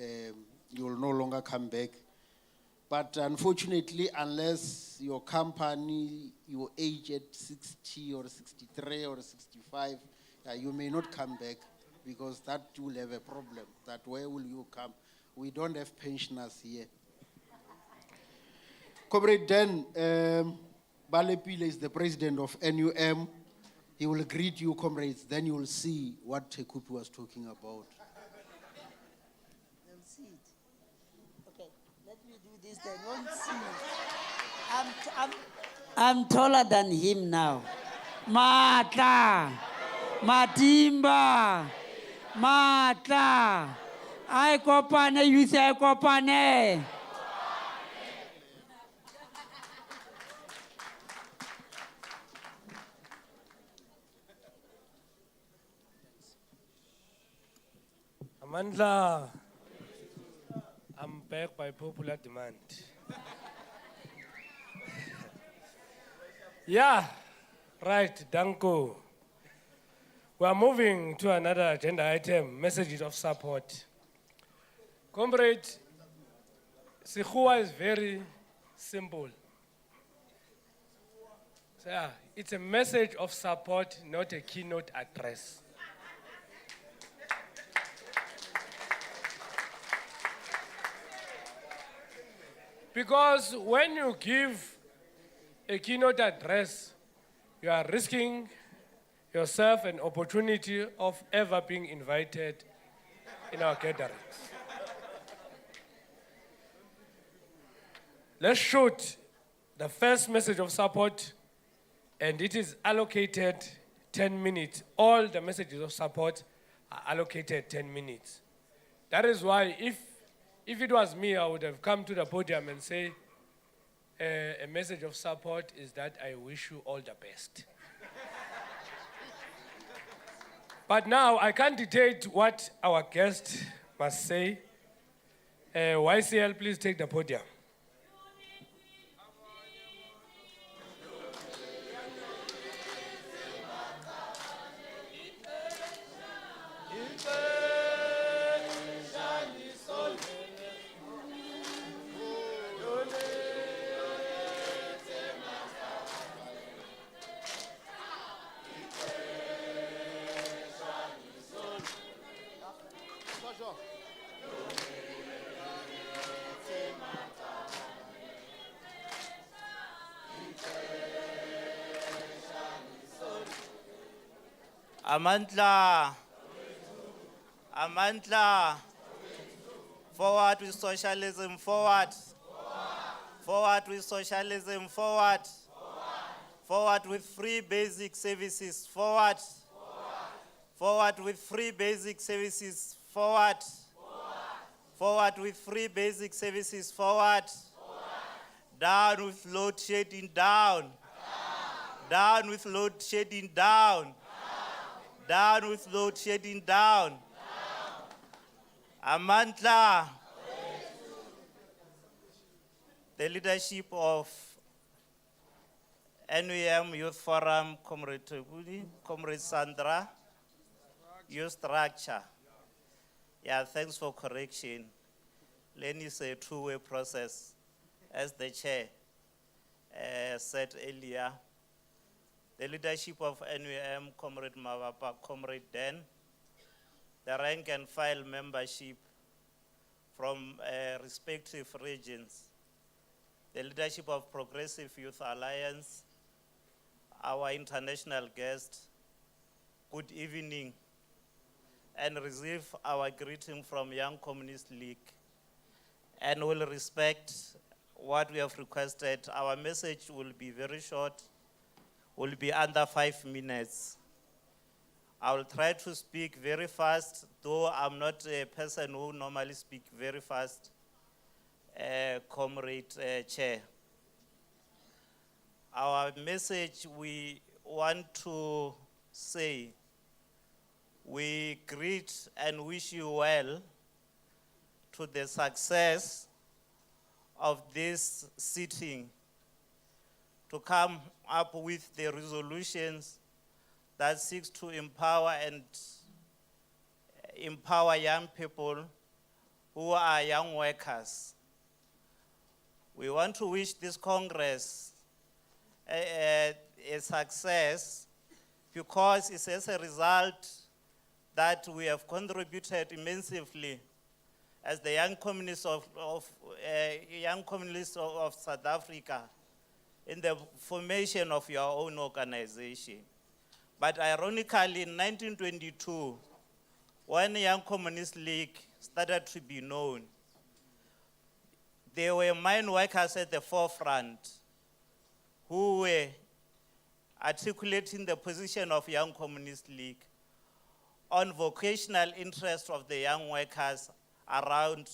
you will no longer come back. But unfortunately, unless your company, your age at 60 or 63 or 65, you may not come back, because that will have a problem. That where will you come? We don't have pensioners here. Comrade Dan Valepile is the president of NUM. He will greet you, comrades. Then you will see what Tekupi was talking about. They'll see it. Okay, let me do this. They won't see it. I'm taller than him now. Matla, Matimba, Matla. I kopane, you say kopane. Amandla, I'm back by popular demand. Yeah, right, Danko. We are moving to another agenda item, messages of support. Comrade, Sikhuwa is very simple. So yeah, it's a message of support, not a keynote address. Because when you give a keynote address, you are risking yourself an opportunity of ever being invited in our gatherings. Let's shoot the first message of support, and it is allocated 10 minutes. All the messages of support are allocated 10 minutes. That is why if If it was me, I would have come to the podium and say, a message of support is that I wish you all the best. But now I can't dictate what our guest must say. YCL, please take the podium. Amandla. Amandla. Forward with socialism, forward. Forward with socialism, forward. Forward with free basic services, forward. Forward with free basic services, forward. Forward with free basic services, forward. Down with load shedding, down. Down with load shedding, down. Down with load shedding, down. Amandla. The leadership of NUM Youth Forum, Comrade Tebuli, Comrade Sandra, Youth Structure. Yeah, thanks for correction. Lenny is a two-way process. As the chair said earlier, the leadership of NUM, Comrade Mavapa, Comrade Dan, the rank and file membership from respective regions, the leadership of Progressive Youth Alliance, our international guest, good evening, and receive our greeting from Young Communist League, and will respect what we have requested. Our message will be very short, will be under 5 minutes. I will try to speak very fast, though I'm not a person who normally speaks very fast, Comrade Chair. Our message, we want to say, we greet and wish you well to the success of this sitting, to come up with the resolutions that seeks to empower young people who are young workers. We want to wish this Congress a success because it's as a result that we have contributed immensely as the young communists of South Africa in the formation of your own organization. But ironically, in 1922, when the Young Communist League started to be known, there were mine workers at the forefront who were articulating the position of Young Communist League on vocational interest of the young workers around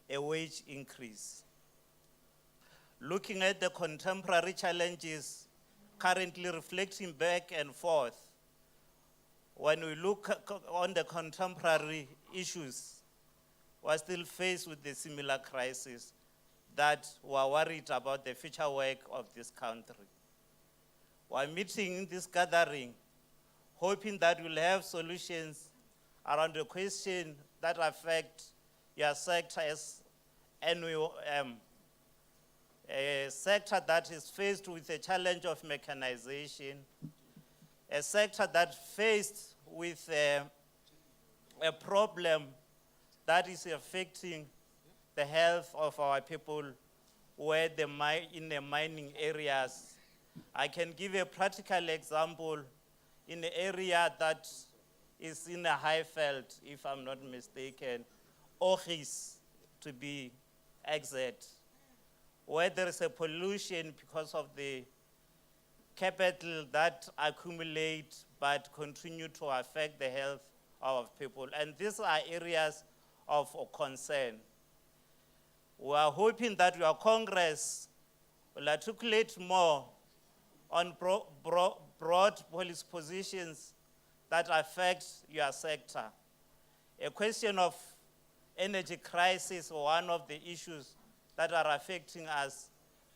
a wage increase. Looking at the contemporary challenges currently reflecting back and forth, when we look on the contemporary issues, we're still faced with the similar crisis that we're worried about the future work of this country. We're meeting in this gathering, hoping that we'll have solutions around the question that affect your sector as NUM, a sector that is faced with the challenge of mechanization, a sector that faced with a problem that is affecting the health of our people where in the mining areas. I can give a practical example in the area that is in a Highveld, if I'm not mistaken, Ochis to be exact, where there is a pollution because of the capital that accumulate but continue to affect the health of people. And these are areas of concern. We are hoping that your Congress will articulate more on broad policy positions that affect your sector. A question of energy crisis is one of the issues that are affecting us,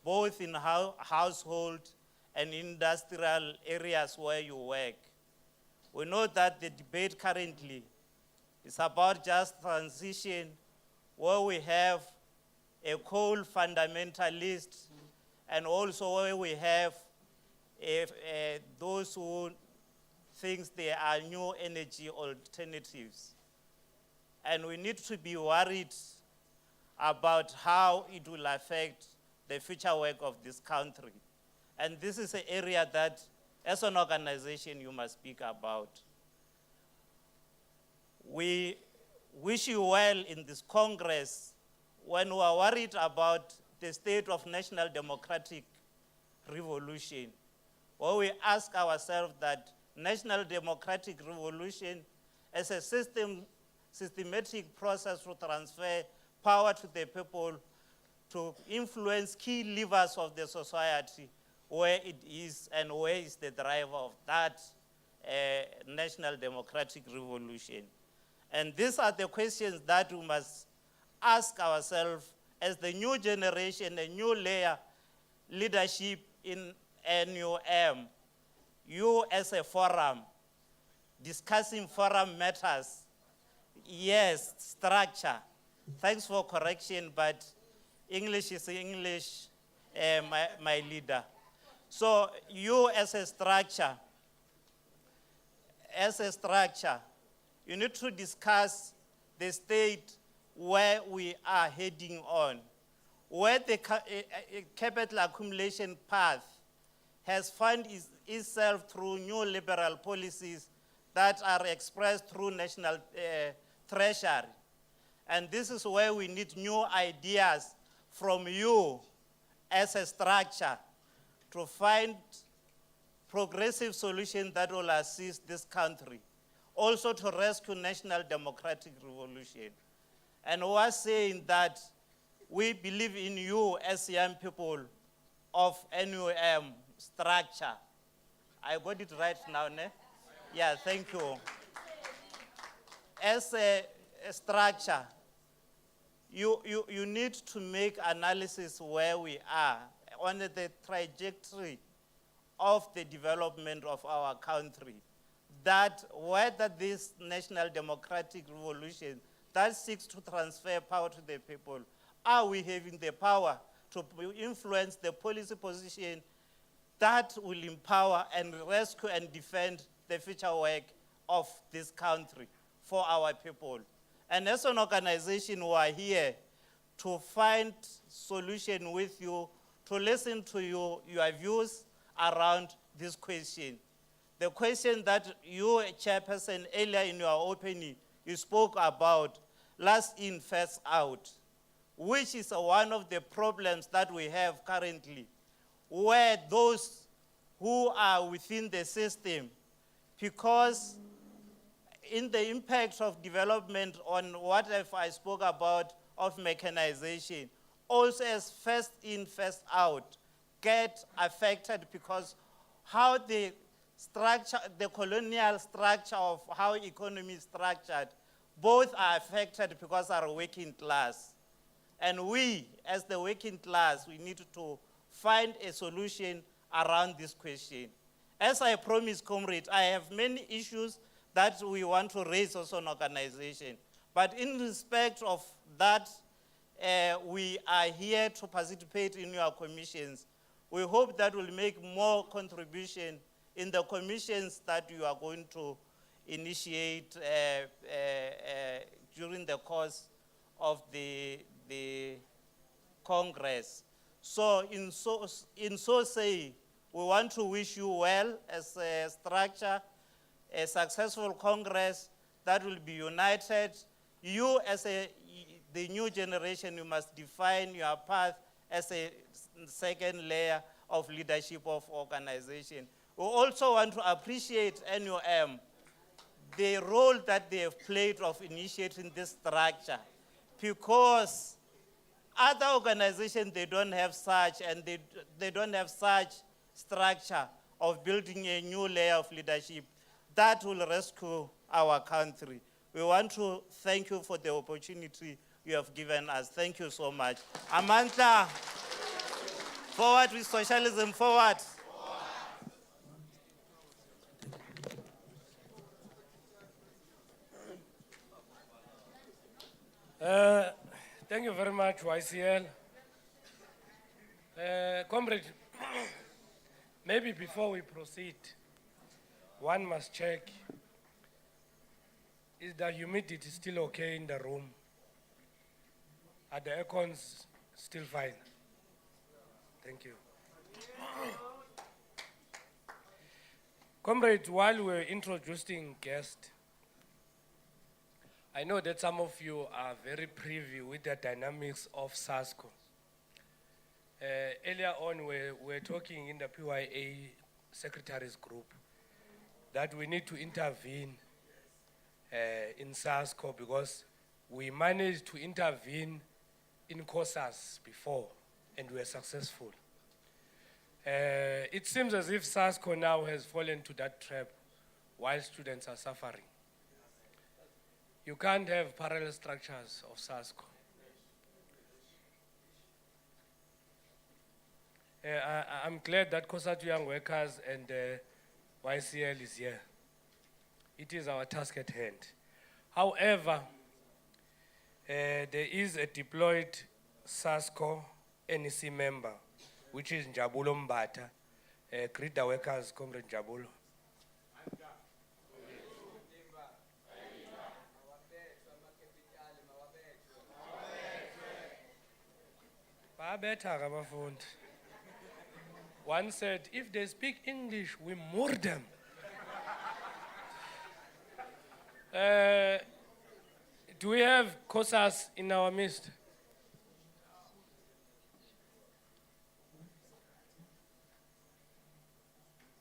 both in household and industrial areas where you work. We know that the debate currently is about just transition, where we have a coal fundamentalist, and also where we have those who think there are new energy alternatives. And we need to be worried about how it will affect the future work of this country. And this is an area that, as an organization, you must speak about. We wish you well in this Congress when we are worried about the state of national democratic revolution, where we ask ourselves that national democratic revolution as a systematic process to transfer power to the people, to influence key levers of the society, where it is and where is the driver of that national democratic revolution. And these are the questions that we must ask ourselves as the new generation, a new layer leadership in NUM. You as a forum, discussing forum matters. Yes, structure. Thanks for correction, but English is English, my leader. So you as a structure, you need to discuss the state where we are heading on, where the capital accumulation path has found itself through new liberal policies that are expressed through national treasury. And this is where we need new ideas from you as a structure to find progressive solutions that will assist this country, also to rescue national democratic revolution. And we are saying that we believe in you as young people of NUM structure. I got it right now, ne? Yeah, thank you. As a structure, you need to make analysis where we are on the trajectory of the development of our country. That whether this national democratic revolution that seeks to transfer power to the people, are we having the power to influence the policy position that will empower and rescue and defend the future work of this country for our people? And as an organization, we are here to find solution with you, to listen to you, your views around this question. The question that you, Chairperson, earlier in your opening, you spoke about, last in, first out, which is one of the problems that we have currently, where those who are within the system, because in the impact of development on what I spoke about of mechanization, also as first in, first out, get affected because how the structure, the colonial structure of how economy is structured, both are affected because are working class. And we, as the working class, we need to find a solution around this question. As I promised, comrade, I have many issues that we want to raise as an organization. But in respect of that, we are here to participate in your commissions. We hope that will make more contribution in the commissions that you are going to initiate during the course of the Congress. So in so saying, we want to wish you well as a structure, a successful Congress that will be united. You as the new generation, you must define your path as a second layer of leadership of organization. We also want to appreciate NUM, the role that they have played of initiating this structure, because Other organizations, they don't have such, and they don't have such structure of building a new layer of leadership that will rescue our country. We want to thank you for the opportunity you have given us. Thank you so much. Amandla, forward with socialism, forward. Thank you very much, YCL. Comrade, maybe before we proceed, one must check, is the humidity still okay in the room? Are the aircons still fine? Thank you. Comrade, while we're introducing guests, I know that some of you are very privy with the dynamics of SASCO. Earlier on, we're talking in the PYA secretaries group that we need to intervene in SASCO because we managed to intervene in COSAS before and we were successful. It seems as if SASCO now has fallen to that trap while students are suffering. You can't have parallel structures of SASCO. I'm glad that COSATU Young Workers and YCL is here. It is our task at hand. However, there is a deployed SASCO NEC member, which is Njabulo Mbata. Greet the workers, Comrade Njabulo. One said, if they speak English, we moor them. Do we have COSAS in our midst?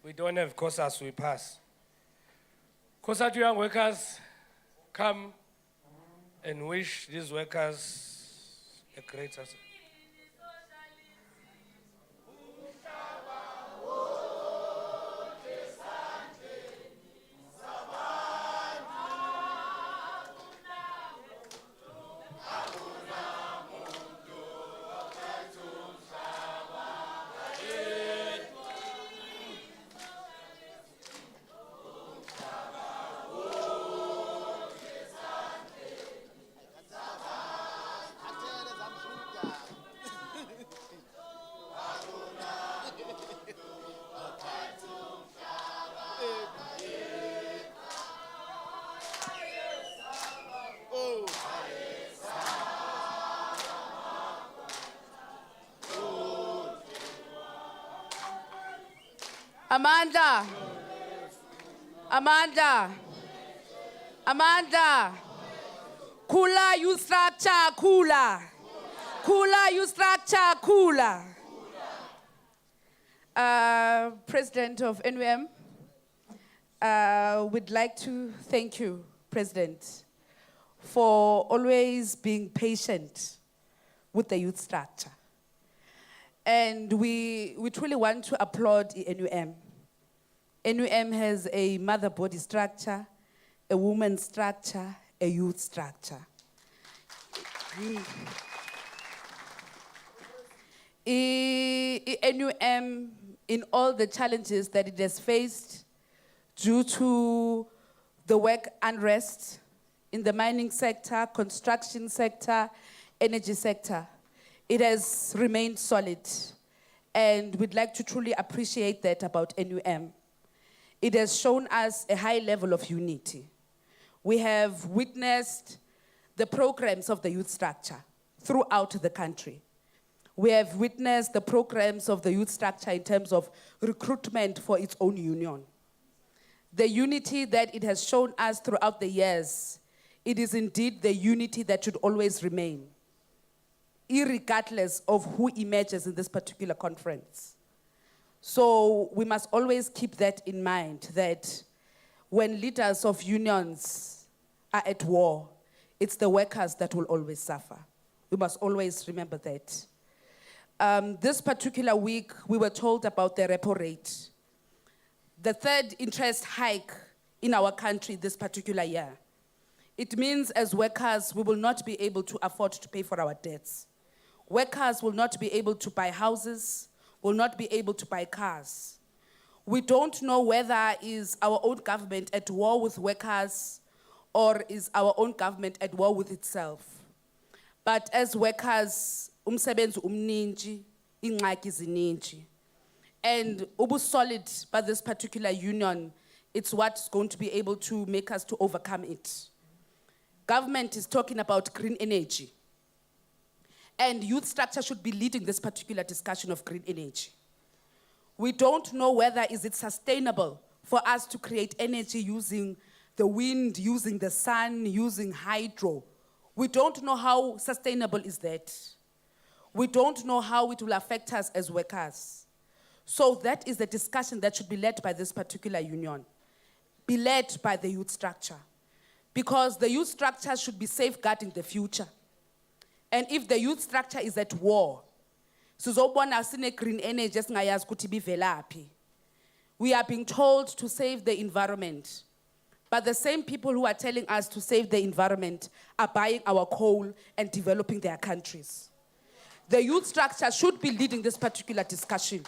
We don't have COSAS, we pass. COSATU Young Workers, come and wish these workers a great success. Amanda. Amanda. Amanda. Kula youth structure, kula. Kula youth structure, kula. President of NUM, would like to thank you, President, for always being patient with the youth structure. And we truly want to applaud NUM. NUM has a mother body structure, a woman structure, a youth structure. NUM, in all the challenges that it has faced due to the work unrest in the mining sector, construction sector, energy sector, it has remained solid. And we'd like to truly appreciate that about NUM. It has shown us a high level of unity. We have witnessed the programs of the youth structure throughout the country. We have witnessed the programs of the youth structure in terms of recruitment for its own union. The unity that it has shown us throughout the years, it is indeed the unity that should always remain, irregardless of who emerges in this particular conference. So we must always keep that in mind, that when leaders of unions are at war, it's the workers that will always suffer. We must always remember that. This particular week, we were told about the repo rate. The third interest hike in our country this particular year. It means as workers, we will not be able to afford to pay for our debts. Workers will not be able to buy houses, will not be able to buy cars. We don't know whether is our own government at war with workers or is our own government at war with itself. But as workers, umsebenzi umninji, ingxaki zininji. And ubu solid by this particular union, it's what's going to be able to make us to overcome it. Government is talking about green energy. And youth structure should be leading this particular discussion of green energy. We don't know whether is it sustainable for us to create energy using the wind, using the sun, using hydro. We don't know how sustainable is that. We don't know how it will affect us as workers. So that is the discussion that should be led by this particular union, be led by the youth structure. Because the youth structure should be safeguarding the future. And if the youth structure is at war, green energy, we are being told to save the environment. But the same people who are telling us to save the environment are buying our coal and developing their countries. The youth structure should be leading this particular discussion.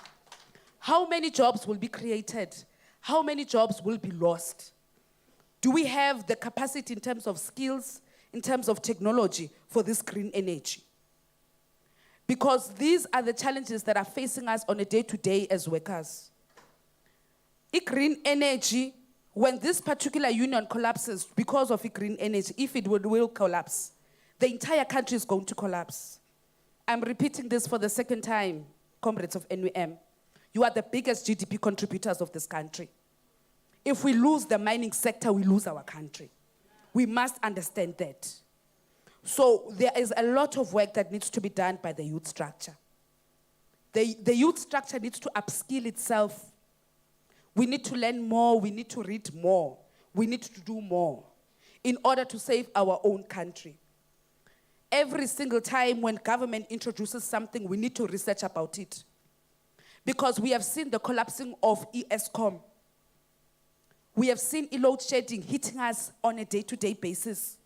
How many jobs will be created? How many jobs will be lost? Do we have the capacity in terms of skills, in terms of technology for this green energy? Because these are the challenges that are facing us on a day-to-day as workers. Green energy, when this particular union collapses because of green energy, if it will collapse, the entire country is going to collapse. I'm repeating this for the second time, comrades of NUM. You are the biggest GDP contributors of this country. If we lose the mining sector, we lose our country. We must understand that. So there is a lot of work that needs to be done by the youth structure. The youth structure needs to upskill itself. We need to learn more, we need to read more, we need to do more in order to save our own country. Every single time when government introduces something, we need to research about it. Because we have seen the collapsing of ESCOM. We have seen load shedding hitting us on a day-to-day basis.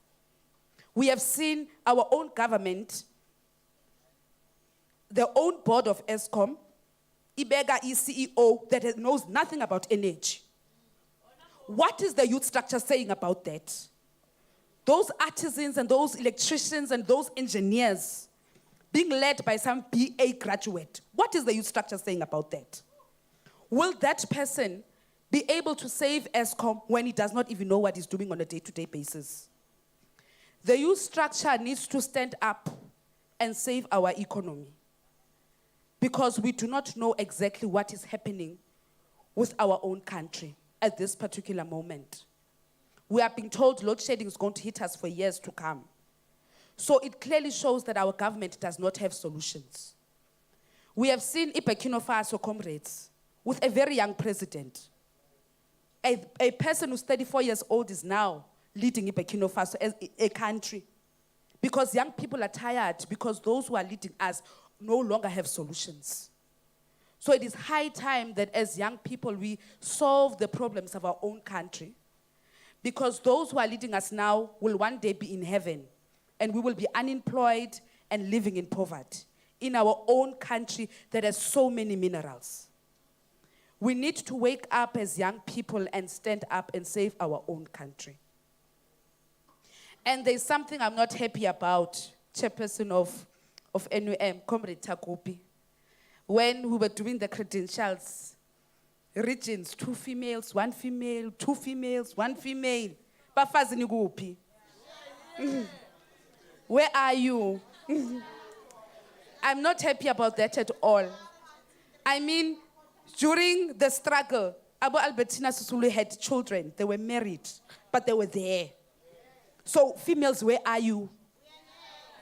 We have seen our own government, the own board of ESCOM, Ibega CEO that knows nothing about energy. What is the youth structure saying about that? Those artisans and those electricians and those engineers being led by some BA graduate, what is the youth structure saying about that? Will that person be able to save ESCOM when he does not even know what he's doing on a day-to-day basis? The youth structure needs to stand up and save our economy, because we do not know exactly what is happening with our own country at this particular moment. We are being told load shedding is going to hit us for years to come. So it clearly shows that our government does not have solutions. We have seen Burkina Faso, comrades, with a very young president. A person who's 34 years old is now leading Burkina Faso as a country. Because young people are tired, because those who are leading us no longer have solutions. So it is high time that as young people, we solve the problems of our own country, because those who are leading us now will one day be in heaven, and we will be unemployed and living in poverty in our own country that has so many minerals. We need to wake up as young people and stand up and save our own country. And there's something I'm not happy about, chairperson of NUM, Comrade Takupi. When we were doing the credentials, regions, 2 females, 1 female, 2 females, 1 female. Bafazi nigupi. Where are you? I'm not happy about that at all. I mean, during the struggle, Abu Albertina Susulu had children. They were married, but they were there. So females, where are you?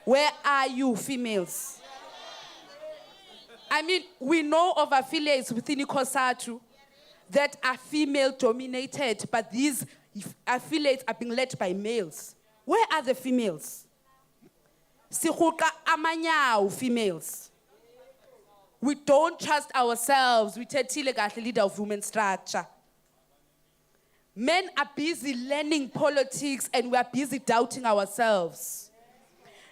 Where are you, females? I mean, we know of affiliates within ICOSATU that are female-dominated, but these affiliates are being led by males. Where are the females? Sihuka amanyaw females. We don't trust ourselves. We tethile kahle leader of women structure. Men are busy learning politics and we are busy doubting ourselves.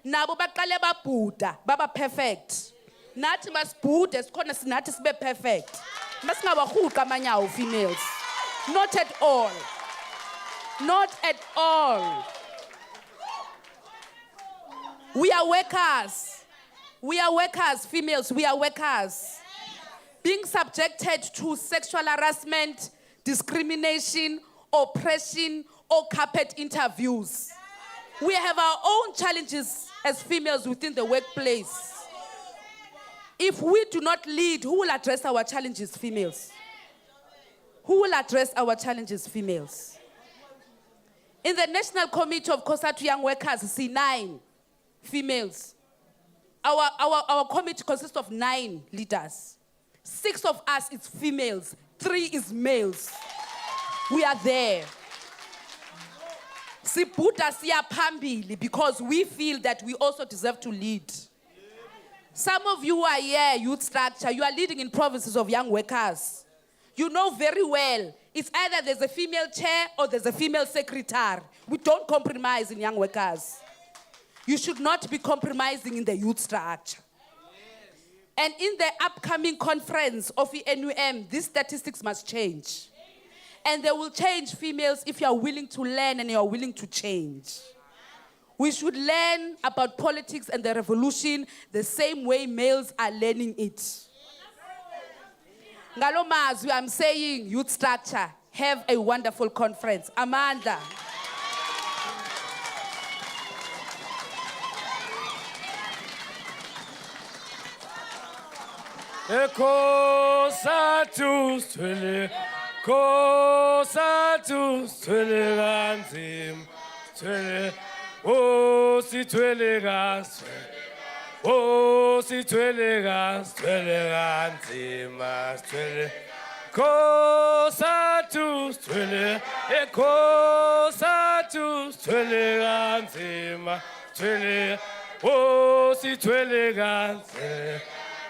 Nabo baqale babhuda baba perfect. Nathi masibhude sikhona sinathi sibe perfect. Masingabahuqa amanyawo females. Not at all. Not at all. We are workers. We are workers, females, we are workers. Being subjected to sexual harassment, discrimination, oppression, or carpet interviews. We have our own challenges as females within the workplace. If we do not lead, who will address our challenges, females? Who will address our challenges, females? In the National Committee of COSATU Young Workers, see 9 females. Our committee consists of 9 leaders. 6 of us is females, 3 is males. We are there. Sibuta siya phambili because we feel that we also deserve to lead. Some of you are here, youth structure, you are leading in provinces of young workers. You know very well, it's either there's a female chair or there's a female secretary. We don't compromise in young workers. You should not be compromising in the youth structure. And in the upcoming conference of the NUM, these statistics must change. And they will change, females, if you are willing to learn and you are willing to change. We should learn about politics and the revolution the same way males are learning it. Ngalo mazwi, I'm saying, youth structure, have a wonderful conference. Amanda. Ekosatu swele, kosatu swele ganzim, swele, oh si swele gans, oh si swele gans, swele ganzim, swele, kosatu swele, ekosatu swele ganzim, swele, oh si swele gans.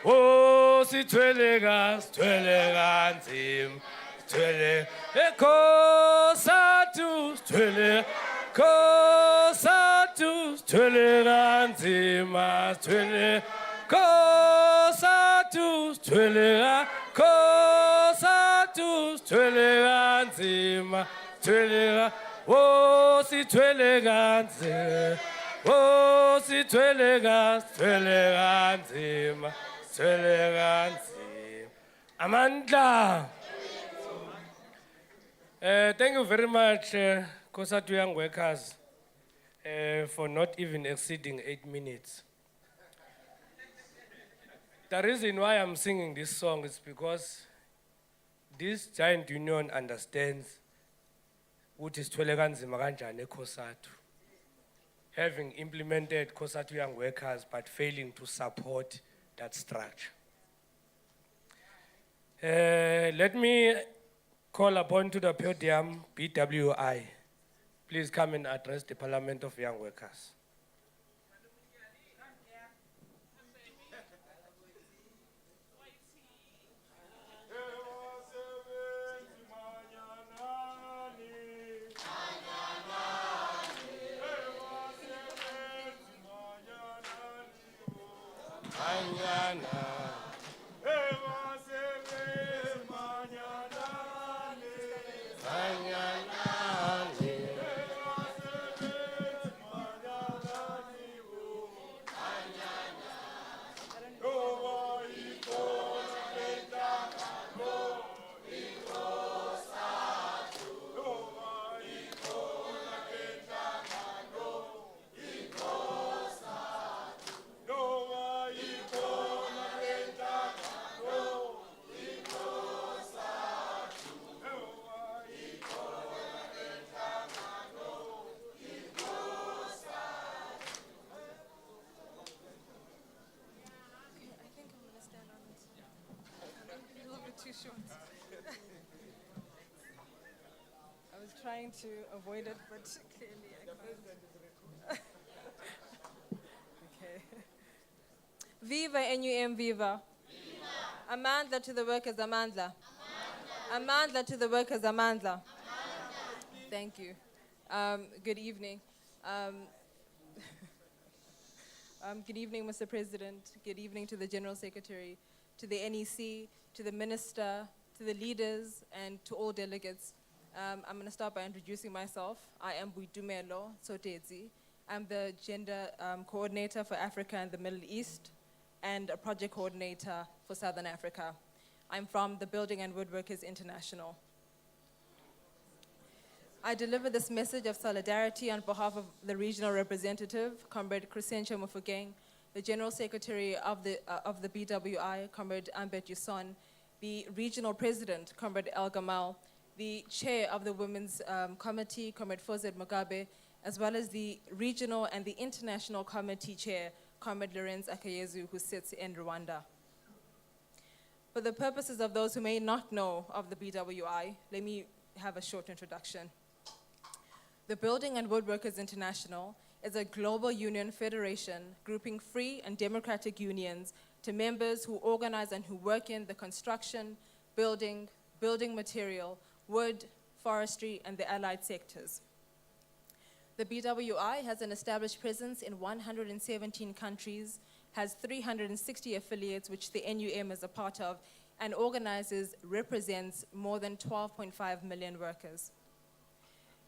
Oh, si twelega nzim, twele, kosatu, twele, kosatu, twelega nzim, twele, kosatu, twelega, kosatu, twelega nzim, twelega, oh, si twelega nzim, oh, si twelega nzim. Amanda. Thank you very much, COSATU Young Workers, for not even exceeding 8 minutes. The reason why I'm singing this song is because this giant union understands what is Tweleganzima kanjani COSATU. Having implemented COSATU Young Workers but failing to support that structure. Let me call upon to the podium BWI. Please come and address the Parliament of Young Workers. I was trying to avoid it, but clearly I couldn't. Viva NUM, viva. Amandla to the workers, Amandla. Amandla to the workers, Amandla. Thank you. Good evening. Good evening, Mr. President. Good evening to the General Secretary, to the NEC, to the Minister, to the leaders, and to all delegates. I'm going to start by introducing myself. I am Buitumelo Tsotezi. I'm the Gender Coordinator for Africa and the Middle East and a Project Coordinator for Southern Africa. I'm from the Building and Woodworkers International. I deliver this message of solidarity on behalf of the regional representative, Comrade Crescentia Mufokeng, the General Secretary of the BWI, Comrade Ambet Yuson, the Regional President, Comrade El Gamal, the Chair of the Women's Committee, Comrade Fozet Mugabe, as well as the Regional and the International Committee Chair, Comrade Lorenz Akayezu, who sits in Rwanda. For the purposes of those who may not know of the BWI, let me have a short introduction. The Building and Woodworkers International is a global union federation grouping free and democratic unions to members who organize and who work in the construction, building material, wood, forestry, and the allied sectors. The BWI has an established presence in 117 countries, has 360 affiliates, which the NUM is a part of, and represents more than 12.5 million workers.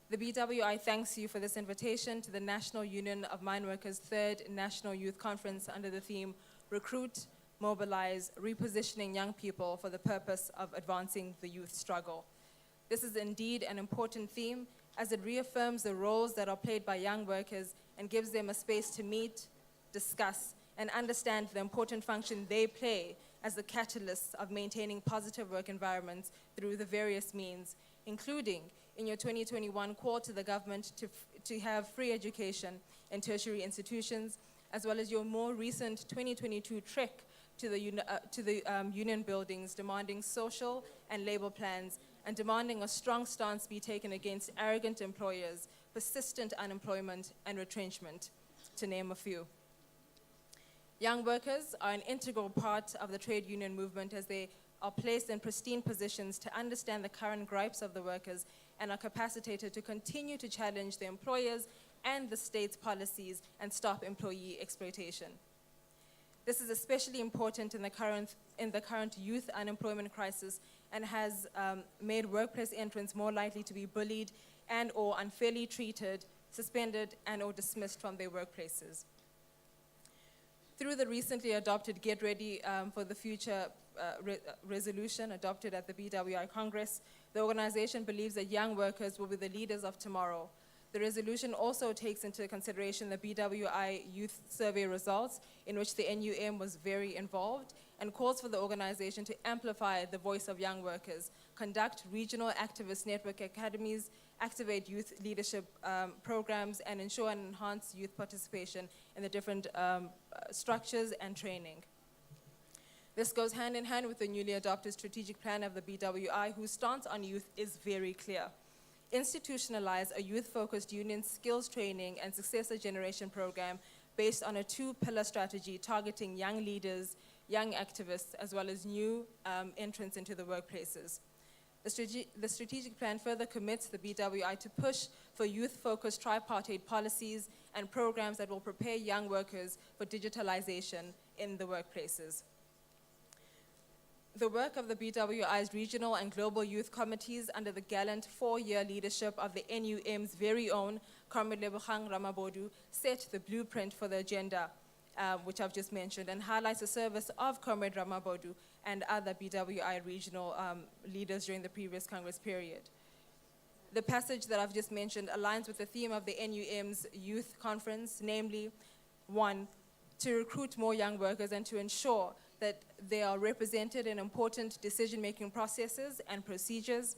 The BWI thanks you for this invitation to the National Union of Mine Workers' third National Youth Conference under the theme Recruit, Mobilize, Repositioning Young People for the Purpose of Advancing the Youth Struggle. This is indeed an important theme as it reaffirms the roles that are played by young workers and gives them a space to meet, discuss, and understand the important function they play as the catalysts of maintaining positive work environments through the various means, including in your 2021 call to the government to have free education in tertiary institutions, as well as your more recent 2022 trek to the union buildings demanding social and labor plans and demanding a strong stance be taken against arrogant employers, persistent unemployment, and retrenchment, to name a few. Young workers are an integral part of the trade union movement as they are placed in pristine positions to understand the current gripes of the workers and are capacitated to continue to challenge the employers and the state's policies and stop employee exploitation. This is especially important in the current youth unemployment crisis and has made workplace entrants more likely to be bullied and or unfairly treated, suspended, and or dismissed from their workplaces. Through the recently adopted Get Ready for the Future resolution adopted at the BWI Congress, the organization believes that young workers will be the leaders of tomorrow. The resolution also takes into consideration the BWI Youth Survey results, in which the NUM was very involved, and calls for the organization to amplify the voice of young workers, conduct regional activist network academies, activate youth leadership programs, and ensure and enhance youth participation in the different structures and training. This goes hand in hand with the newly adopted strategic plan of the BWI, whose stance on youth is very clear. Institutionalize a youth-focused union skills training and successor generation program based on a two-pillar strategy targeting young leaders, young activists, as well as new entrants into the workplaces. The strategic plan further commits the BWI to push for youth-focused tripartite policies and programs that will prepare young workers for digitalization in the workplaces. The work of the BWI's regional and global youth committees under the gallant 4-year leadership of the NUM's very own Comrade Lebogang Ramabodu set the blueprint for the agenda, which I've just mentioned, and highlights the service of Comrade Ramabodu and other BWI regional leaders during the previous Congress period. The passage that I've just mentioned aligns with the theme of the NUM's youth conference, namely, 1, to recruit more young workers and to ensure that they are represented in important decision-making processes and procedures.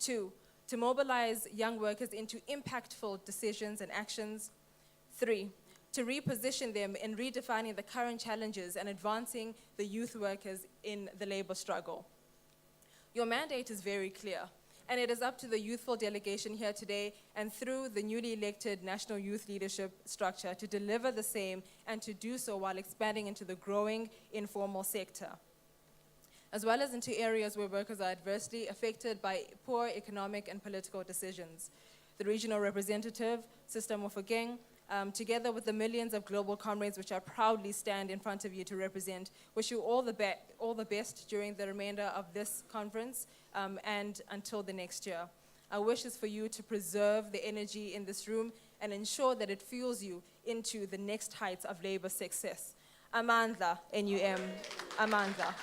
2, to mobilize young workers into impactful decisions and actions. 3, to reposition them in redefining the current challenges and advancing the youth workers in the labor struggle. Your mandate is very clear, And it is up to the youthful delegation here today and through the newly elected National Youth Leadership Structure to deliver the same and to do so while expanding into the growing informal sector, as well as into areas where workers are adversely affected by poor economic and political decisions. The regional representative, Sister Mofokeng, together with the millions of global comrades which I proudly stand in front of you to represent, wish you all the best during the remainder of this conference and until the next year. Our wish is for you to preserve the energy in this room and ensure that it fuels you into the next heights of labor success. Amandla, NUM, Amandla.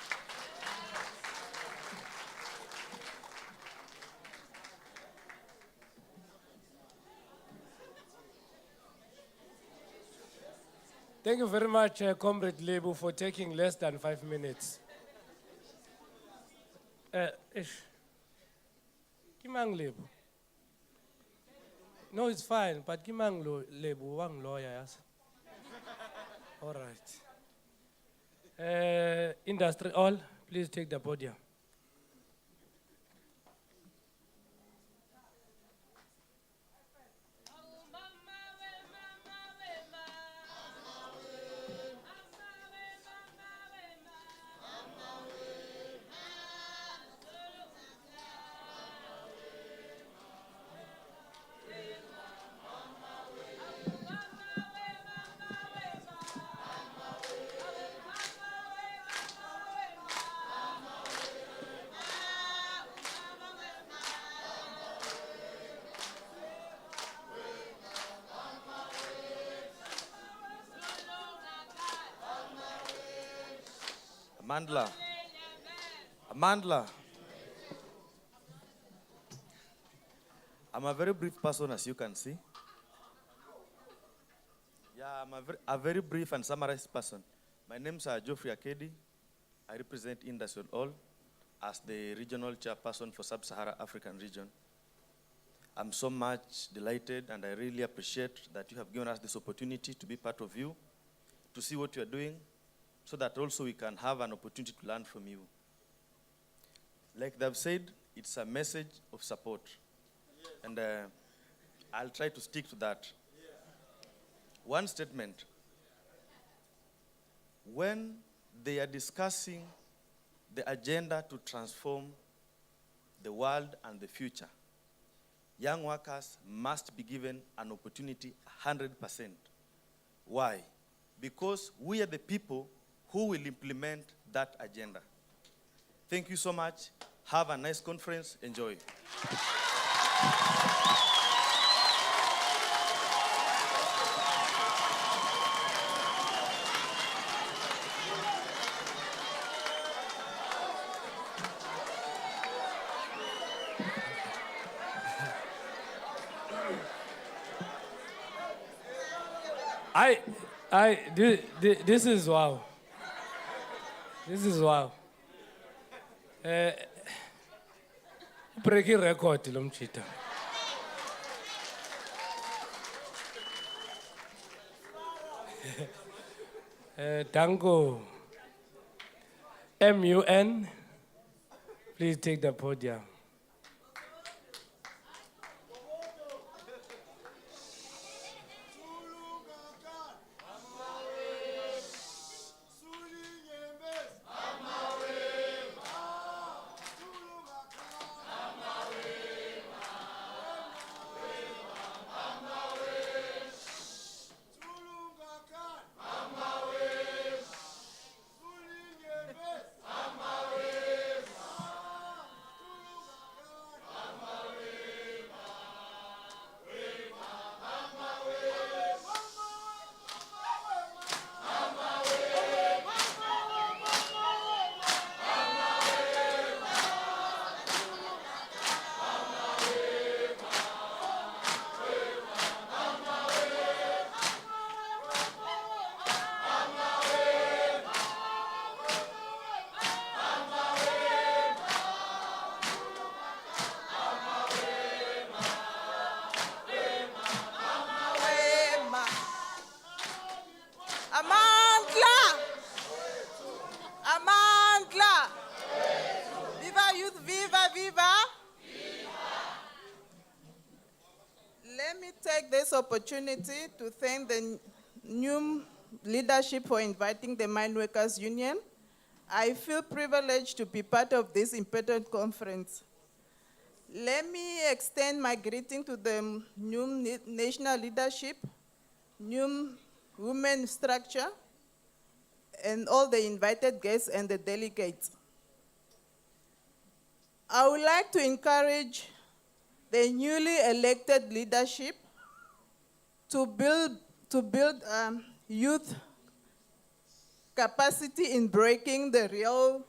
Thank you very much, Comrade Lebu, for taking less than 5 minutes. Kimang Lebu? No, it's fine, but Kimang Lebu, one lawyer, yes? All right. Industry all, please take the podium. Amandla. I'm a very brief person, as you can see. Yeah, I'm a very brief and summarized person. My name is Geoffrey Akedi. I represent Industrial All as the regional chairperson for Sub-Sahara African region. I'm so much delighted and I really appreciate that you have given us this opportunity to be part of you, to see what you are doing, so that also we can have an opportunity to learn from you. Like they've said, it's a message of support. And I'll try to stick to that. One statement. When they are discussing the agenda to transform the world and the future, young workers must be given an opportunity 100%. Why? Because we are the people who will implement that agenda. Thank you so much. Have a nice conference. Enjoy. This is wow. This is wow. Breaking record, Lomchita. Dango. MUN, please take the podium. take this opportunity to thank the new leadership for inviting the Mine Workers Union. I feel privileged to be part of this important conference. Let me extend my greeting to the new national leadership, new women structure, and all the invited guests and the delegates. I would like to encourage the newly elected leadership to build youth capacity in breaking the real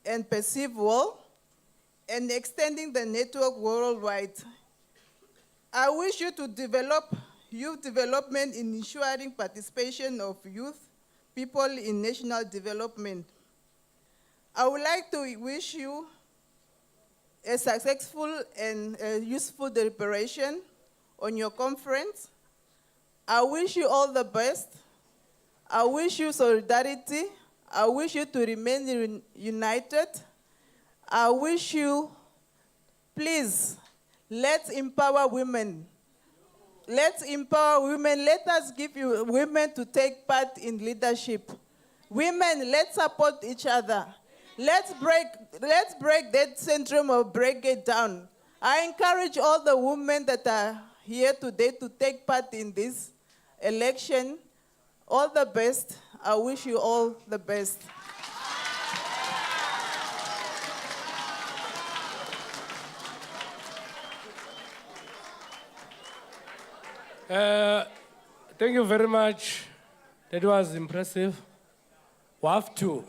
and perceived wall and extending the network worldwide. I wish you to develop youth development in ensuring participation of youth people in national development. I would like to wish you a successful and useful deliberation on your conference. I wish you all the best. I wish you solidarity. I wish you to remain united. I wish you, please, let's empower women. Let's empower women. Let us give you women to take part in leadership. Women, let's support each other. Let's break that syndrome of break it down. I encourage all the women that are here today to take part in this election. All the best. I wish you all the best. Thank you very much. That was impressive. We have to.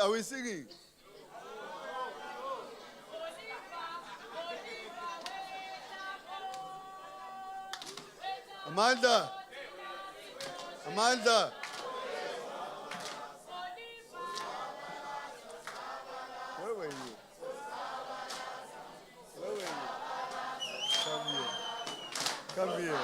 Are we singing? Amanda. Where were you? Come here.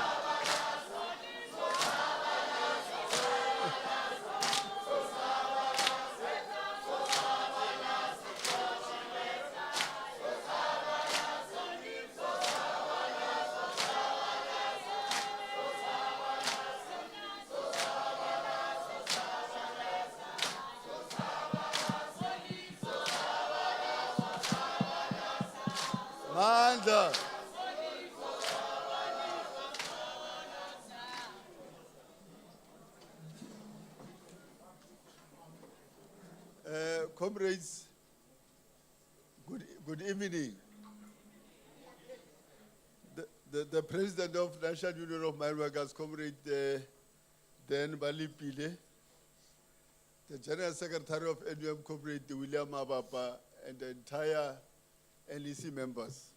Amanda. Comrades, good evening. The President of National Union of Mine Workers, Comrade Dan Balipile, the General Secretary of NUM, Comrade William Abapa, and the entire NEC members.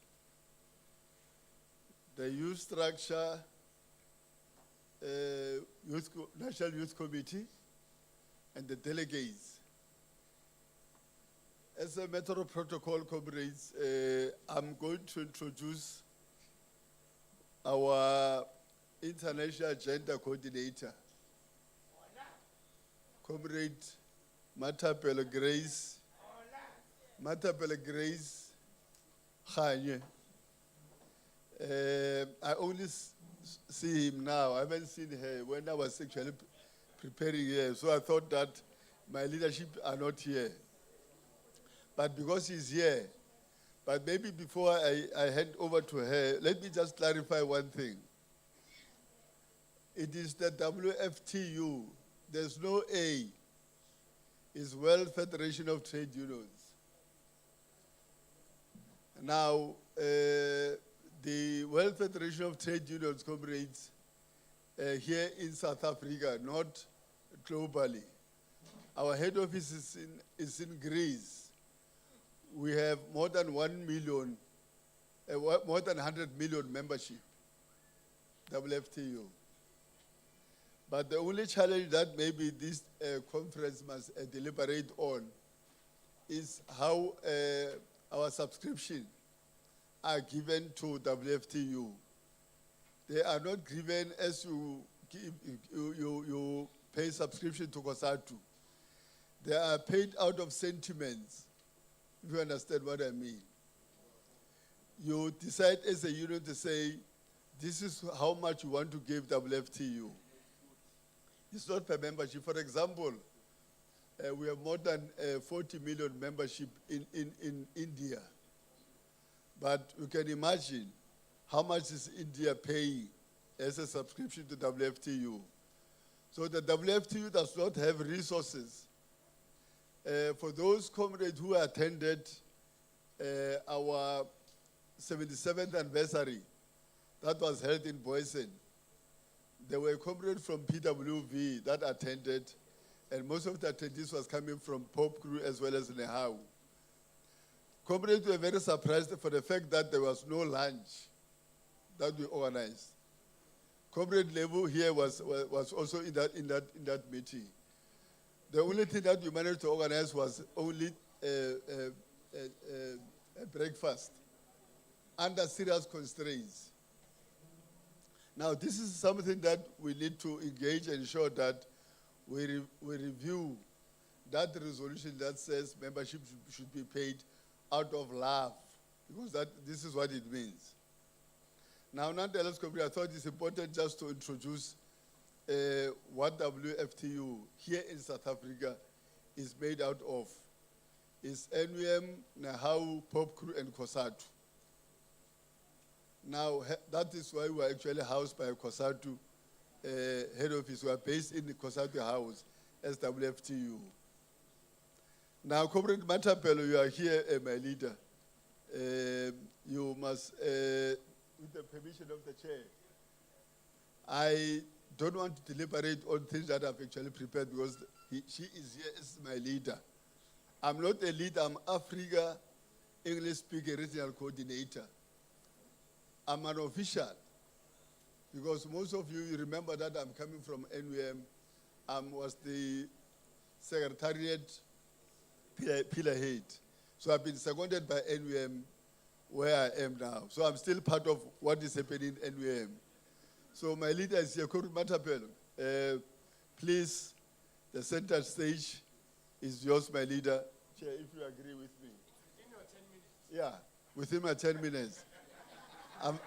The youth structure, National Youth Committee, and the delegates. As a matter of protocol, comrades, I'm going to introduce our International Agenda Coordinator, Comrade Matapele Grace Khanye. I only see him now. I haven't seen her when I was actually preparing here, so I thought that my leadership are not here. But because he's here, but maybe before I hand over to her, let me just clarify one thing. It is the WFTU. There's no A. It's World Federation of Trade Unions. Now, the World Federation of Trade Unions, comrades, here in South Africa, not globally. Our head office is in Greece. We have more than 1 million, more than 100 million membership. WFTU. But the only challenge that maybe this conference must deliberate on is how our subscription are given to WFTU. They are not given as you pay subscription to COSATU. They are paid out of sentiments, if you understand what I mean. You decide as a union to say, this is how much you want to give WFTU. It's not per membership. For example, we have more than 40 million membership in India. But you can imagine how much is India paying as a subscription to WFTU. So the WFTU does not have resources. For those comrades who attended our 77th anniversary that was held in Boysen, there were comrades from PWV that attended, and most of the attendees was coming from Pope Crew as well as Nehau. Comrades were very surprised for the fact that there was no lunch that we organized. Comrade Levu here was also in that meeting. The only thing that we managed to organize was only a breakfast under serious constraints. Now, this is something that we need to engage and ensure that we review that resolution that says membership should be paid out of love, because this is what it means. Now, nonetheless, I thought it's important just to introduce what WFTU here in South Africa is made out of. It's NUM, Nehau, Pope Crew, and COSATU. Now, that is why we are actually housed by COSATU head office. We are based in the COSATU house as WFTU. Now, Comrade Matapelo, you are here, my leader. You must, with the permission of the chair, I don't want to deliberate on things that I've actually prepared because she is here as my leader. I'm not a leader, I'm Africa English speaking regional coordinator. I'm an official because most of you remember that I'm coming from NUM. I was the secretariat pillar head. So I've been seconded by NUM where I am now. So I'm still part of what is happening in NUM. So my leader is here, Comrade Matapelo. Please, the center stage is yours, my leader. Chair, if you agree with me. Within your 10 minutes? Yeah, within my 10 minutes.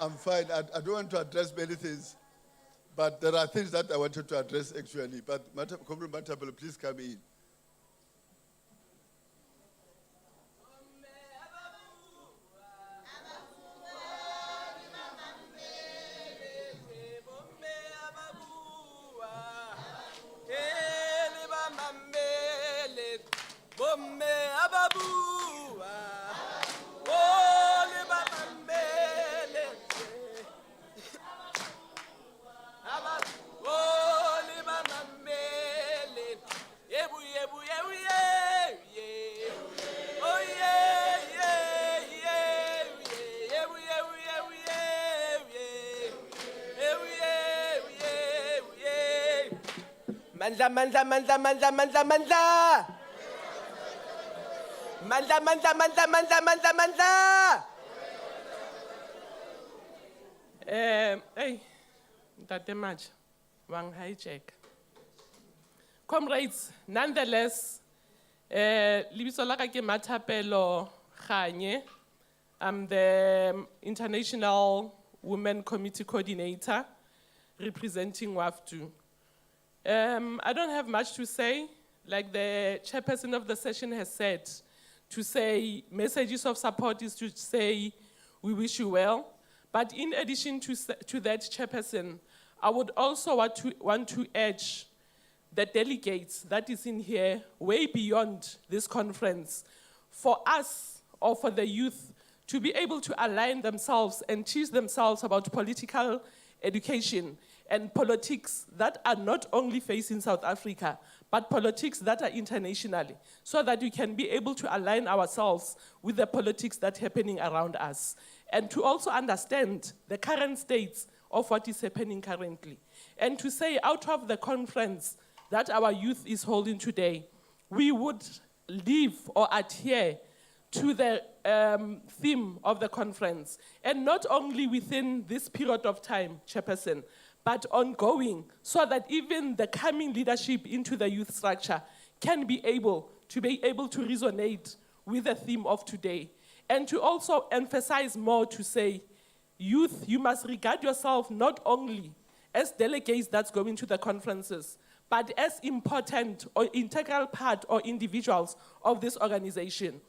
I'm fine. I don't want to address many things, but there are things that I wanted to address actually. But Comrade Matapelo, please come in. Mandla, mandla, mandla, mandla, mandla, mandla. Mandla, mandla, mandla, mandla, mandla, mandla. Hey, Ntate Maja, wang hijack. Comrades, nonetheless, libitso la ka ke Matapelo Kganye. I'm the International Women Committee Coordinator representing WAFTU. I don't have much to say. Like the chairperson of the session has said, to say messages of support is to say we wish you well. But in addition to that, chairperson, I would also want to urge the delegates that is in here way beyond this conference, for us or for the youth to be able to align themselves and teach themselves about political education and politics that are not only facing South Africa, but politics that are internationally, so that we can be able to align ourselves with the politics that are happening around us, and to also understand the current states of what is happening currently. And to say out of the conference that our youth is holding today, we would live or adhere to the theme of the conference. And not only within this period of time, Chairperson, but ongoing, so that even the coming leadership into the youth structure can be able to resonate with the theme of today. And to also emphasize more to say, youth, you must regard yourself not only as delegates that's going to the conferences, but as important or integral part or individuals of this organization.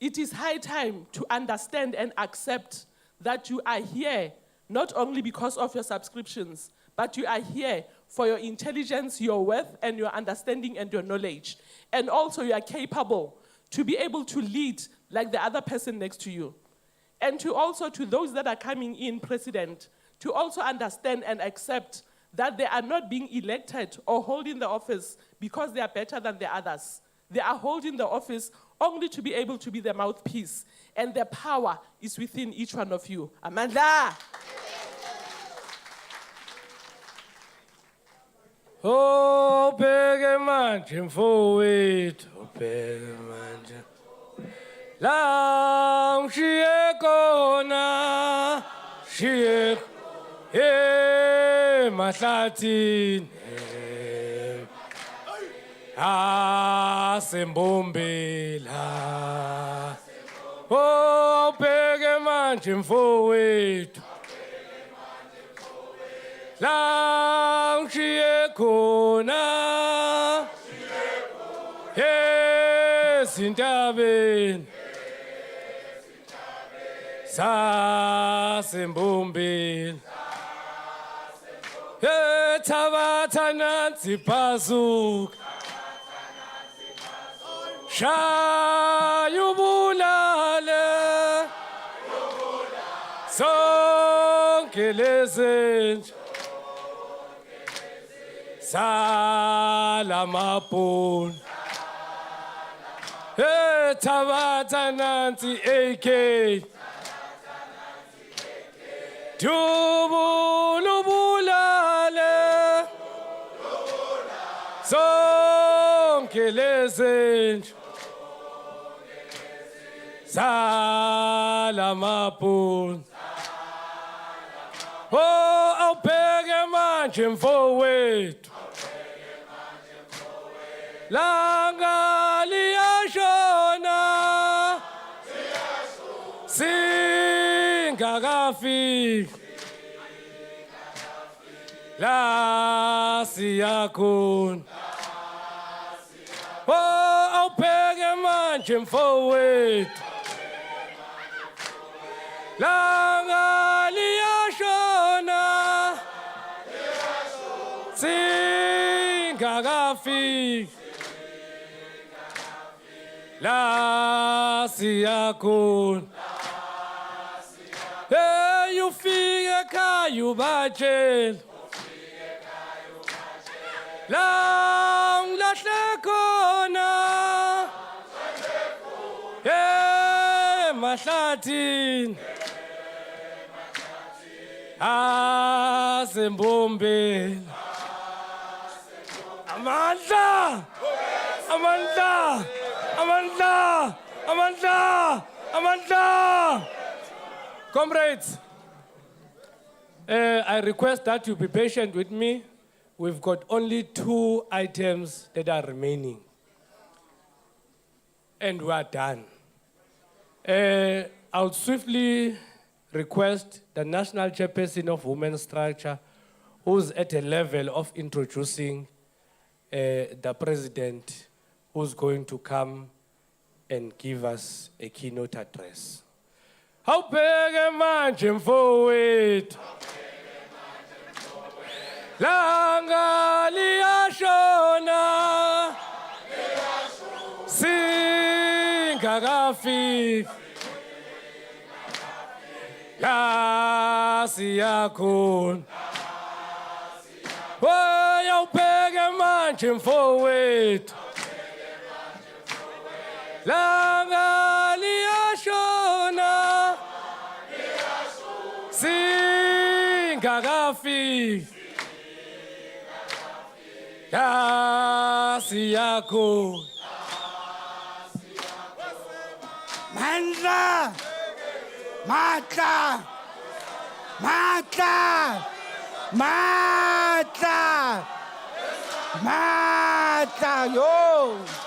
It is high time to understand and accept that you are here not only because of your subscriptions, but you are here for your intelligence, your worth, and your understanding and your knowledge. And also you are capable to be able to lead like the other person next to you. And to also, to those that are coming in, President, to also understand and accept that they are not being elected or holding the office because they are better than the others. They are holding the office only to be able to be the mouthpiece. And the power is within each one of you. Amandla! Oh, bege manje mfowethu, bege manje. La ngishiye khona, shiye mahlathini. Asembombela. Oh, bege manje mfowethu. La ngishiye khona, ezintabeni sasembombeni. Thabatha nansi phasuka, shaya ubulale zonke lezinja salamabhunu. Thabatha nansi AK, dubulubulale zonke lezinja salamabhunu. Oh, awubheke manje mfowethu, langa liyashona singakafiki la siyakhona. Oh, awubheke manje mfowethu, langa liyashona singakafiki la siyakhona. Hey, ufike ekhaya ubatshela la ngilahle khona, mahlathini asembombeni. Amandla, amandla, amandla, amandla, amandla. Comrades, I request that you be patient with me. We've got only 2 items that are remaining. And we are done. I'll swiftly request the National Chairperson of Women's Structure, who's at a level of introducing the President, who's going to come and give us a keynote address. Awubheke manje mfowethu, langa liyashona singakafiki la siyakhona. Oh, awubheke manje mfowethu, langa liyashona singakafiki Afrika. Kasi yako. Mandla! Matla! Matla! Matla! Matla! Yo!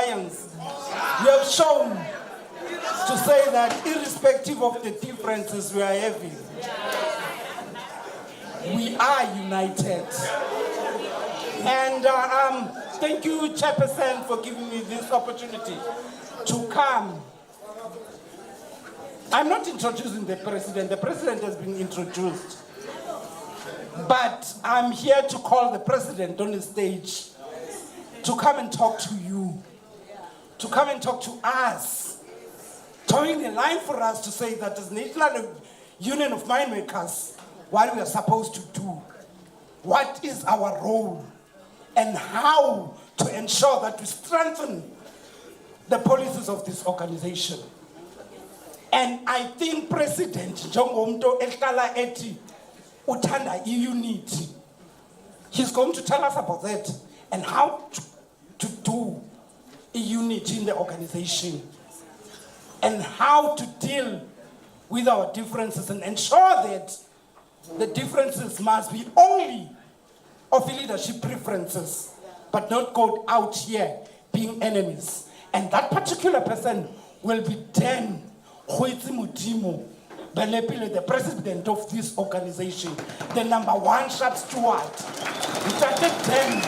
alliance, you have shown to say that irrespective of the differences we are having, we are united. And thank you, Chairperson, for giving me this opportunity to come. I'm not introducing the president has been introduced. But I'm here to call the president on the stage to come and talk to you, to come and talk to us, towing the line for us to say that as National Union of Minemakers, what we are supposed to do, what is our role, and how to ensure that we strengthen the policies of this organization. And I think President Njongomto Ehlala Eti Utanda unity. He's going to tell us about that and how to do a unity in the organization and how to deal with our differences and ensure that the differences must be only of leadership preferences, but not go out here being enemies. And that particular person will be Dan Khwetsi Modimo Belepile, the president of this organization, the #1 sharp steward. We started then.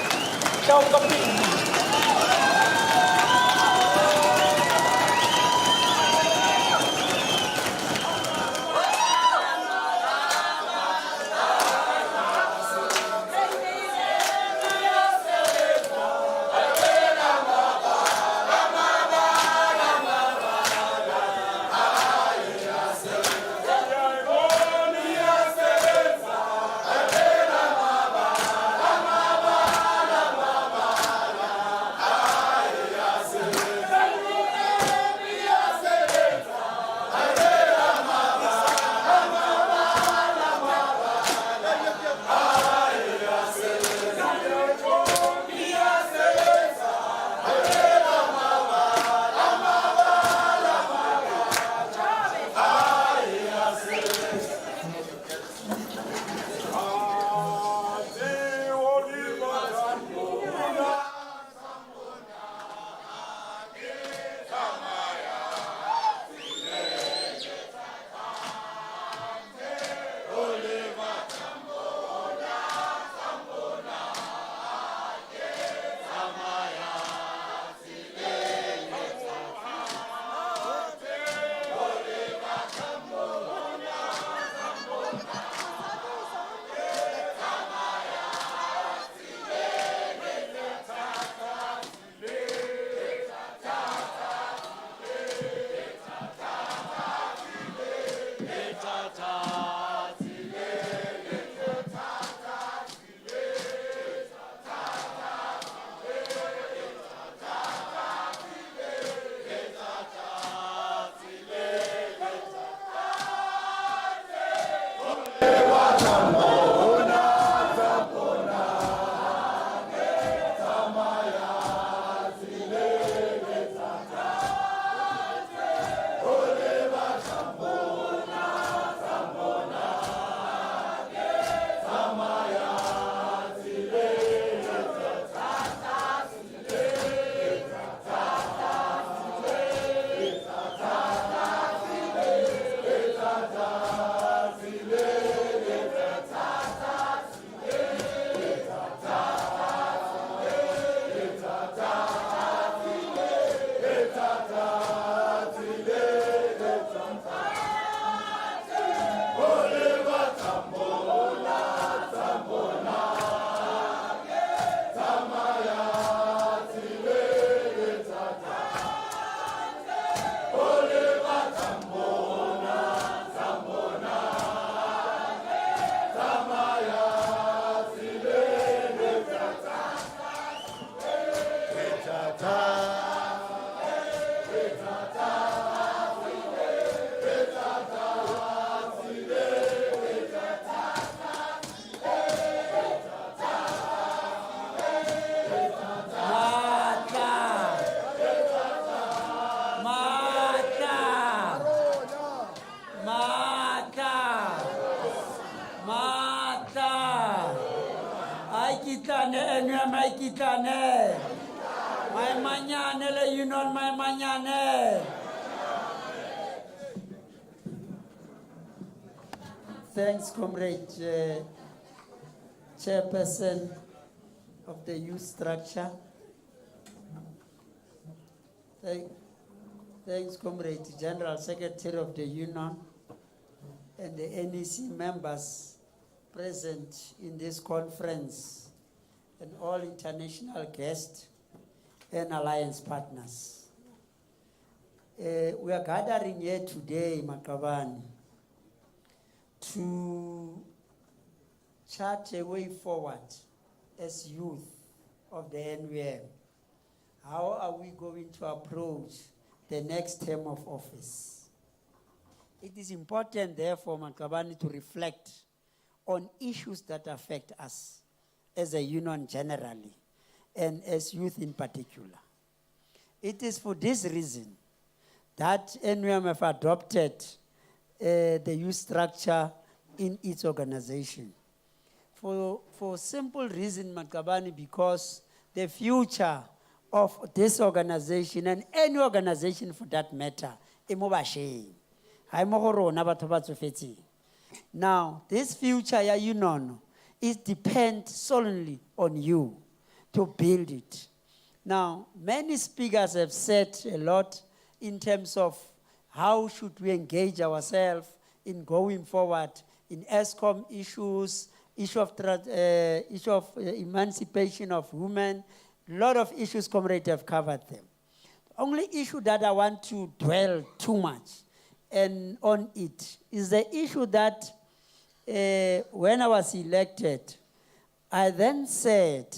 My manyane le union, my manyane. Thanks, comrade, chairperson of the youth structure. Thanks, comrade, general secretary of the union, and the NEC members present in this conference, and all international guests and alliance partners. We are gathering here today, Makabani, to chart a way forward as youth of the NUM. How are we going to approach the next term of office? It is important, therefore, Makabani, to reflect on issues that affect us as a union generally, and as youth in particular. It is for this reason that NUM have adopted the youth structure in its organization. For simple reason, Makabani, because the future of this organization, and any organization for that matter, now, this future, it depends solely on you to build it. Now, many speakers have said a lot in terms of how should we engage ourselves in going forward in ESCOM issues, issue of emancipation of women. A lot of issues, comrades, have covered them. The only issue that I want to dwell too much on it is the issue that when I was elected, I then said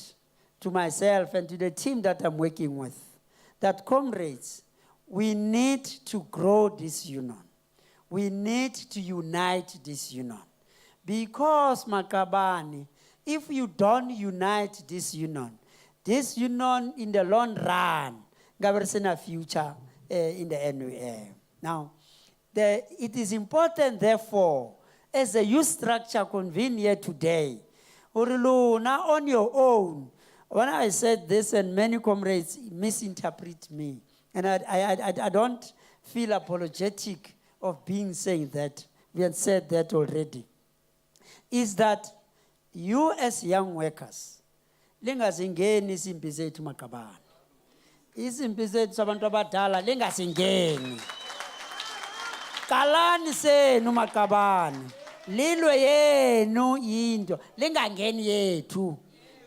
to myself and to the team that I'm working with, that comrades, we need to grow this union. We need to unite this union. Because, Makabani, if you don't unite this union in the long run, there's a future in the NUM. Now, it is important, therefore, as a youth structure convened here today, now on your own, when I said this, and many comrades misinterpret me, and I don't feel apologetic of saying that, we had said that already, is that you as young workers, lingazingeni izimpi zethu Makabani. Izimpi zethu sabantu abadala lingazingeni. Kalani senu Makabani. Lilwe yenu into lingangeni yethu.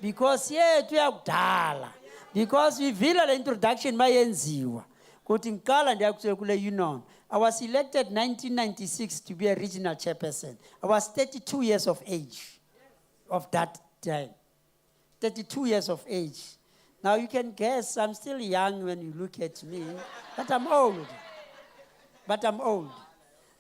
Because yethu yakudala. Because we feel the introduction mayenziwa. Kuti ngikala ndiyakutsela kule union. I was elected 1996 to be a regional chairperson. I was 32 years of age of that time. 32 years of age. Now you can guess I'm still young when you look at me, but I'm old.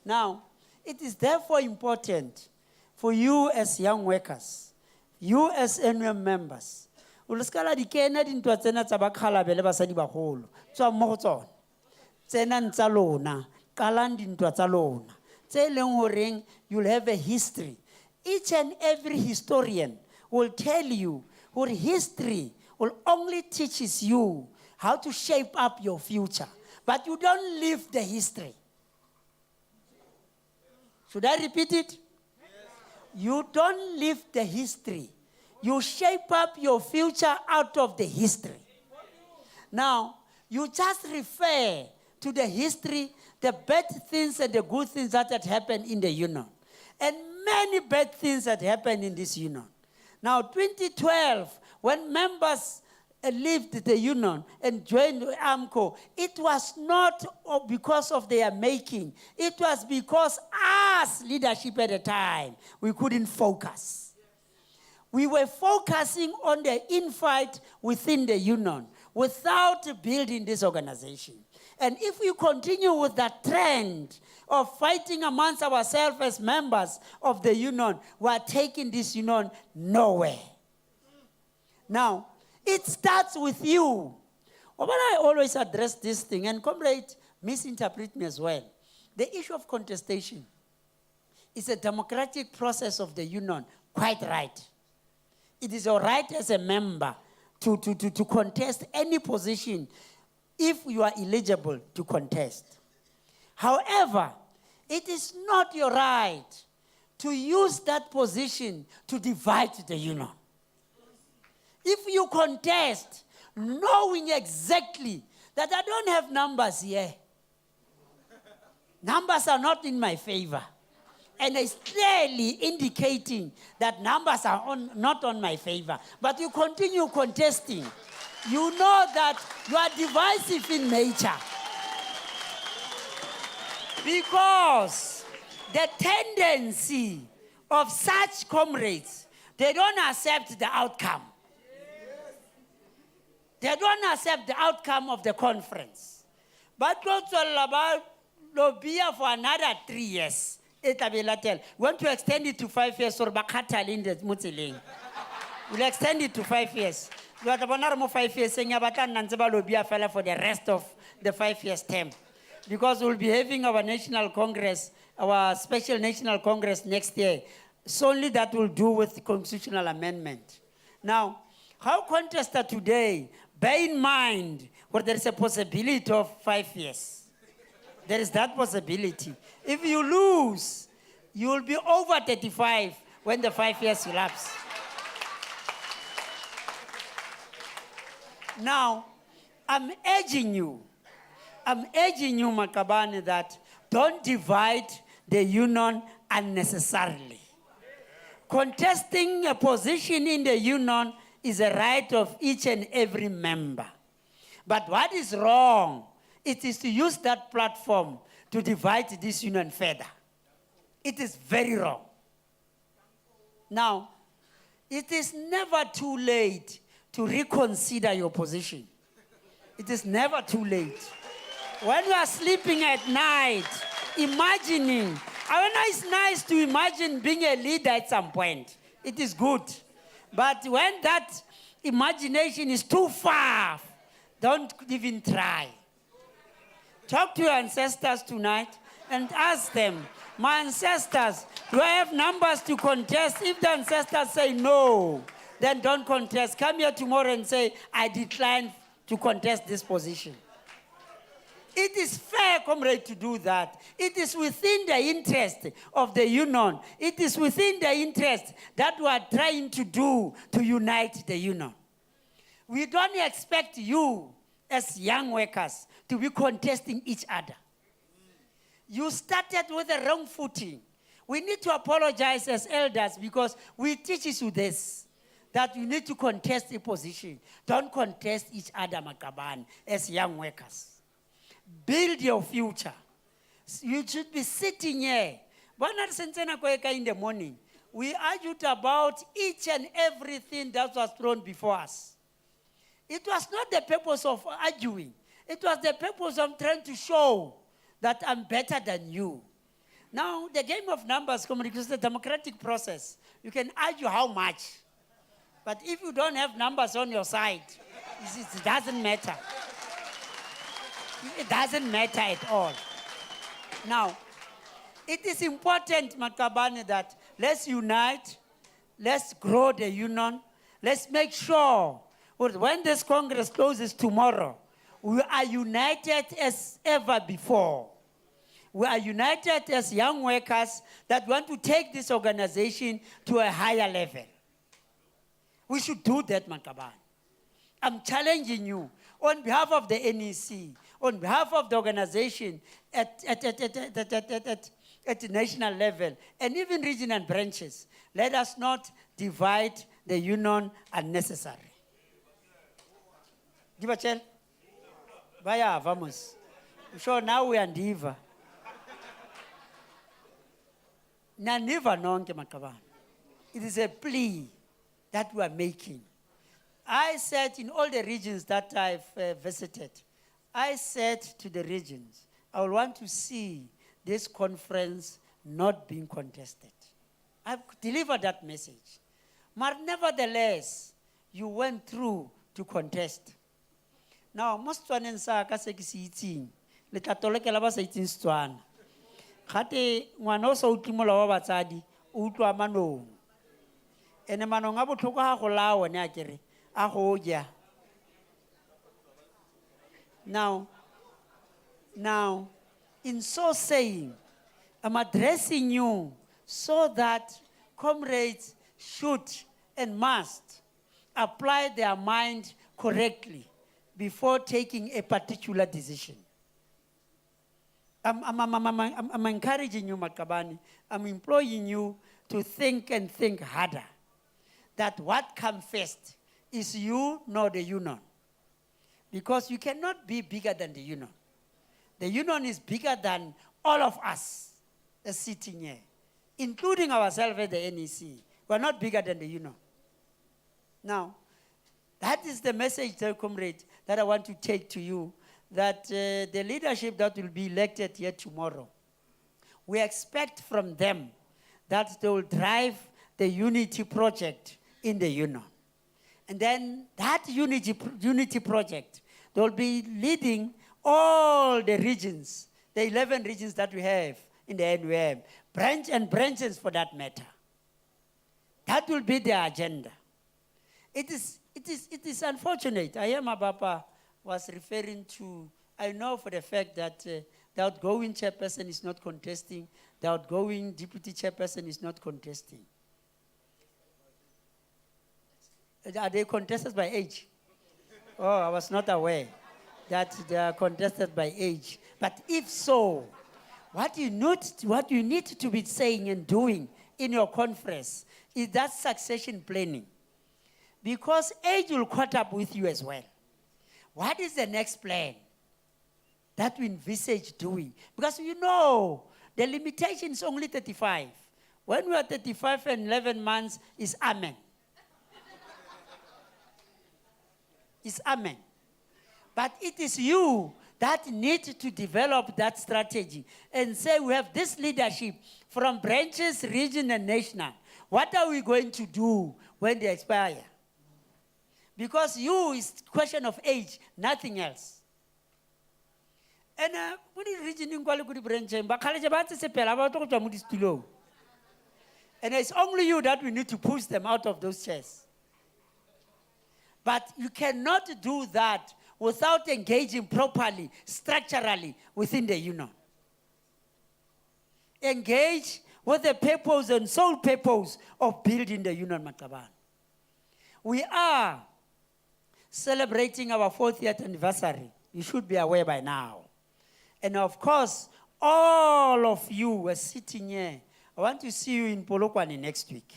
Now, it is therefore important for you as young workers, you as NUM members, uluskala dikena dintwa tsena tsa bakhalabele basadi bagolo tswa mo go tsona tsena ntsa lona kalang dintwa tsa lona tse leng horeng you'll have a history. Each and every historian will tell you what history will only teaches you how to shape up your future, but you don't live the history. Should I repeat it? Yes. You don't live the history. You shape up your future out of the history. Now, you just refer to the history, the bad things and the good things that had happened in the union. And many bad things had happened in this union. Now, 2012, when members left the union and joined AMCO, it was not because of their making. It was because us, leadership at the time, we couldn't focus. We were focusing on the infight within the union without building this organization. And if we continue with that trend of fighting amongst ourselves as members of the union, we are taking this union nowhere. Now, it starts with you. But I always address this thing, and comrade misinterpret me as well. The issue of contestation is a democratic process of the union, quite right. It is your right as a member to contest any position if you are eligible to contest. However, it is not your right to use that position to divide the union. If you contest, knowing exactly that I don't have numbers here, numbers are not in my favor, and it's clearly indicating that numbers are not on my favor, but you continue contesting, you know that you are divisive in nature. Because the tendency of such comrades, they don't accept the outcome. They don't accept the outcome of the conference. But also about Lobia for another 3 years. Want to extend it to 5 years or we'll extend it to 5 years. We are 5 years saying Lobia for the rest of the 5 years term. Because we'll be having our national congress, our special national congress next year. Solely that will do with constitutional amendment. Now, how contested today, bear in mind where there is a possibility of 5 years. There is that possibility. If you lose, you will be over 35 when the 5 years elapse. Now, I'm urging you, Makabane, that don't divide the union unnecessarily. Contesting a position in the union is a right of each and every member. But what is wrong, it is to use that platform to divide this union further. It is very wrong. Now, it is never too late to reconsider your position. It is never too late. When you are sleeping at night, imagining, I know it's nice to imagine being a leader at some point. It is good. But when that imagination is too far, don't even try. Talk to your ancestors tonight and ask them, my ancestors, do I have numbers to contest? If the ancestors say no, then don't contest. Come here tomorrow and say, I decline to contest this position. It is fair, comrade, to do that. It is within the interest of the union. It is within the interest that we are trying to do to unite the union. We don't expect you, as young workers, to be contesting each other. You started with the wrong footing. We need to apologize as elders because we teach you this, that you need to contest a position. Don't contest each other, Makaban, as young workers. Build your future. You should be sitting here. In the morning, we argued about each and everything that was thrown before us. It was not the purpose of arguing. It was the purpose of trying to show that I'm better than you. Now, the game of numbers, is the democratic process. You can argue how much. But if you don't have numbers on your side, it doesn't matter. It doesn't matter at all. Now, it is important, Makabane, that let's unite, let's grow the union, let's make sure when this Congress closes tomorrow, we are united as ever before. We are united as young workers that want to take this organization to a higher level. We should do that, Makabane. I'm challenging you on behalf of the NEC, on behalf of the organization at the national level, and even regional branches. Let us not divide the union unnecessarily. Give a chance. Vaya, vamos. So now we are Ndiva. Naniva nonke Makaban. It is a plea that we are making. I said in all the regions that I've visited, I said to the regions, I will want to see this conference not being contested. I've delivered that message. But nevertheless, you went through to contest. Now, most Swanen sa ka se ke se itseng, le tla tolokela ba sa itseng Setswana. Gate ngwana o sa utlwimola wa batsadi, o utlwa manong. Ene manong a botlhoko ga go laa one a kere, ahoja. Now, in so saying, I'm addressing you so that comrades should and must apply their mind correctly before taking a particular decision. I'm encouraging you, Makabani. I'm employing you to think and think harder. That what comes first is you, not the union. Because you cannot be bigger than the union. The union is bigger than all of us sitting here, including ourselves at the NEC. We're not bigger than the union. Now, that is the message, dear comrade, that I want to take to you, that the leadership that will be elected here tomorrow, we expect from them that they will drive the unity project in the union. And then that unity project, they will be leading all the regions, the 11 regions that we have in the NUM, branches for that matter. That will be their agenda. It is unfortunate. Ayama Bapa was referring to, I know for the fact that the outgoing chairperson is not contesting, the outgoing deputy chairperson is not contesting. Are they contested by age? Oh, I was not aware that they are contested by age. But if so, what you need to be saying and doing in your conference is that succession planning. Because age will caught up with you as well. What is the next plan that we envisage doing? Because you know, the limitation is only 35. When we are 35 and 11 months, is amen. It's amen. But it is you that need to develop that strategy and say we have this leadership from branches, region, and national. What are we going to do when they expire? Because you is question of age, nothing else. And when the region in Kuala branch, and it's only you that we need to push them out of those chairs. But you cannot do that without engaging properly, structurally within the union. Engage with the purpose and sole purpose of building the union, Mataban. We are celebrating our 40th anniversary. You should be aware by now. And of course, all of you are sitting here. I want to see you in Polokwane next week.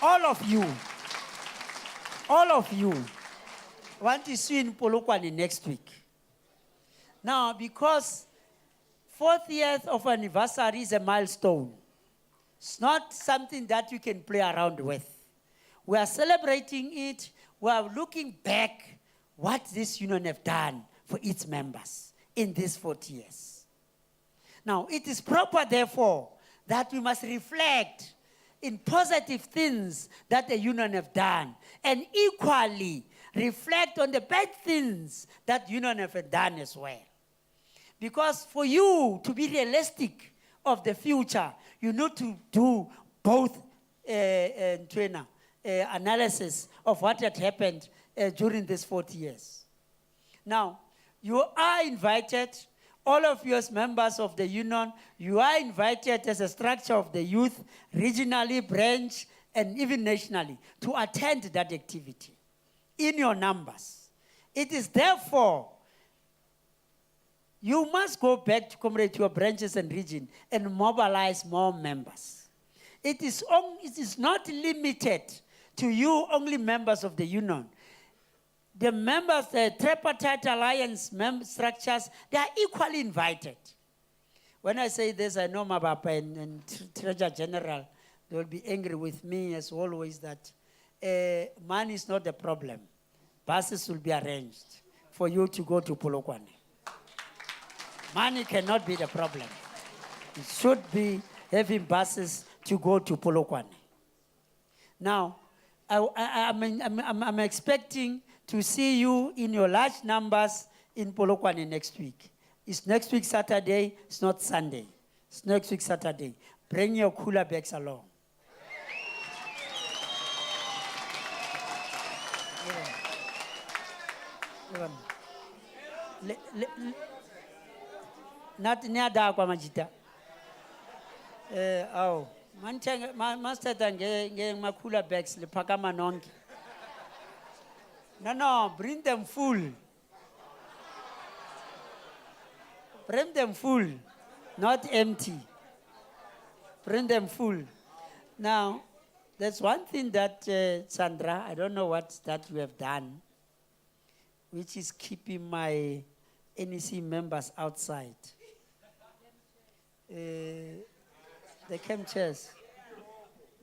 All of you. I want to see you in Polokwane next week. Now, because 40th of anniversary is a milestone. It's not something that you can play around with. We are celebrating it. We are looking back what this union have done for its members in these 40 years. Now, it is proper, therefore, that we must reflect in positive things that the union have done and equally reflect on the bad things that union have done as well. Because for you to be realistic of the future, you need to do both analysis of what had happened during these 40 years. Now, you are invited, all of you as members of the union, you are invited as a structure of the youth, regionally, branch, and even nationally, to attend that activity in your numbers. It is therefore, you must go back to comrade your branches and region and mobilize more members. It is not limited to you only members of the union. The members, the tripartite alliance structures, they are equally invited. When I say this, I know Mabapa and Treasurer General, they will be angry with me as always that money is not the problem. Buses will be arranged for you to go to Polokwane. Money cannot be the problem. It should be having buses to go to Polokwane. Now, I'm expecting to see you in your large numbers in Polokwane next week. It's next week Saturday, it's not Sunday. It's next week Saturday. Bring your cooler bags along. Not near kwa majita. Oh, master tange makula bags le pakama nonki. No, bring them full. Bring them full, not empty. Bring them full. Now, there's one thing that, Sandra, I don't know what that you have done, which is keeping my NEC members outside. The camp chairs.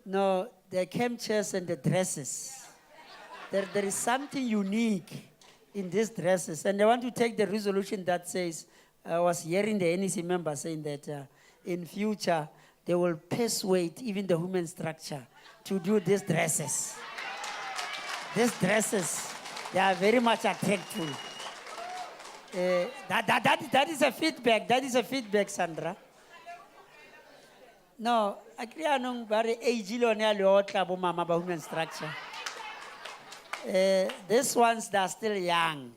No, the camp chairs and the dresses. There is something unique in these dresses. And I want to take the resolution that says, I was hearing the NEC members saying that in future, they will persuade even the human structure to do these dresses. These dresses, they are very much attractive. That is a feedback. That is a feedback, Sandra. No, I can't very age mama human structure. These ones that are still young,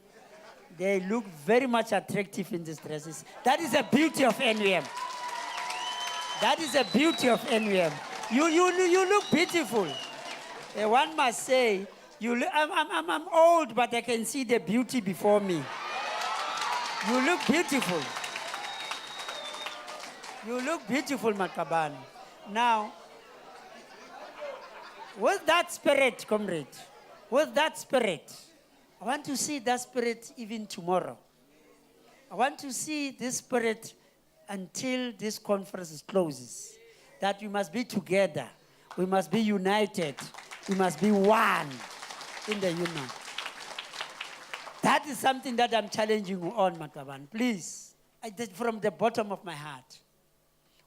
they look very much attractive in these dresses. That is the beauty of NUM. That is the beauty of NUM. You look beautiful. One must say, I'm old, but I can see the beauty before me. You look beautiful. You look beautiful, Makabani. Now, with that spirit, comrade, with that spirit, I want to see that spirit even tomorrow. I want to see this spirit until this conference closes. That we must be together. We must be united. We must be one in the union. That is something that I'm challenging you on, Makaban. Please, from the bottom of my heart.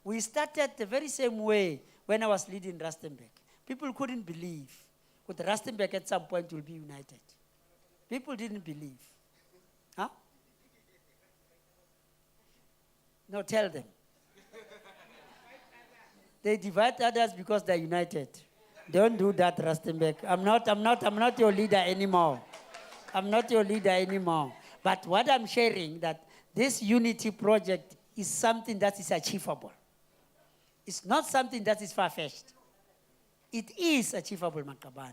We started the very same way when I was leading Rustenburg. People couldn't believe that Rustenburg at some point will be united. People didn't believe. Huh? No, tell them. They divide others because they're united. Don't do that, Rustenburg. I'm not your leader anymore. I'm not your leader anymore. But what I'm sharing, that this unity project is something that is achievable. It's not something that is far-fetched. It is achievable, Makaban.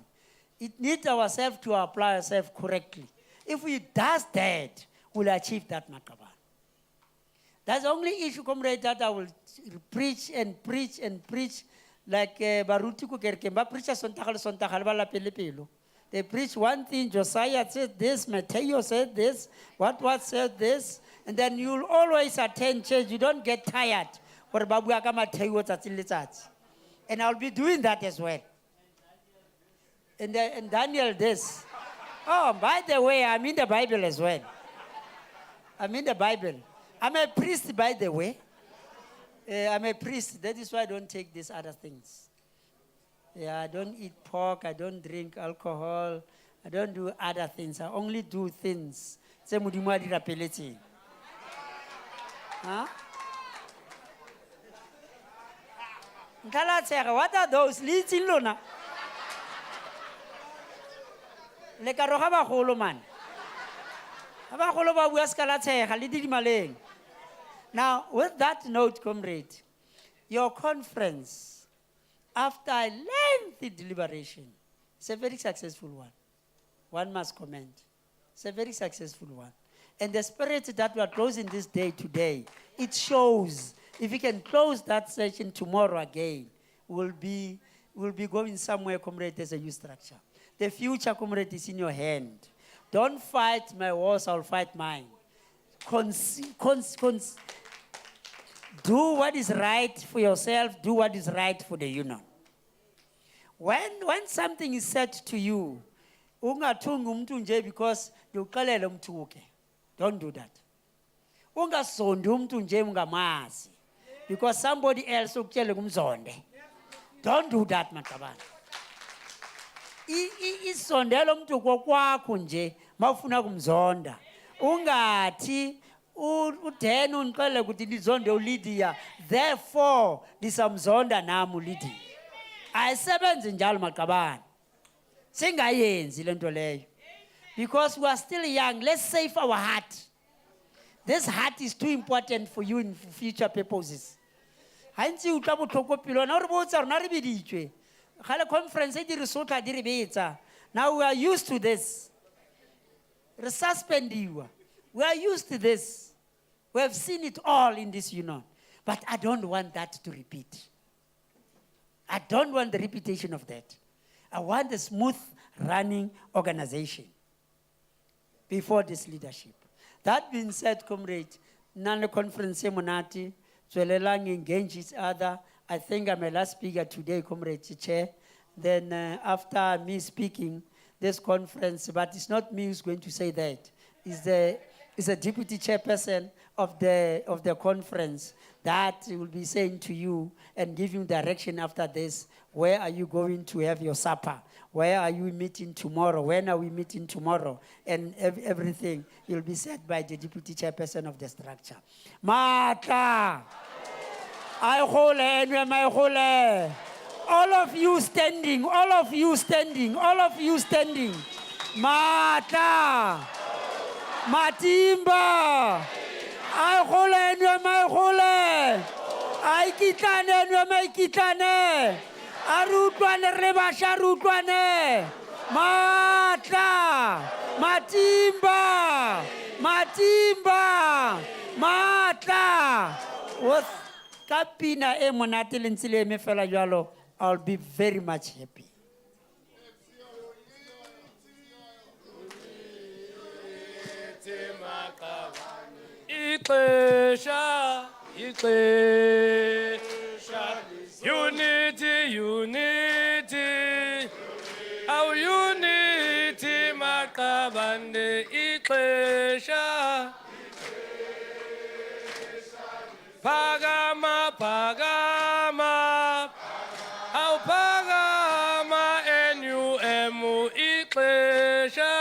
It needs ourselves to apply ourselves correctly. If we do that, we'll achieve that, Makaban. That's the only issue, comrade, that I will preach and preach and preach like Baruti Kukerkemba preacher Sontakalbala Pelipelo. They preach one thing, Josiah said this, Mateo said this, what said this, and then you'll always attend church. You don't get tired. And I'll be doing that as well. And Daniel this. Oh, by the way, I'm in the Bible as well. I'm in the Bible. I'm a priest, by the way. I'm a priest. That is why I don't take these other things. Yeah, I don't eat pork. I don't drink alcohol. I don't do other things. I only do things. Huh? What are those? Leads in Luna. Lekaroha ba holo man. Aba holo ba buaskala tseha le di maleng. Now, with that note, comrade, your conference, after a lengthy deliberation, it's a very successful one. One must comment. It's a very successful one. And the spirit that we are closing this day today, it shows. If we can close that session tomorrow again, we'll be going somewhere, comrade, as a youth structure. The future, comrade, is in your hand. Don't fight my wars, I'll fight mine. Do what is right for yourself, do what is right for the union. When something is said to you, because don't do that. Because somebody else will tell you, don't do that, Makaban. Isondelo mtu kwakho nje mafuna kumzonda. Ungathi uthena uniqale ukuthi lizonde uLydia, therefore lisamzonda nami uLydia. Ayisebenzi njalo Maqabane. Singayenzi lento leyo. Because we are still young. Let's save our heart. This heart is too important for you in future purposes. Hantsi o tla botlhoko pelo na re botsa rona re biditswe. Ga le conference e di re sotla di re betsa. Now we are used to this. Re suspendiwa. We are used to this. We have seen it all in this union. But I don't want that to repeat. I don't want the repetition of that. I want a smooth running organization before this leadership. That being said, comrade, none conference monati, Zwelelang engage each other. I think I'm a last speaker today, comrade chair. Then after me speaking, this conference, but it's not me who's going to say that. It's the deputy chairperson of the conference that will be saying to you and give you direction after this. Where are you going to have your supper? Where are you meeting tomorrow? When are we meeting tomorrow? And everything will be said by the deputy chairperson of the structure. Mata! I hold and my hold. All of you standing, all of you standing, all of you standing. Mata! Matimba! I hold and my hold. I kitane and my kitane. Arutwane rebasha rutwane. Mata! Matimba! Matimba! Mata! With kapina e monate le ntsile me fela jalo, I'll be very much happy. Ixesha, ixesha. Unity, unity. Our unity, makabande. Ixesha. Pagama, pagama. Our pagama, NUM, Ixesha.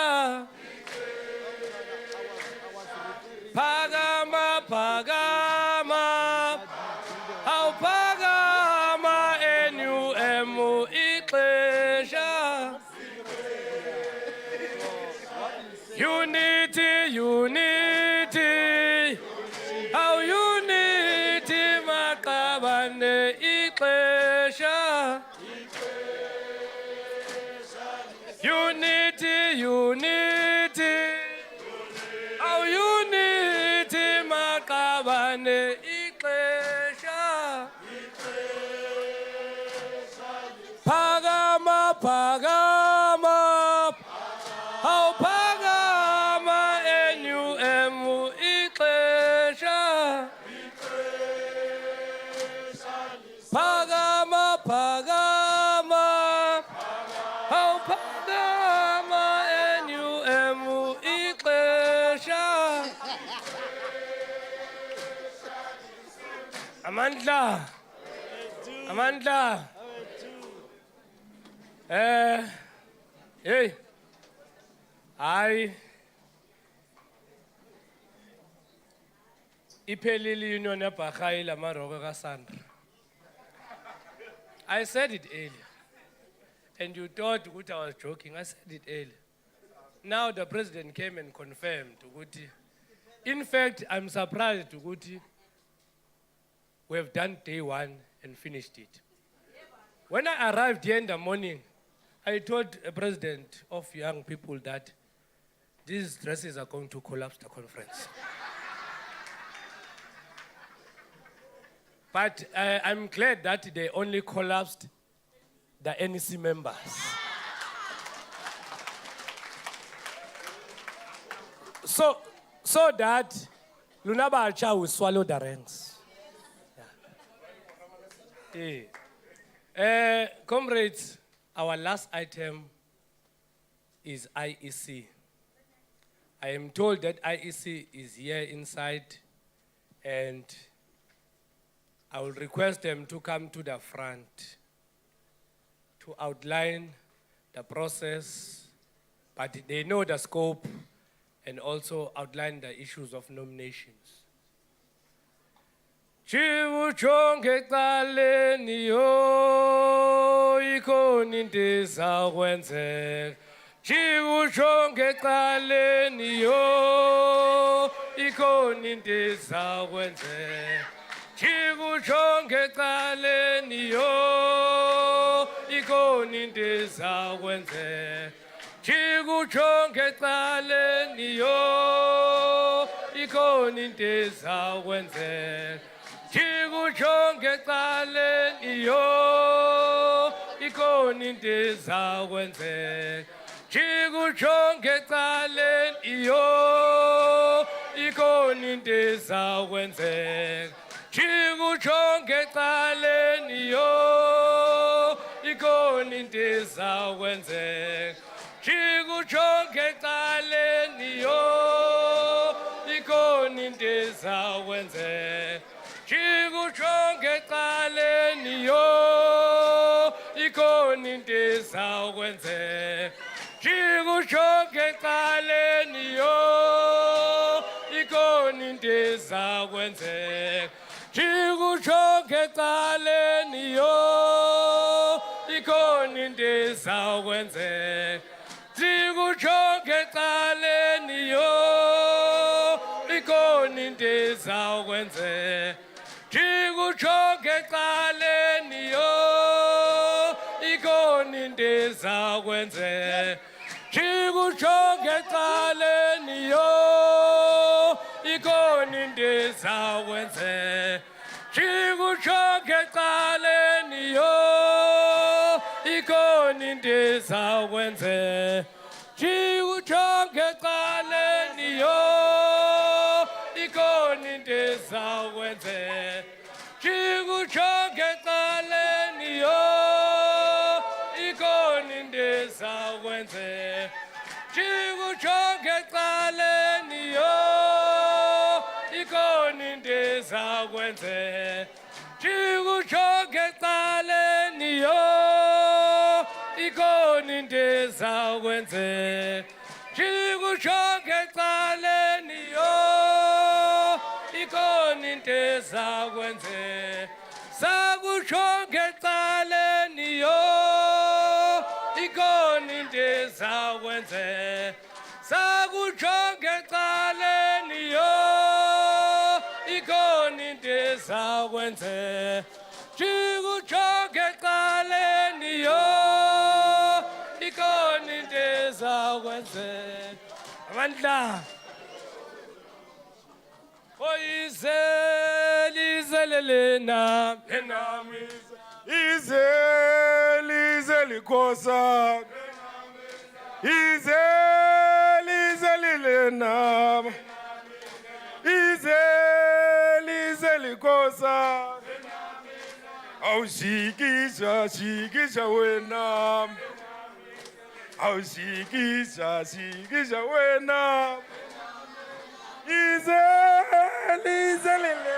Pagama, pagama. Our pagama, NUM, Ixesha. Unity, unity. Our unity, makabane, Ixesha. Unity, unity. Our unity, makabane, Ixesha. Pagama, pagama. Our pagama, NUM, Ixesha. Pagama, pagama. Our pagama, NUM, Ixesha. Amandla. Amandla. Hey. Iphelile union yaBhakhai lamaroko kaSandra. I said it earlier. And you thought ukuthi I was joking. I said it earlier. Now the president came and confirmed ukuthi. In fact, I'm surprised ukuthi we have done day one and finished it. When I arrived here in the morning, I told a president of young people that these dresses are going to collapse the conference. But I'm glad that they only collapsed the NEC members. So that Lunaba Acha will swallow the ranks. Yeah. Comrades, our last item is IEC. I am told that IEC is here inside, and I will request them to come to the front to outline the process, but they know the scope and also outline the issues of nominations. Chivuchonge kaleni yo ikoni ndizawenzeka Chikusho ngecaleni yo, ikhona into ezakwenze. Chikusho ngecaleni yo, ikhona into ezakwenze. Chikusho ngecaleni yo, ikhona into ezakwenze. Chikusho ngecaleni yo, ikhona into ezakwenze. Chikusho ngecaleni yo, ikhona into ezakwenze. Chikusho ngecaleni yo, ikhona into ezakwenze. Chikusho ngecaleni yo, ikhona into ezakwenze. Chikusho ngecaleni yo, ikhona into ezakwenze. Chikusho ngecaleni yo, ikhona into ezakwenze. Chikusho ngecaleni yo, ikhona into ezakwenze. Chikusho ngecaleni yo, ikhona into ezakwenze. Chikusho ngecaleni yo, ikhona into ezakwenze. Chikusho ngecaleni yo, ikhona into ezakwenze. Chikusho ngecaleni yo, ikhona into ezakwenze. Chikusho ngecaleni yo, ikhona into ezakwenze. Chikusho ngecaleni yo, ikhona into ezakwenze. Chikusho ngecaleni yo, ikhona into ezakwenze. Chikusho ngecaleni yo, ikhona into ezakwenze. Chikusho ngecaleni yo, ikhona into ezakwenze. Sakusho ngecaleni yo, ikhona into ezakwenze. Sakusho ngecaleni yo, ikhona into ezakwenze. Chikusho ngecaleni yo, ikhona into ezakwenze. Amandla. Izelelena Izelikosa Izelelena Izelikosa Aushikisha shikisha wena Aushikisha shikisha wena Izelelena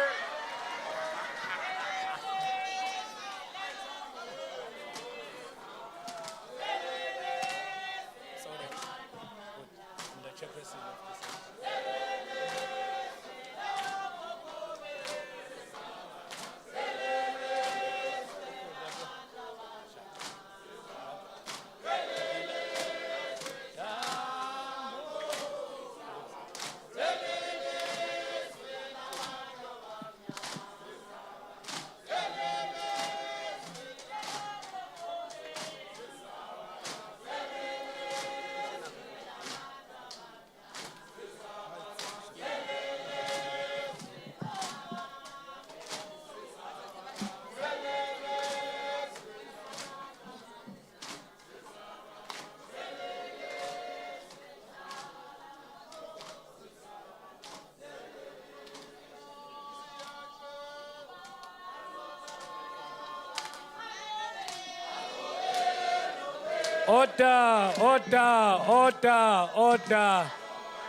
Order, order, order, order,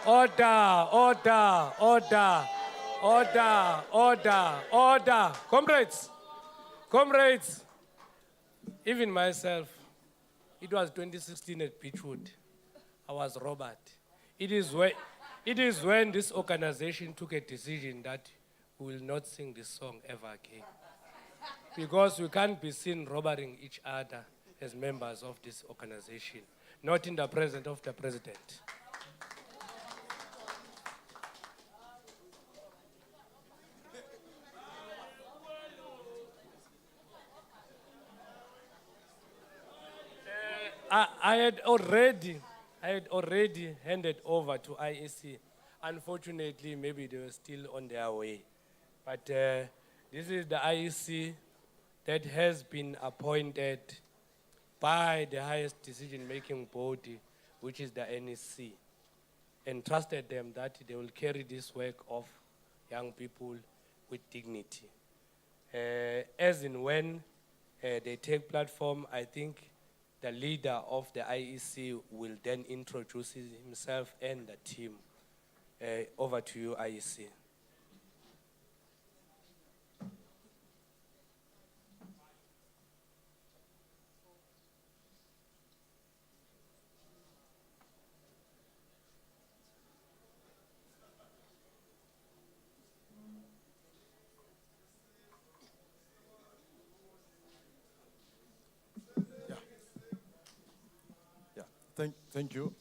order, order, order, order, order, order. Comrades, comrades, even myself, it was 2016 at Beechwood. I was Robert. It is when this organization took a decision that we will not sing this song ever again. Because we can't be seen robbing each other as members of this organization. not in the presence of the president. I had already handed over to IEC. Unfortunately, maybe they were still on their way. But this is the IEC that has been appointed by the highest decision-making body, which is the NEC, and trusted them that they will carry this work of young people with dignity. As in when they take platform, I think the leader of the IEC will then introduce himself and the team. Over to you, IEC. Thank you.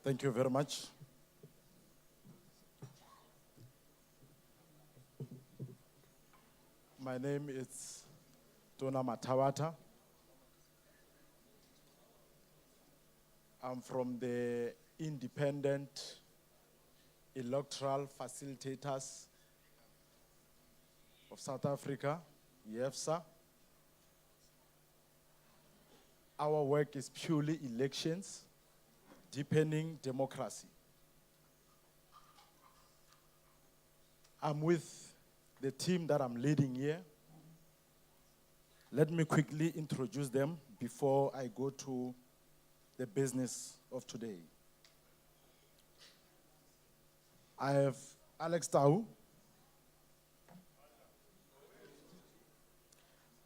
Thank you very much. My name is Tona Matawata. I'm from the Independent Electoral Facilitators of South Africa, IEFSA. Our work is purely elections, deepening democracy. I'm with the team that I'm leading here. Let me quickly introduce them before I go to the business of today. I have Alex Tau.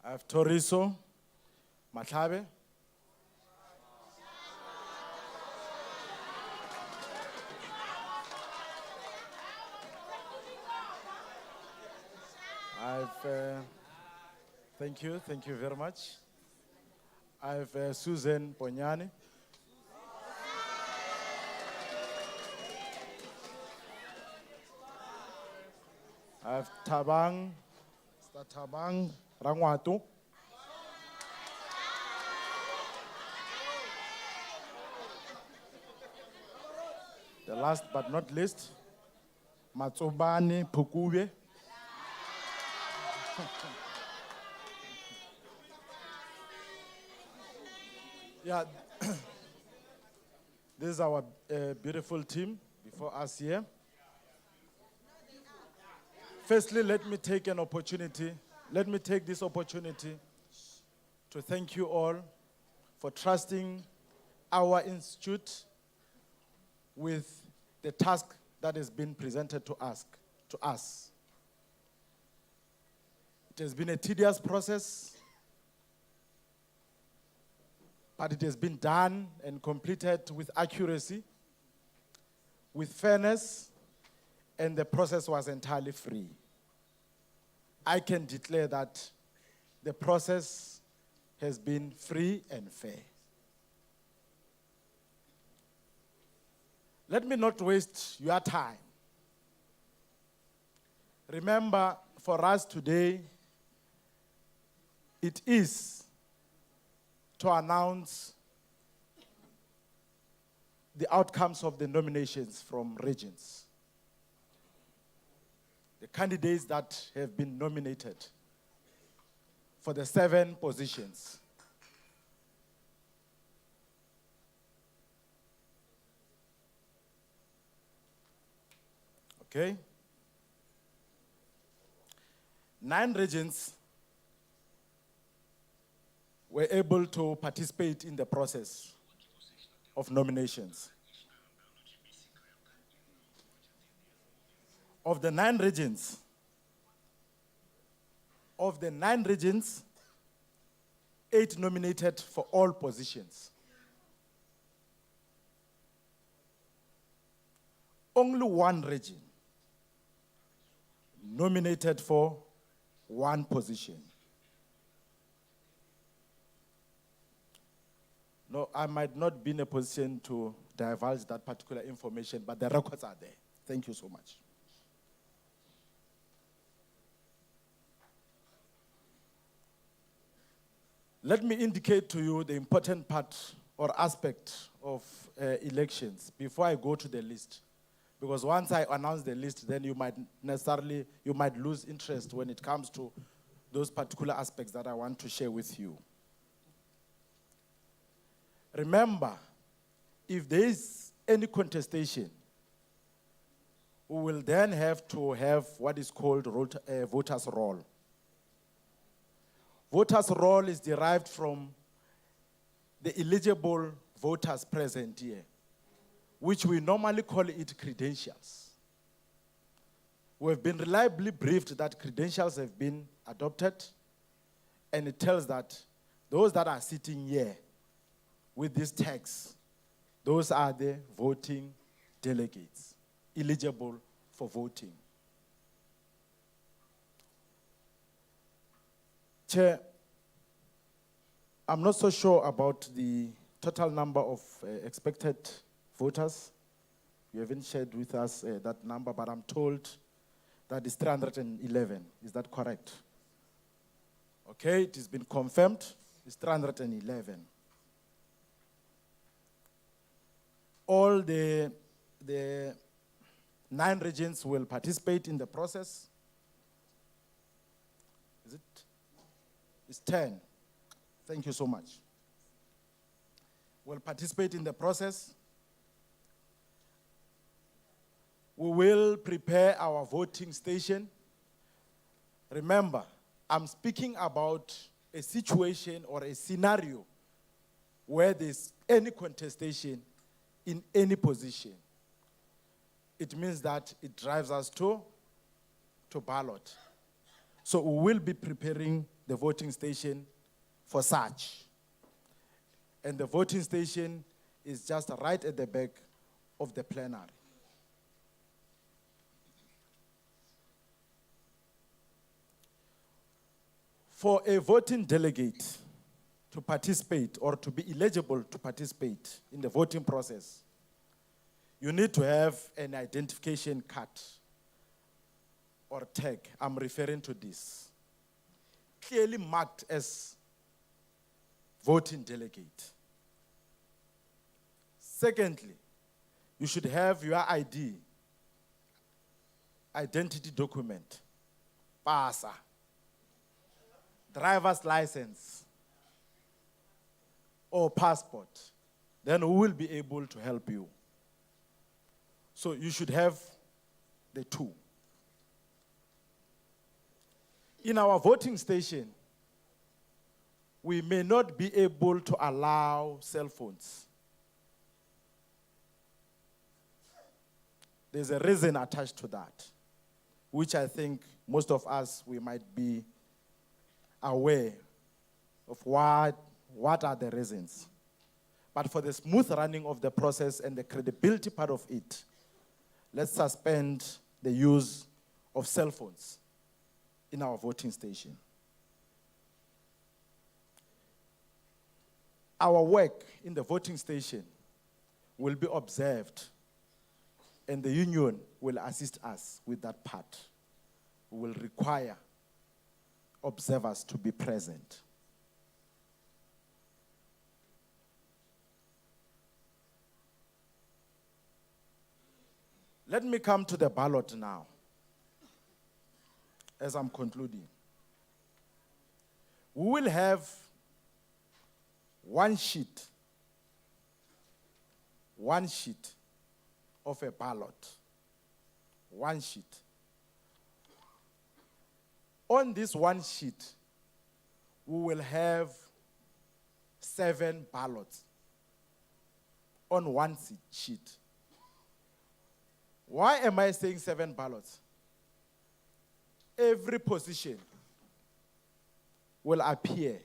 I have Toriso Matlabe. Thank you very much. I have Susan Ponyani. I have Mr. Tabang Rangwatu. The last but not least, Matsobani Pukube. Yeah, this is our beautiful team before us here. Firstly, let me take this opportunity to thank you all for trusting our institute with the task that has been presented to us. It has been a tedious process, but it has been done and completed with accuracy, with fairness, and the process was entirely free. I can declare that the process has been free and fair. Let me not waste your time. Remember, for us today, it is to announce the outcomes of the nominations from regions. The candidates that have been nominated for the 7 positions. Okay? 9 regions were able to participate in the process of nominations. Of the 9 regions, 8 nominated for all positions. Only 1 region nominated for 1 position. No, I might not be in a position to divulge that particular information, but the records are there. Thank you so much. Let me indicate to you the important part or aspect of elections before I go to the list. Because once I announce the list, then you might lose interest when it comes to those particular aspects that I want to share with you. Remember, if there is any contestation, we will then have to have what is called voters' roll. Voters' roll is derived from the eligible voters present here, which we normally call it credentials. We have been reliably briefed that credentials have been adopted, and it tells that those that are sitting here with this text, those are the voting delegates, eligible for voting. Chair, I'm not so sure about the total number of expected voters. You haven't shared with us that number, but I'm told that it's 311. Is that correct? Okay, it has been confirmed. It's 311. All the 9 regions will participate in the process. Is it? It's 10. Thank you so much. Will participate in the process. We will prepare our voting station. Remember, I'm speaking about a situation or a scenario where there's any contestation in any position. It means that it drives us to ballot. So we will be preparing the voting station for such. And the voting station is just right at the back of the plenary. For a voting delegate to participate or to be eligible to participate in the voting process, you need to have an identification card or tag. I'm referring to this. Clearly marked as voting delegate. Secondly, you should have your ID, identity document, PASA, driver's license, or passport. Then we will be able to help you. So you should have the two. In our voting station, we may not be able to allow cell phones. There's a reason attached to that, which I think most of us, we might be aware of what are the reasons. But for the smooth running of the process and the credibility part of it, let's suspend the use of cell phones in our voting station. Our work in the voting station will be observed, and the union will assist us with that part. We will require observers to be present. Let me come to the ballot now, as I'm concluding. We will have one sheet of a ballot. One sheet. On this one sheet, we will have 7 ballots on one sheet. Why am I saying 7 ballots? Every position will appear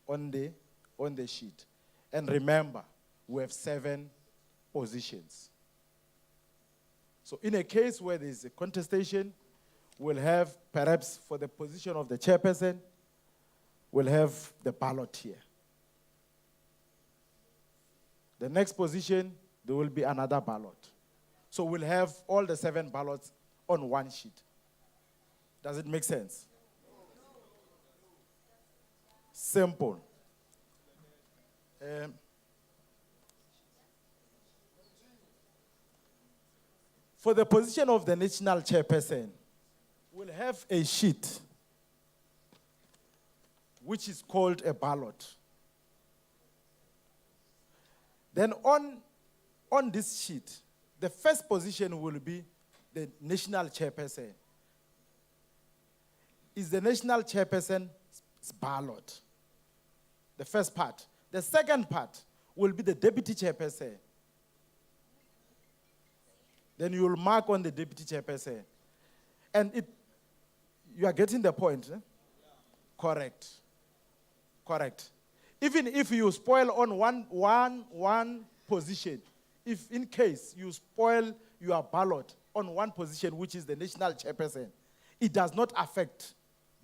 on the sheet. And remember, we have 7 positions. So in a case where there is a contestation, we'll have, perhaps for the position of the chairperson, we'll have the ballot here. The next position, there will be another ballot. So we'll have all the 7 ballots on one sheet. Does it make sense? Simple. For the position of the national chairperson, we'll have a sheet which is called a ballot. Then on this sheet, the first position will be the national chairperson. Is the national chairperson's ballot. The first part. The second part will be the deputy chairperson. Then you will mark on the deputy chairperson. And you are getting the point. Eh? Correct. Correct. Even if you spoil on one position, if in case you spoil your ballot on one position, which is the national chairperson, it does not affect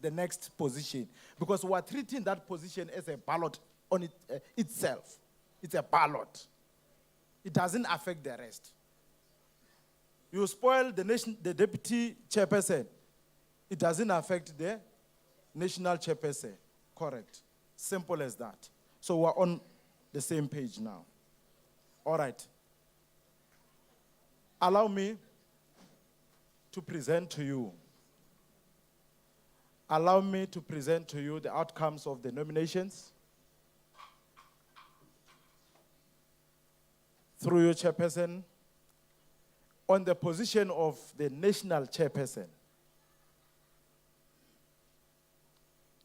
the next position because we are treating that position as a ballot on itself. It's a ballot. It doesn't affect the rest. You spoil the deputy chairperson, it doesn't affect the national chairperson. Correct. Simple as that. So we're on the same page now. All right. Allow me to present to you. Allow me to present to you the outcomes of the nominations. Through your chairperson, on the position of the national chairperson,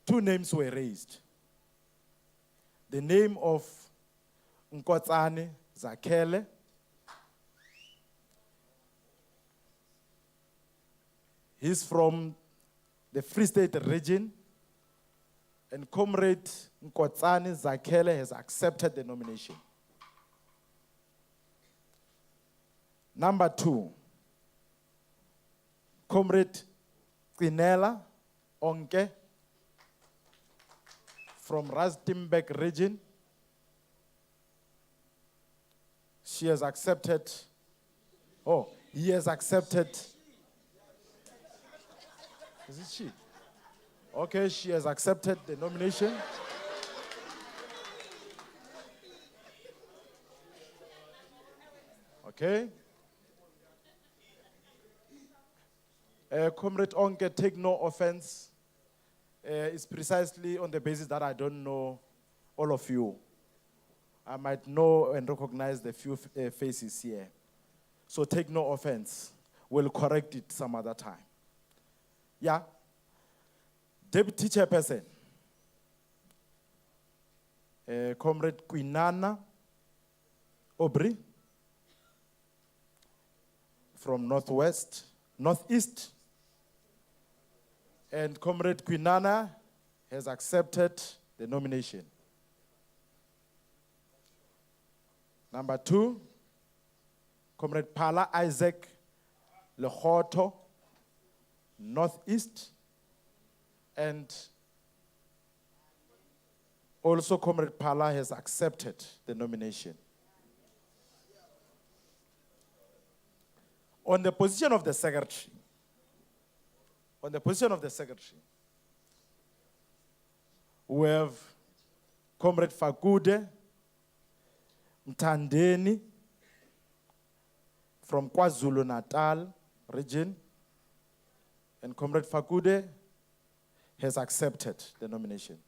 2 names were raised. The name of Nkotsane Zakhele, he's from the Free State region, and Comrade Nkotsane Zakhele has accepted the nomination. Number 2, Comrade Kinela Onke from Rustenburg region. She has accepted, he has accepted. Is it she? Okay, she has accepted the nomination. Okay. Comrade Onke, take no offense. It's precisely on the basis that I don't know all of you. I might know and recognize the few faces here. So take no offense. We'll correct it some other time. Yeah. Deputy Chairperson. Comrade Kwinana Aubrey from Northeast. And Comrade Kwinana has accepted the nomination. Number 2, Comrade Pala Isaac Lekgoto, Northeast. And also Comrade Pala has accepted the nomination. On the position of the secretary, we have Comrade Fakude Mtandeni from KwaZulu-Natal region, and Comrade Fakude has accepted the nomination.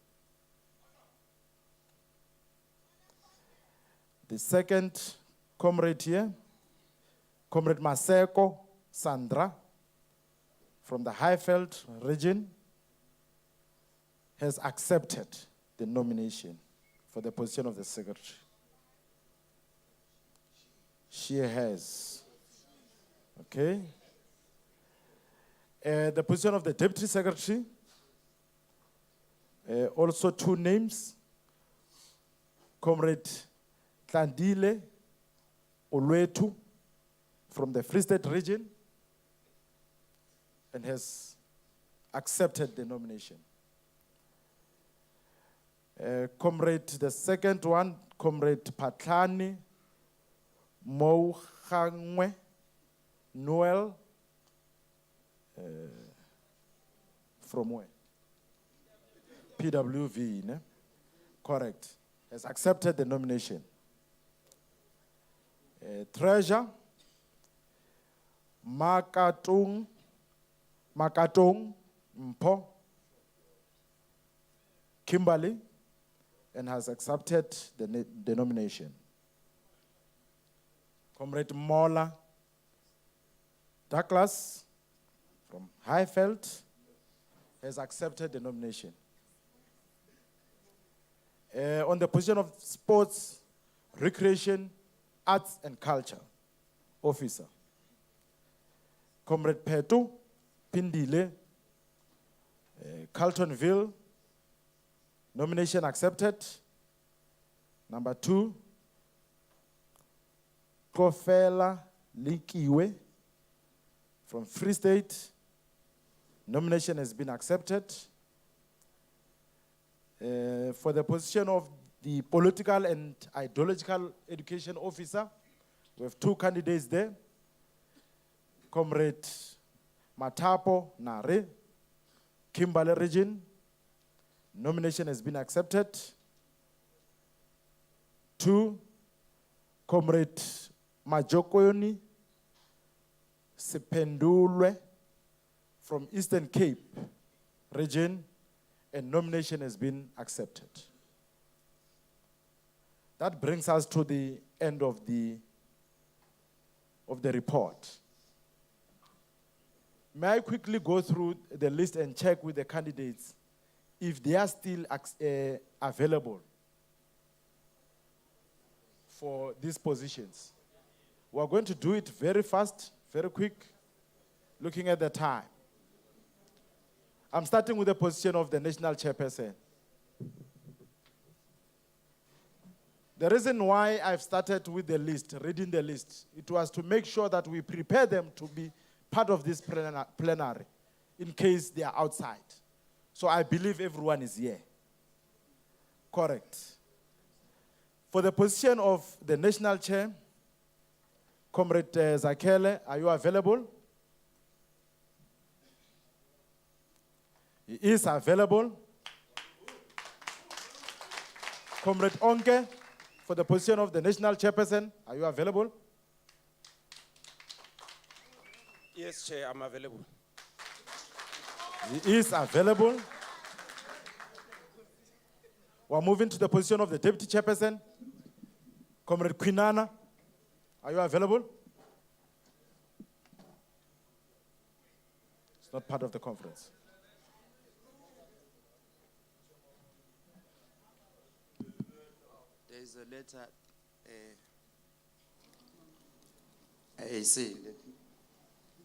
The second comrade here, Comrade Maseko Sandra from the Highveld region, has accepted the nomination for the position of the secretary. She has. Okay. The position of the deputy secretary, also 2 names. Comrade Tlandile Olwetu from the Free State region, and has accepted the nomination. The second one, Comrade Patlani Mougangwe Noel from where? PWV, ne? Correct. Has accepted the nomination. Treasure Makatong Mpo Kimberly, and has accepted the nomination. Comrade Mola Douglas from Highveld has accepted the nomination. On the position of Sports, Recreation, Arts and Culture Officer, Comrade Petu Pindile, Carltonville, nomination accepted. Number 2, Kofela Likiwe from Free State, nomination has been accepted. For the position of the Political and Ideological Education Officer, we have 2 candidates there. Comrade Matapo Nare, Kimberley Region, nomination has been accepted. 2, Comrade Majokoyoni Sipendulwe from Eastern Cape Region, and nomination has been accepted. That brings us to the end of the report. May I quickly go through the list and check with the candidates if they are still available for these positions? We're going to do it very fast, very quick, looking at the time. I'm starting with the position of the national chairperson. The reason why I've started with the list, reading the list, it was to make sure that we prepare them to be part of this plenary in case they are outside. So I believe everyone is here. Correct. For the position of the national chair, Comrade Zakele, are you available? He is available. Comrade Onke, for the position of the national chairperson, are you available? Yes, Chair, I'm available. He is available. We're moving to the position of the deputy chairperson. Comrade Quinana, are you available? It's not part of the conference. There is a letter. I see.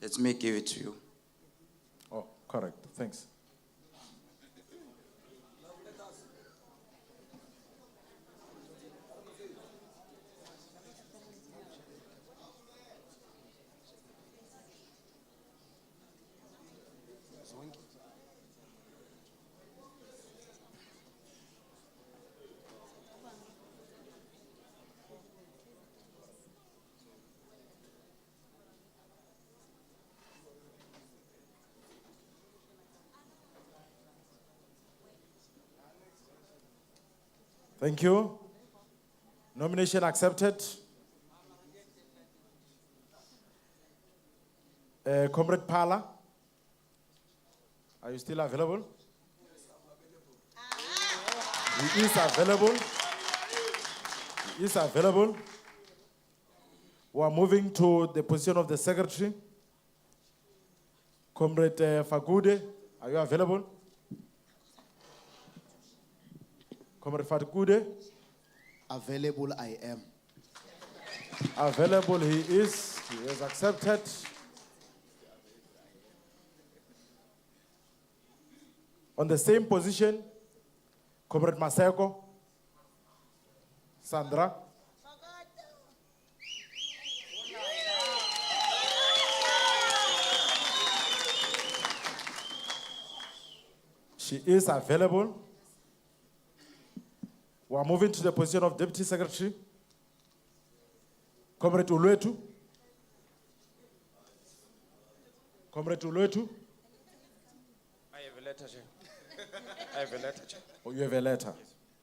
Let me give it to you. Oh, correct. Thanks. Thank you. Nomination accepted. Comrade Pala, are you still available? He is available. He is available. We are moving to the position of the secretary. Comrade Fagude, are you available? Comrade Fagude? Available I am. Available he is. He has accepted. On the same position, Comrade Maseko, Sandra. She is available. We are moving to the position of Deputy Secretary. Comrade Ulwetu. Comrade Ulwetu. I have a letter, Chair. I have a letter, Chair. Oh, you have a letter.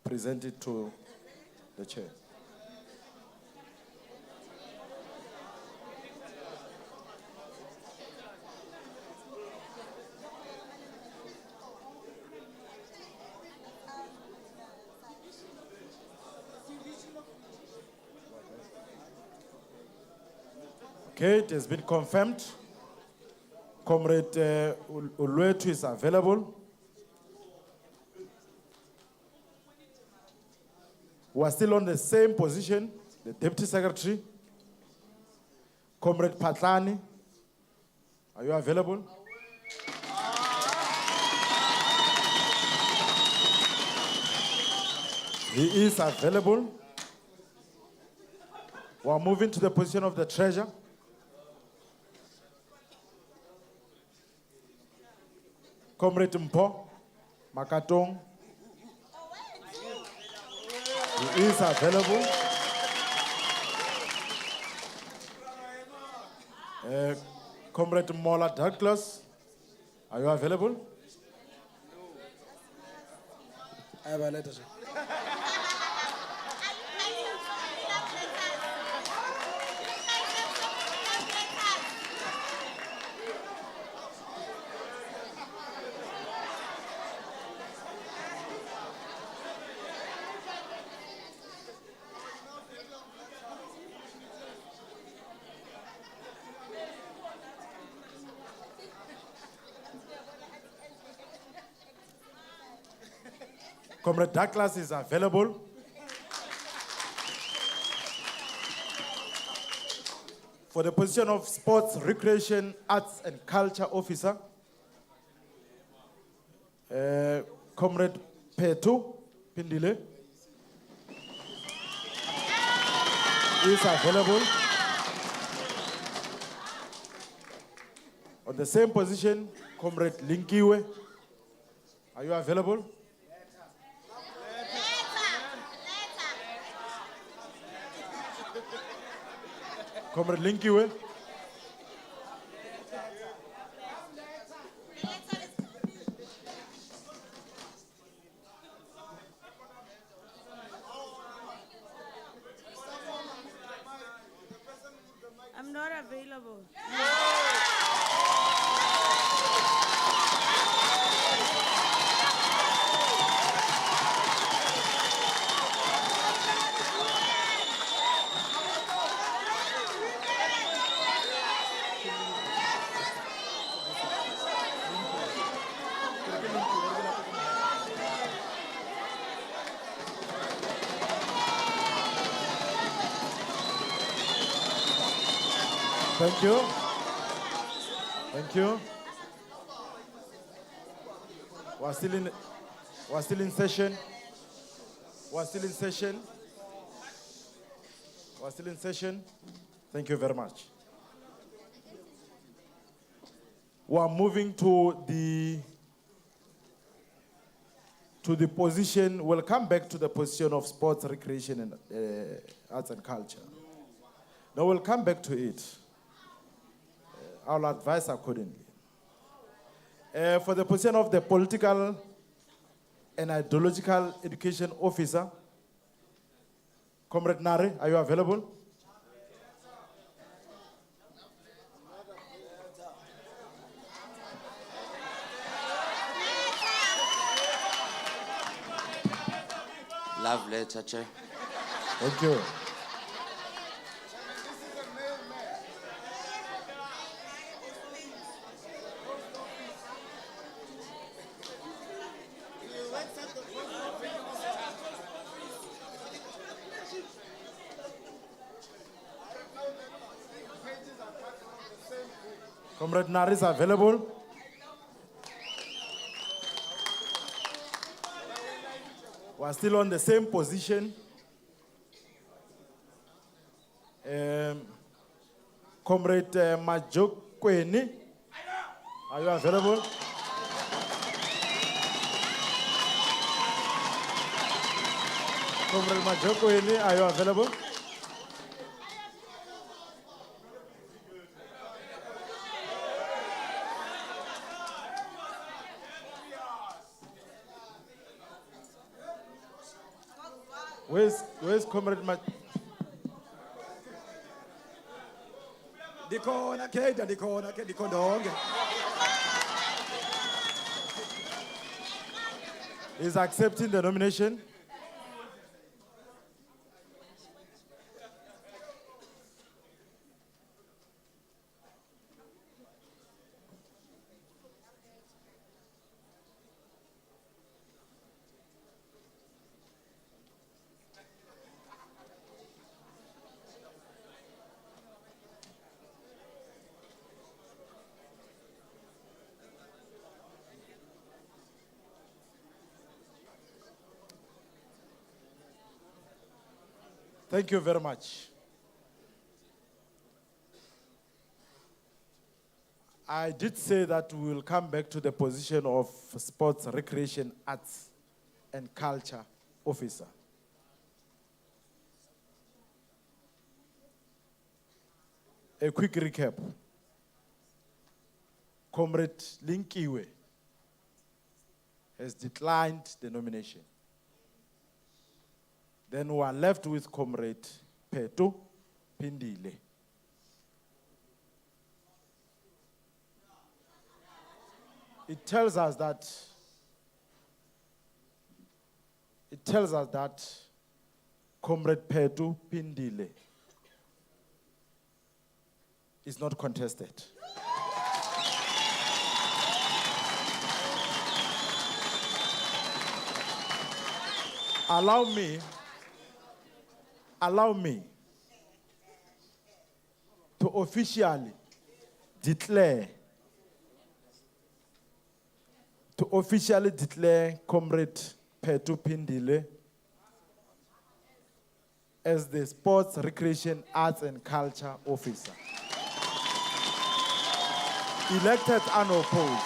Present it to the chair. Okay, it has been confirmed. Comrade Ulwetu is available. We are still on the same position, the Deputy Secretary. Comrade Patlani, are you available? He is available. We are moving to the position of the Treasurer. Comrade Mpo Makatong, he is available. Comrade Mola Douglas, are you available? I have a letter, sir. Comrade Douglas is available. For the position of Sports, Recreation, Arts and Culture Officer, Comrade Petu Pindile is available. On the same position, Comrade Linkiwe, are you available? Comrade Linkiwe. I'm not available. Thank you. Thank you. We're still in session. We're still in session. We're still in session. Thank you very much. We're moving to the position. We'll come back to the position of Sports, Recreation, and Arts and Culture. Now we'll come back to it. I'll advise accordingly. For the position of the Political and Ideological Education Officer, Comrade Nare, are you available? Love letter, Chair. Thank you. Comrade Nare is available. We're still on the same position. Comrade Majokweni, are you available? Comrade Majokweni, are you available? Where's Comrade Dikhona Keda, dikhona ke dikhondonge. is accepting the nomination? Thank you very much. I did say that we will come back to the position of Sports, Recreation, Arts, and Culture Officer. A quick recap. Comrade Linkiwe has declined the nomination. Then we are left with Comrade Peto Pindile. It tells us that Comrade Peto Pindile is not contested. Allow me to officially declare Comrade Peto Pindile as the Sports, Recreation, Arts and Culture Officer. Elected unopposed.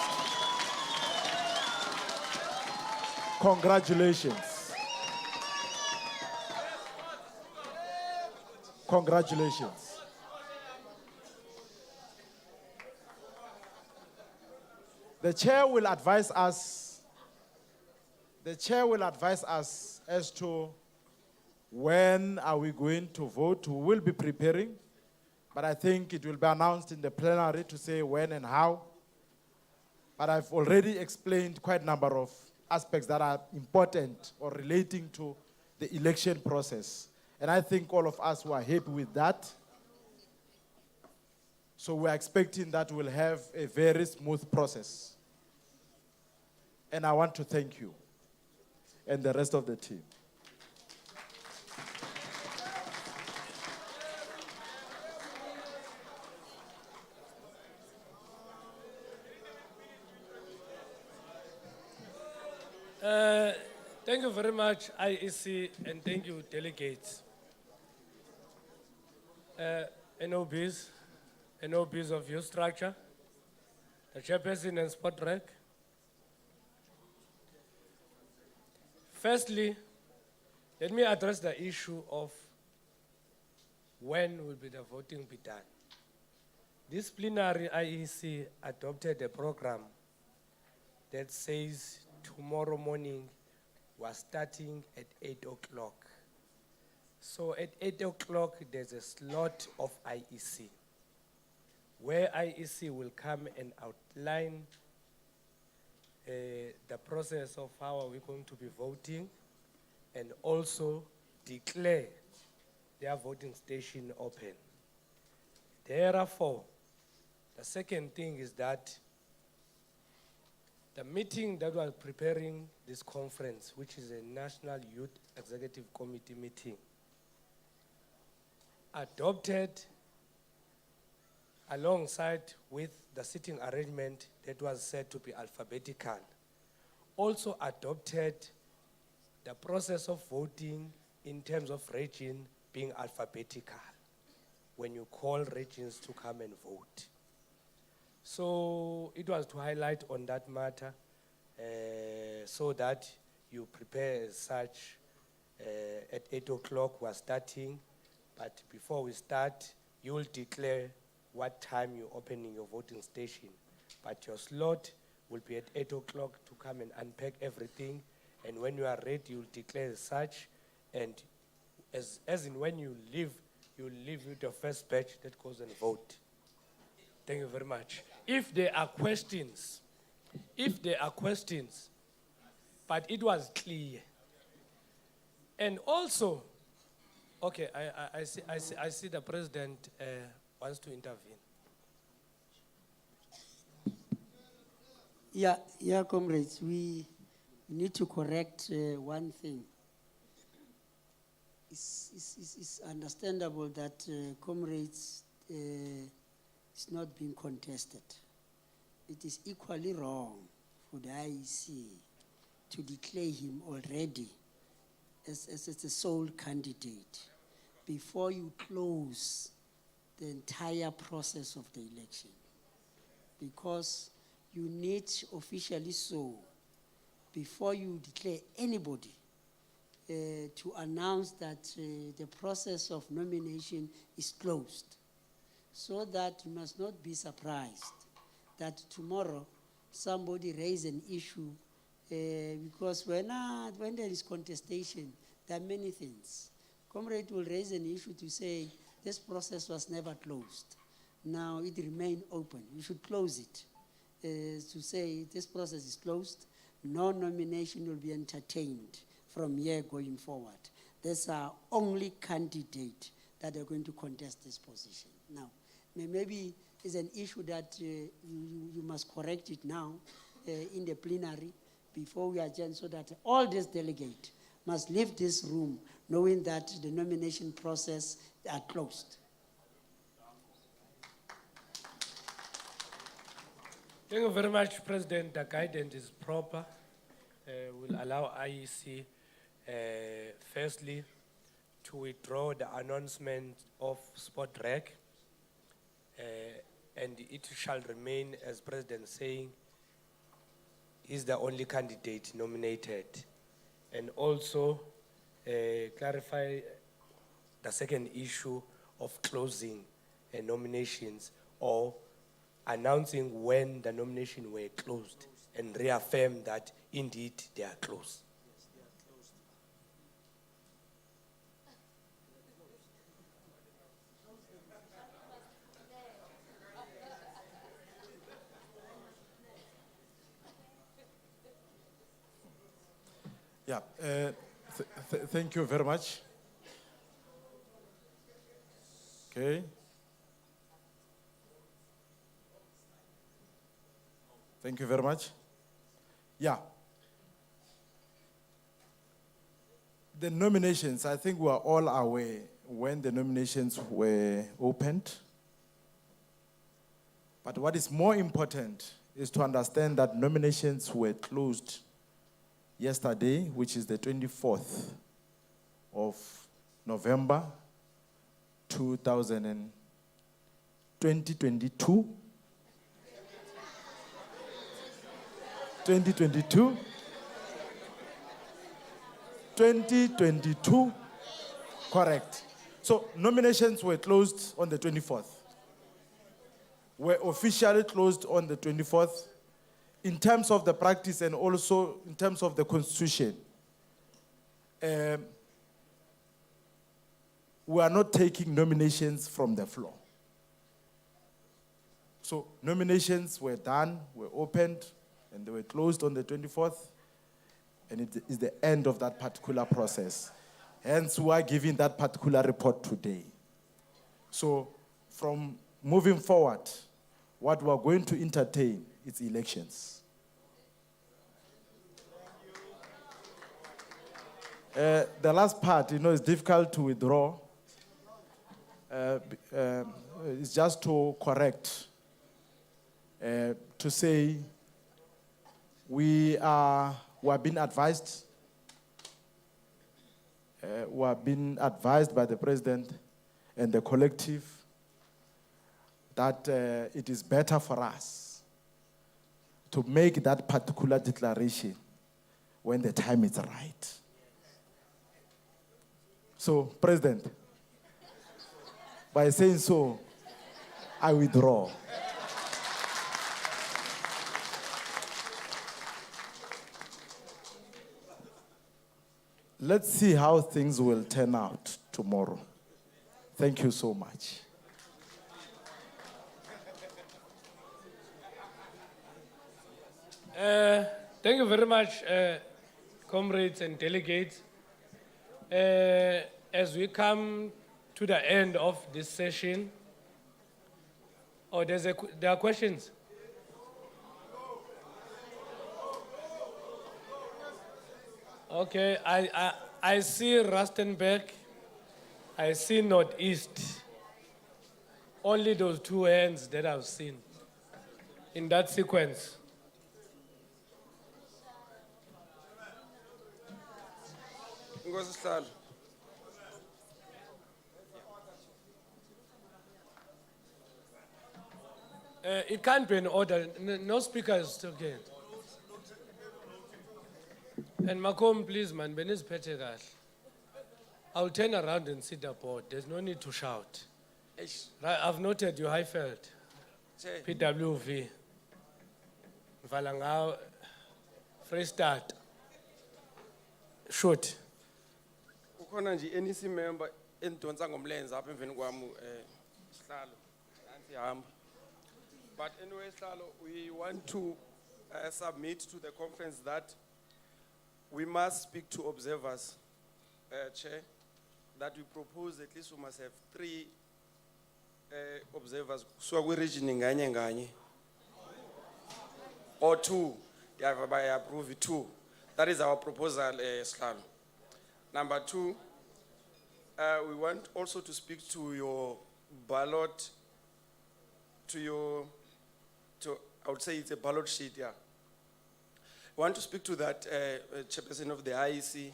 Congratulations. Congratulations. The chair will advise us as to when are we going to vote. We will be preparing, but I think it will be announced in the plenary to say when and how. But I've already explained quite a number of aspects that are important or relating to the election process. And I think all of us were happy with that. So we're expecting that we'll have a very smooth process. And I want to thank you and the rest of the team. Thank you very much, IEC, and thank you, delegates. NOBs of your structure, the chairperson and spot rec. Firstly, let me address the issue of when will be the voting be done. This plenary IEC adopted a program that says tomorrow morning we're starting at 8 o'clock. So at 8 o'clock, there's a slot of IEC, where IEC will come and outline the process of how are we going to be voting, and also declare their voting station open. Therefore, the second thing is that the meeting that was preparing this conference, which is a National Youth Executive Committee meeting, adopted alongside with the sitting arrangement that was said to be alphabetical, also adopted the process of voting in terms of region being alphabetical when you call regions to come and vote. So it was to highlight on that matter so that you prepare as such. At 8 o'clock we're starting, but before we start, you will declare what time you're opening your voting station. But your slot will be at 8 o'clock to come and unpack everything. And when you are ready, you'll declare as such, and as in when you leave with your first batch that goes and vote. Thank you very much. If there are questions, but it was clear. And also, okay, I see the president wants to intervene. Yeah, comrades, we need to correct one thing. It's understandable that comrades is not being contested. It is equally wrong for the IEC to declare him already as a sole candidate before you close the entire process of the election. Because you need officially so, before you declare anybody, to announce that the process of nomination is closed, so that you must not be surprised that tomorrow somebody raise an issue, because when there is contestation, there are many things. Comrade will raise an issue to say this process was never closed. Now it remains open. You should close it. To say this process is closed, no nomination will be entertained from here going forward. These are only candidates that are going to contest this position. Now, maybe it's an issue that you must correct it now in the plenary before we adjourn, so that all these delegates must leave this room knowing that the nomination process are closed. Thank you very much, President. The guidance is proper. Will allow IEC, firstly, to withdraw the announcement of Spot Rec, and it shall remain, as President saying, is the only candidate nominated. And also clarify the second issue of closing nominations, or announcing when the nominations were closed, and reaffirm that indeed they are closed. Yeah, thank you very much. Okay. Thank you very much. Yeah. The nominations, I think we are all aware when the nominations were opened. But what is more important is to understand that nominations were closed yesterday, which is the 24th of November, 2022. 2022, correct. So nominations were closed on the 24th. Were officially closed on the 24th. In terms of the practice and also in terms of the constitution, we are not taking nominations from the floor. So nominations were done, were opened, and they were closed on the 24th, and it is the end of that particular process. Hence, we are giving that particular report today. So, from moving forward, what we are going to entertain is elections. The last part, is difficult to withdraw. It's just to correct, to say, we have been advised. We have been advised by the president and the collective that it is better for us to make that particular declaration when the time is right. So, President, by saying so, I withdraw. Let's see how things will turn out tomorrow. Thank you so much. Thank you very much, comrades and delegates. As we come to the end of this session, there are questions. Okay, I see Rustenburg, I see Northeast. Only those two hands that I've seen in that sequence. Ngosihlalo. It can't be in order. No speakers, okay. And Makom, please, man, beniziphethe kahle. I'll turn around and sit aboard. There's no need to shout. Right, I've noted you, Highfield. PWV. Mpumalanga, Free Start. Shoot. Ukhona nje NEC member endonsa ngomlenze apha emveni kwami Sihlalo. Nansi hamba. But anyway, Sihlalo, we want to submit to the conference that we must speak to observers, Chair, that we propose at least we must have 3 observers. So we region nganye. Or 2. Yeah, I approve it 2. That is our proposal, Sihlalo. Number 2, we want also to speak to your ballot, I would say it's a ballot sheet, yeah. I want to speak to that chairperson of the IEC.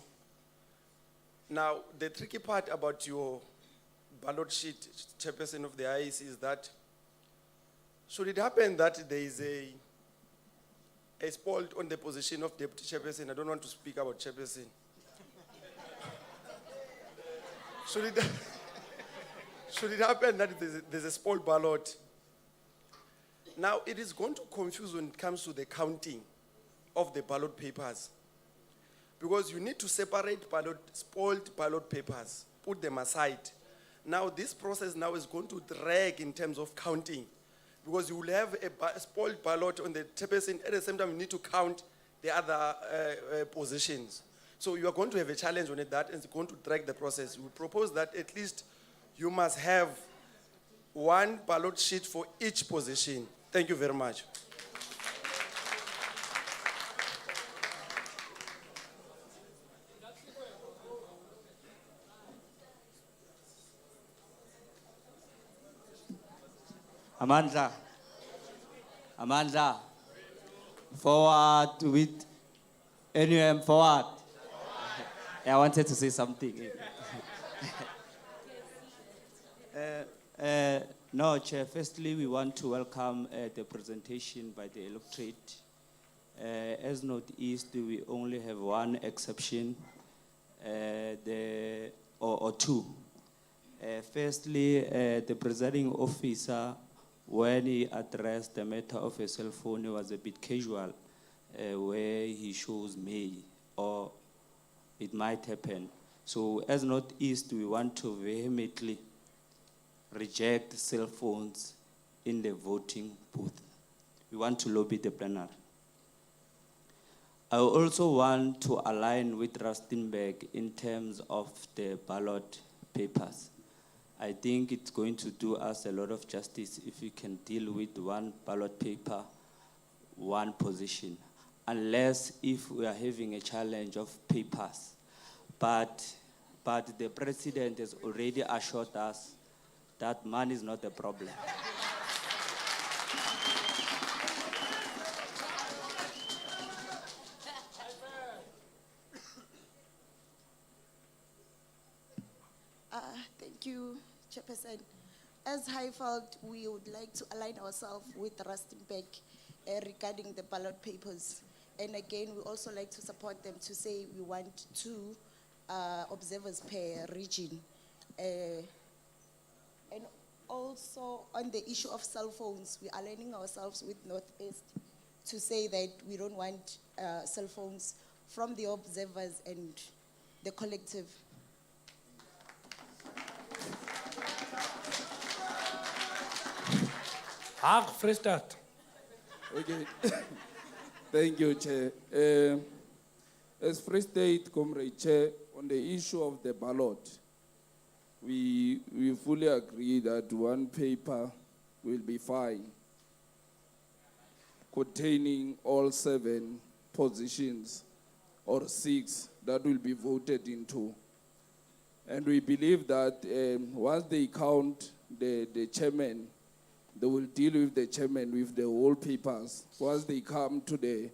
Now, the tricky part about your ballot sheet, chairperson of the IEC, is that should it happen that there is a spoiled on the position of deputy chairperson, I don't want to speak about chairperson. Should it happen that there's a spoiled ballot? Now, it is going to confuse when it comes to the counting of the ballot papers. Because you need to separate spoiled ballot papers, put them aside. Now, this process now is going to drag in terms of counting. Because you will have a spoiled ballot on the chairperson, at the same time you need to count the other positions. So you are going to have a challenge on that, and it's going to drag the process. We propose that at least you must have 1 ballot sheet for each position. Thank you very much. Amandla, forward with NUM, forward. I wanted to say something. No, Chair, firstly, we want to welcome the presentation by the electorate. As Northeast, we only have 1 exception, or 2. Firstly, the presiding officer, when he addressed the matter of a cell phone, he was a bit casual, where he shows may or it might happen. So as Northeast, we want to vehemently reject cell phones in the voting booth. We want to lobby the plenary. I also want to align with Rustenburg in terms of the ballot papers. I think it's going to do us a lot of justice if we can deal with 1 ballot paper, 1 position, unless if we are having a challenge of papers. But the president has already assured us that money is not the problem. Thank you, Chairperson. As Highfield, we would like to align ourselves with Rustenburg regarding the ballot papers. And again, we also like to support them to say we want 2 observers per region. And also on the issue of cell phones, we're aligning ourselves with Northeast to say that we don't want cell phones from the observers and the collective. Hag Freestad. Okay. Thank you, Chair. As Free State Comrade Chair, on the issue of the ballot, we fully agree that one paper will be fine, containing all 7 positions or 6 that will be voted into. And we believe that once they count the chairman, they will deal with the chairman with the whole papers. Once they come to the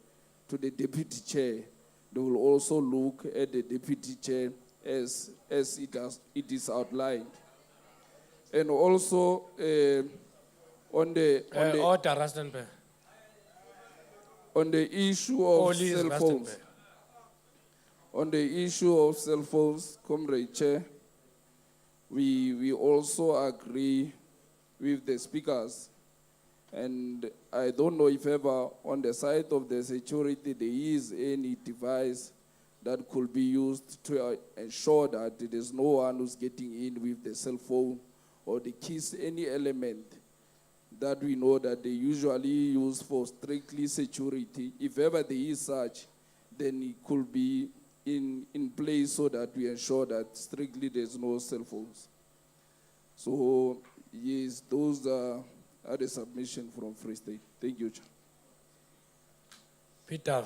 deputy chair, they will also look at the deputy chair as it is outlined. And also on the Order, Rustenburg. on the issue of Oli is cell phones. Rustenburg. On the issue of cell phones, Comrade Chair, we also agree with the speakers. And I don't know if ever on the side of the security there is any device that could be used to ensure that there is no one who's getting in with the cell phone or the keys, any element that we know that they usually use for strictly security. If ever there is such, then it could be in place so that we ensure that strictly there's no cell phones. So yes, those are the submission from Free State. Thank you, Chair. Peter.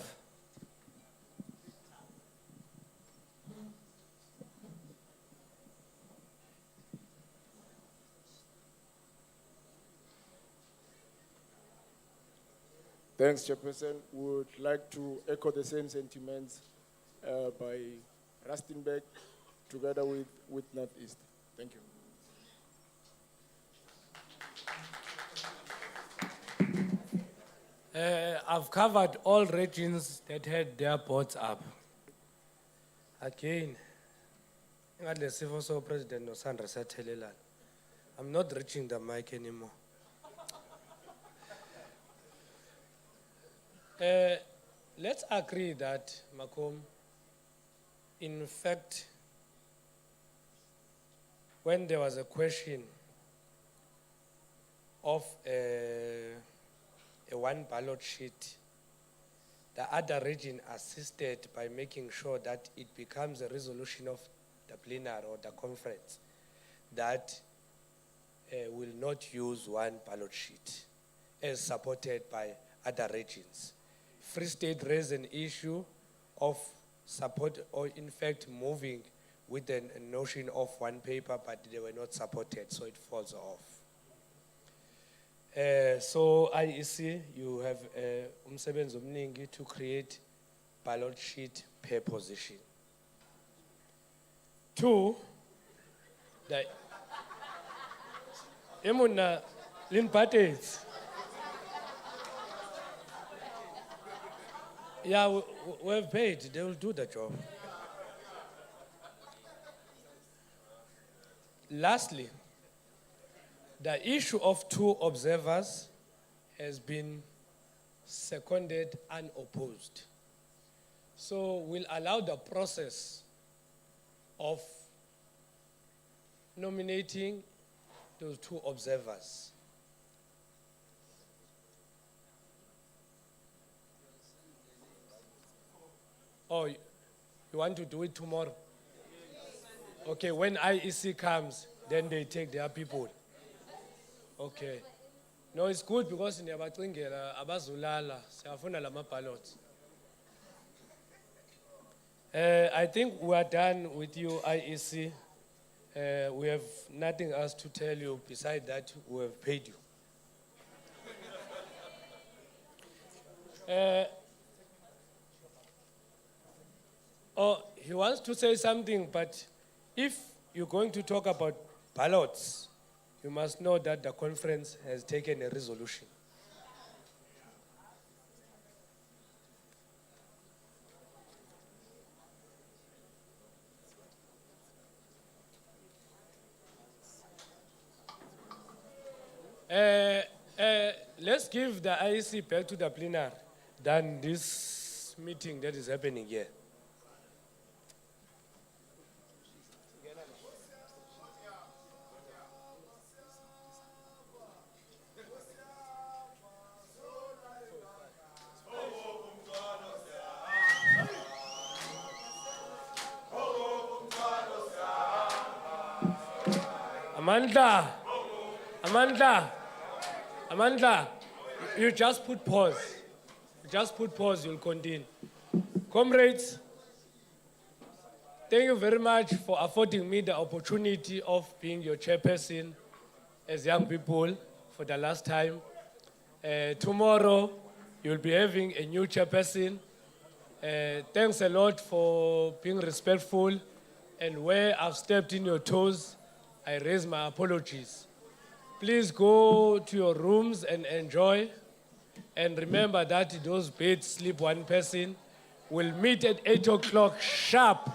Thanks, Chairperson. Would like to echo the same sentiments by Rustenburg together with Northeast. Thank you. I've covered all regions that had their boards up. Again, President Sandra Satelelan, I'm not reaching the mic anymore. Let's agree that, Macomb, in fact, when there was a question of a one ballot sheet, the other region assisted by making sure that it becomes a resolution of the plenary or the conference that will not use one ballot sheet as supported by other regions. Free State raised an issue of support or in fact moving with the notion of one paper, but they were not supported, so it falls off. So IEC, you have umsebenzi omningi to create ballot sheet per position. 2, the emuna lin parties. Yeah, we've paid. They will do the job. Lastly, the issue of 2 observers has been seconded unopposed. So we'll allow the process of nominating those 2 observers. Oh, you want to do it tomorrow? Okay, when IEC comes, then they take their people. Okay. No, it's good because niyabacingela abazulala siyafuna lama ballots. I think we are done with you, IEC. We have nothing else to tell you besides that we have paid you. Oh, he wants to say something, but if you're going to talk about ballots, you must know that the conference has taken a resolution. Let's give the IEC back to the plenary than this meeting that is happening here. Amandla, you just put pause. Just put pause, you'll continue. Comrades, thank you very much for affording me the opportunity of being your chairperson as young people for the last time. Tomorrow, you'll be having a new chairperson. Thanks a lot for being respectful, and where I've stepped in your toes, I raise my apologies. Please go to your rooms and enjoy. And remember that those beds sleep one person. We'll meet at 8 o'clock sharp.